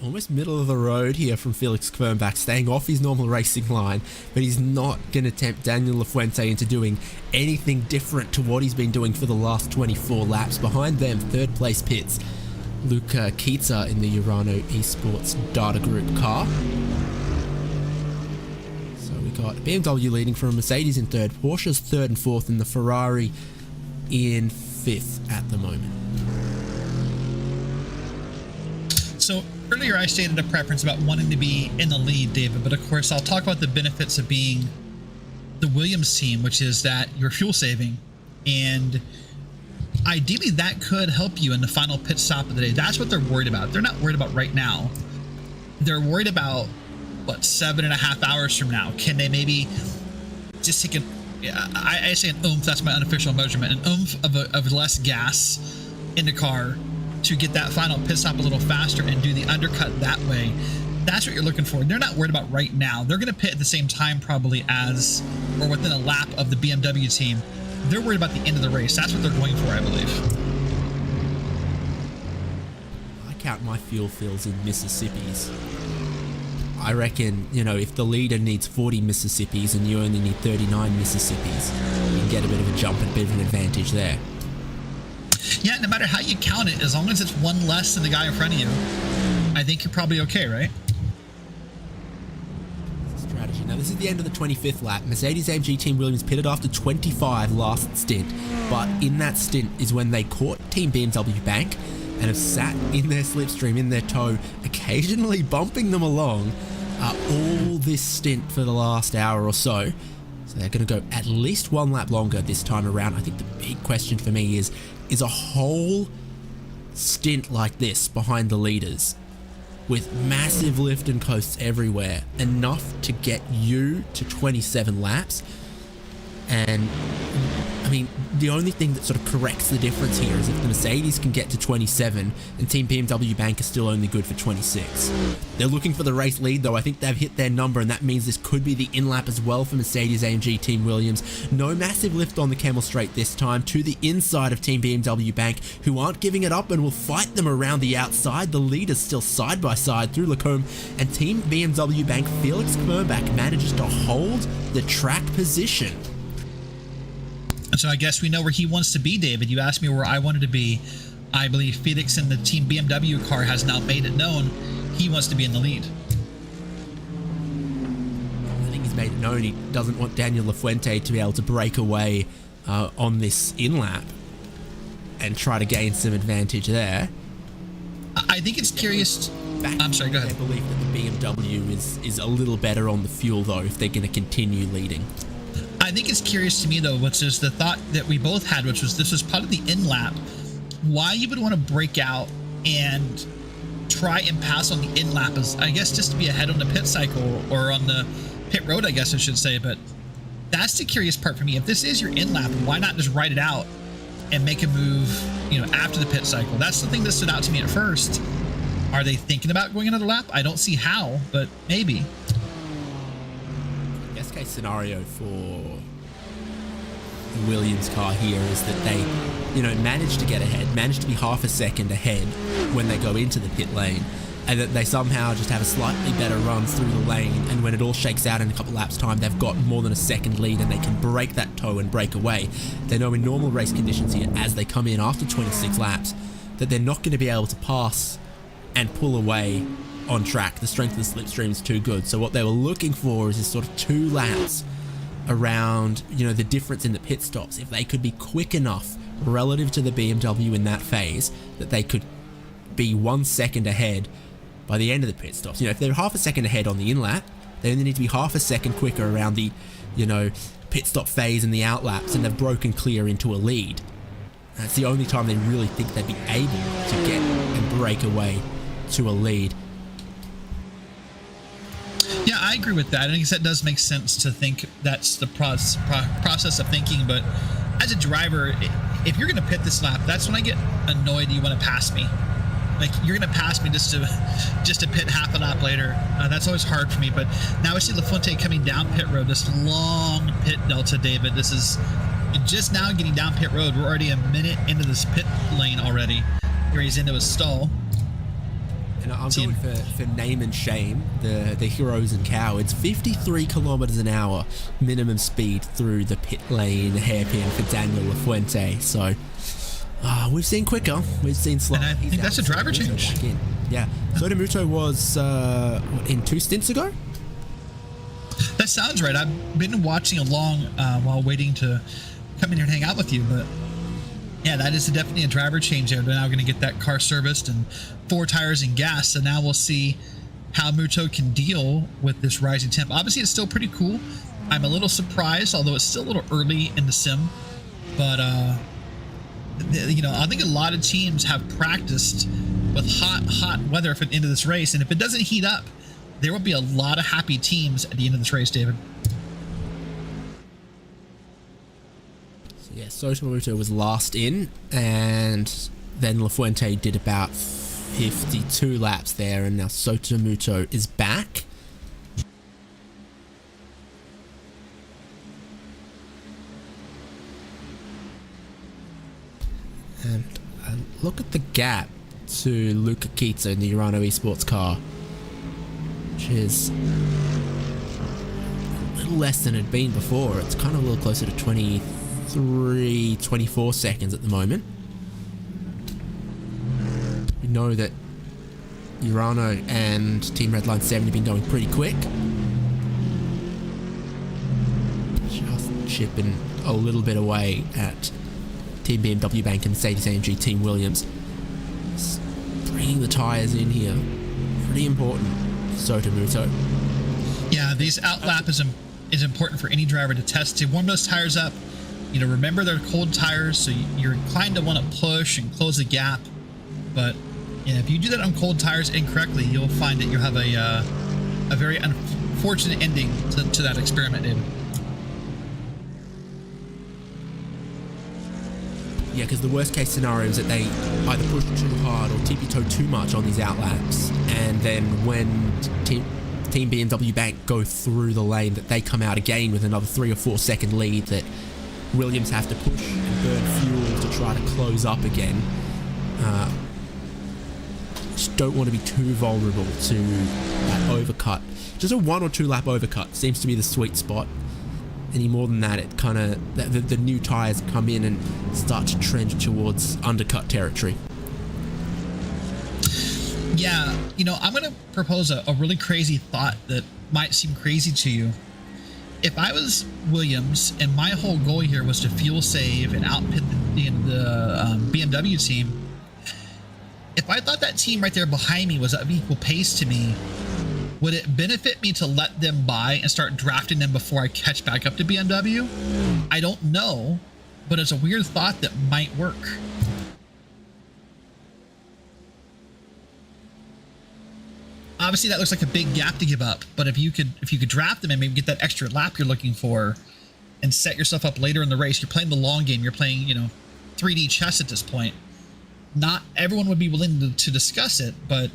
E: Almost middle of the road here from Felix Kvernbach, staying off his normal racing line, but he's not going to tempt Daniel Lafuente into doing anything different to what he's been doing for the last 24 laps. Behind them, third place pits, Luca Keitsa in the Urano Esports Data Group car. So we got BMW leading from Mercedes in third, Porsche's third and fourth in the Ferrari in 5th at the moment.
H: So earlier I stated a preference about wanting to be in the lead, David, but of course I'll talk about the benefits of being the Williams team, which is that you're fuel saving, and ideally that could help you in the final pit stop of the day. That's what they're worried about. They're not worried about right now. They're worried about, what, 7.5 hours from now. Can they maybe just take I say an oomph, that's my unofficial measurement, an oomph of less gas in the car to get that final pit stop a little faster and do the undercut that way. That's what you're looking for. They're not worried about right now. They're going to pit at the same time probably as, or within a lap of the BMW team. They're worried about the end of the race. That's what they're going for, I believe.
E: I count my fuel fills in Mississippis. I reckon, you know, if the leader needs 40 Mississippis and you only need 39 Mississippis, you can get a bit of a jump and a bit of an advantage there.
H: Yeah, no matter how you count it, as long as it's one less than the guy in front of you, I think you're probably okay, right?
E: Strategy. Now, this is the end of the 25th lap. Mercedes-AMG Team Williams pitted after 25 last stint, but in that stint is when they caught Team BMW Bank and have sat in their slipstream, in their tow, occasionally bumping them along all this stint for the last hour or so. So they're going to go at least one lap longer this time around. I think the big question for me is a whole stint like this behind the leaders with massive lift and coasts everywhere enough to get you to 27 laps? And I mean, the only thing that sort of corrects the difference here is if the Mercedes can get to 27 and Team BMW Bank is still only good for 26. They're looking for the race lead though. I think they've hit their number, and that means this could be the in-lap as well for Mercedes-AMG Team Williams. No massive lift on the Camel Straight this time to the inside of Team BMW Bank, who aren't giving it up and will fight them around the outside. The leaders still side by side through Lacombe, and Team BMW Bank Felix Kmerback manages to hold the track position.
H: And so I guess we know where he wants to be, David. You asked me where I wanted to be. I believe Felix in the Team BMW car has now made it known he wants to be in the lead.
E: I think he's made it known he doesn't want Daniel Lafuente to be able to break away on this in-lap and try to gain some advantage there.
H: I think it's curious. I'm sorry, go ahead.
E: I believe that the BMW is a little better on the fuel, though, if they're going to continue leading.
H: I think it's curious to me, though, which is the thought that we both had, which was this was part of the in-lap. Why you would want to break out and try and pass on the in-lap is, I guess, just to be ahead on the pit cycle or on the pit road, I guess I should say. But that's the curious part for me. If this is your in-lap, why not just ride it out and make a move, you know, after the pit cycle? That's the thing that stood out to me at first. Are they thinking about going another lap? I don't see how, but maybe.
E: Best case scenario for the Williams car here is that they, you know, manage to get ahead, manage to be half a second ahead when they go into the pit lane, and that they somehow just have a slightly better run through the lane, and when it all shakes out in a couple laps time, they've got more than a second lead and they can break that toe and break away. They know in normal race conditions here, as they come in after 26 laps, that they're not going to be able to pass and pull away on track. The strength of the slipstream is too good. So what they were looking for is this sort of 2 laps around, you know, the difference in the pit stops. If they could be quick enough relative to the BMW in that phase that they could be 1 second ahead by the end of the pit stops. You know, if they're half a second ahead on the in-lap, they only need to be half a second quicker around the, you know, pit stop phase and the out laps, and they've broken clear into a lead. That's the only time they really think they'd be able to get and break away to a lead.
H: Yeah, I agree with that. I think that does make sense to think that's the process of thinking. But as a driver, if you're going to pit this lap, that's when I get annoyed. You want to pass me, like you're going to pass me just to pit half a lap later. That's always hard for me. But now I see Lafuente coming down pit road. This long pit delta, David. This is just now getting down pit road. We're already a minute into this pit lane already. Here he's into his stall.
E: And I'm going for name and shame, the heroes and cowards. 53 kilometers an hour minimum speed through the pit lane hairpin for Daniel Lafuente. So we've seen quicker, we've seen slower.
H: And I think that's a driver change.
E: Yeah, Sotomuto was in 2 stints ago.
H: That sounds right. I've been watching along while waiting to come in here and hang out with you, but Yeah, that is definitely a driver change there. They're now going to get that car serviced and 4 tires and gas. So now we'll see how Muto can deal with this rising temp. Obviously, it's still pretty cool. I'm a little surprised, although it's still a little early in the sim. But, you know, I think a lot of teams have practiced with hot weather for the end of this race. And if it doesn't heat up, there will be a lot of happy teams at the end of this race, David.
E: Yeah, Sotomuto was last in, and then Lafuente did about 52 laps there, and now Sotomuto is back. And look at the gap to Luca Keita in the Urano Esports car, which is a little less than it had been before. It's kind of a little closer to 24 seconds at the moment. We know that Urano and Team Redline 7 have been going pretty quick. Just chipping a little bit away at Team BMW Bank and Mercedes-AMG Team Williams. Just bringing the tyres in here. Pretty important. Sotomuto.
H: Yeah, these outlap is important for any driver to test. To warm those tires up. You know, remember they're cold tires, so you're inclined to want to push and close the gap. But yeah, if you do that on cold tires incorrectly, you'll find that you'll have a very unfortunate ending to that experiment, David.
E: Yeah, because the worst case scenario is that they either push too hard or tippy-toe too much on these outlaps, and then when Team BMW Bank go through the lane, that they come out again with another 3 or 4 second lead that Williams have to push and burn fuel to try to close up again. Just don't want to be too vulnerable to that overcut. Just a 1 or 2 lap overcut seems to be the sweet spot. Any more than that, it kind of the new tires come in and start to trend towards undercut territory.
H: Yeah, you know, I'm going to propose a really crazy thought that might seem crazy to you. If I was Williams and my whole goal here was to fuel save and outpit the BMW team, if I thought that team right there behind me was of equal pace to me, would it benefit me to let them by and start drafting them before I catch back up to BMW? I don't know, but it's a weird thought that might work. Obviously, that looks like a big gap to give up, but if you could draft them and maybe get that extra lap you're looking for and set yourself up later in the race, you're playing the long game, you're playing, you know, 3D chess at this point. Not everyone would be willing to discuss it, but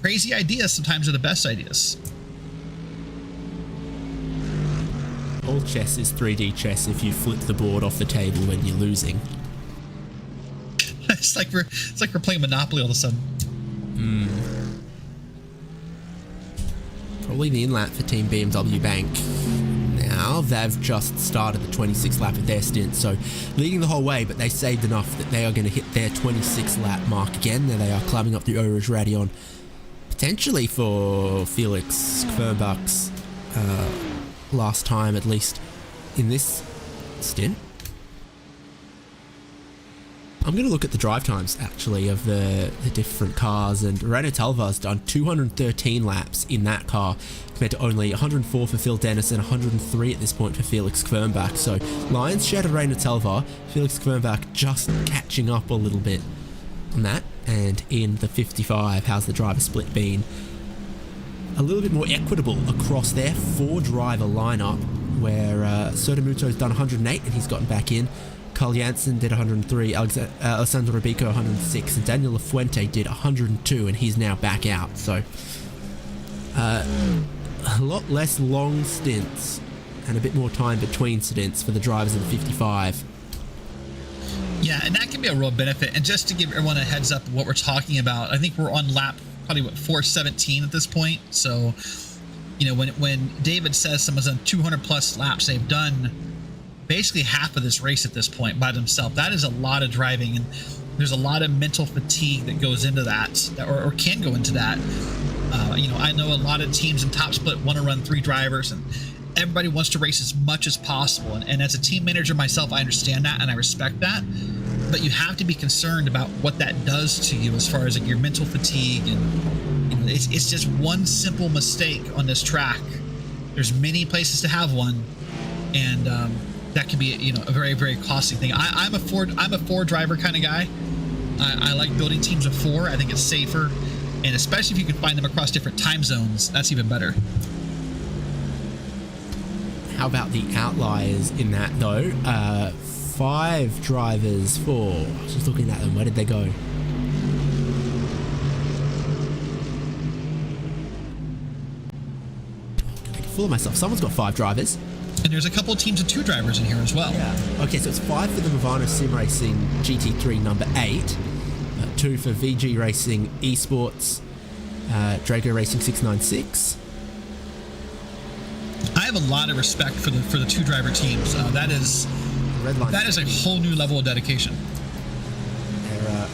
H: crazy ideas sometimes are the best ideas.
E: All chess is 3D chess if you flip the board off the table when you're losing.
H: It's like we're playing Monopoly all of a sudden.
E: Probably the in-lap for Team BMW Bank. Now they've just started the 26th lap of their stint, so leading the whole way, but they saved enough that they are going to hit their 26th lap mark again. There they are, climbing up the Eau Rouge Radion, potentially for Felix Kvernbach's last time, at least in this stint. I'm going to look at the drive times, actually, of the different cars, and Renault Talvar's done 213 laps in that car, compared to only 104 for Phil Dennis and 103 at this point for Felix Kvernbach. So, lion's share of Renault Talvar, Felix Kvernbach just catching up a little bit on that. And in the 55, how's the driver split been? A little bit more equitable across their 4-driver lineup, where Sotomuto's done 108 and he's gotten back in. Carl Janssen did 103, Alessandro Rubico 106, and Daniel Lafuente did 102, and he's now back out. So, a lot less long stints and a bit more time between stints for the drivers in the 55.
H: Yeah, and that can be a real benefit. And just to give everyone a heads up of what we're talking about, I think we're on lap probably 417 at this point. So, you know, when David says someone's done 200 plus laps, they've done basically half of this race at this point by themselves. That is a lot of driving, and there's a lot of mental fatigue that goes into that, or can go into that. You know, I know a lot of teams in Top Split want to run 3 drivers, and everybody wants to race as much as possible. And as a team manager myself, I understand that and I respect that. but you have to be concerned about what that does to you as far as like your mental fatigue, and you know, it's just one simple mistake on this track. There's many places to have one, and that can be, you know, a very, very costly thing. I'm a four driver kind of guy. I like building teams of 4. I think it's safer, and especially if you can find them across different time zones, that's even better.
E: How about the outliers in that though? 5 drivers for. I was just looking at them. Where did they go? I can fool myself. Someone's got 5 drivers.
H: And there's a couple of teams of 2 drivers in here as well.
E: Yeah. Okay, so it's 5 for the Movano Sim Racing GT3 number 8, 2 for VG Racing Esports, Drago Racing 696.
H: I have a lot of respect for the 2 driver teams. That is a whole new level of dedication.
E: There are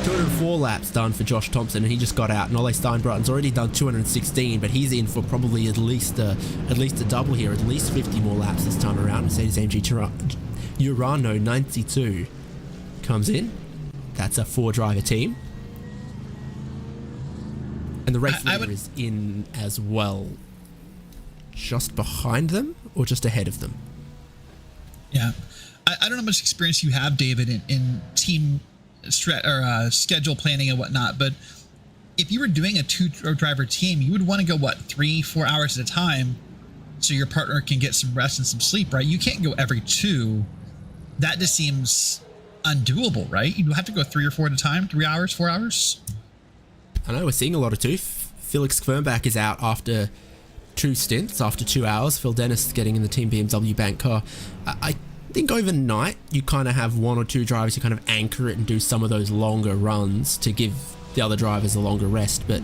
E: 204 laps done for Josh Thompson, and he just got out. And Ole Steinbratten's already done 216, but he's in for probably at least a double here, at least 50 more laps this time around. Mercedes-AMG Urano 92 comes in. That's a 4-driver team. And the race leader is in as well. Just behind them or just ahead of them?
H: Yeah. I don't know how much experience you have, David, in team schedule planning and whatnot, but if you were doing a 2-driver team, you would want to go, 3-4 hours at a time so your partner can get some rest and some sleep, right? You can't go every 2. That just seems undoable, right? You have to go 3 or 4 at a time, 3 hours, 4 hours.
E: I know we're seeing a lot of 2. Felix Kvernbach is out after 2 stints, after 2 hours. Phil Dennis getting in the Team BMW Bank car. I think overnight you kind of have 1 or 2 drivers who kind of anchor it and do some of those longer runs to give the other drivers a longer rest. But,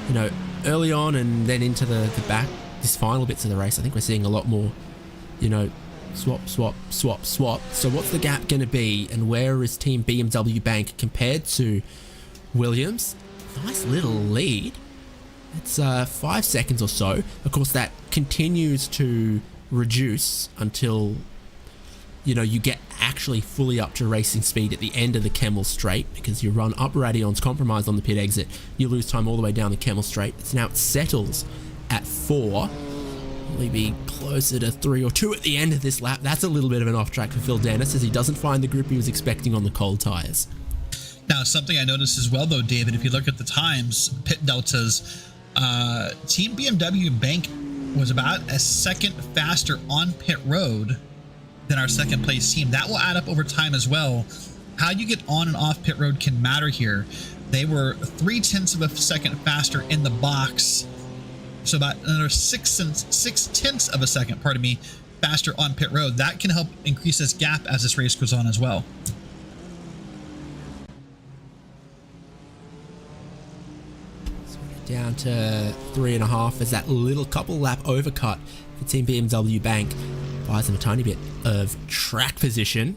E: you know, early on and then into the back, this final bits of the race, I think we're seeing a lot more, you know, swap. So what's the gap going to be, and where is Team BMW Bank compared to Williams? Nice little lead. It's 5 seconds or so. Of course, that continues to reduce until, you know, you get actually fully up to racing speed at the end of the Kemmel Straight, because you run up Radion's compromised on the pit exit. You lose time all the way down the Kemmel Straight. It's now, it settles at 4. Maybe closer to 3 or 2 at the end of this lap. That's a little bit of an off track for Phil Dennis, as he doesn't find the grip he was expecting on the cold tyres.
H: Now, something I noticed as well, though, David, if you look at the times, pit deltas, Team BMW Bank was about a second faster on pit road than our second place team. That will add up over time as well. How you get on and off pit road can matter here. They were 0.3 of a second faster in the box, so about another 0.6 of a second, pardon me, faster on pit road. That can help increase this gap as this race goes on as well.
E: Down to 3.5 as that little couple lap overcut for Team BMW Bank buys them a tiny bit of track position,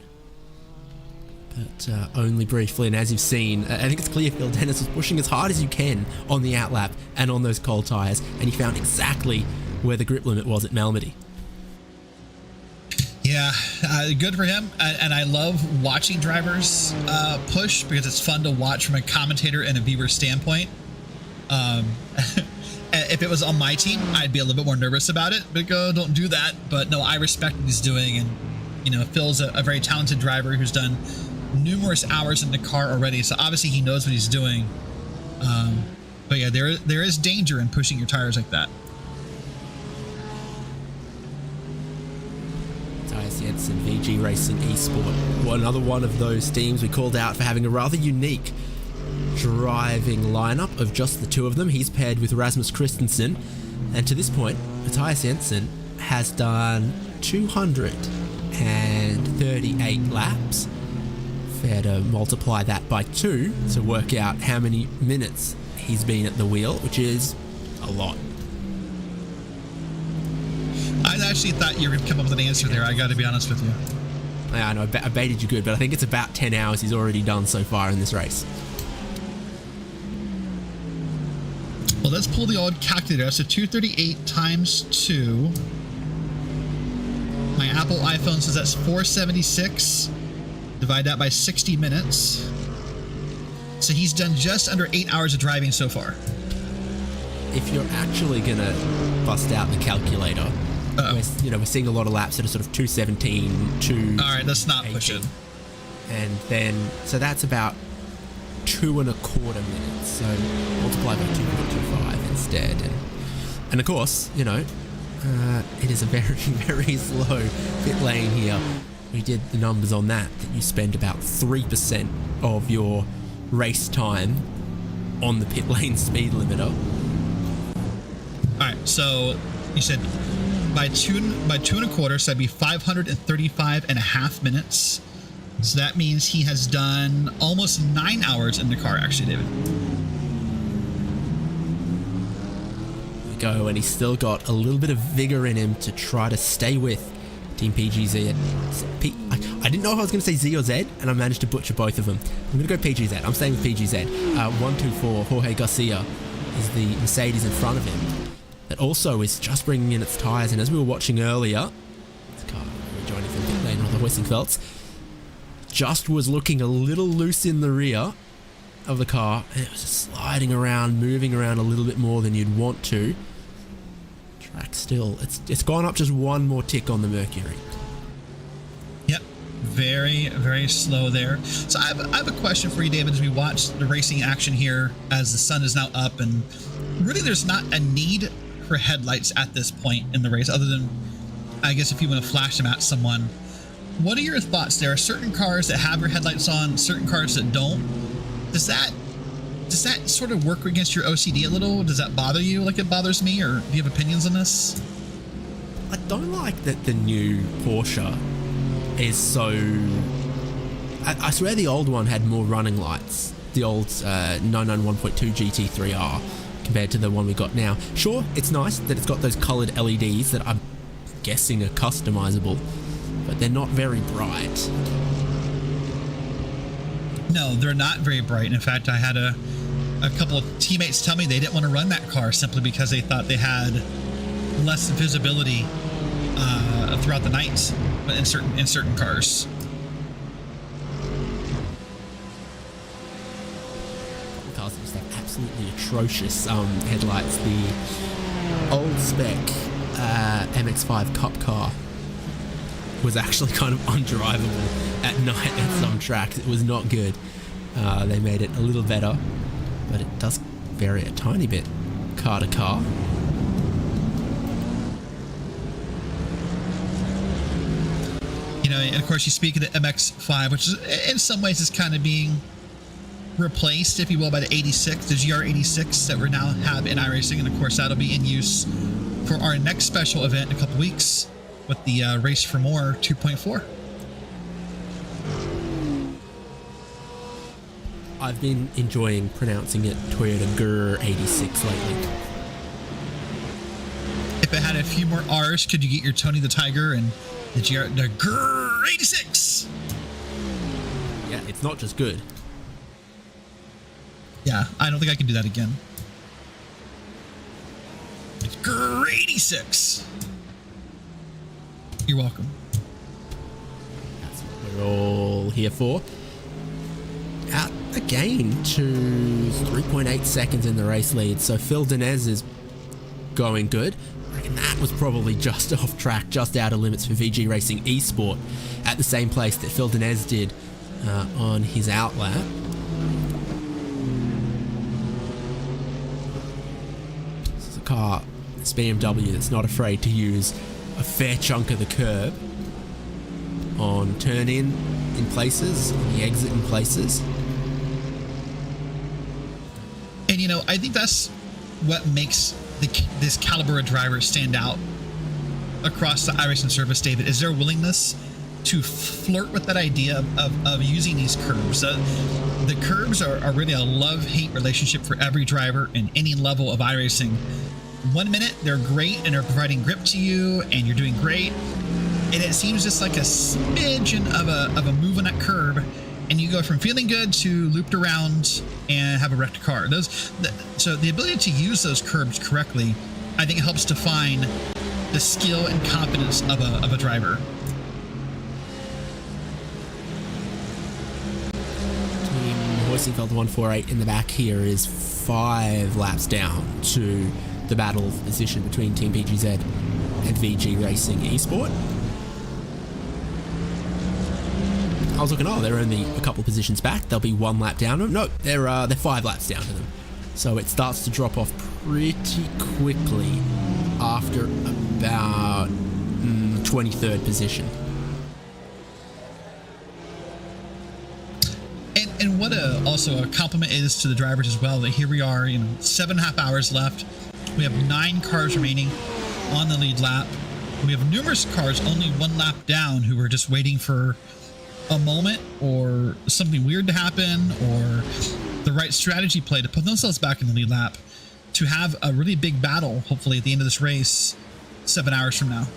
E: but only briefly. And as you've seen, I think it's clear Phil Dennis was pushing as hard as you can on the outlap and on those cold tyres, and he found exactly where the grip limit was at Malmedy.
H: Yeah, good for him. And I love watching drivers push, because it's fun to watch from a commentator and a viewer standpoint. If it was on my team, I'd be a little bit more nervous about it, but don't do that. But no, I respect what he's doing, and you know, Phil's a very talented driver who's done numerous hours in the car already, so obviously he knows what he's doing. But yeah, there is danger in pushing your tires like that.
E: Tyre Jensen, VG Racing Esport, another one of those teams we called out for having a rather unique driving lineup of just the 2 of them. He's paired with Rasmus Christensen, and to this point, Matthias Jensen has done 238 laps. Fair to multiply that by 2 to work out how many minutes he's been at the wheel, which is a lot.
H: I actually thought you were going to come up with an answer there, I got to be honest with you.
E: Yeah, I know, I baited you good, but I think it's about 10 hours he's already done so far in this race.
H: Well, let's pull the old calculator. So 238 times 2. My Apple iPhone says that's 476. Divide that by 60 minutes. So he's done just under 8 hours of driving so far.
E: If you're actually gonna bust out the calculator, we're seeing a lot of laps that are sort of 217, 2.
H: All right, let's not push it.
E: And then, so that's about 2.25 minutes. So multiply by 2.25 instead. And of course, it is a very, very slow pit lane here. We did the numbers on that you spend about 3% of your race time on the pit lane speed limiter.
H: All right, so you said by 2.25, so that'd be 535.5 minutes. So that means he has done almost 9 hours in the car, actually, David.
E: There we go, and he's still got a little bit of vigor in him to try to stay with Team PGZ. I didn't know if I was going to say Z or Z, and I managed to butcher both of them. I'm going to go PGZ. I'm staying with PGZ. 124, Jorge Garcia is the Mercedes in front of him. That also is just bringing in its tyres, and as we were watching earlier, this car rejoining from pit lane on the hoisting felts, just was looking a little loose in the rear of the car, and it was just sliding around, moving around a little bit more than you'd want to. Track still, it's gone up just one more tick on the Mercury.
H: Yep, very, very slow there. So I have a question for you, David, as we watch the racing action here as the sun is now up, and really there's not a need for headlights at this point in the race, other than, I guess, if you want to flash them at someone. What are your thoughts? There are certain cars that have your headlights on, certain cars that don't. Does that sort of work against your OCD a little? Does that bother you like it bothers me, or do you have opinions on this?
E: I don't like that the new Porsche is so... I swear the old one had more running lights. The old 991.2 GT3R compared to the one we got now. Sure, it's nice that it's got those coloured LEDs that I'm guessing are customizable, but they're not very bright.
H: No, they're not very bright. In fact, I had a couple of teammates tell me they didn't want to run that car simply because they thought they had less visibility throughout the night in certain cars.
E: Cars just have absolutely atrocious headlights. The old spec MX-5 Cup car was actually kind of undrivable at night at some tracks. It was not good. They made it a little better, but it does vary a tiny bit car to car.
H: And of course you speak of the MX-5, which is in some ways is kind of being replaced, if you will, by the 86, the GR86 that we now have in iRacing, and of course that'll be in use for our next special event in a couple weeks with the Race for More 2.4.
E: I've been enjoying pronouncing it Toyota GR86 lately.
H: If it had a few more R's, could you get your Tony the Tiger and the GR86?
E: Yeah, it's not just good.
H: Yeah, I don't think I can do that again. It's GR86. You're welcome.
E: That's what we're all here for. Out again to 3.8 seconds in the race lead, so Phil Dinez is going good. I reckon that was probably just off track, just out of limits for VG Racing Esport at the same place that Phil Dinez did on his outlap. This is a car, this BMW, that's not afraid to use a fair chunk of the curb on turn in places, on the exit in places.
H: And I think that's what makes this caliber of driver stand out across the iRacing service, David, is their willingness to flirt with that idea of using these curbs. The curbs are really a love-hate relationship for every driver in any level of iRacing. 1 minute, they're great and they're providing grip to you and you're doing great. And it seems just like a smidgen of a move on that curb, and you go from feeling good to looped around and have a wrecked car. So the ability to use those curbs correctly, I think, helps define the skill and confidence of a driver.
E: Racingfeld 148 in the back here is 5 laps down to the battle of position between Team PGZ and VG Racing Esport. I was looking, they're only a couple of positions back. They'll be 1 lap down. No, they're 5 laps down to them. So it starts to drop off pretty quickly after about 23rd position.
H: And what also a compliment is to the drivers as well, that here we are, 7.5 hours left. We have 9 cars remaining on the lead lap. We have numerous cars only 1 lap down who are just waiting for a moment or something weird to happen or the right strategy play to put themselves back in the lead lap to have a really big battle, hopefully at the end of this race 7 hours from now.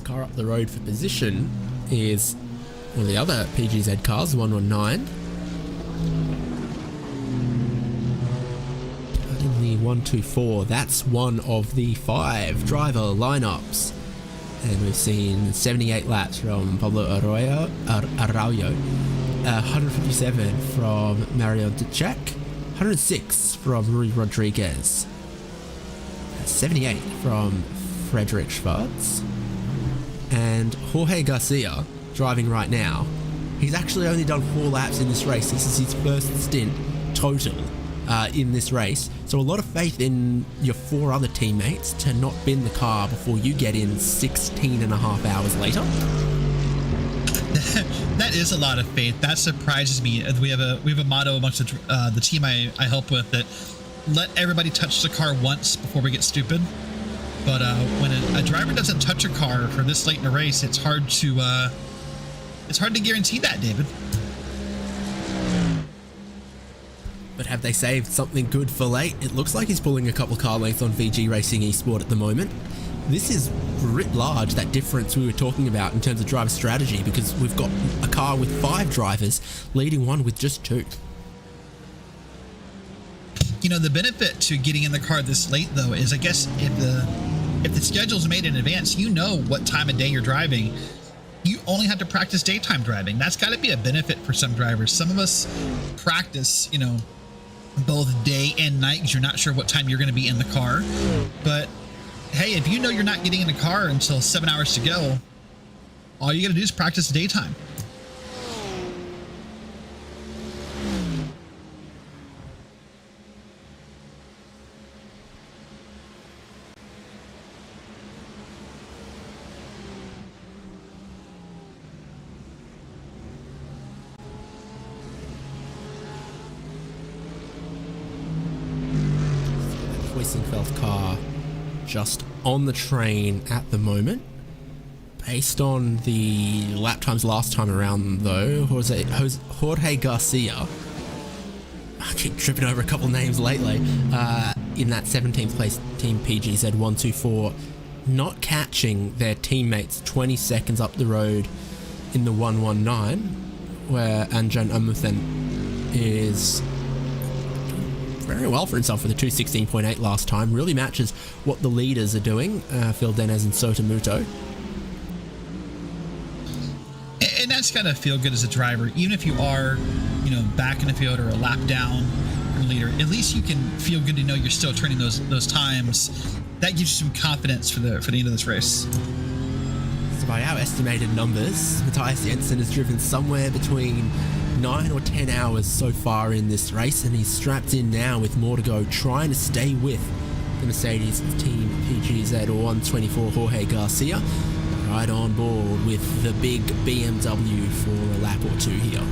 E: Car up the road for position is one of the other PGZ cars, 119. In the 124, that's one of the 5 driver lineups. And we've seen 78 laps from Pablo Arroyo, 157 from Mario Ducek, 106 from Rui Rodriguez, 78 from Frederick Schwartz. And Jorge Garcia, driving right now, he's actually only done 4 laps in this race. This is his first stint total in this race. So a lot of faith in your 4 other teammates to not bin the car before you get in 16.5 hours later.
H: That is a lot of faith. That surprises me. We have a motto amongst the team I help with that let everybody touch the car once before we get stupid. But when a driver doesn't touch a car for this late in a race, it's hard to guarantee that, David.
E: But have they saved something good for late? It looks like he's pulling a couple car lengths on VG Racing Esport at the moment. This is writ large, that difference we were talking about in terms of driver strategy, because we've got a car with 5 drivers leading one with just 2.
H: The benefit to getting in the car this late, though, is I guess if the schedule's made in advance, what time of day you're driving. You only have to practice daytime driving. That's got to be a benefit for some drivers. Some of us practice, both day and night because you're not sure what time you're going to be in the car. But hey, if you're not getting in the car until 7 hours to go, all you got to do is practice daytime.
E: Weissenfeld car just on the train at the moment. Based on the lap times last time around, though, Jorge Garcia, I keep tripping over a couple names lately, in that 17th place Team PGZ 124, not catching their teammates 20 seconds up the road in the 119, where Anjan Amuthen is very well for himself with a 2:16.8 last time. Really matches what the leaders are doing, Phil Denez and Sota Muto.
H: And that's gotta feel good as a driver, even if you are, back in the field or a lap down from leader. At least you can feel good to know you're still turning those times. That gives you some confidence for the end of this race.
E: So by our estimated numbers, Matthias Jensen has driven somewhere between 9 or 10 hours so far in this race, and he's strapped in now with more to go, trying to stay with the Mercedes Team PGZ 124 Jorge Garcia, right on board with the big BMW for a lap or 2 here.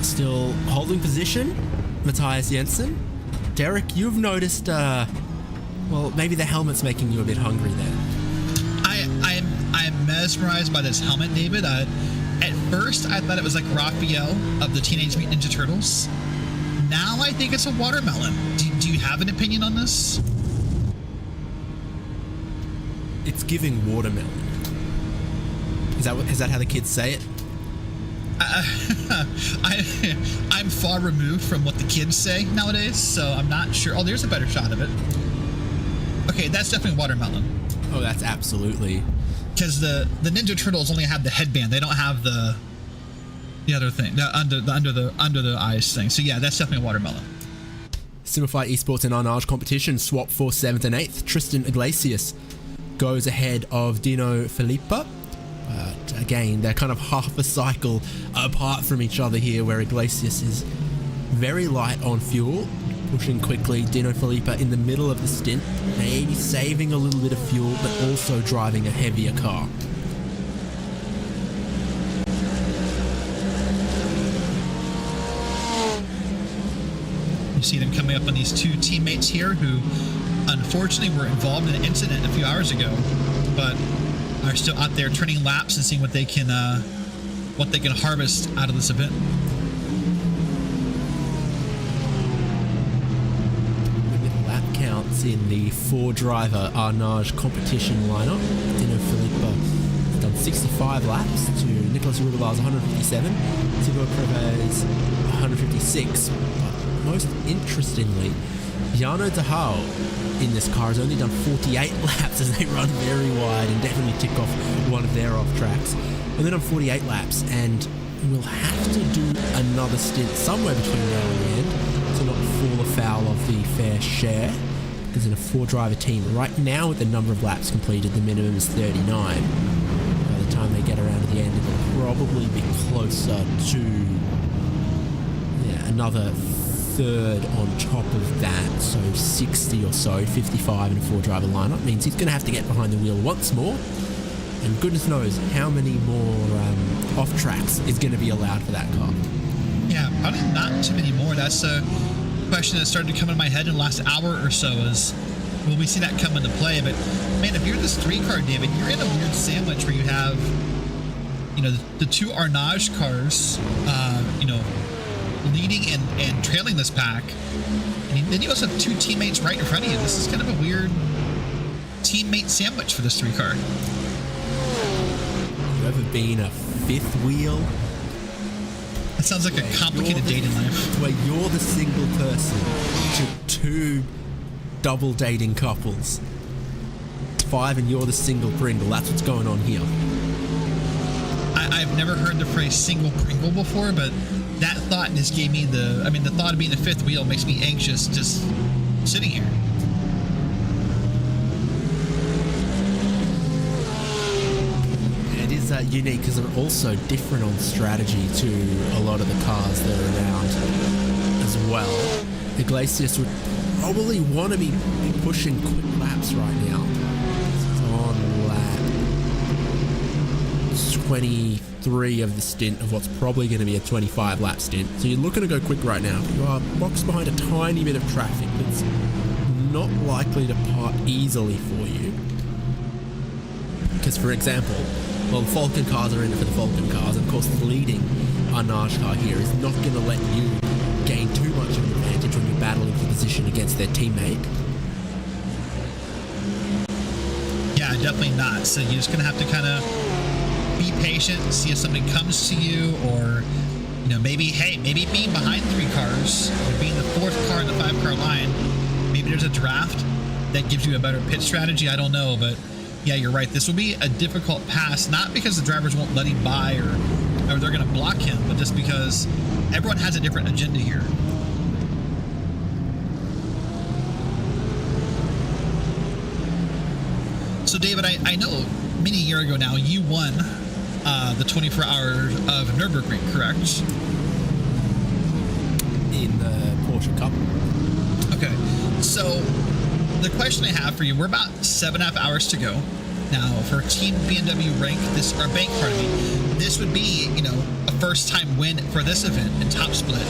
E: still holding position, Matthias Jensen. Derek, you've noticed, well, maybe the helmet's making you a bit hungry there.
H: I'm mesmerized by this helmet, David. At first, I thought it was like Raphael of the Teenage Mutant Ninja Turtles. Now I think it's a watermelon. Do you have an opinion on this?
E: It's giving watermelon. Is that how the kids say it?
H: I'm far removed from what the kids say nowadays, so I'm not sure. Oh, there's a better shot of it. Okay, that's definitely watermelon.
E: Oh, that's absolutely.
H: Because the Ninja Turtles only have the headband; they don't have the other thing, the under the eyes thing. So yeah, that's definitely watermelon.
E: Simplified Esports and Arnage competition swap for 7th and 8th. Tristan Iglesias goes ahead of Dino Filippa. But again, they're kind of half a cycle apart from each other here, where Iglesias is very light on fuel, pushing quickly. Dino Filippa in the middle of the stint, maybe saving a little bit of fuel, but also driving a heavier car.
H: You see them coming up on these two teammates here who unfortunately were involved in an incident a few hours ago, but are still out there turning laps and seeing what they can harvest out of this event.
E: Look at the lap counts in the 4-driver Arnage competition lineup. Dino Filippa has done 65 laps to Nicolas Rudabar's 157, Thibaut Prevet's 156. But most interestingly, Jarno de Haal in this car has only done 48 laps as they run very wide and definitely tick off one of their off tracks. And then on 48 laps, and we'll have to do another stint somewhere between now and the end to not fall afoul of the fair share, because in a 4-driver team right now with the number of laps completed, the minimum is 39. By the time they get around to the end, it'll probably be closer to another third on top of that, so 60 or so, 55 in a 4-driver lineup means he's going to have to get behind the wheel once more, and goodness knows how many more off tracks is going to be allowed for that car.
H: Yeah, probably not too many more. That's a question that started to come in my head in the last hour or so, is will we see that come into play? But man, if you're this 3-car, David, you're in a weird sandwich where you have, the two Arnage cars, leading and trailing this pack, and then you also have 2 teammates right in front of you. This is kind of a weird teammate sandwich for this 3-car.
E: You ever been a 5th wheel?
H: That sounds like a complicated dating life.
E: Where you're the single person to 2 double dating couples. 5 and you're the single Pringle. That's what's going on here.
H: I've never heard the phrase single Pringle before, but that thought just gave me the thought of being the 5th wheel makes me anxious just sitting here.
E: It is unique because they're also different on strategy to a lot of the cars that are around as well. Iglesias would probably want to be pushing quick laps right now. It's on lap 23 of the stint of what's probably going to be a 25 lap stint. So you're looking to go quick right now. You are boxed behind a tiny bit of traffic that's not likely to part easily for you. Because, for example, well, the Falken cars are in it for the Falken cars, and of course the leading Arnage car here is not going to let you gain too much of an advantage when you're battling for position against their teammate.
H: Yeah, definitely not. So you're just going to have to kind of be patient, see if something comes to you, or maybe being behind 3 cars, or being the 4th car in the 5-car line, maybe there's a draft that gives you a better pit strategy. I don't know, but yeah, you're right. This will be a difficult pass, not because the drivers won't let him by or they're going to block him, but just because everyone has a different agenda here. So David, I know many a year ago now you won the 24 hours of Nürburgring, correct?
E: In the Porsche Cup.
H: Okay, so the question I have for you, we're about 7.5 hours to go. Now, for Team BMW rank, this would be, a first-time win for this event in Top Split.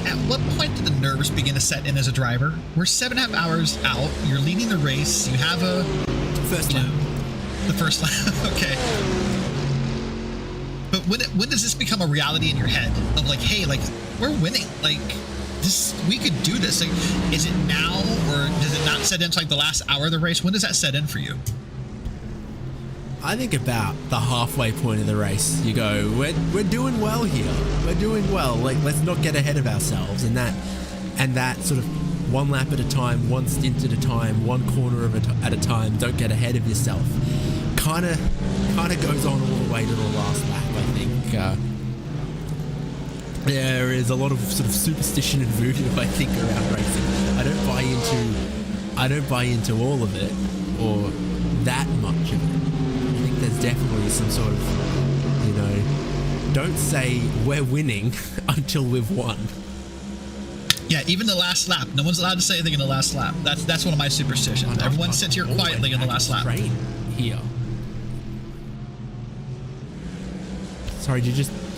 H: At what point did the nerves begin to set in as a driver? We're 7.5 hours out. You're leading the race. You have a
E: First lap.
H: The first lap. Okay. But when does this become a reality in your head of like, hey, like we're winning, like this, we could do this? Like, is it now, or does it not set into like the last hour of the race? When does that set in for you?
E: I think about the halfway point of the race. You go, we're doing well here. We're doing well. Like, let's not get ahead of ourselves. And that sort of one lap at a time, one stint at a time, one corner at a time. Don't get ahead of yourself. Kind of goes on all the way to the last lap. I think there is a lot of sort of superstition and voodoo, I think, around racing. I don't buy into all of it or that much of it. There's definitely some sort of, don't say we're winning until we've won.
H: Yeah, even the last lap. No one's allowed to say anything in the last lap. That's one of my superstitions. Everyone sits here quietly in the last lap.
E: Here. Sorry, did you just pick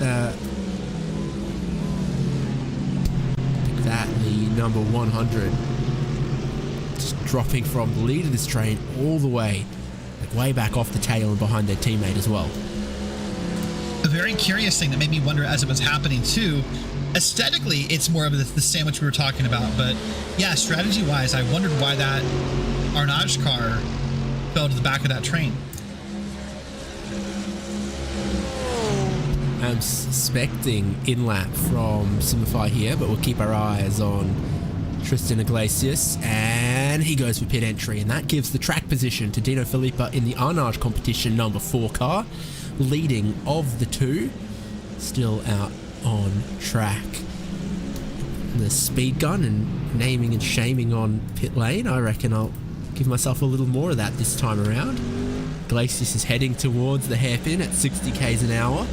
E: that, the number 100, just dropping from the lead of this train all the way back off the tail and behind their teammate as well.
H: A very curious thing that made me wonder as it was happening too, aesthetically it's more of the sandwich we were talking about, but yeah, strategy wise I wondered why that Arnage car fell to the back of that train.
E: I'm suspecting in-lap from Simify here, but we'll keep our eyes on Tristan Iglesias, and he goes for pit entry, and that gives the track position to Dino Filippa in the Arnage competition number 4 car, leading of the two, still out on track. The speed gun and naming and shaming on pit lane, I reckon I'll give myself a little more of that this time around. Iglesias is heading towards the hairpin at 60 k's an hour.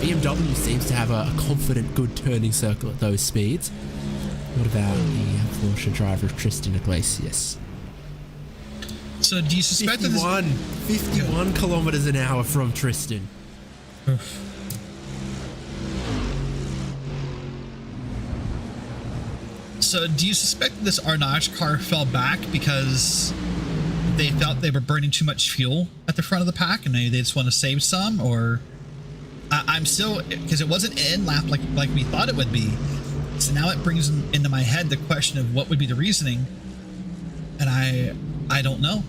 E: BMW seems to have a confident, good turning circle at those speeds. What about the Porsche driver Tristan Iglesias?
H: So do you suspect
E: 51 kilometers an hour from Tristan?
H: So do you suspect this Arnage car fell back because they felt they were burning too much fuel at the front of the pack and they just want to save some? Or I'm still, because it wasn't in lap like we thought it would be. So now it brings into my head the question of what would be the reasoning, and I don't know,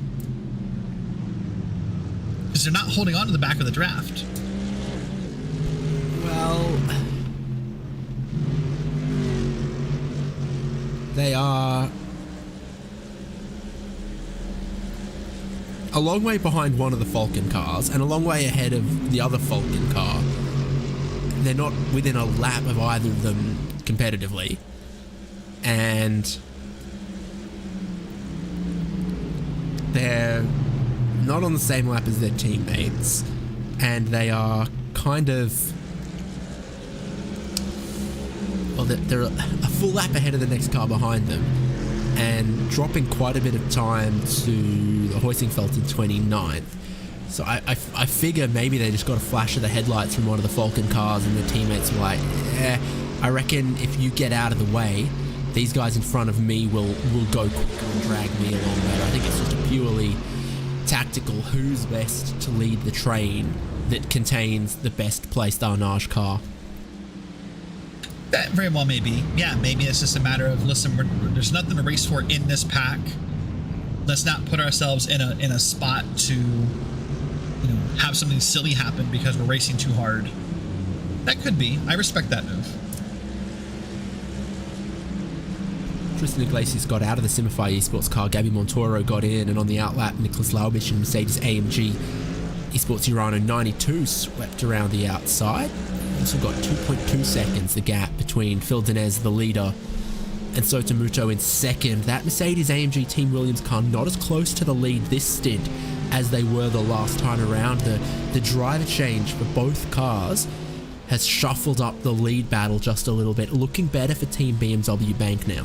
H: because they're not holding on to the back of the draft.
E: Well, they are a long way behind one of the Falken cars and a long way ahead of the other Falken car. They're not within a lap of either of them competitively, and they're not on the same lap as their teammates, and they are kind of, well, they're a full lap ahead of the next car behind them and dropping quite a bit of time to the Hoisingfeld in 29th. So I figure maybe they just got a flash of the headlights from one of the Falken cars and their teammates were like, I reckon if you get out of the way, these guys in front of me will go quicker and drag me along better. I think it's just a purely tactical who's best to lead the train that contains the best placed Arnage car.
H: That very well may be. Yeah, maybe it's just a matter of, listen, there's nothing to race for in this pack. Let's not put ourselves in a spot to have something silly happen because we're racing too hard. That could be. I respect that move.
E: Tristan Iglesias got out of the Simify Esports car, Gabby Montoro got in, and on the outlap, Nicholas Laubich and Mercedes-AMG Esports Urano 92 swept around the outside. Also got 2.2 seconds, the gap between Phil Denez, the leader, and Sotomuto in second. That Mercedes-AMG Team Williams car not as close to the lead this stint as they were the last time around. The driver change for both cars has shuffled up the lead battle just a little bit, looking better for Team BMW Bank now.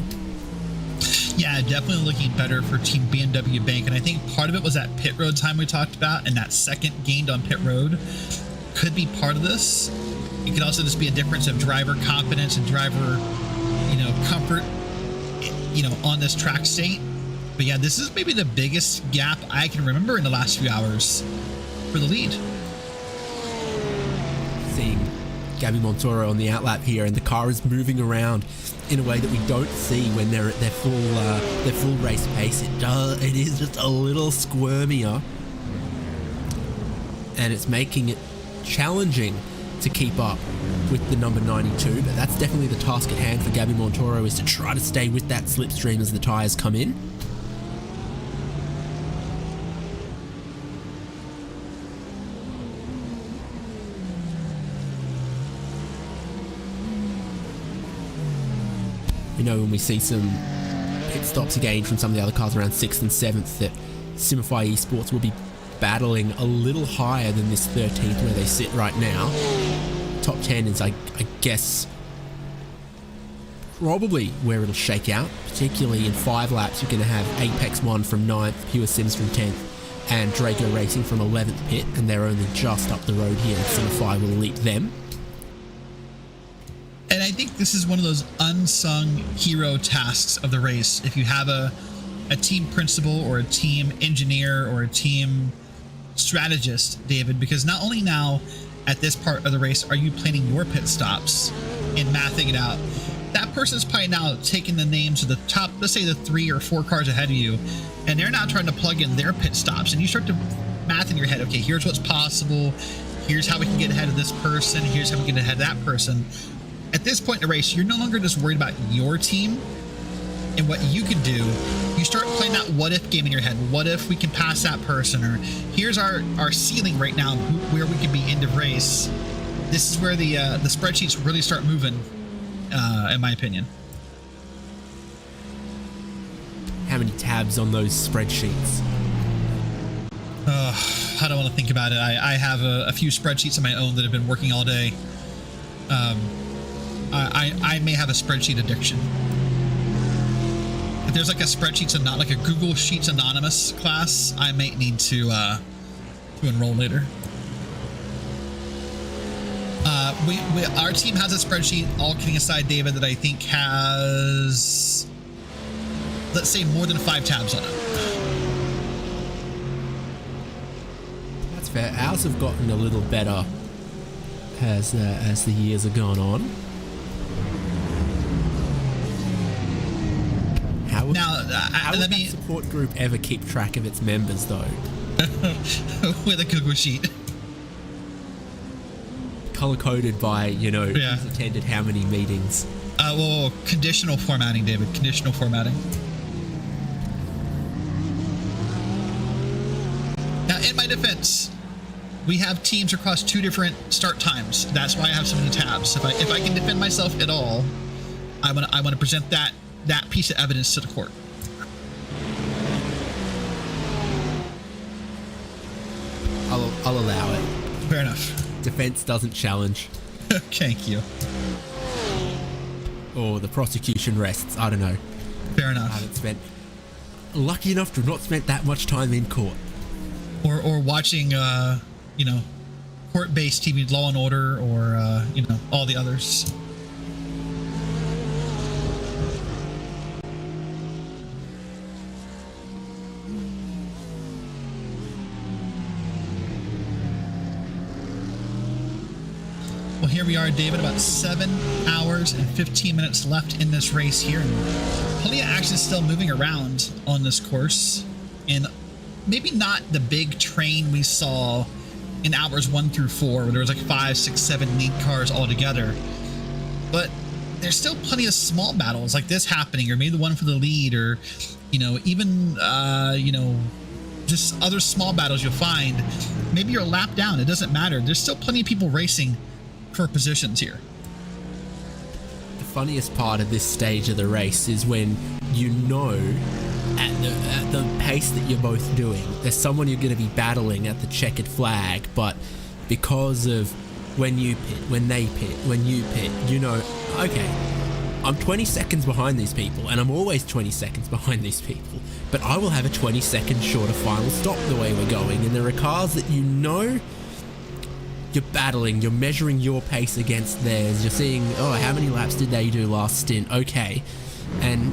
H: Yeah, definitely looking better for Team BMW Bank, and I think part of it was that pit road time we talked about, and that second gained on pit road could be part of this. It could also just be a difference of driver confidence and driver, comfort, on this track state. But yeah, this is maybe the biggest gap I can remember in the last few hours for the lead.
E: Seeing Gabby Montoro on the outlap here, and the car is moving around in a way that we don't see when they're at their full race pace. It is just a little squirmier, and it's making it challenging to keep up with the number 92, but that's definitely the task at hand for Gabby Montoro, is to try to stay with that slipstream as the tyres come in. We know when we see some pit stops again from some of the other cars around 6th and 7th that Simify Esports will be battling a little higher than this 13th where they sit right now. Top 10 is, I guess, probably where it'll shake out. Particularly in 5 laps, you're going to have Apex 1 from 9th, Pure Sims from 10th, and Draco Racing from 11th pit, and they're only just up the road here, and Simify will lead them.
H: And I think this is one of those unsung hero tasks of the race. If you have a team principal or a team engineer or a team strategist, David, because not only now at this part of the race are you planning your pit stops and mathing it out, that person's probably now taking the names of the top, let's say the 3 or 4 cars ahead of you, and they're now trying to plug in their pit stops, and you start to math in your head, okay, here's what's possible, here's how we can get ahead of this person, here's how we can get ahead of that person. At this point in the race, you're no longer just worried about your team and what you can do. You start playing that what if game in your head. What if we can pass that person? Or here's our ceiling right now, where we can be end of race. This is where the spreadsheets really start moving, in my opinion.
E: How many tabs on those spreadsheets?
H: I don't want to think about it. I have a few spreadsheets of my own that have been working all day. I may have a spreadsheet addiction. If there's like a spreadsheets and not like a Google Sheets Anonymous class, I might need to enroll later. Our team has a spreadsheet, all kidding aside, David, that I think has, let's say, more than 5 tabs on it.
E: That's fair. Ours have gotten a little better as the years have gone on. How would that support group ever keep track of its members, though?
H: With a Google sheet.
E: Color-coded by, who's attended how many meetings.
H: Well, conditional formatting, David. Conditional formatting. Now, in my defense, we have teams across 2 different start times. That's why I have so many tabs. If I can defend myself at all, I want to present that piece of evidence to the court.
E: I'll allow it.
H: Fair enough.
E: Defense doesn't challenge.
H: Thank you.
E: Or the prosecution rests. I don't know.
H: Fair enough.
E: I haven't spent... Lucky enough to have not spent that much time in court.
H: Or watching, court-based TV, Law and Order, or, all the others. Well, here we are, David, about 7 hours and 15 minutes left in this race here. And plenty of action still moving around on this course. And maybe not the big train we saw in hours 1 through 4, where there was like 5, 6, 7 lead cars all together. But there's still plenty of small battles like this happening, or maybe the one for the lead, or, even, just other small battles you'll find. Maybe you're a lap down. It doesn't matter. There's still plenty of people racing for positions here.
E: The funniest part of this stage of the race is when at the pace that you're both doing, there's someone you're going to be battling at the checkered flag, but because of when you pit, when they pit, when you pit, okay, I'm 20 seconds behind these people, and I'm always 20 seconds behind these people, but I will have a 20-second shorter final stop the way we're going, and there are cars that you know you're battling, you're measuring your pace against theirs, you're seeing, oh, how many laps did they do last stint? Okay. And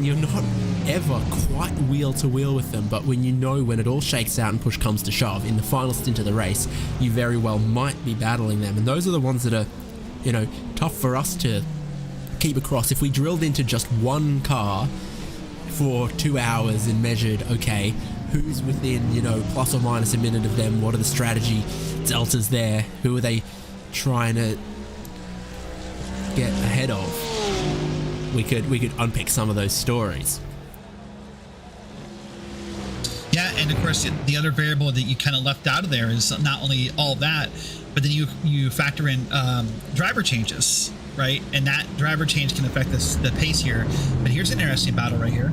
E: you're not ever quite wheel to wheel with them, but when you know when it all shakes out and push comes to shove in the final stint of the race, you very well might be battling them. And those are the ones that are, you know, tough for us to keep across. If we drilled into just one car for 2 hours and measured, okay, who's within, you know, plus or minus a minute of them, what are the strategy deltas there, who are they trying to get ahead of, we could unpick some of those stories.
H: Yeah, and of course the other variable that you kind of left out of there is not only all that, but then you factor in driver changes, right? And that driver change can affect the pace here. But here's an interesting battle right here.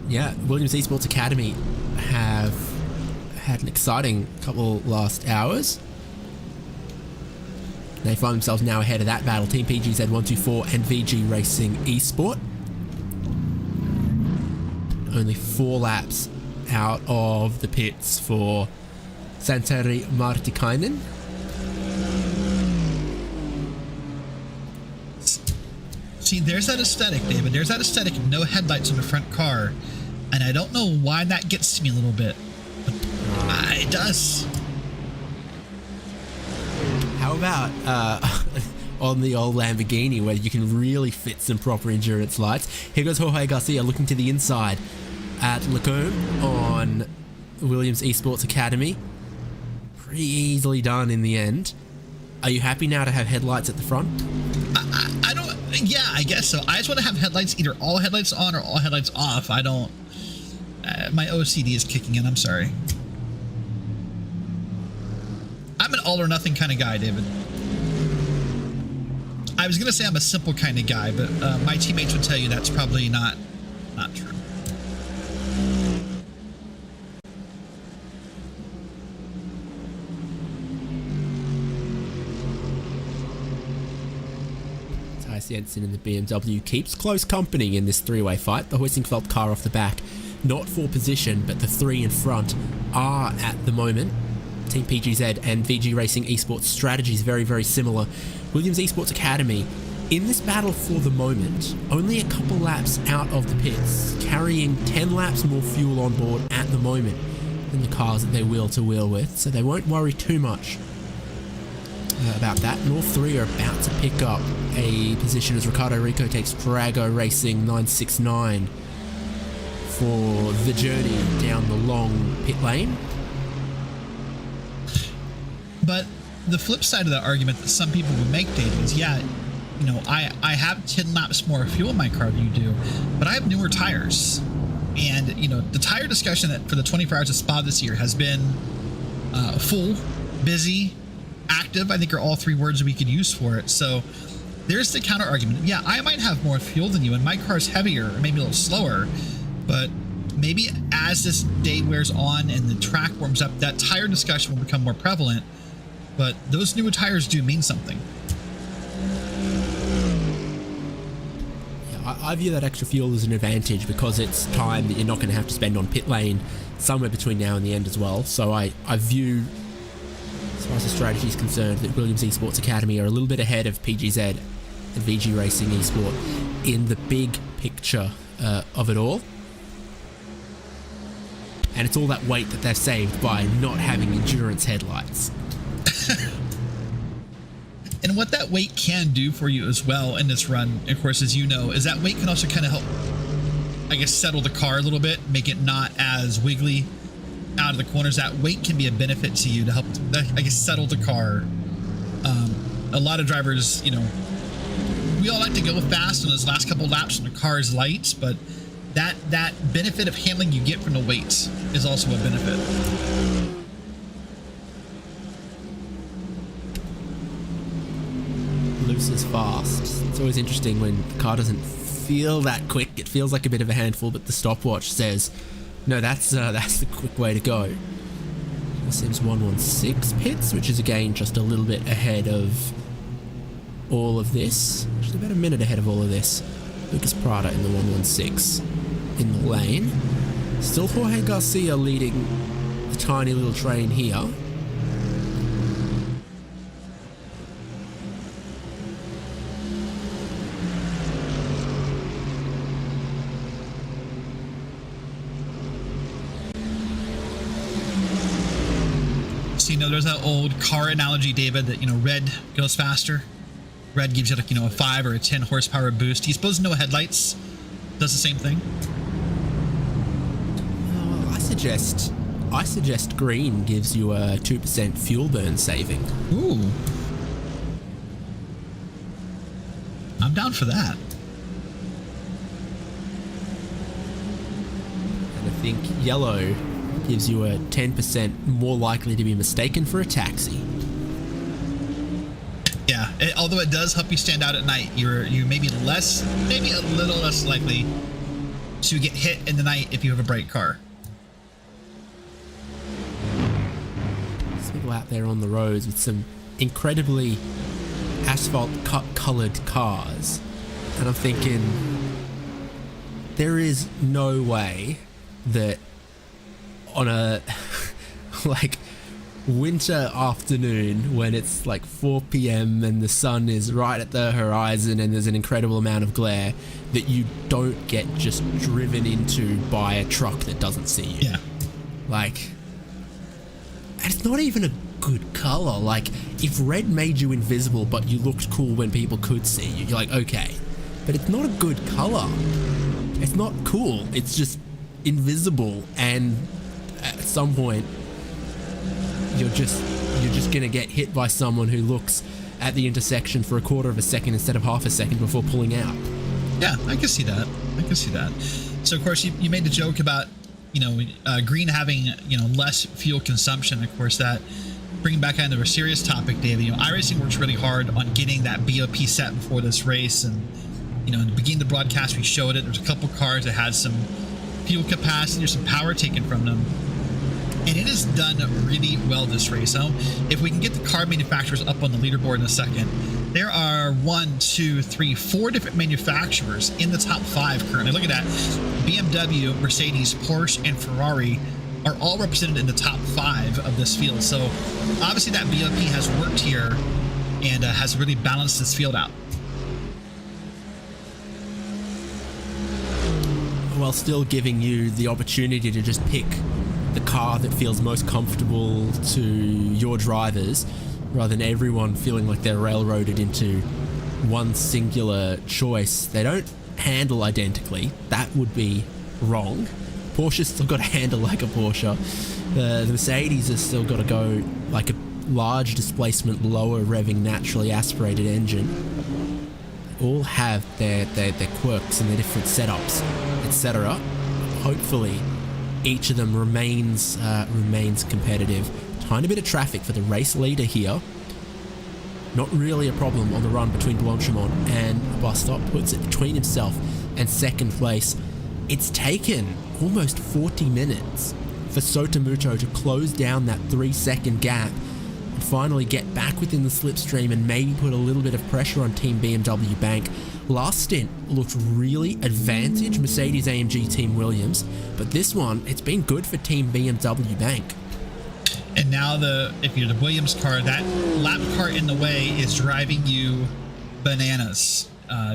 E: Yeah, Williams Esports Academy have had an exciting couple last hours. They find themselves now ahead of that battle. Team PGZ 124 and VG Racing Esport. Only 4 laps out of the pits for Santeri Martikainen.
H: See, there's that aesthetic, David. There's that aesthetic of no headlights on the front car. And I don't know why that gets to me a little bit. But it does.
E: How about on the old Lamborghini where you can really fit some proper endurance lights? Here goes Jorge Garcia looking to the inside at Lacombe on Williams Esports Academy. Pretty easily done in the end. Are you happy now to have headlights at the front?
H: I don't... Yeah, I guess so. I just want to have headlights, either all headlights on or all headlights off. I don't... my OCD is kicking in. I'm sorry. I'm an all or nothing kind of guy, David. I was going to say I'm a simple kind of guy, but my teammates would tell you that's probably not true.
E: Tyre Jensen in the BMW keeps close company in this three-way fight. The Huizenfeld car off the back, not for position, but the 3 in front are at the moment. Team PGZ and VG Racing Esports strategies very, very similar. Williams Esports Academy in this battle for the moment, only a couple laps out of the pits, carrying 10 laps more fuel on board at the moment than the cars that they wheel to wheel with, so they won't worry too much about that. And all 3 are about to pick up a position as Ricardo Rico takes Prago Racing 969 for the journey down the long pit lane.
H: But the flip side of that argument that some people would make, David, is, yeah, you know, I have 10 laps more fuel in my car than you do, but I have newer tires. And, you know, the tire discussion that for the 24 Hours of Spa this year has been full, busy, active, I think are all 3 words we could use for it. So there's the counter argument. Yeah, I might have more fuel than you, and my car's heavier, or maybe a little slower, but maybe as this day wears on and the track warms up, that tire discussion will become more prevalent. But those newer tires do mean something.
E: Yeah, I view that extra fuel as an advantage because it's time that you're not going to have to spend on pit lane somewhere between now and the end as well. So I view, as far as the strategy is concerned, that Williams Esports Academy are a little bit ahead of PGZ and VG Racing Esport in the big picture of it all. And it's all that weight that they've saved by not having endurance headlights.
H: And what that weight can do for you as well in this run, of course, as you know, is that weight can also kind of help, I guess, settle the car a little bit, make it not as wiggly out of the corners. That weight can be a benefit to you to help, I guess, settle the car. A lot of drivers, you know, we all like to go fast on those last couple laps when the car is light, but that benefit of handling you get from the weight is also a benefit.
E: Loose is fast. It's always interesting when the car doesn't feel that quick. It feels like a bit of a handful, but the stopwatch says, no, that's the quick way to go. Sims 116 pits, which is again just a little bit ahead of all of this. Just about a minute ahead of all of this. Lucas Prada in the 116 in the lane. Still Jorge Garcia leading the tiny little train here.
H: So, there's that old car analogy, David, that, red goes faster. Red gives you, like, a 5 or a 10 horsepower boost. Do you suppose no headlights does the same thing?
E: I suggest green gives you a 2% fuel burn saving.
H: Ooh. I'm down for that.
E: And I think yellow gives you a 10% more likely to be mistaken for a taxi.
H: Yeah, although it does help you stand out at night, you maybe a little less likely to get hit in the night if you have a bright car.
E: There's people out there on the roads with some incredibly asphalt colored cars, and I'm thinking there is no way that on a like winter afternoon when it's like 4 p.m. and the sun is right at the horizon and there's an incredible amount of glare that you don't get just driven into by a truck that doesn't see you.
H: Yeah.
E: Like, and it's not even a good color. Like, if red made you invisible but you looked cool when people could see you, you're like, okay. But it's not a good color. It's not cool. It's just invisible, and at some point you're just gonna get hit by someone who looks at the intersection for a quarter of a second instead of half a second before pulling out.
H: Yeah, I can see that. So, of course, you made the joke about, green having, less fuel consumption. Of course, that bringing back onto a serious topic, David, iRacing works really hard on getting that BOP set before this race. And, in the beginning of the broadcast, we showed it. There's a couple cars that had some fuel capacity or some power taken from them. And it is done really well this race. So if we can get the car manufacturers up on the leaderboard in a second, there are 4 different manufacturers in the top 5 currently. Look at that. BMW, Mercedes, Porsche, and Ferrari are all represented in the top 5 of this field. So obviously that BOP has worked here and has really balanced this field out.
E: While still giving you the opportunity to just pick the car that feels most comfortable to your drivers, rather than everyone feeling like they're railroaded into one singular choice. They don't handle identically. That would be wrong. Porsche's still got to handle like a Porsche. The Mercedes has still got to go like a large displacement, lower revving, naturally aspirated engine. All have their quirks and their different setups, etc. Hopefully each of them remains competitive. Tiny bit of traffic for the race leader here. Not really a problem on the run between Blanchimont and Bustop. Puts it between himself and second place. It's taken almost 40 minutes for Sotomuto to close down that 3-second gap and finally get back within the slipstream and maybe put a little bit of pressure on Team BMW Bank. Last stint looked really advantage Mercedes AMG Team Williams, but this one, it's been good for Team BMW Bank.
H: And now if you're the Williams car, that lap car in the way is driving you bananas,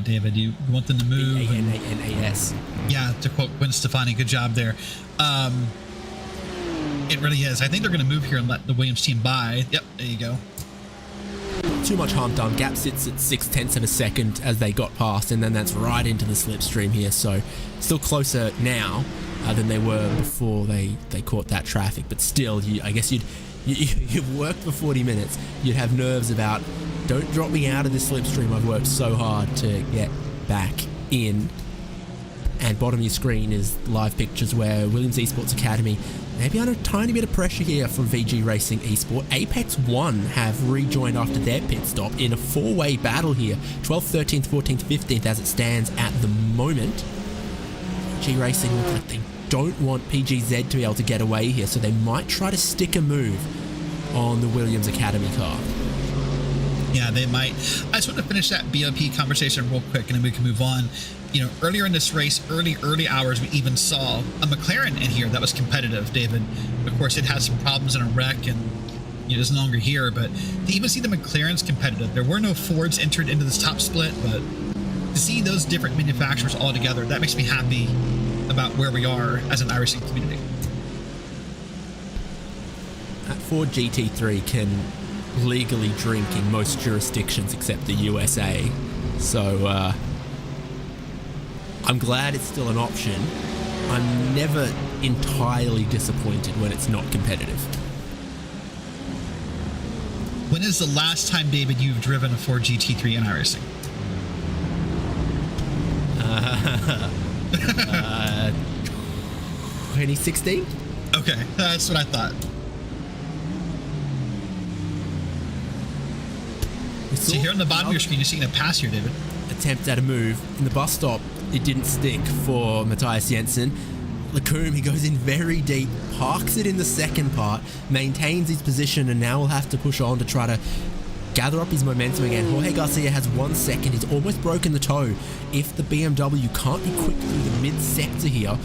H: David. You want them to move.
E: N-A-S.
H: Yeah, to quote Gwen Stefani, good job there. It really is. I think they're going to move here and let the Williams team by. Yep, there you go.
E: Too much harm done. Gap sits at 0.6 of a second as they got past, and then that's right into the slipstream here. So still closer now than they were before they caught that traffic. But still, I guess you've worked for 40 minutes. You'd have nerves about, don't drop me out of this slipstream. I've worked so hard to get back in. And bottom of your screen is live pictures where Williams Esports Academy maybe under a tiny bit of pressure here from VG Racing Esport. Apex 1 have rejoined after their pit stop in a 4-way battle here. 12th, 13th, 14th, 15th as it stands at the moment. G Racing look like they don't want PGZ to be able to get away here, so they might try to stick a move on the Williams Academy car.
H: Yeah, they might. I just want to finish that BOP conversation real quick, and then we can move on. You know, earlier in this race, early hours, we even saw a McLaren in here that was competitive, David. Of course, it has some problems in a wreck, and is no longer here, but to even see the McLarens competitive, there were no Fords entered into this top split, but to see those different manufacturers all together, that makes me happy about where we are as an iRacing community.
E: That Ford GT3 can legally drink in most jurisdictions except the USA, so I'm glad it's still an option. I'm never entirely disappointed when it's not competitive.
H: When is the last time, David, you've driven a Ford GT3 in iRacing?
E: 2016?
H: Okay, that's what I thought. So here on the bottom of your screen, you're seeing a pass here, David.
E: Attempt at a move. In the bus stop, it didn't stick for Matthias Jensen. Lecombe, he goes in very deep, parks it in the second part, maintains his position, and now will have to push on to try to gather up his momentum again. Jorge Garcia has 1 second. He's almost broken the toe. If the BMW can't be quick through the mid-sector here,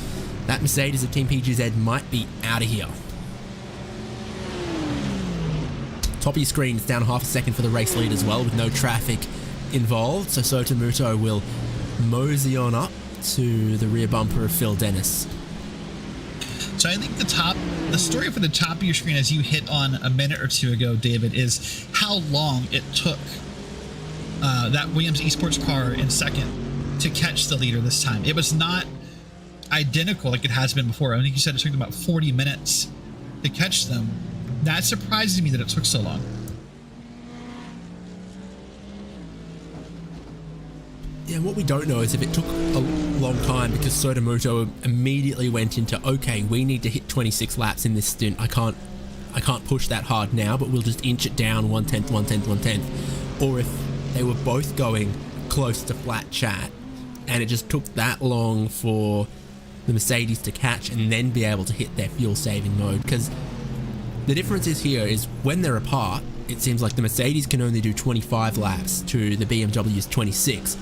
E: that Mercedes of Team PGZ might be out of here. Top of your screen, it's down half a second for the race lead as well, with no traffic involved. So Sotomuto will mosey on up to the rear bumper of Phil Dennis.
H: So I think the story for the top of your screen, as you hit on a minute or two ago, David, is how long it took that Williams Esports car in second to catch the leader this time. It was not identical like it has been before. I think you said it took about 40 minutes to catch them. That surprises me that it took so long.
E: Yeah, what we don't know is if it took a long time because Sotomuto immediately went into, okay, we need to hit 26 laps in this stint. I can't push that hard now, but we'll just inch it down 1/10. Or if they were both going close to flat chat and it just took that long for the Mercedes to catch and then be able to hit their fuel saving mode. Because the difference is here is when they're apart, it seems like the Mercedes can only do 25 laps to the BMW's 26.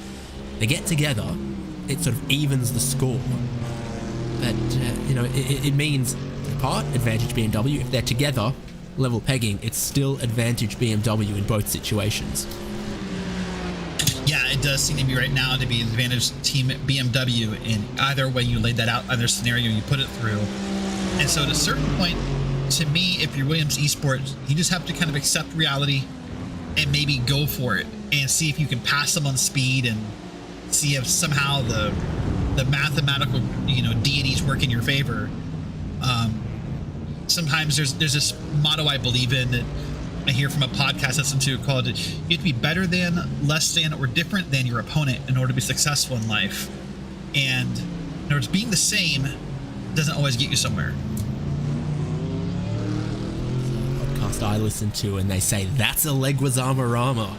E: They get together, it sort of evens the score. But, it means apart, advantage BMW. If they're together, level pegging, it's still advantage BMW in both situations.
H: Yeah, it does seem to be right now to be advantage team BMW in either way you laid that out, either scenario you put it through. And so at a certain point, to me, if you're Williams Esports, you just have to kind of accept reality and maybe go for it and see if you can pass them on speed and see if somehow the mathematical deities work in your favor. Sometimes there's this motto I believe in that I hear from a podcast I listen to called you have to be better than, less than, or different than your opponent in order to be successful in life. And in other words, being the same doesn't always get you somewhere.
E: Podcast I listen to and they say that's a Leguizamo-rama.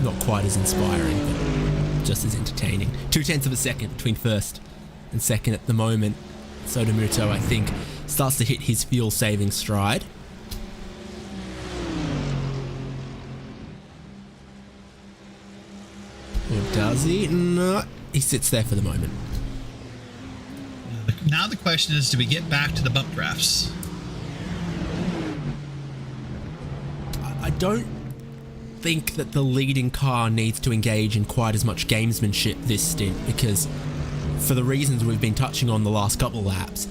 E: Not quite as inspiring, but just as entertaining. 0.2 of a second between first and second at the moment. Sotomuto, I think, starts to hit his fuel saving stride. Or does he? No, he sits there for the moment.
H: Now the question is, do we get back to the bump drafts?
E: I don't think that the leading car needs to engage in quite as much gamesmanship this stint, because for the reasons we've been touching on the last couple of laps,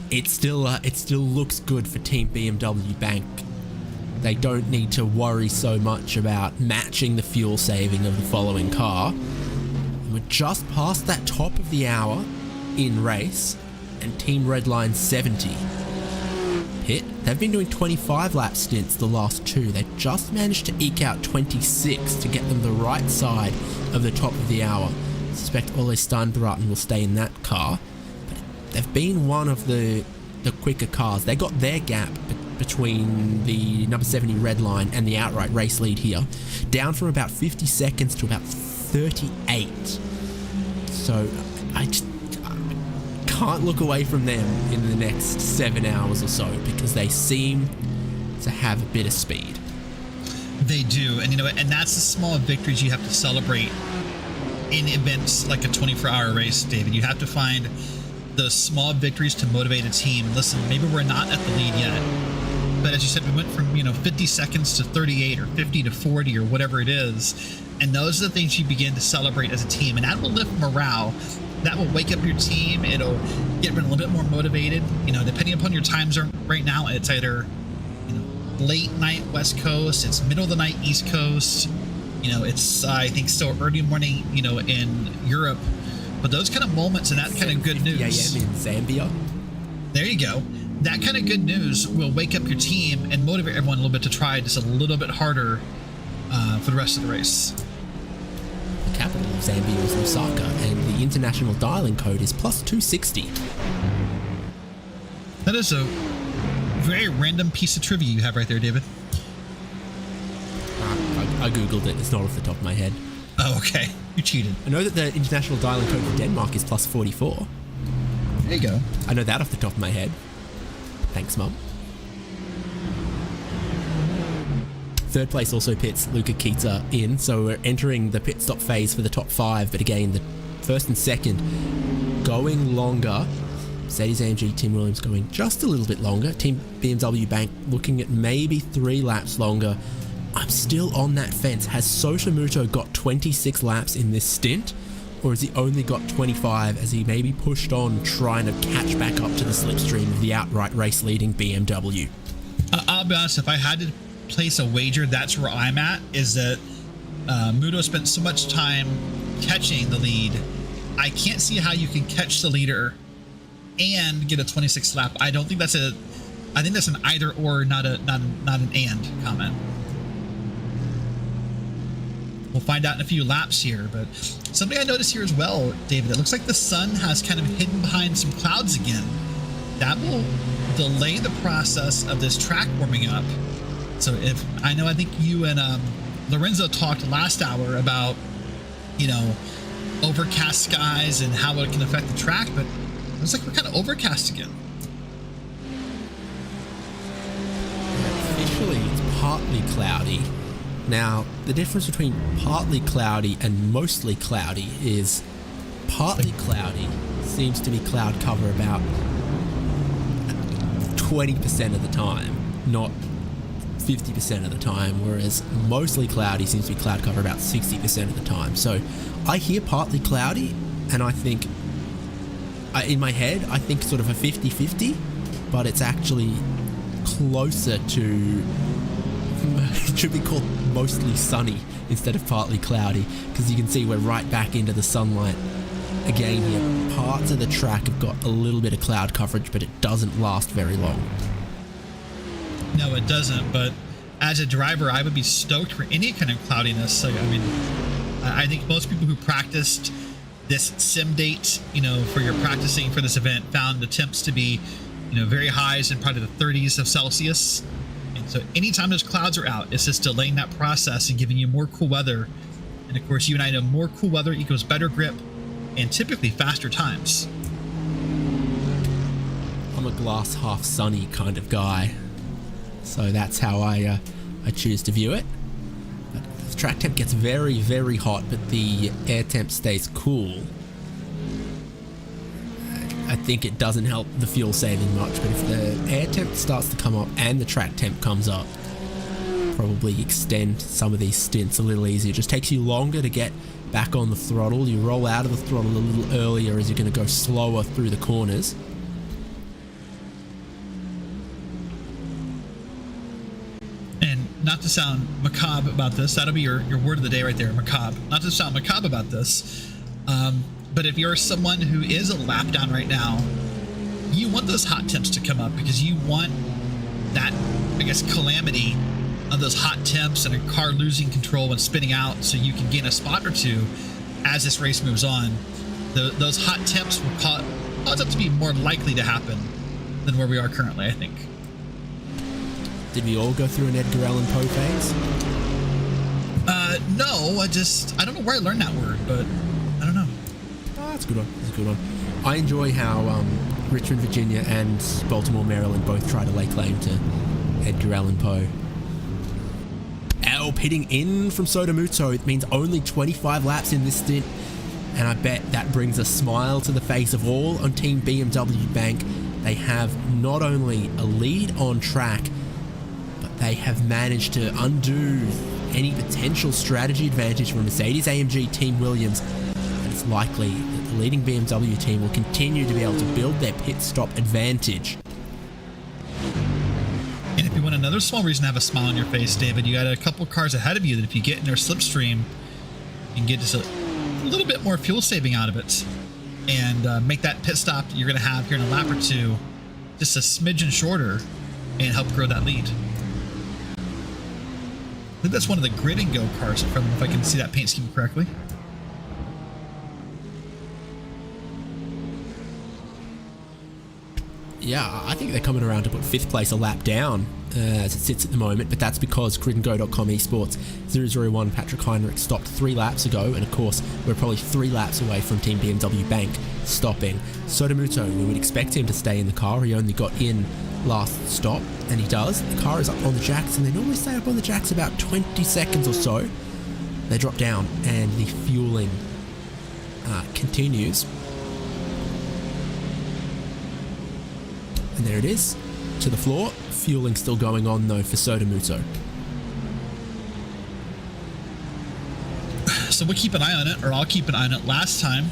E: it still looks good for Team BMW Bank. They don't need to worry so much about matching the fuel saving of the following car. We're just past that top of the hour in race, and Team Redline 70 pit. They've been doing 25 lap stints the last two. They just managed to eke out 26 to get them the right side of the top of the hour. I suspect Ole Steinbraten will stay in that car, but they've been one of the quicker cars. They got their gap between the number 70 Redline and the outright race lead here, down from about 50 seconds to about 38. So I just can't look away from them in the next 7 hours or so, because they seem to have a bit of speed.
H: They do, and you know, and that's the small victories you have to celebrate in events like a 24-hour race, David. You have to find those small victories to motivate a team. Listen, maybe we're not at the lead yet, but as you said, we went from 50 seconds to 38 or 50 to 40 or whatever it is, and those are the things you begin to celebrate as a team, and that will lift morale. That will wake up your team. It'll get them a little bit more motivated. Depending upon your time zone right now, it's either late night West Coast, it's middle of the night East Coast. It's I think still early morning, in Europe. But those kind of moments and that kind of good news.
E: 7:50 a.m. in Zambia.
H: There you go. That kind of good news will wake up your team and motivate everyone a little bit to try just a little bit harder for the rest of the race.
E: The capital of Zambia is Lusaka, and the international dialing code is +260.
H: That is a very random piece of trivia you have right there, David.
E: I googled it. It's not off the top of my head.
H: Oh, okay. You cheated.
E: I know that the international dialing code for Denmark is +44.
H: There you go.
E: I know that off the top of my head. Thanks, Mum. Third place also pits Luca Kita in, so we're entering the pit stop phase for the top 5, but again, the first and second going longer. Mercedes-AMG, Tim Williams going just a little bit longer. Team BMW Bank looking at maybe 3 laps longer. I'm still on that fence. Has Sosamuto got 26 laps in this stint, or has he only got 25 as he maybe pushed on trying to catch back up to the slipstream of the outright race-leading BMW?
H: I'll be honest, if I had to place a wager, that's where I'm at, is that Muto spent so much time catching the lead. I can't see how you can catch the leader and get a 26 lap. I think that's an either or, not an and comment. We'll find out in a few laps here, but something I noticed here as well, David, it looks like the sun has kind of hidden behind some clouds again. That will delay the process of this track warming up. So I think you and Lorenzo talked last hour about, overcast skies and how it can affect the track, but it looks like we're kind of overcast again.
E: Officially, it's partly cloudy. Now, the difference between partly cloudy and mostly cloudy is partly cloudy seems to be cloud cover about 20% of the time, not 50% of the time, whereas mostly cloudy seems to be cloud cover about 60% of the time. So I hear partly cloudy, and I think, in my head, I think sort of a 50-50, but it's actually closer to, it should be called mostly sunny instead of partly cloudy, because you can see we're right back into the sunlight again here. Parts of the track have got a little bit of cloud coverage, but it doesn't last very long.
H: No, it doesn't, but as a driver, I would be stoked for any kind of cloudiness. I think most people who practiced this sim date, for your practicing for this event, found the temps to be, very highs in probably the 30s of Celsius. And so anytime those clouds are out, it's just delaying that process and giving you more cool weather. And of course, you and I know more cool weather equals better grip and typically faster times.
E: I'm a glass half sunny kind of guy, so that's how I choose to view it. But the track temp gets very, very hot, but the air temp stays cool. I think it doesn't help the fuel saving much, but if the air temp starts to come up and the track temp comes up, probably extend some of these stints a little easier. It just takes you longer to get back on the throttle. You roll out of the throttle a little earlier as you're going to go slower through the corners.
H: And not to sound macabre about this, that'll be your word of the day right there, macabre. Not to sound macabre about this, but if you're someone who is a lap down right now, you want those hot temps to come up because you want that, calamity of those hot temps and a car losing control and spinning out so you can gain a spot or two as this race moves on. Those hot temps will cause it to be more likely to happen than where we are currently, I think.
E: Did we all go through an Edgar Allan Poe phase?
H: No, I don't know where I learned that word, but I don't know.
E: Oh, that's a good one. That's a good one. I enjoy how Richmond, Virginia and Baltimore, Maryland both try to lay claim to Edgar Allan Poe. pitting in from Sotomuto. It means only 25 laps in this stint, and I bet that brings a smile to the face of all on Team BMW Bank. They have not only a lead on track, but they have managed to undo any potential strategy advantage from Mercedes-AMG Team Williams, and it's likely that the leading BMW team will continue to be able to build their pit stop advantage.
H: And if you want another small reason to have a smile on your face, David, you got a couple cars ahead of you that if you get in their slipstream, you can get just a little bit more fuel saving out of it and make that pit stop that you're going to have here in a lap or two just a smidgen shorter and help grow that lead. I think that's one of the grid and go cars, if I can see that paint scheme correctly.
E: Yeah, I think they're coming around to put 5th place a lap down as it sits at the moment, but that's because gridandgo.com esports 001 Patrick Heinrich stopped 3 laps ago, and of course we're probably 3 laps away from Team BMW Bank stopping. Sotomuto, we would expect him to stay in the car. He only got in last stop, and he does. The car is up on the jacks, and they normally stay up on the jacks about 20 seconds or so. They drop down, and the fueling continues. And there it is, to the floor. Fueling still going on though for Sotomuto.
H: So we'll keep an eye on it, or I'll keep an eye on it. Last time,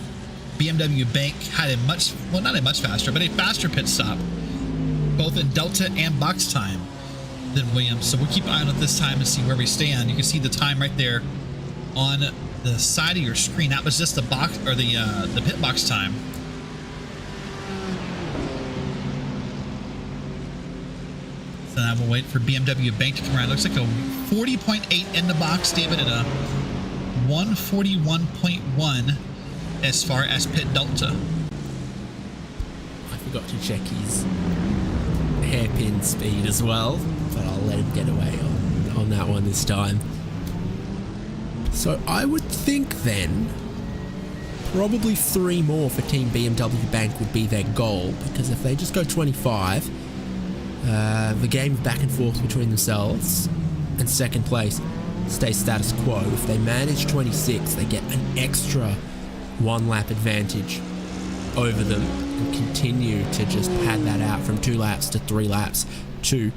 H: BMW Bank had a much, well, not a much faster, but a faster pit stop, both in Delta and box time than Williams. So we'll keep an eye on it this time and see where we stand. You can see the time right there on the side of your screen. That was just the box, or the pit box time. So now we'll wait for BMW Bank to come around. It looks like a 40.8 in the box, David, and a 141.1 as far as pit delta.
E: I forgot to check his hairpin speed as well, but I'll let him get away on that one this time. So I would think then probably 3 more for Team BMW Bank would be their goal, because if they just go 25, the game back and forth between themselves and second place stays status quo. If they manage 26, they get an extra 1 lap advantage over them and continue to just pad that out from 2 laps to 3 laps to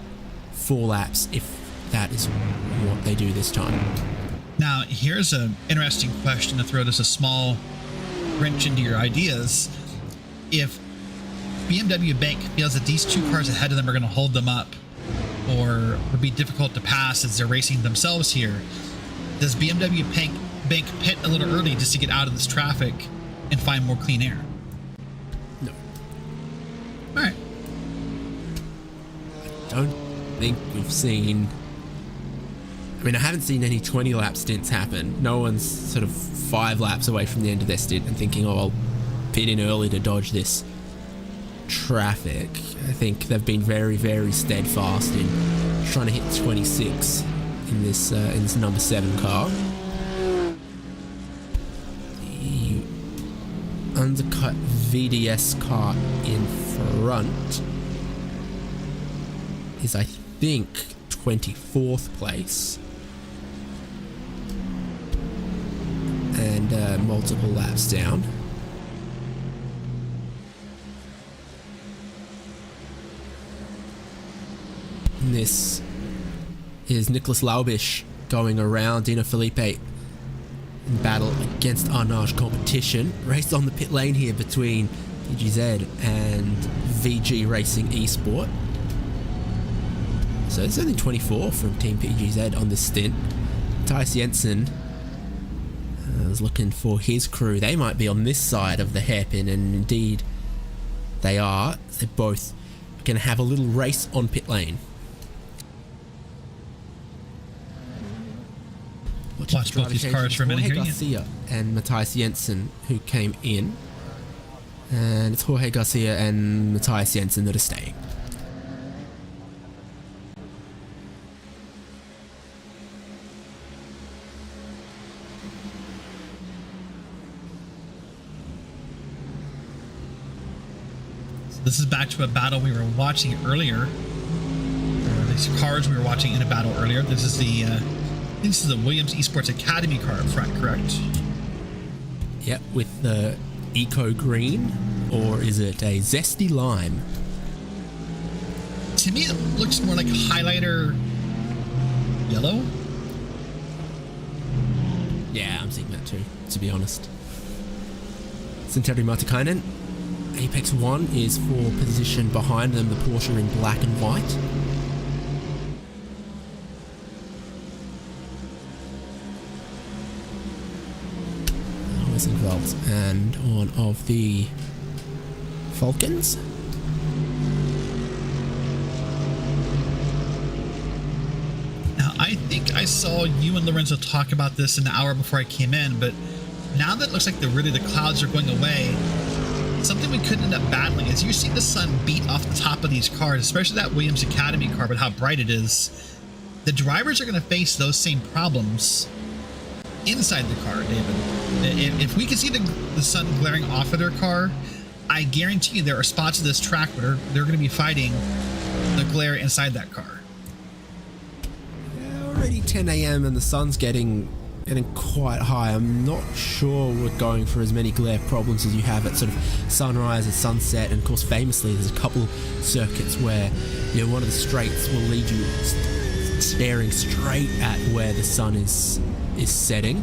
E: 4 laps if that is what they do this time.
H: Now, here's an interesting question to throw just a small wrench into your ideas. If BMW Bank feels that these 2 cars ahead of them are going to hold them up or would be difficult to pass as they're racing themselves here, does BMW Bank pit a little early just to get out of this traffic and find more clean air?
E: No.
H: All right.
E: I don't think we've seen... I mean, I haven't seen any 20 lap stints happen. No one's sort of 5 laps away from the end of their stint and thinking, oh, I'll pit in early to dodge this traffic. I think they've been very, very steadfast in trying to hit 26 in this number 7 car. The undercut VDS car in front is, I think, 24th place and multiple laps down. And this is Nicholas Laubish going around Dino Felipe in battle against Arnage competition. Race on the pit lane here between PGZ and VG Racing Esport. So it's only 24 from Team PGZ on this stint. Tyre Jensen was looking for his crew. They might be on this side of the hairpin, and indeed they are. They're both going to have a little race on pit lane.
H: Watch both these cars for a minute
E: Jorge
H: here.
E: Garcia and Matthias Jensen who came in. And it's Jorge Garcia and Matthias Jensen that are staying.
H: This is back to a battle we were watching earlier. These cars we were watching in a battle earlier. This is the This is the Williams Esports Academy car up front, correct?
E: Yep, with the Eco Green, or is it a Zesty Lime?
H: To me, it looks more like a highlighter yellow.
E: Yeah, I'm seeing that too, to be honest. Santeri Martikainen. Apex 1 is for position behind them, the Porsche in black and white. Always involved. And one of the Falkens.
H: Now, I think I saw you and Lorenzo talk about this an hour before I came in, but now that it looks like the clouds are going away, something we could end up battling is you see the sun beat off the top of these cars, especially that Williams Academy car, but how bright it is. The drivers are going to face those same problems inside the car, David. If we can see the sun glaring off of their car, I guarantee you there are spots of this track where they're going to be fighting the glare inside that car.
E: Yeah, already 10 a.m. and the sun's getting quite high. I'm not sure we're going for as many glare problems as you have at sort of sunrise and sunset, and of course famously there's a couple circuits where, you know, one of the straights will lead you staring straight at where the sun is setting.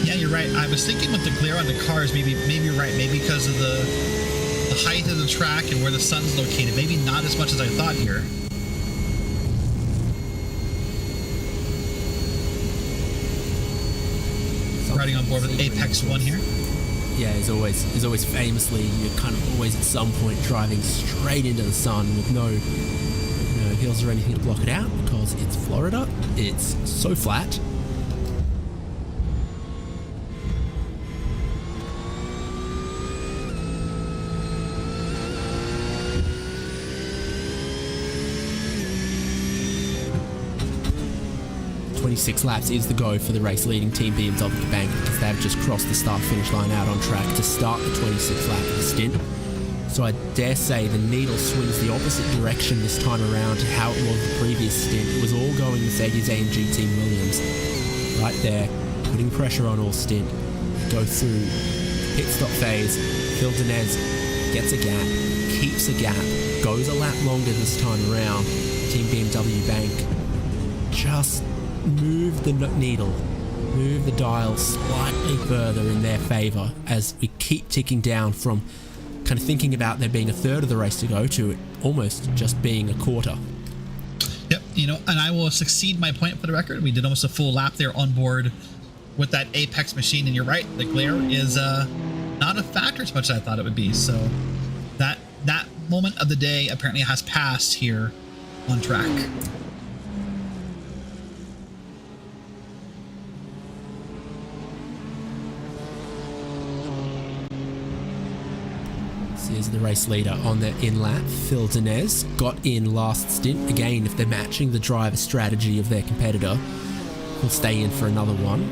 H: Yeah, you're right. I was thinking with the glare on the cars, maybe you're right, maybe because of the height of the track and where the sun's located. Maybe not as much as I thought here. Riding on board with Apex 1 here.
E: Yeah, is always famously, you're kind of always at some point driving straight into the sun with no hills or anything to block it out, because it's Florida. It's so flat. .26 laps is the go for the race leading team BMW Bank, because they've just crossed the start finish line out on track to start the 26 lap of the stint. So I dare say the needle swings the opposite direction this time around to how it was the previous stint. It was all going Mercedes-AMG Team Williams. Right there, putting pressure on all stint. Go through pit stop phase. Phil Denez gets a gap, keeps a gap, goes a lap longer this time around. Team BMW Bank just move the needle, move the dial slightly further in their favour as we keep ticking down from kind of thinking about there being a third of the race to go to it almost just being a quarter.
H: Yep, and I will succeed my point for the record. We did almost a full lap there on board with that Apex machine, and you're right, the glare is not a factor as much as I thought it would be. So that moment of the day apparently has passed here on track.
E: Is the race leader on the in lap. Phil Denez got in last stint. Again, if they're matching the driver strategy of their competitor, he'll stay in for another one.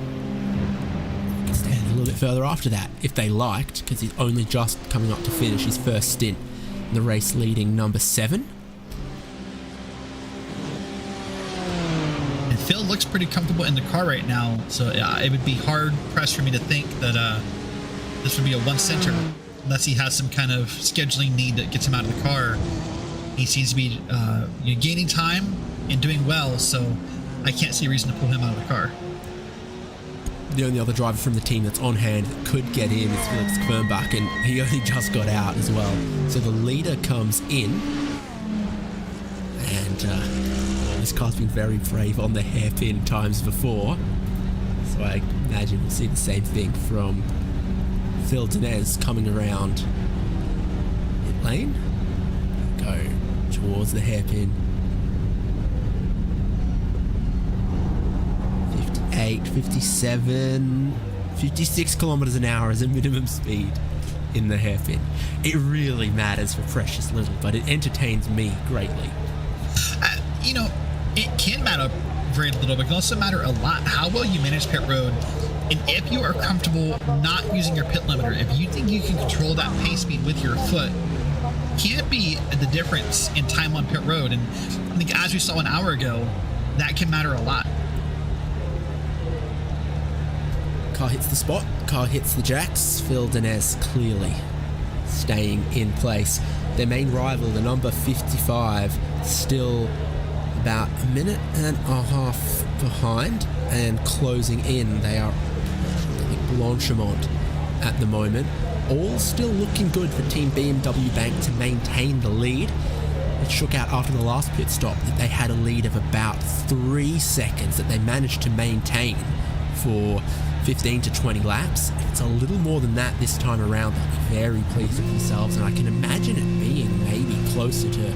E: He can stay in a little bit further after that if they liked, because he's only just coming up to finish his first stint in the race leading number 7.
H: And Phil looks pretty comfortable in the car right now, so it would be hard pressed for me to think that this would be a one-center. Unless he has some kind of scheduling need that gets him out of the car. He seems to be gaining time and doing well, so I can't see a reason to pull him out of the car.
E: The only other driver from the team that's on hand that could get in is Felix Kvernbach, and he only just got out as well. So the leader comes in, and this car's been very brave on the hairpin times before. So I imagine we'll see the same thing from Phil Denez coming around pit lane. Go towards the hairpin. 58, 57, 56 kilometers an hour is a minimum speed in the hairpin. It really matters for precious little, but it entertains me greatly.
H: It can matter very little, but it can also matter a lot how well you manage pit road. And if you are comfortable not using your pit limiter, if you think you can control that pace speed with your foot, can't be the difference in time on pit road. And I think, as we saw an hour ago, that can matter a lot.
E: Car hits the spot, car hits the jacks. Phil Denez clearly staying in place. Their main rival, the number 55, still about a minute and a half behind and closing in. They are, I think, Blanchimont at the moment. All still looking good for Team BMW Bank to maintain the lead. It shook out after the last pit stop that they had a lead of about 3 seconds that they managed to maintain for 15 to 20 laps. If it's a little more than that this time around, they'll be very pleased with themselves, and I can imagine it being maybe closer to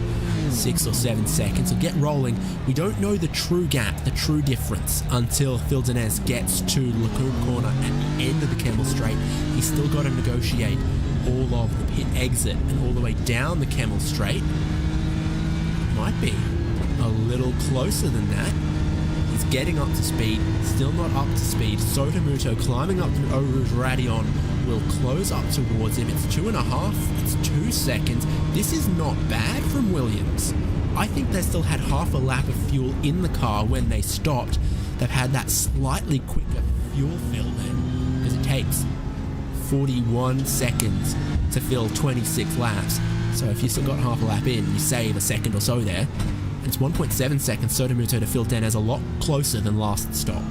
E: 6 or 7 seconds. So get rolling. We don't know the true gap, the true difference, until Phil Denez gets to Lacombe Corner at the end of the Kemmel Straight. He's still got to negotiate all of the pit exit and all the way down the Kemmel Straight. Might be a little closer than that. He's getting up to speed, still not up to speed. Sotomuto climbing up to Eau Rouge Radion will close up towards him. It's 2.5, it's 2 seconds. This is not bad from Williams. I think they still had half a lap of fuel in the car when they stopped. They've had that slightly quicker fuel fill then, because it takes 41 seconds to fill 26 laps. So if you still got half a lap in, you save a second or so there. It's 1.7 seconds Sotomuto to Phil Denez, a lot closer than last stop.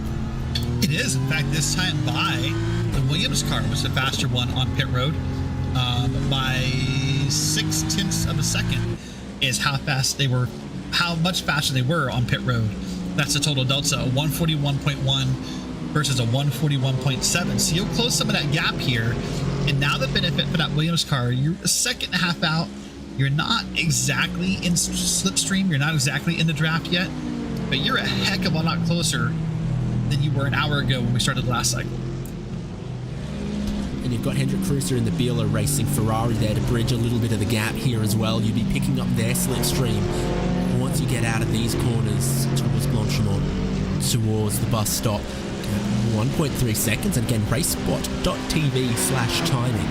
H: It is. In fact, this time by the Williams car was the faster one on pit road by 0.6 of a second is how fast they were, how much faster they were on pit road. That's the total delta, a 141.1 versus a 141.7. So you'll close some of that gap here. And now the benefit for that Williams car, you're a second and a half out. You're not exactly in slipstream. You're not exactly in the draft yet, but you're a heck of a lot closer than you were an hour ago when we started the last cycle.
E: And you've got Hendrik Kreuzer in the Biela Racing Ferrari there to bridge a little bit of the gap here as well. You'd be picking up their slipstream once you get out of these corners towards Blanchimont, towards the bus stop. 1.3 seconds, and again, RaceSpot.tv/timing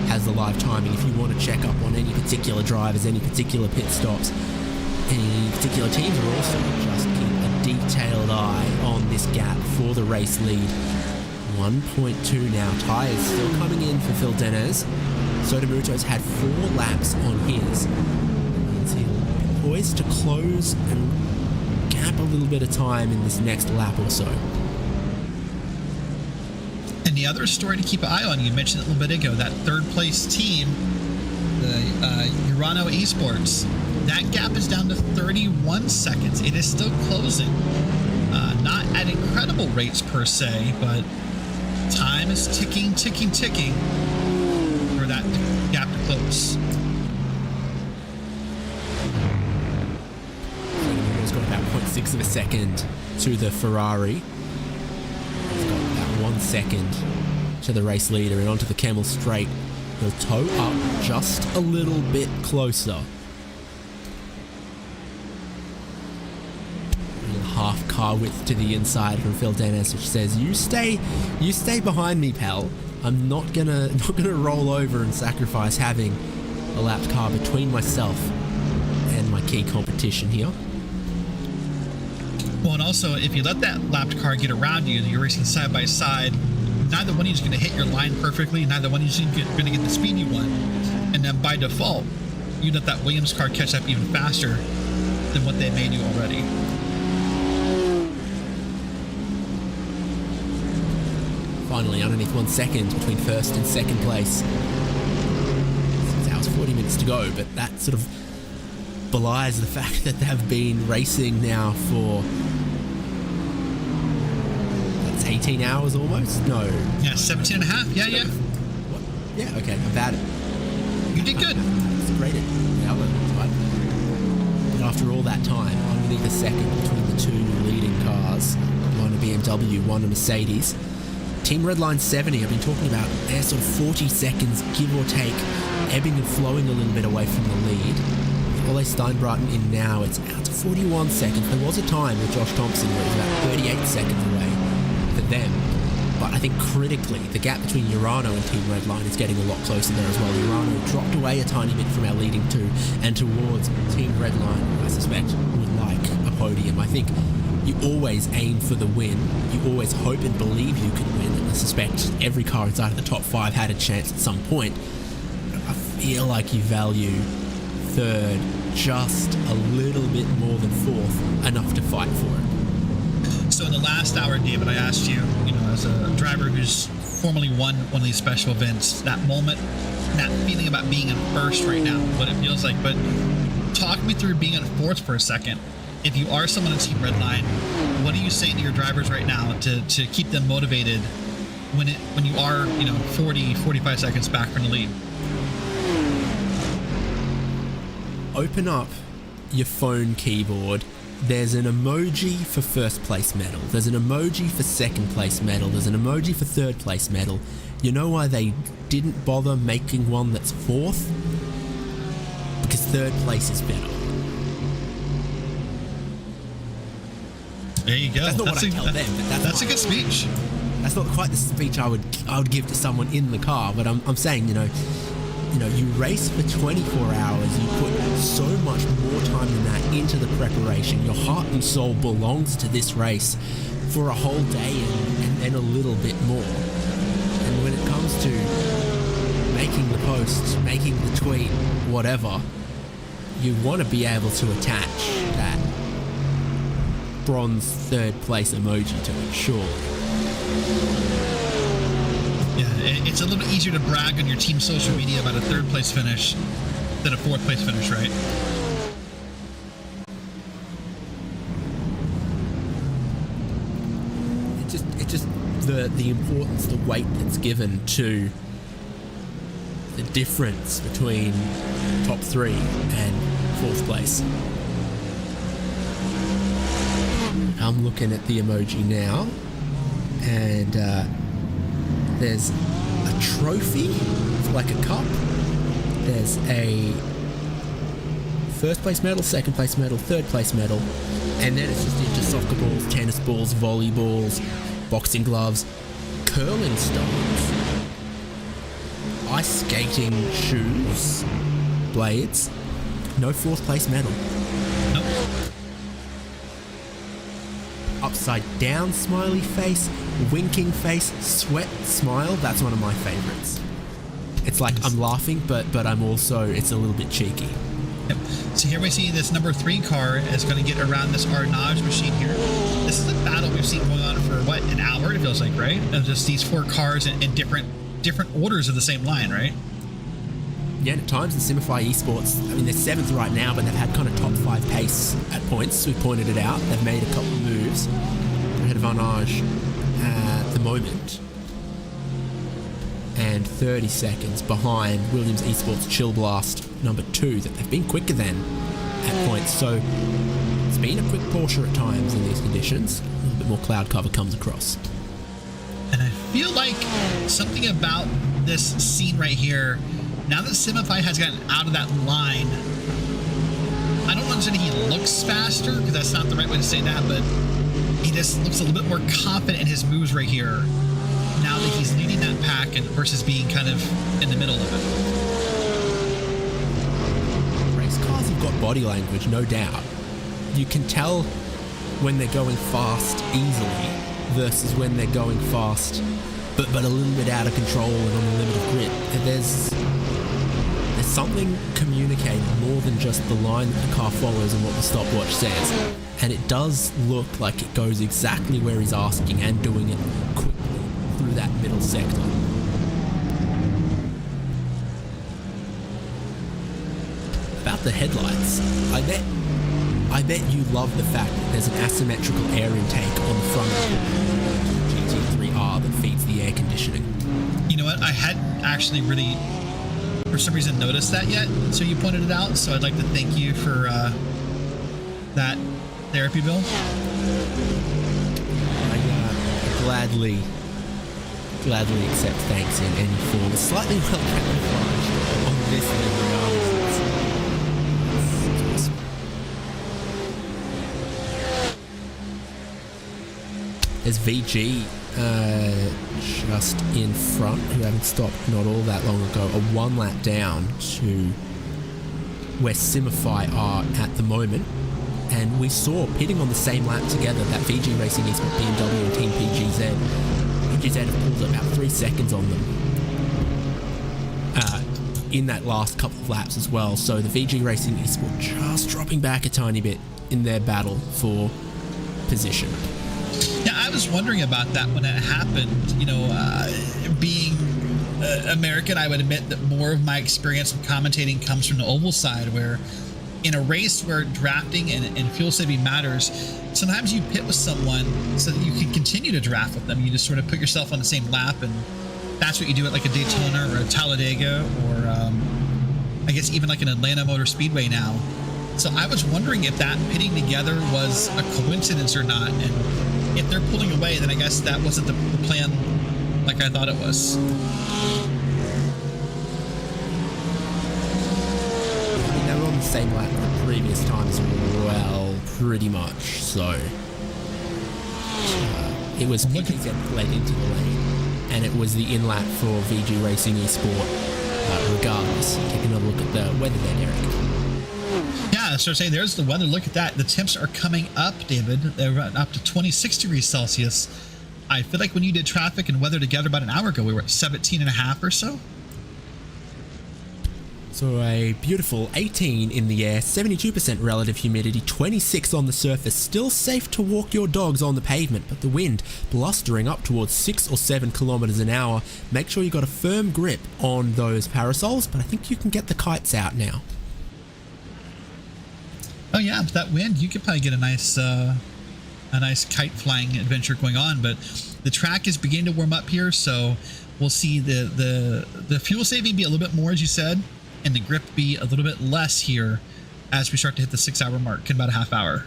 E: has the live timing if you want to check up on any particular drivers, any particular pit stops, any particular teams, or also just keep a detailed eye on this gap for the race lead. 1.2 now. Tyre is still coming in for Phil Denez. Sotomuto's had 4 laps on his. Means he'll be poised to close and gap a little bit of time in this next lap or so.
H: And the other story to keep an eye on, you mentioned it a little bit ago, that third place team, the Urano Esports, that gap is down to 31 seconds. It is still closing. Not at incredible rates per se, but time is ticking for that gap to close.
E: He's got about 0.6 of a second to the Ferrari. He's got about 1 second to the race leader, and onto the Kemmel Straight. He'll tow up just a little bit closer. Half car width to the inside from Phil Denez, which says, you stay behind me, pal. I'm not gonna roll over and sacrifice having a lapped car between myself and my key competition here.
H: Well, and also, if you let that lapped car get around you, you're racing side by side, neither one of you is going to hit your line perfectly, neither one of you is going to get the speed you want, and then by default, you let that Williams car catch up even faster than what they made you already.
E: Finally, underneath 1 second between first and second place. 6 hours, 40 minutes to go, but that sort of belies the fact that they've been racing now for, that's 18 hours almost? No.
H: Yeah, 17 and a half. Yeah.
E: What? Yeah, okay, about it.
H: You did good.
E: It's great. Yeah, right. But after all that time, underneath a second between the two leading cars, one a BMW, one a Mercedes, Team Redline 70, I've been talking about, they're sort of 40 seconds, give or take, ebbing and flowing a little bit away from the lead. With Ole Steinbraten in now, it's out to 41 seconds. There was a time with Josh Thompson where it was about 38 seconds away for them. But I think critically, the gap between Urano and Team Redline is getting a lot closer there as well. Urano dropped away a tiny bit from our leading two and towards Team Redline, who I suspect would like a podium. I think you always aim for the win. You always hope and believe you can win. And I suspect every car inside of the top 5 had a chance at some point. I feel like you value third just a little bit more than fourth, enough to fight for it.
H: So in the last hour, David, I asked you, as a driver who's formerly won one of these special events, that moment, that feeling about being in first right now, what it feels like. But talk me through being in fourth for a second. If you are someone in Team Redline, what are you saying to your drivers right now to keep them motivated when you are 40, 45 seconds back from the lead?
E: Open up your phone keyboard. There's an emoji for first place medal. There's an emoji for second place medal. There's an emoji for third place medal. You know why they didn't bother making one that's fourth? Because third place is better.
H: There you go.
E: That's not what I tell them. But
H: that's a good speech.
E: That's not quite the speech I would give to someone in the car. But I'm saying, you race for 24 hours, you put so much more time than that into the preparation. Your heart and soul belongs to this race for a whole day and then a little bit more. And when it comes to making the post, making the tweet, whatever, you want to be able to attach that bronze third place emoji to it, sure.
H: Yeah, it's a little bit easier to brag on your team social media about a third place finish than a fourth place finish, right?
E: It just the importance, the weight that's given to the difference between top 3 and fourth place. I'm looking at the emoji now, and there's a trophy, like a cup. There's a first place medal, second place medal, third place medal, and then it's just into soccer balls, tennis balls, volleyballs, boxing gloves, curling stones, ice skating shoes, blades. No fourth place medal.
H: Nope.
E: Upside down smiley face, winking face, sweat smile. That's one of my favorites. It's like I'm laughing, but it's a little bit cheeky.
H: Yep. So here we see this number 3 car is going to get around this Arnage machine here. This is a battle we've seen going on for an hour, it feels like, right? Of just these 4 cars in different orders of the same line, right?
E: Yeah, at times in Simify Esports, they're 7th right now, but they've had kind of top 5 pace at points. We pointed it out. They've made a couple of moves ahead of Arnage at the moment. And 30 seconds behind Williams Esports Chill Blast number 2 that they've been quicker than at points. So it's been a quick Porsche at times in these conditions. A little bit more cloud cover comes across.
H: And I feel like something about this scene right here, now that Simify has gotten out of that line, I don't understand he looks faster, because that's not the right way to say that, but he just looks a little bit more confident in his moves right here, now that he's leading that pack and versus being kind of in the middle of it.
E: Race cars have got body language, no doubt. You can tell when they're going fast easily versus when they're going fast but a little bit out of control and on the limit of grit. And there's something communicating more than just the line that the car follows and what the stopwatch says. And it does look like it goes exactly where he's asking and doing it quickly through that middle sector. About the headlights, I bet you love the fact that there's an asymmetrical air intake on the front of the GT3R that feeds the air conditioning.
H: You know what? I hadn't actually really, for some reason, noticed that yet, so you pointed it out, so I'd like to thank you for that therapy, Bill.
E: I gladly accept thanks in any form. It's slightly well camouflaged on this livery. There's VG just in front, who haven't stopped not all that long ago, are 1 lap down to where Simify are at the moment. And we saw pitting on the same lap together that VG Racing Esport BMW and Team PGZ. PGZ have pulled about 3 seconds on them in that last couple of laps as well. So the VG Racing Esport just dropping back a tiny bit in their battle for position.
H: Yeah, I was wondering about that when it happened. You know, being American, I would admit that more of my experience with commentating comes from the oval side, where in a race where drafting and fuel saving matters, sometimes you pit with someone so that you can continue to draft with them. You just sort of put yourself on the same lap, and that's what you do at like a Daytona or a Talladega, or I guess even like an Atlanta Motor Speedway now. So I was wondering if that pitting together was a coincidence or not, and if they're pulling away, then I guess that wasn't the plan like I thought it was.
E: They were on the same lap the previous time as well, pretty much. So it was PGZ led into the lane, and it was the in lap for VG Racing Esport. Regardless, take another look at the weather there, Derek.
H: Yeah, so saying there's the weather. Look at that. The temps are coming up, David. They're up to 26 degrees Celsius. I feel like when you did traffic and weather together about an hour ago, we were at 17 and a half or so.
E: So a beautiful 18 in the air, 72% relative humidity, 26 on the surface. Still safe to walk your dogs on the pavement, but the wind blustering up towards 6 or 7 kilometers an hour. Make sure you got a firm grip on those parasols, but I think you can get the kites out now.
H: Oh yeah, with that wind, you could probably get a nice kite flying adventure going on. But the track is beginning to warm up here, so we'll see the fuel saving be a little bit more, as you said, and the grip be a little bit less here as we start to hit the 6 hour mark in about a half hour.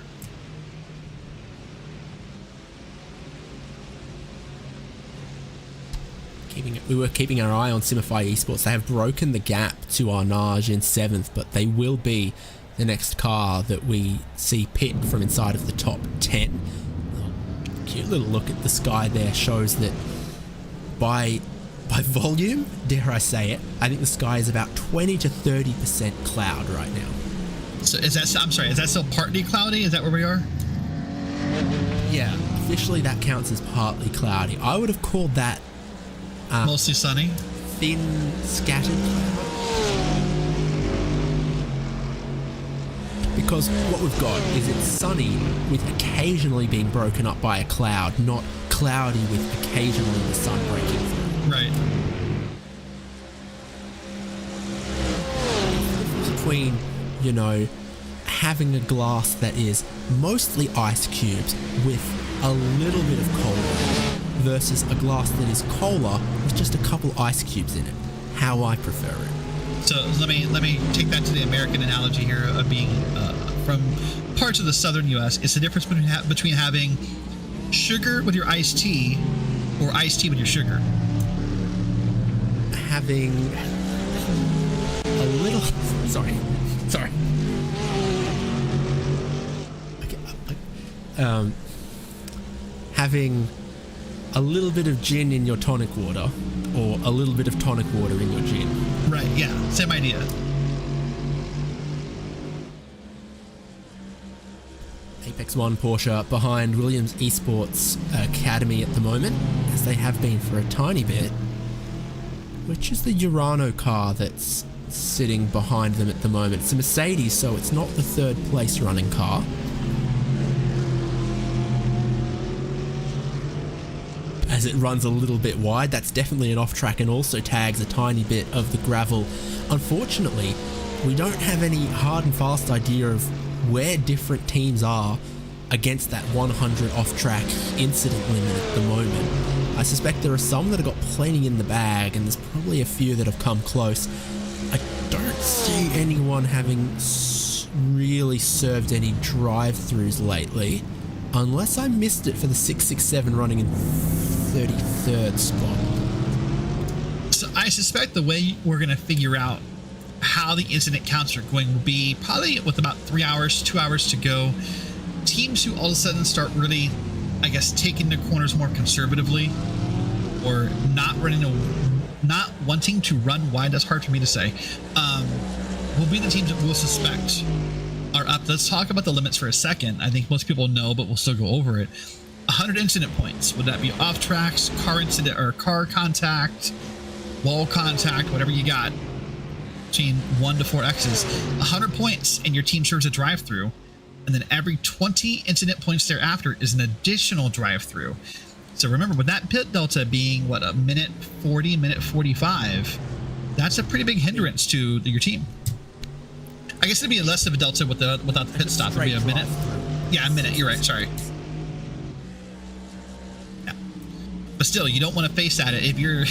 E: We were keeping our eye on Simify Esports. They have broken the gap to Arnage in 7th, but they will be the next car that we see pit from inside of the top 10. Cute little look at the sky there shows that by volume, dare I say it, I think the sky is about 20 to 30% cloud right now.
H: So is that still partly cloudy? Is that where we are?
E: Yeah, officially that counts as partly cloudy. I would have called that
H: mostly sunny,
E: thin scattered cloud. Because what we've got is it's sunny with occasionally being broken up by a cloud, not cloudy with occasionally the sun breaking through.
H: Right.
E: Between, you know, having a glass that is mostly ice cubes with a little bit of cola versus a glass that is cola with just a couple ice cubes in it. How I prefer it.
H: So let me take that to the American analogy here of being from parts of the southern U.S. It's the difference between having sugar with your iced tea or iced tea with your sugar.
E: Having a little... Sorry. Okay. Having a little bit of gin in your tonic water or a little bit of tonic water in your gin.
H: Right, yeah. Same idea.
E: Apex 1 Porsche behind Williams Esports Academy at the moment, as they have been for a tiny bit, which is the Urano car that's sitting behind them at the moment. It's a Mercedes, so it's not the third place running car. As it runs a little bit wide, that's definitely an off-track and also tags a tiny bit of the gravel. Unfortunately, we don't have any hard and fast idea of where different teams are against that 100 off-track incident limit at the moment. I suspect there are some that have got plenty in the bag, and there's probably a few that have come close. I don't see anyone having really served any drive-thrus lately, unless I missed it for the 667 running in 33rd spot.
H: So I suspect the way we're going to figure out how the incident counts are going will be probably with about 3 hours, 2 hours to go. Teams who all of a sudden start really I guess, taking the corners more conservatively, or not wanting to run wide. That's hard for me to say. Will be the teams that we'll suspect are up. Let's talk about the limits for a second. I think most people know, but we'll still go over it. 100 incident points. Would that be off tracks, car incident, or car contact, wall contact, whatever you got? Between 1 to 4 X's. 100 points, and your team serves a drive-through. And then every 20 incident points thereafter is an additional drive-through. So remember, with that pit delta being, what, a minute 40, minute 45, that's a pretty big hindrance to your team. I guess it'd be less of a delta without the pit stop. It'd be a minute. Yeah, a minute. You're right. Sorry. Yeah. But still, you don't want to face at it if you're,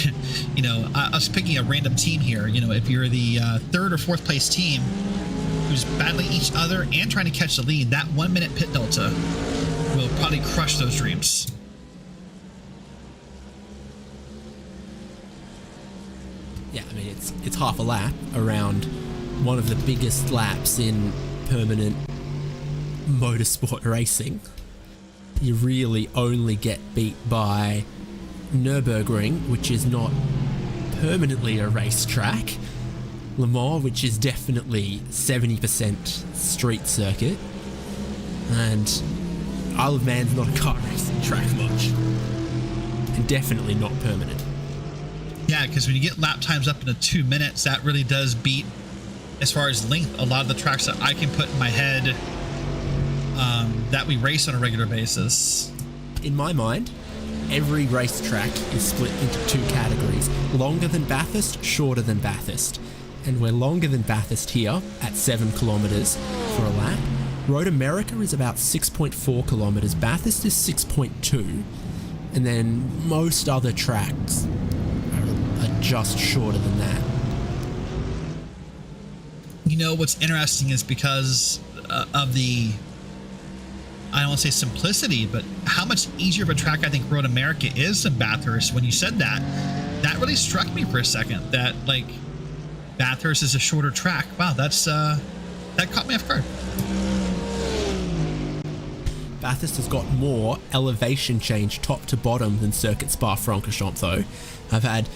H: you know, us picking a random team here. You know, if you're the 3rd or 4th place team who's battling each other and trying to catch the lead, that 1 minute pit delta will probably crush those dreams.
E: Yeah, I mean, it's half a lap around one of the biggest laps in permanent motorsport racing. You really only get beat by Nürburgring, which is not permanently a racetrack, Le Mans, which is definitely 70% street circuit, and Isle of Man's not a car racing track much, and definitely not permanent.
H: Yeah, because when you get lap times up into 2 minutes, that really does beat, as far as length, a lot of the tracks that I can put in my head that we race on a regular basis.
E: In my mind, every racetrack is split into 2 categories: longer than Bathurst, shorter than Bathurst. And we're longer than Bathurst here at 7 kilometers for a lap. Road America is about 6.4 kilometers. Bathurst is 6.2. And then most other tracks are just shorter than that.
H: You know, what's interesting is because of the, I don't want to say simplicity, but how much easier of a track I think Road America is than Bathurst. When you said that, that really struck me for a second, that like Bathurst is a shorter track. Wow, that's that caught me off guard.
E: Bathurst has got more elevation change top to bottom than Circuit Spa-Francorchamps though. I've had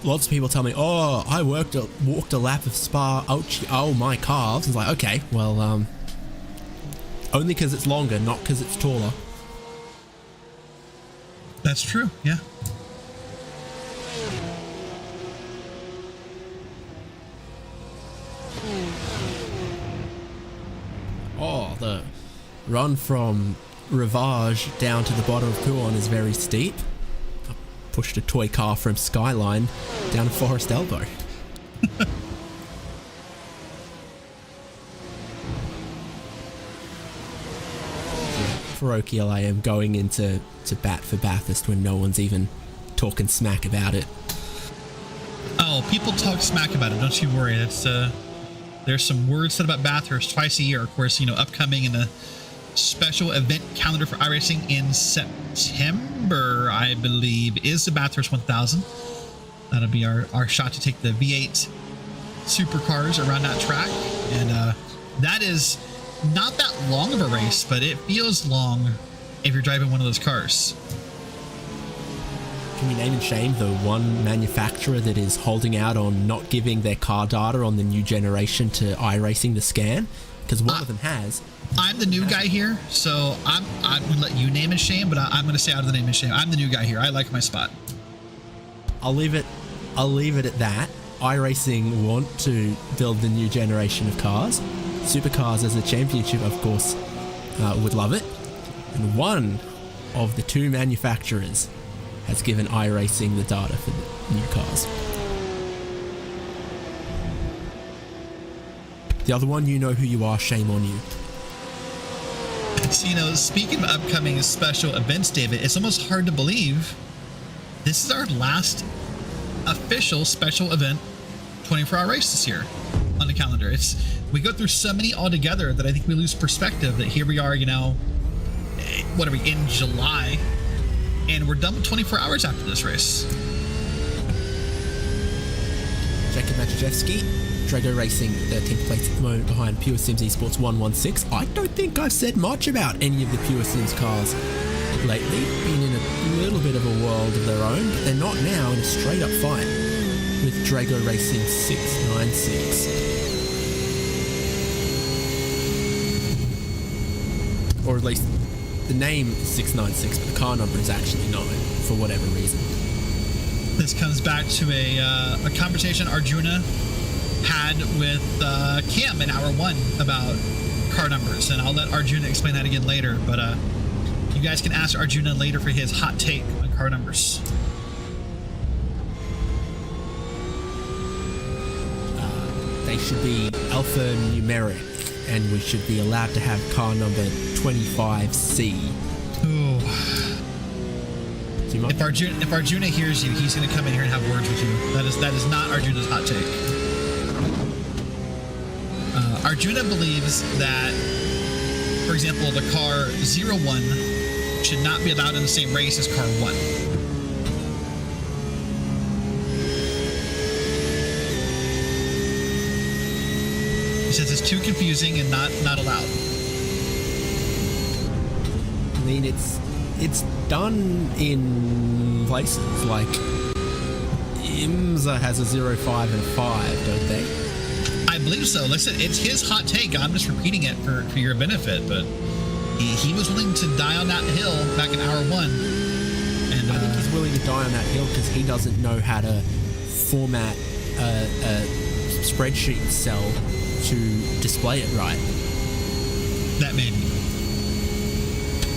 E: lots of people tell me, oh, I walked a lap of Spa, ouch, oh my calves. It's like, okay, well, only because it's longer, not because it's taller.
H: That's true, yeah.
E: Oh, the run from Rivage down to the bottom of Coulon is very steep. I pushed a toy car from Skyline down Forest Elbow. Parochial I am going into bat for Bathurst when no one's even talking smack about it.
H: Oh, people talk smack about it, don't you worry. That's there's some words said about Bathurst twice a year. Of course, you know, upcoming in a special event calendar for iRacing in September, I believe, is the Bathurst 1000. That'll be our shot to take the V8 supercars around that track. And that is not that long of a race, but it feels long if you're driving one of those cars.
E: Can we name and shame the one manufacturer that is holding out on not giving their car data on the new generation to iRacing to scan? Because one of them has.
H: I'm the new guy here, so I'm going to let you name and shame, but I'm going to stay out of the name and shame. I'm the new guy here. I like my spot.
E: I'll leave it at that. iRacing want to build the new generation of cars. Supercars as a championship, of course, would love it. And one of the 2 manufacturers has given iRacing the data for the new cars. The other one, you know who you are, shame on you.
H: So, you know, speaking of upcoming special events, David, it's almost hard to believe this is our last official special event 24-hour race this year on the calendar. We go through so many altogether that I think we lose perspective that here we are, you know, what are we, in July, and we're done with 24 hours after this race.
E: Jacob Machajewski, Drago Racing, 13th place at the moment behind Pure Sims Esports 116. I don't think I've said much about any of the Pure Sims cars lately, been in a little bit of a world of their own, but they're not now in a straight-up fight with Drago Racing 696. Or at least the name is 696, but the car number is actually 9 for whatever reason.
H: This comes back to a conversation Arjuna had with Cam in hour 1 about car numbers, and I'll let Arjuna explain that again later, but you guys can ask Arjuna later for his hot take on car numbers.
E: They should be alphanumeric, and we should be allowed to have car number 25C.
H: Ooh.
E: Do you mind?
H: If Arjuna hears you, he's going to come in here and have words with you. That is not Arjuna's hot take. Arjuna believes that, for example, the car 01 should not be allowed in the same race as car 1. He says it's too confusing and not allowed.
E: I mean, it's done in places like IMSA has a 05 and 5, don't they?
H: I believe so. Listen, it's his hot take. I'm just repeating it for your benefit, but he was willing to die on that hill back in hour 1. And
E: I think he's willing to die on that hill because he doesn't know how to format a spreadsheet cell to display it right.
H: That may be.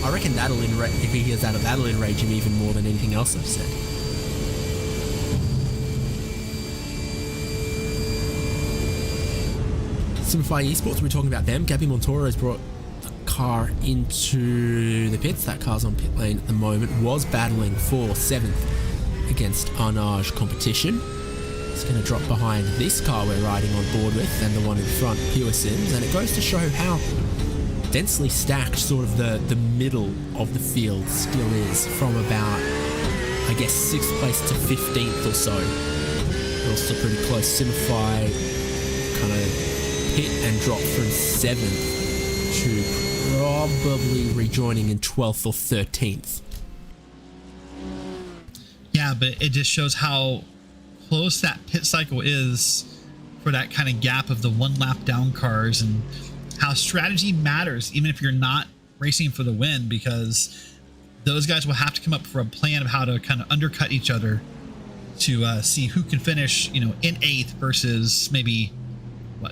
E: I reckon if he hears that, that'll enrage him even more than anything else I've said. Simplify Esports, we're talking about them. Gabby Montoro has brought the car into the pits. That car's on pit lane at the moment. Was battling for 7th against Arnage competition. It's going to drop behind this car we're riding on board with and the one in front, Pure Sims. And it goes to show how densely stacked sort of the middle of the field still is, from about, I guess, 6th place to 15th or so. They're also pretty close. Simplify kind of hit and drop from 7th to probably rejoining in 12th or 13th.
H: Yeah, but it just shows how close that pit cycle is for that kind of gap of the 1 lap down cars, and how strategy matters even if you're not racing for the win, because those guys will have to come up for a plan of how to kind of undercut each other to see who can finish, in 8th versus maybe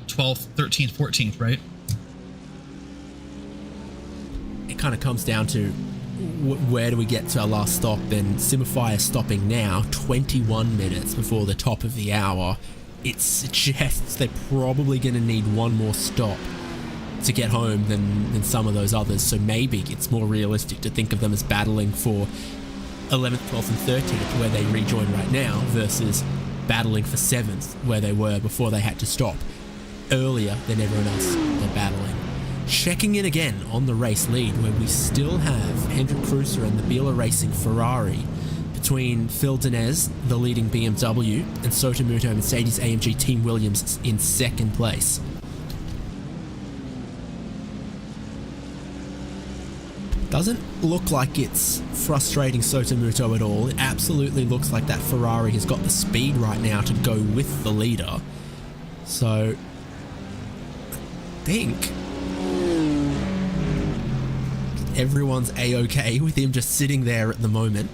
H: 12th, 13th, 14th, right?
E: It kind of comes down to where do we get to our last stop, and Simify is stopping now 21 minutes before the top of the hour. It suggests they're probably going to need one more stop to get home than some of those others, so maybe it's more realistic to think of them as battling for 11th, 12th and 13th where they rejoin right now, versus battling for 7th where they were before they had to stop earlier than everyone else they're battling. Checking in again on the race lead, where we still have Hendrik Kreuzer and the Biela Racing Ferrari between Phil Denez, the leading BMW, and Sotomuto Mercedes AMG Team Williams in 2nd place. Doesn't look like it's frustrating Sotomuto at all. It absolutely looks like that Ferrari has got the speed right now to go with the leader. So, I think everyone's A-okay with him just sitting there at the moment.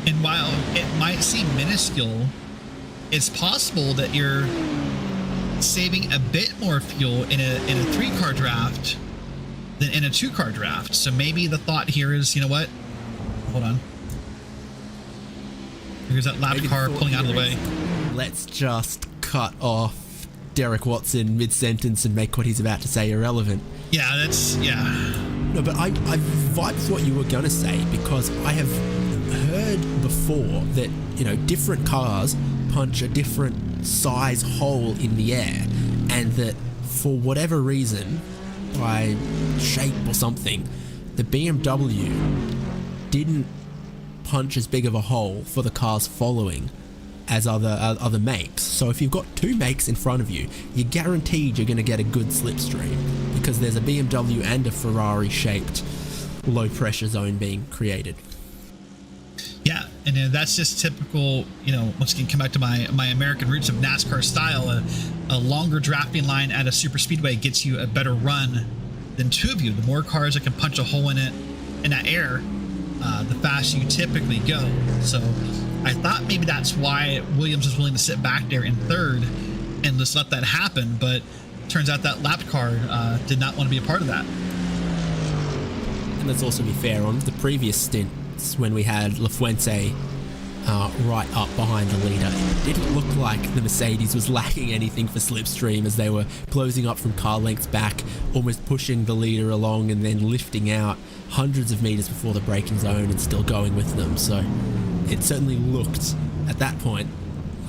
H: And while it might seem minuscule, it's possible that you're saving a bit more fuel in a 3-car draft than in a 2-car draft. So maybe the thought here is, you know what? Hold on. Here's that lap car pulling out of the way.
E: Let's just cut off Derek Watson mid-sentence and make what he's about to say irrelevant.
H: Yeah, yeah.
E: No, but I vibe with what you were going to say, because I have heard before that, different cars punch a different size hole in the air, and that for whatever reason, by shape or something, the BMW didn't punch as big of a hole for the cars following as other makes. So if you've got 2 makes in front of you, you're guaranteed you're going to get a good slipstream, because there's a BMW and a Ferrari shaped low pressure zone being created.
H: Yeah, and that's just typical, once again, come back to my American roots of NASCAR style. A longer drafting line at a super speedway gets you a better run than two of you. The more cars that can punch a hole in it, in that air, the faster you typically go. So I thought maybe that's why Williams was willing to sit back there in third and just let that happen, but turns out that lap car did not want to be a part of that.
E: And let's also be fair, on the previous stints when we had LaFuente right up behind the leader, it didn't look like the Mercedes was lacking anything for slipstream as they were closing up from car lengths back, almost pushing the leader along and then lifting out hundreds of meters before the braking zone and still going with them. So it certainly looked at that point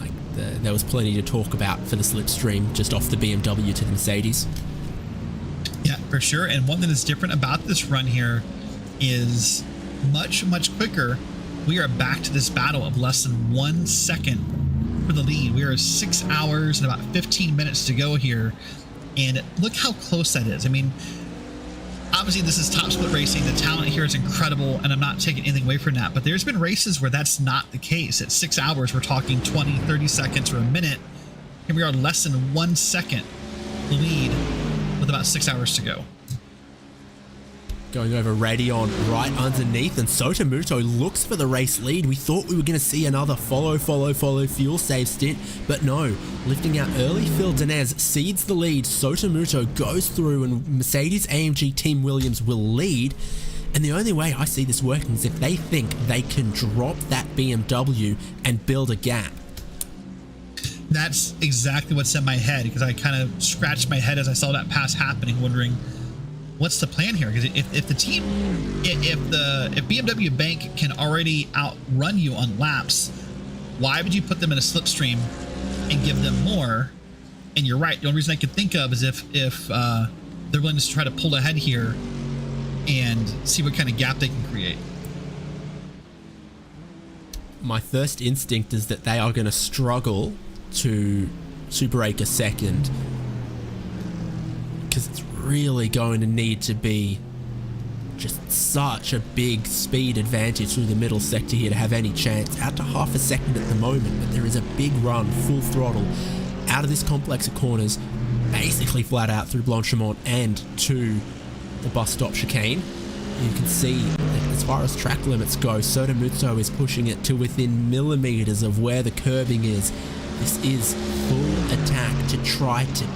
E: like there was plenty to talk about for the slipstream just off the BMW to the Mercedes.
H: Yeah, for sure. And one thing that's different about this run here is much quicker. We are back to this battle of less than 1 second for the lead. We are 6 hours and about 15 minutes to go here. And look how close that is. I mean, obviously this is top split racing. The talent here is incredible, and I'm not taking anything away from that. But there's been races where that's not the case. At 6 hours, we're talking 20, 30 seconds or a minute. Here we are less than 1 second lead with about 6 hours to go.
E: Going over Radion right underneath, and Sotomuto looks for the race lead. We thought we were going to see another follow fuel save stint, but no. Lifting out early, Phil Dinez cedes the lead. Sotomuto goes through, and Mercedes-AMG Team Williams will lead. And the only way I see this working is if they think they can drop that BMW and build a gap.
H: That's exactly what's in my head, because I kind of scratched my head as I saw that pass happening, wondering what's the plan here? Because if the team, if BMW Bank can already outrun you on laps, why would you put them in a slipstream and give them more? And you're right. The only reason I could think of is if they're willing to try to pull ahead here and see what kind of gap they can create.
E: My first instinct is that they are going to struggle to break a second, because it's really going to need to be just such a big speed advantage through the middle sector here to have any chance. Out to half a second at the moment, but there is a big run, full throttle, out of this complex of corners, basically flat out through Blanchimont and to the bus stop chicane. You can see that as far as track limits go, Sotomuto is pushing it to within millimeters of where the curbing is. This is full attack to try to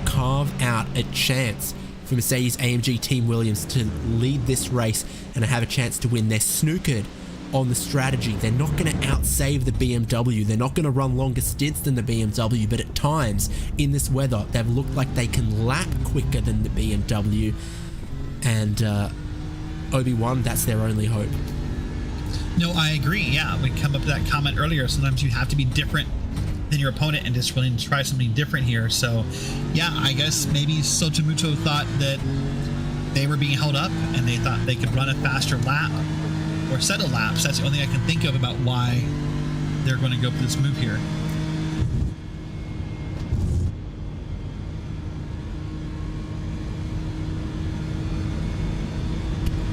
E: carve out a chance for Mercedes-AMG Team Williams to lead this race and have a chance to win. They're snookered on the strategy. They're not going to outsave the BMW. They're not going to run longer stints than the BMW, but at times in this weather, they've looked like they can lap quicker than the BMW. And Obi-Wan, that's their only hope.
H: No, I agree. Yeah, we come up to that comment earlier. Sometimes you have to be different than your opponent and just willing to try something different here. So yeah, I guess maybe Sotomuto thought that they were being held up and they thought they could run a faster lap or set of laps. That's the only thing I can think of about why they're going to go for this move here.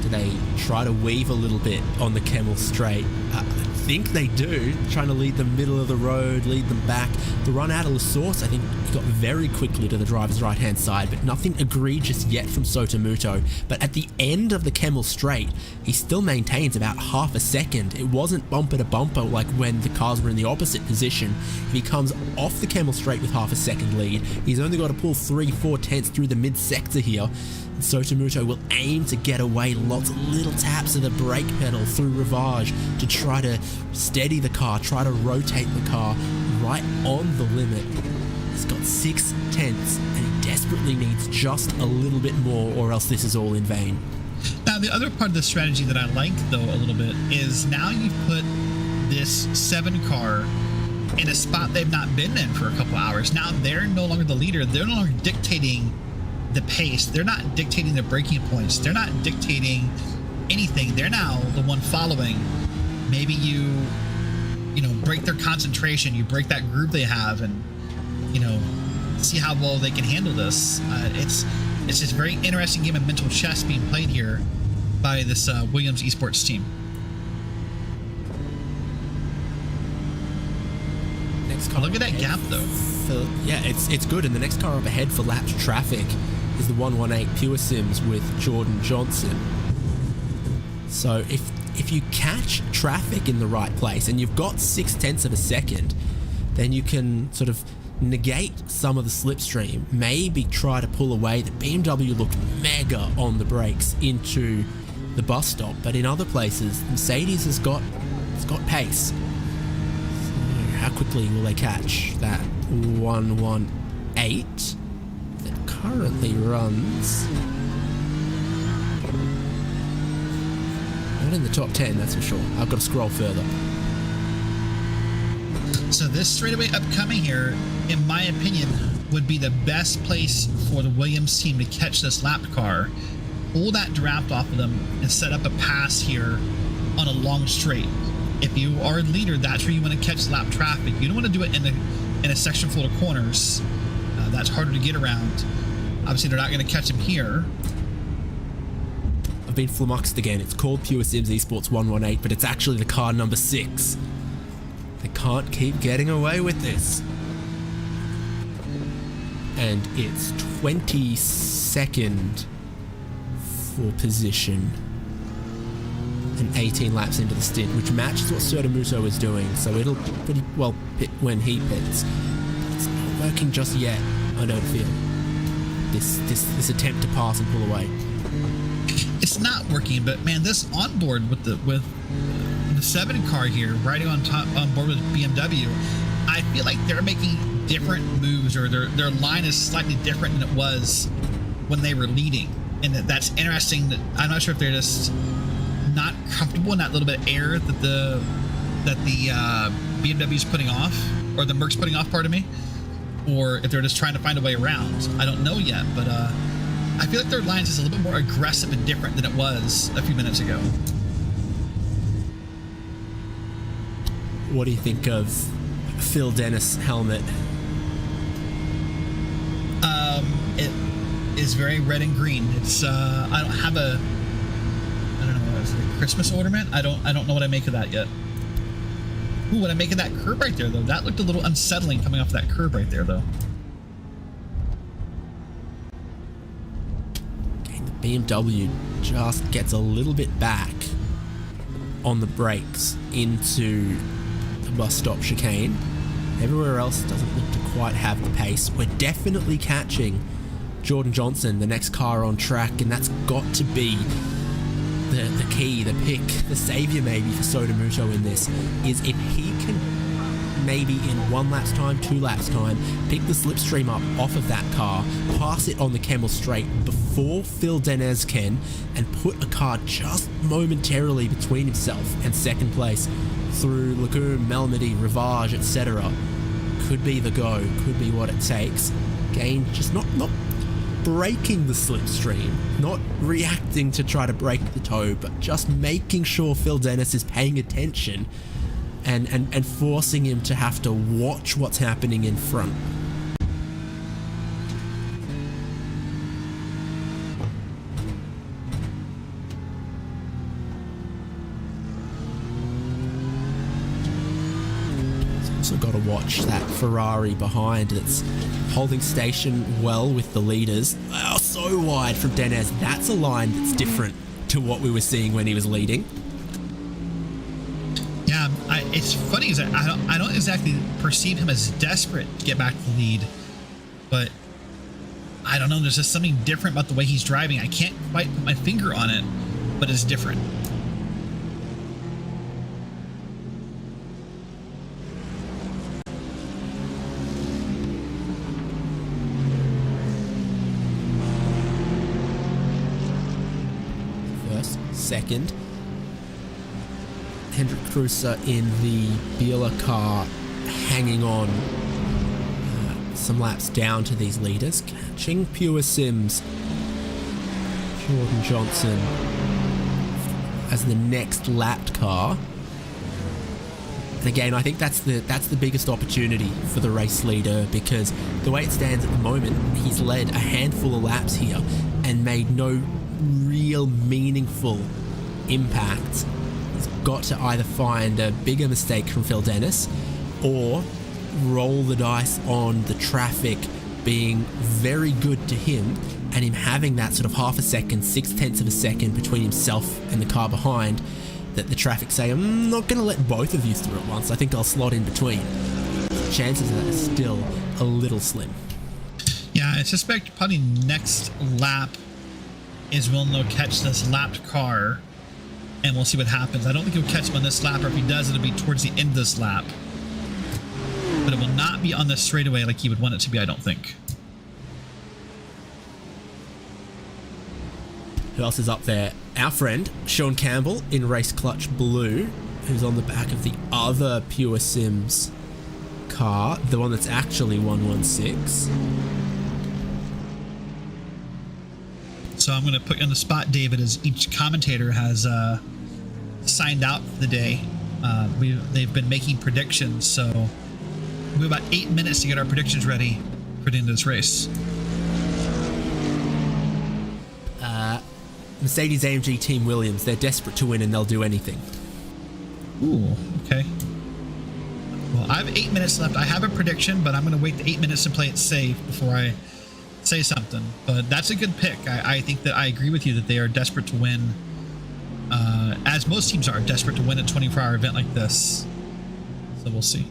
E: Do they try to weave a little bit on the Kemmel straight? I think they do, trying to lead them middle of the road, lead them back. The run out of La Source, I think, got very quickly to the driver's right-hand side, but nothing egregious yet from Sotomuto. But at the end of the Kemmel straight, he still maintains about half a second. It wasn't bumper to bumper like when the cars were in the opposite position. If he comes off the Kemmel straight with half a second lead, he's only got to pull 3-4 tenths through the mid-sector here. Sotomuto will aim to get away, lots of little taps of the brake pedal through Rivage to try to steady the car, try to rotate the car right on the limit. He's got 6 tenths and he desperately needs just a little bit more, or else this is all in vain.
H: Now, the other part of the strategy that I like, though, a little bit is now you've put this 7 car in a spot they've not been in for a couple hours. Now they're no longer the leader. They're no longer dictating the pace. They're not dictating the braking points. They're not dictating anything. They're now the one following. Maybe you break their concentration, you break that groove they have, and see how well they can handle this. It's just a very interesting game of mental chess being played here by this Williams Esports team.
E: Next car
H: Look at that
E: up
H: gap,
E: ahead
H: though.
E: yeah, it's good. And the next car up ahead for lapped traffic is the 118 Pure Sims with Jordan Johnson. So if you catch traffic in the right place and you've got 0.6 of a second, then you can sort of negate some of the slipstream, maybe try to pull away. The BMW looked mega on the brakes into the bus stop, but in other places, Mercedes has got pace. So how quickly will they catch that 118 that currently runs? Not in the top 10, that's for sure. I've got to scroll further.
H: So this straightaway upcoming here, in my opinion, would be the best place for the Williams team to catch this lapped car, pull that draft off of them, and set up a pass here on a long straight. If you are a leader, that's where you want to catch lap traffic. You don't want to do it in a section full of corners. That's harder to get around. Obviously, they're not going to catch him here.
E: I've been flummoxed again. It's called Pure Sims Esports 118, but it's actually the car number 6. They can't keep getting away with this. And it's 22nd for position and 18 laps into the stint, which matches what Sotomuto is doing, so it'll pretty well pit when he pits. But it's not working just yet, I don't feel. This attempt to pass and pull away.
H: It's not working, but man, this onboard with the 7 car here, riding on board with BMW, I feel like they're making different moves, or their line is slightly different than it was when they were leading, and that's interesting. That I'm not sure if they're just not comfortable in that little bit of air that the BMW is putting off, or the Merc's putting off, pardon me, or if they're just trying to find a way around. I don't know yet, but I feel like their line is a little bit more aggressive and different than it was a few minutes ago.
E: What do you think of Phil Dennis' helmet?
H: It is very red and green. It's I don't know, is it a Christmas ornament? I don't know what I make of that yet. Ooh, what I make of that curb right there, though. That looked a little unsettling coming off that curb right there, though.
E: Okay, the BMW just gets a little bit back on the brakes into the bus stop chicane. Everywhere else doesn't look to quite have the pace. We're definitely catching Jordan Johnson, the next car on track, and that's got to be the key, the pick, the savior maybe for Sotomuto in this, is if he can maybe in 1 lap's time, 2 laps time, pick the slipstream up off of that car, pass it on the Kemmel straight before Phil Denez can, and put a car just momentarily between himself and second place through Lagoon, Melmedy, Rivage, etc. Could be the go, could be what it takes. Again, just not breaking the slipstream, not reacting to try to break the toe, but just making sure Phil Dennis is paying attention and forcing him to have to watch what's happening in front. Also got to watch that Ferrari behind that's holding station well with the leaders. Oh, so wide from Denez. That's a line that's different to what we were seeing when he was leading.
H: Yeah, it's funny is that I don't exactly perceive him as desperate to get back to the lead, but I don't know. There's just something different about the way he's driving. I can't quite put my finger on it, but it's different.
E: Second, Hendrik Kreuzer in the Biela car hanging on some laps down to these leaders, catching Pure Sims Jordan Johnson as the next lapped car. And again, I think that's the biggest opportunity for the race leader, because the way it stands at the moment, he's led a handful of laps here and made no real real meaningful impact, he's got to either find a bigger mistake from Phil Dennis or roll the dice on the traffic being very good to him and him having that sort of half a second, 0.6 of a second between himself and the car behind, that the traffic say, I'm not going to let both of you through at once, I think I'll slot in between. Chances of that are still a little slim.
H: Yeah, I suspect probably next lap is Villeneuve will catch this lapped car, and we'll see what happens. I don't think he'll catch him on this lap, or if he does, it'll be towards the end of this lap. But it will not be on the straightaway like he would want it to be, I don't think.
E: Who else is up there? Our friend, Sean Campbell in Race Clutch Blue, who's on the back of the other Pure Sims car, the one that's actually 116.
H: So I'm going to put you on the spot, David, as each commentator has signed out for the day. They've been making predictions, so we have about 8 minutes to get our predictions ready for the end of this race.
E: Mercedes-AMG Team Williams, they're desperate to win and they'll do anything.
H: Ooh, okay. Well, I have 8 minutes left. I have a prediction, but I'm going to wait the 8 minutes to play it safe before I say something. But that's a good pick. I think that I agree with you that they are desperate to win, as most teams are desperate to win a 24-hour event like this. So we'll see.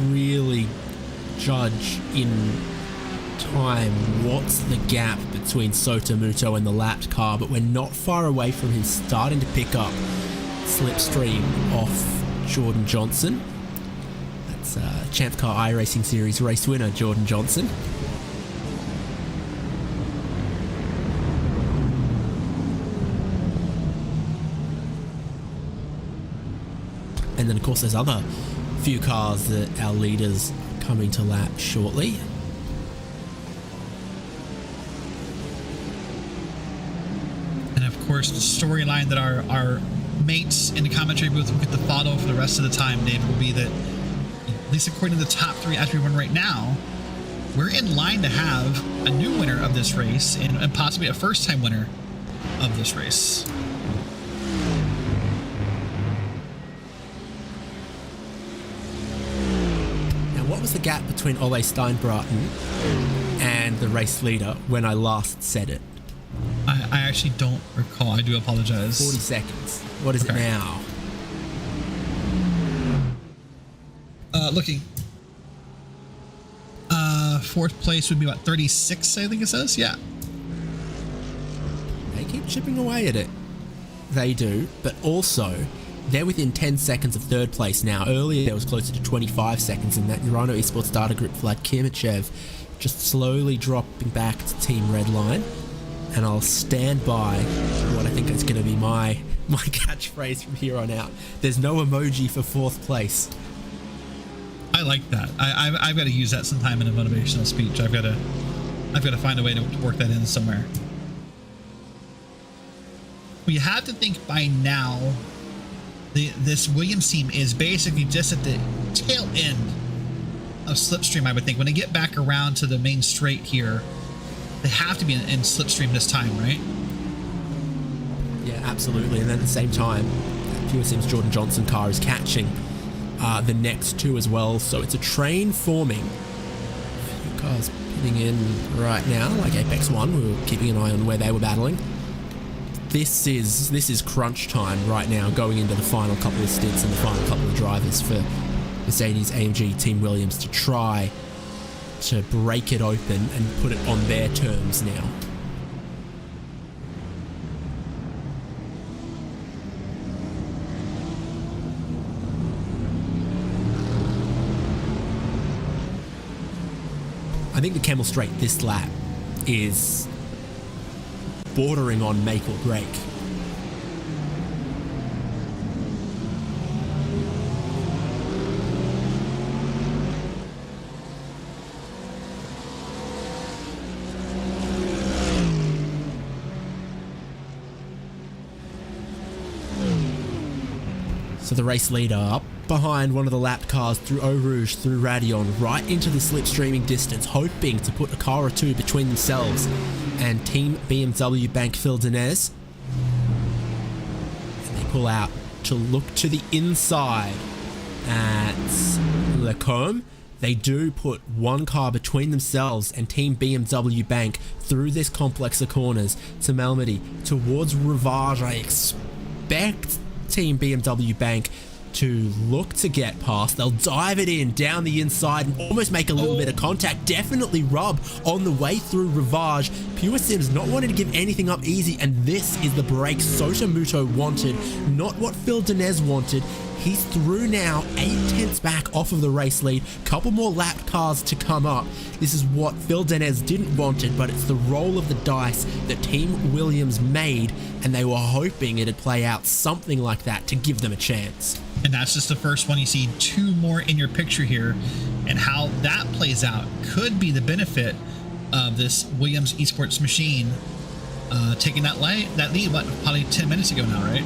E: Really judge in time what's the gap between Sotomuto and the lapped car, but we're not far away from him starting to pick up slipstream off Jordan Johnson. That's Champ Car iRacing Series race winner Jordan Johnson. And then of course there's other few cars that our leaders are coming to lap shortly.
H: And of course, the storyline that our mates in the commentary booth will get to follow for the rest of the time, Dave, will be that, at least according to the top three as we run right now, we're in line to have a new winner of this race and possibly a first-time winner of this race.
E: What was the gap between Ole Steinbraten and the race leader when I last said it?
H: I actually don't recall. I do apologize.
E: 40 seconds. What is it now?
H: Looking. Fourth place would be about 36, I think it says. Yeah.
E: They keep chipping away at it. They do, but also they're within 10 seconds of third place now. Earlier, there was closer to 25 seconds in that Urano Esports data group. Vlad Kirmichev just slowly dropping back to Team Redline. And I'll stand by what I think is going to be my catchphrase from here on out. There's no emoji for fourth place.
H: I like that. I've got to use that sometime in a motivational speech. I've got to find a way to work that in somewhere. We have to think by now, this Williams team is basically just at the tail end of slipstream, I would think. When they get back around to the main straight here, they have to be in slipstream this time, right?
E: Yeah, absolutely. And then at the same time, Pure Sims Jordan Johnson car is catching the next two as well. So it's a train forming. A few cars pitting in right now, like Apex One. We were keeping an eye on where they were battling. This is crunch time right now, going into the final couple of stints and the final couple of drivers for Mercedes-AMG Team Williams to try to break it open and put it on their terms now. I think the Camel Straight this lap is bordering on make or break. So the race leader up behind one of the lapped cars through Eau Rouge, through Radion, right into the slipstreaming distance, hoping to put a car or two between themselves and Team BMW Bank Phil Denez. And they pull out to look to the inside at Lecombe. They do put one car between themselves and Team BMW Bank through this complex of corners to Malmedy towards Rivage. I expect Team BMW Bank to look to get past. They'll dive it in down the inside and almost make a little bit of contact. Definitely rub on the way through Rivage. Pure Sims not wanting to give anything up easy, and this is the break Sotomuto wanted, not what Phil Denez wanted. He's through now, 8/10 back off of the race lead. Couple more lapped cars to come up. This is what Phil Denez didn't want it, but it's the roll of the dice that Team Williams made, and they were hoping it'd play out something like that to give them a chance.
H: And that's just the first one. You see two more in your picture here, and how that plays out could be the benefit of this Williams esports machine taking that lead, what, probably 10 minutes ago now, right?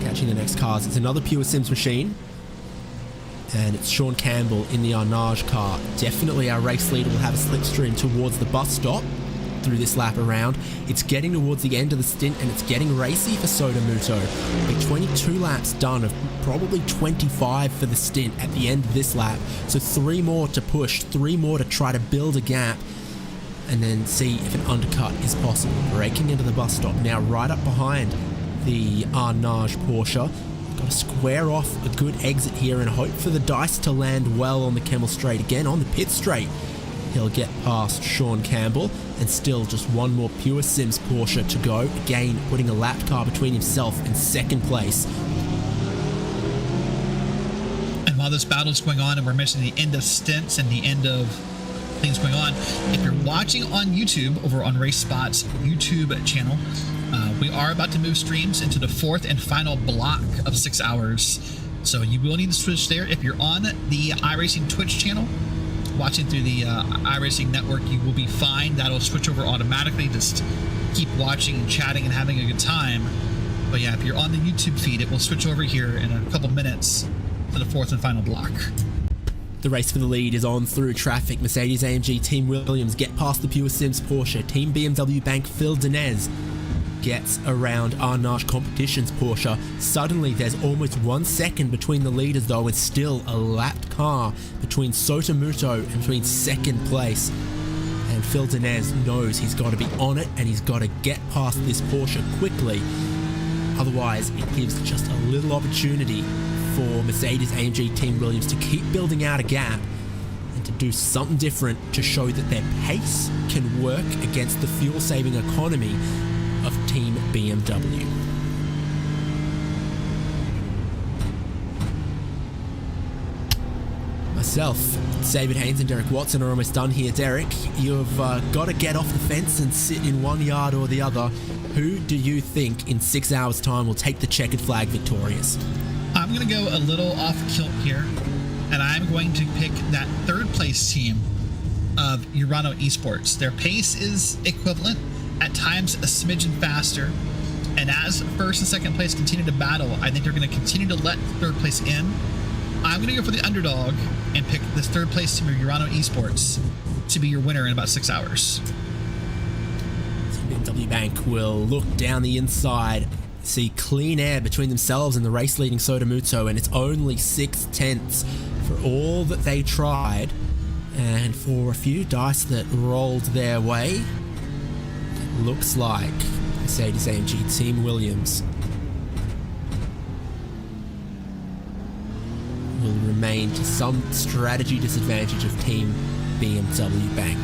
E: Catching the next cars. It's another Pure Sims machine, and it's Sean Campbell in the Arnage car. Definitely our race leader will have a slipstream towards the bus stop through this lap around. It's getting towards the end of the stint, and it's getting racy for Sotomuto. Be 22 laps done of probably 25 for the stint at the end of this lap, so 3 more to push, 3 more to try to build a gap and then see if an undercut is possible. Breaking into the bus stop now, right up behind the Arnage Porsche. Got to square off a good exit here and hope for the dice to land well on the Kemmel Straight. Again on the pit straight, he'll get past Sean Campbell, and still just one more Pure Sims Porsche to go. Again, putting a lapped car between himself and second place.
H: And while this battle's going on and we're missing the end of stints and the end of things going on, if you're watching on YouTube, over on RaceSpot's YouTube channel, we are about to move streams into the 4th and final block of 6 hours. So you will need to switch there. If you're on the iRacing Twitch channel, watching through the iRacing network, you will be fine. That'll switch over automatically. Just keep watching and chatting and having a good time. But yeah, if you're on the YouTube feed, it will switch over here in a couple minutes to the 4th and final block.
E: The race for the lead is on through traffic. Mercedes-AMG Team Williams get past the Pure Sims Porsche. Team BMW Bank Phil Denez gets around Arnage Competitions Porsche. Suddenly there's almost 1 second between the leaders though, and still a lapped car between Sotomuto and between second place. And Phil Denez knows he's got to be on it, and he's got to get past this Porsche quickly. Otherwise it gives just a little opportunity for Mercedes-AMG Team Williams to keep building out a gap and to do something different to show that their pace can work against the fuel-saving economy of Team BMW. Myself, David Haynes and Derek Watson are almost done here. Derek, you've got to get off the fence and sit in one yard or the other. Who do you think in 6 hours' time will take the checkered flag victorious?
H: I'm going to go a little off kilt here, and I'm going to pick that 3rd place team of Urano Esports. Their pace is equivalent, at times a smidgen faster, and as 1st and 2nd place continue to battle, I think they're going to continue to let 3rd place in. I'm going to go for the underdog and pick this 3rd place team of Urano Esports to be your winner in about 6 hours.
E: BMW Bank will look down the inside, see clean air between themselves and the race leading Sotomuto, and it's only 6/10 for all that they tried, and for a few dice that rolled their way, it looks like Mercedes-AMG Team Williams will remain to some strategy disadvantage of Team BMW Bank.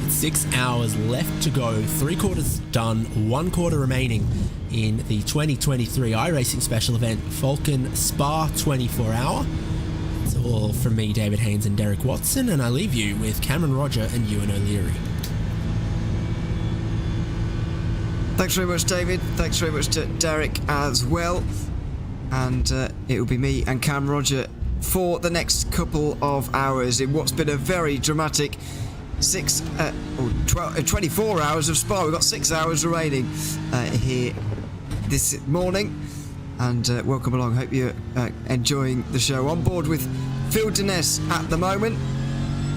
E: It's 6 hours left to go, 3/4 done, 1/4 remaining in the 2023 iRacing special event, Falken Spa 24 Hour. It's all from me, David Haynes and Derek Watson, and I leave you with Cameron Roger and Ewan O'Leary.
I: Thanks very much, David. Thanks very much to Derek as well. And it will be me and Cam Roger for the next couple of hours in what's been a very dramatic 24 hours of Spa. We've got 6 hours remaining here this morning. And welcome along. Hope you're enjoying the show. On board with Phil Dines at the moment,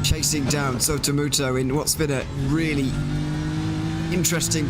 I: chasing down Sotomuto in what's been a really interesting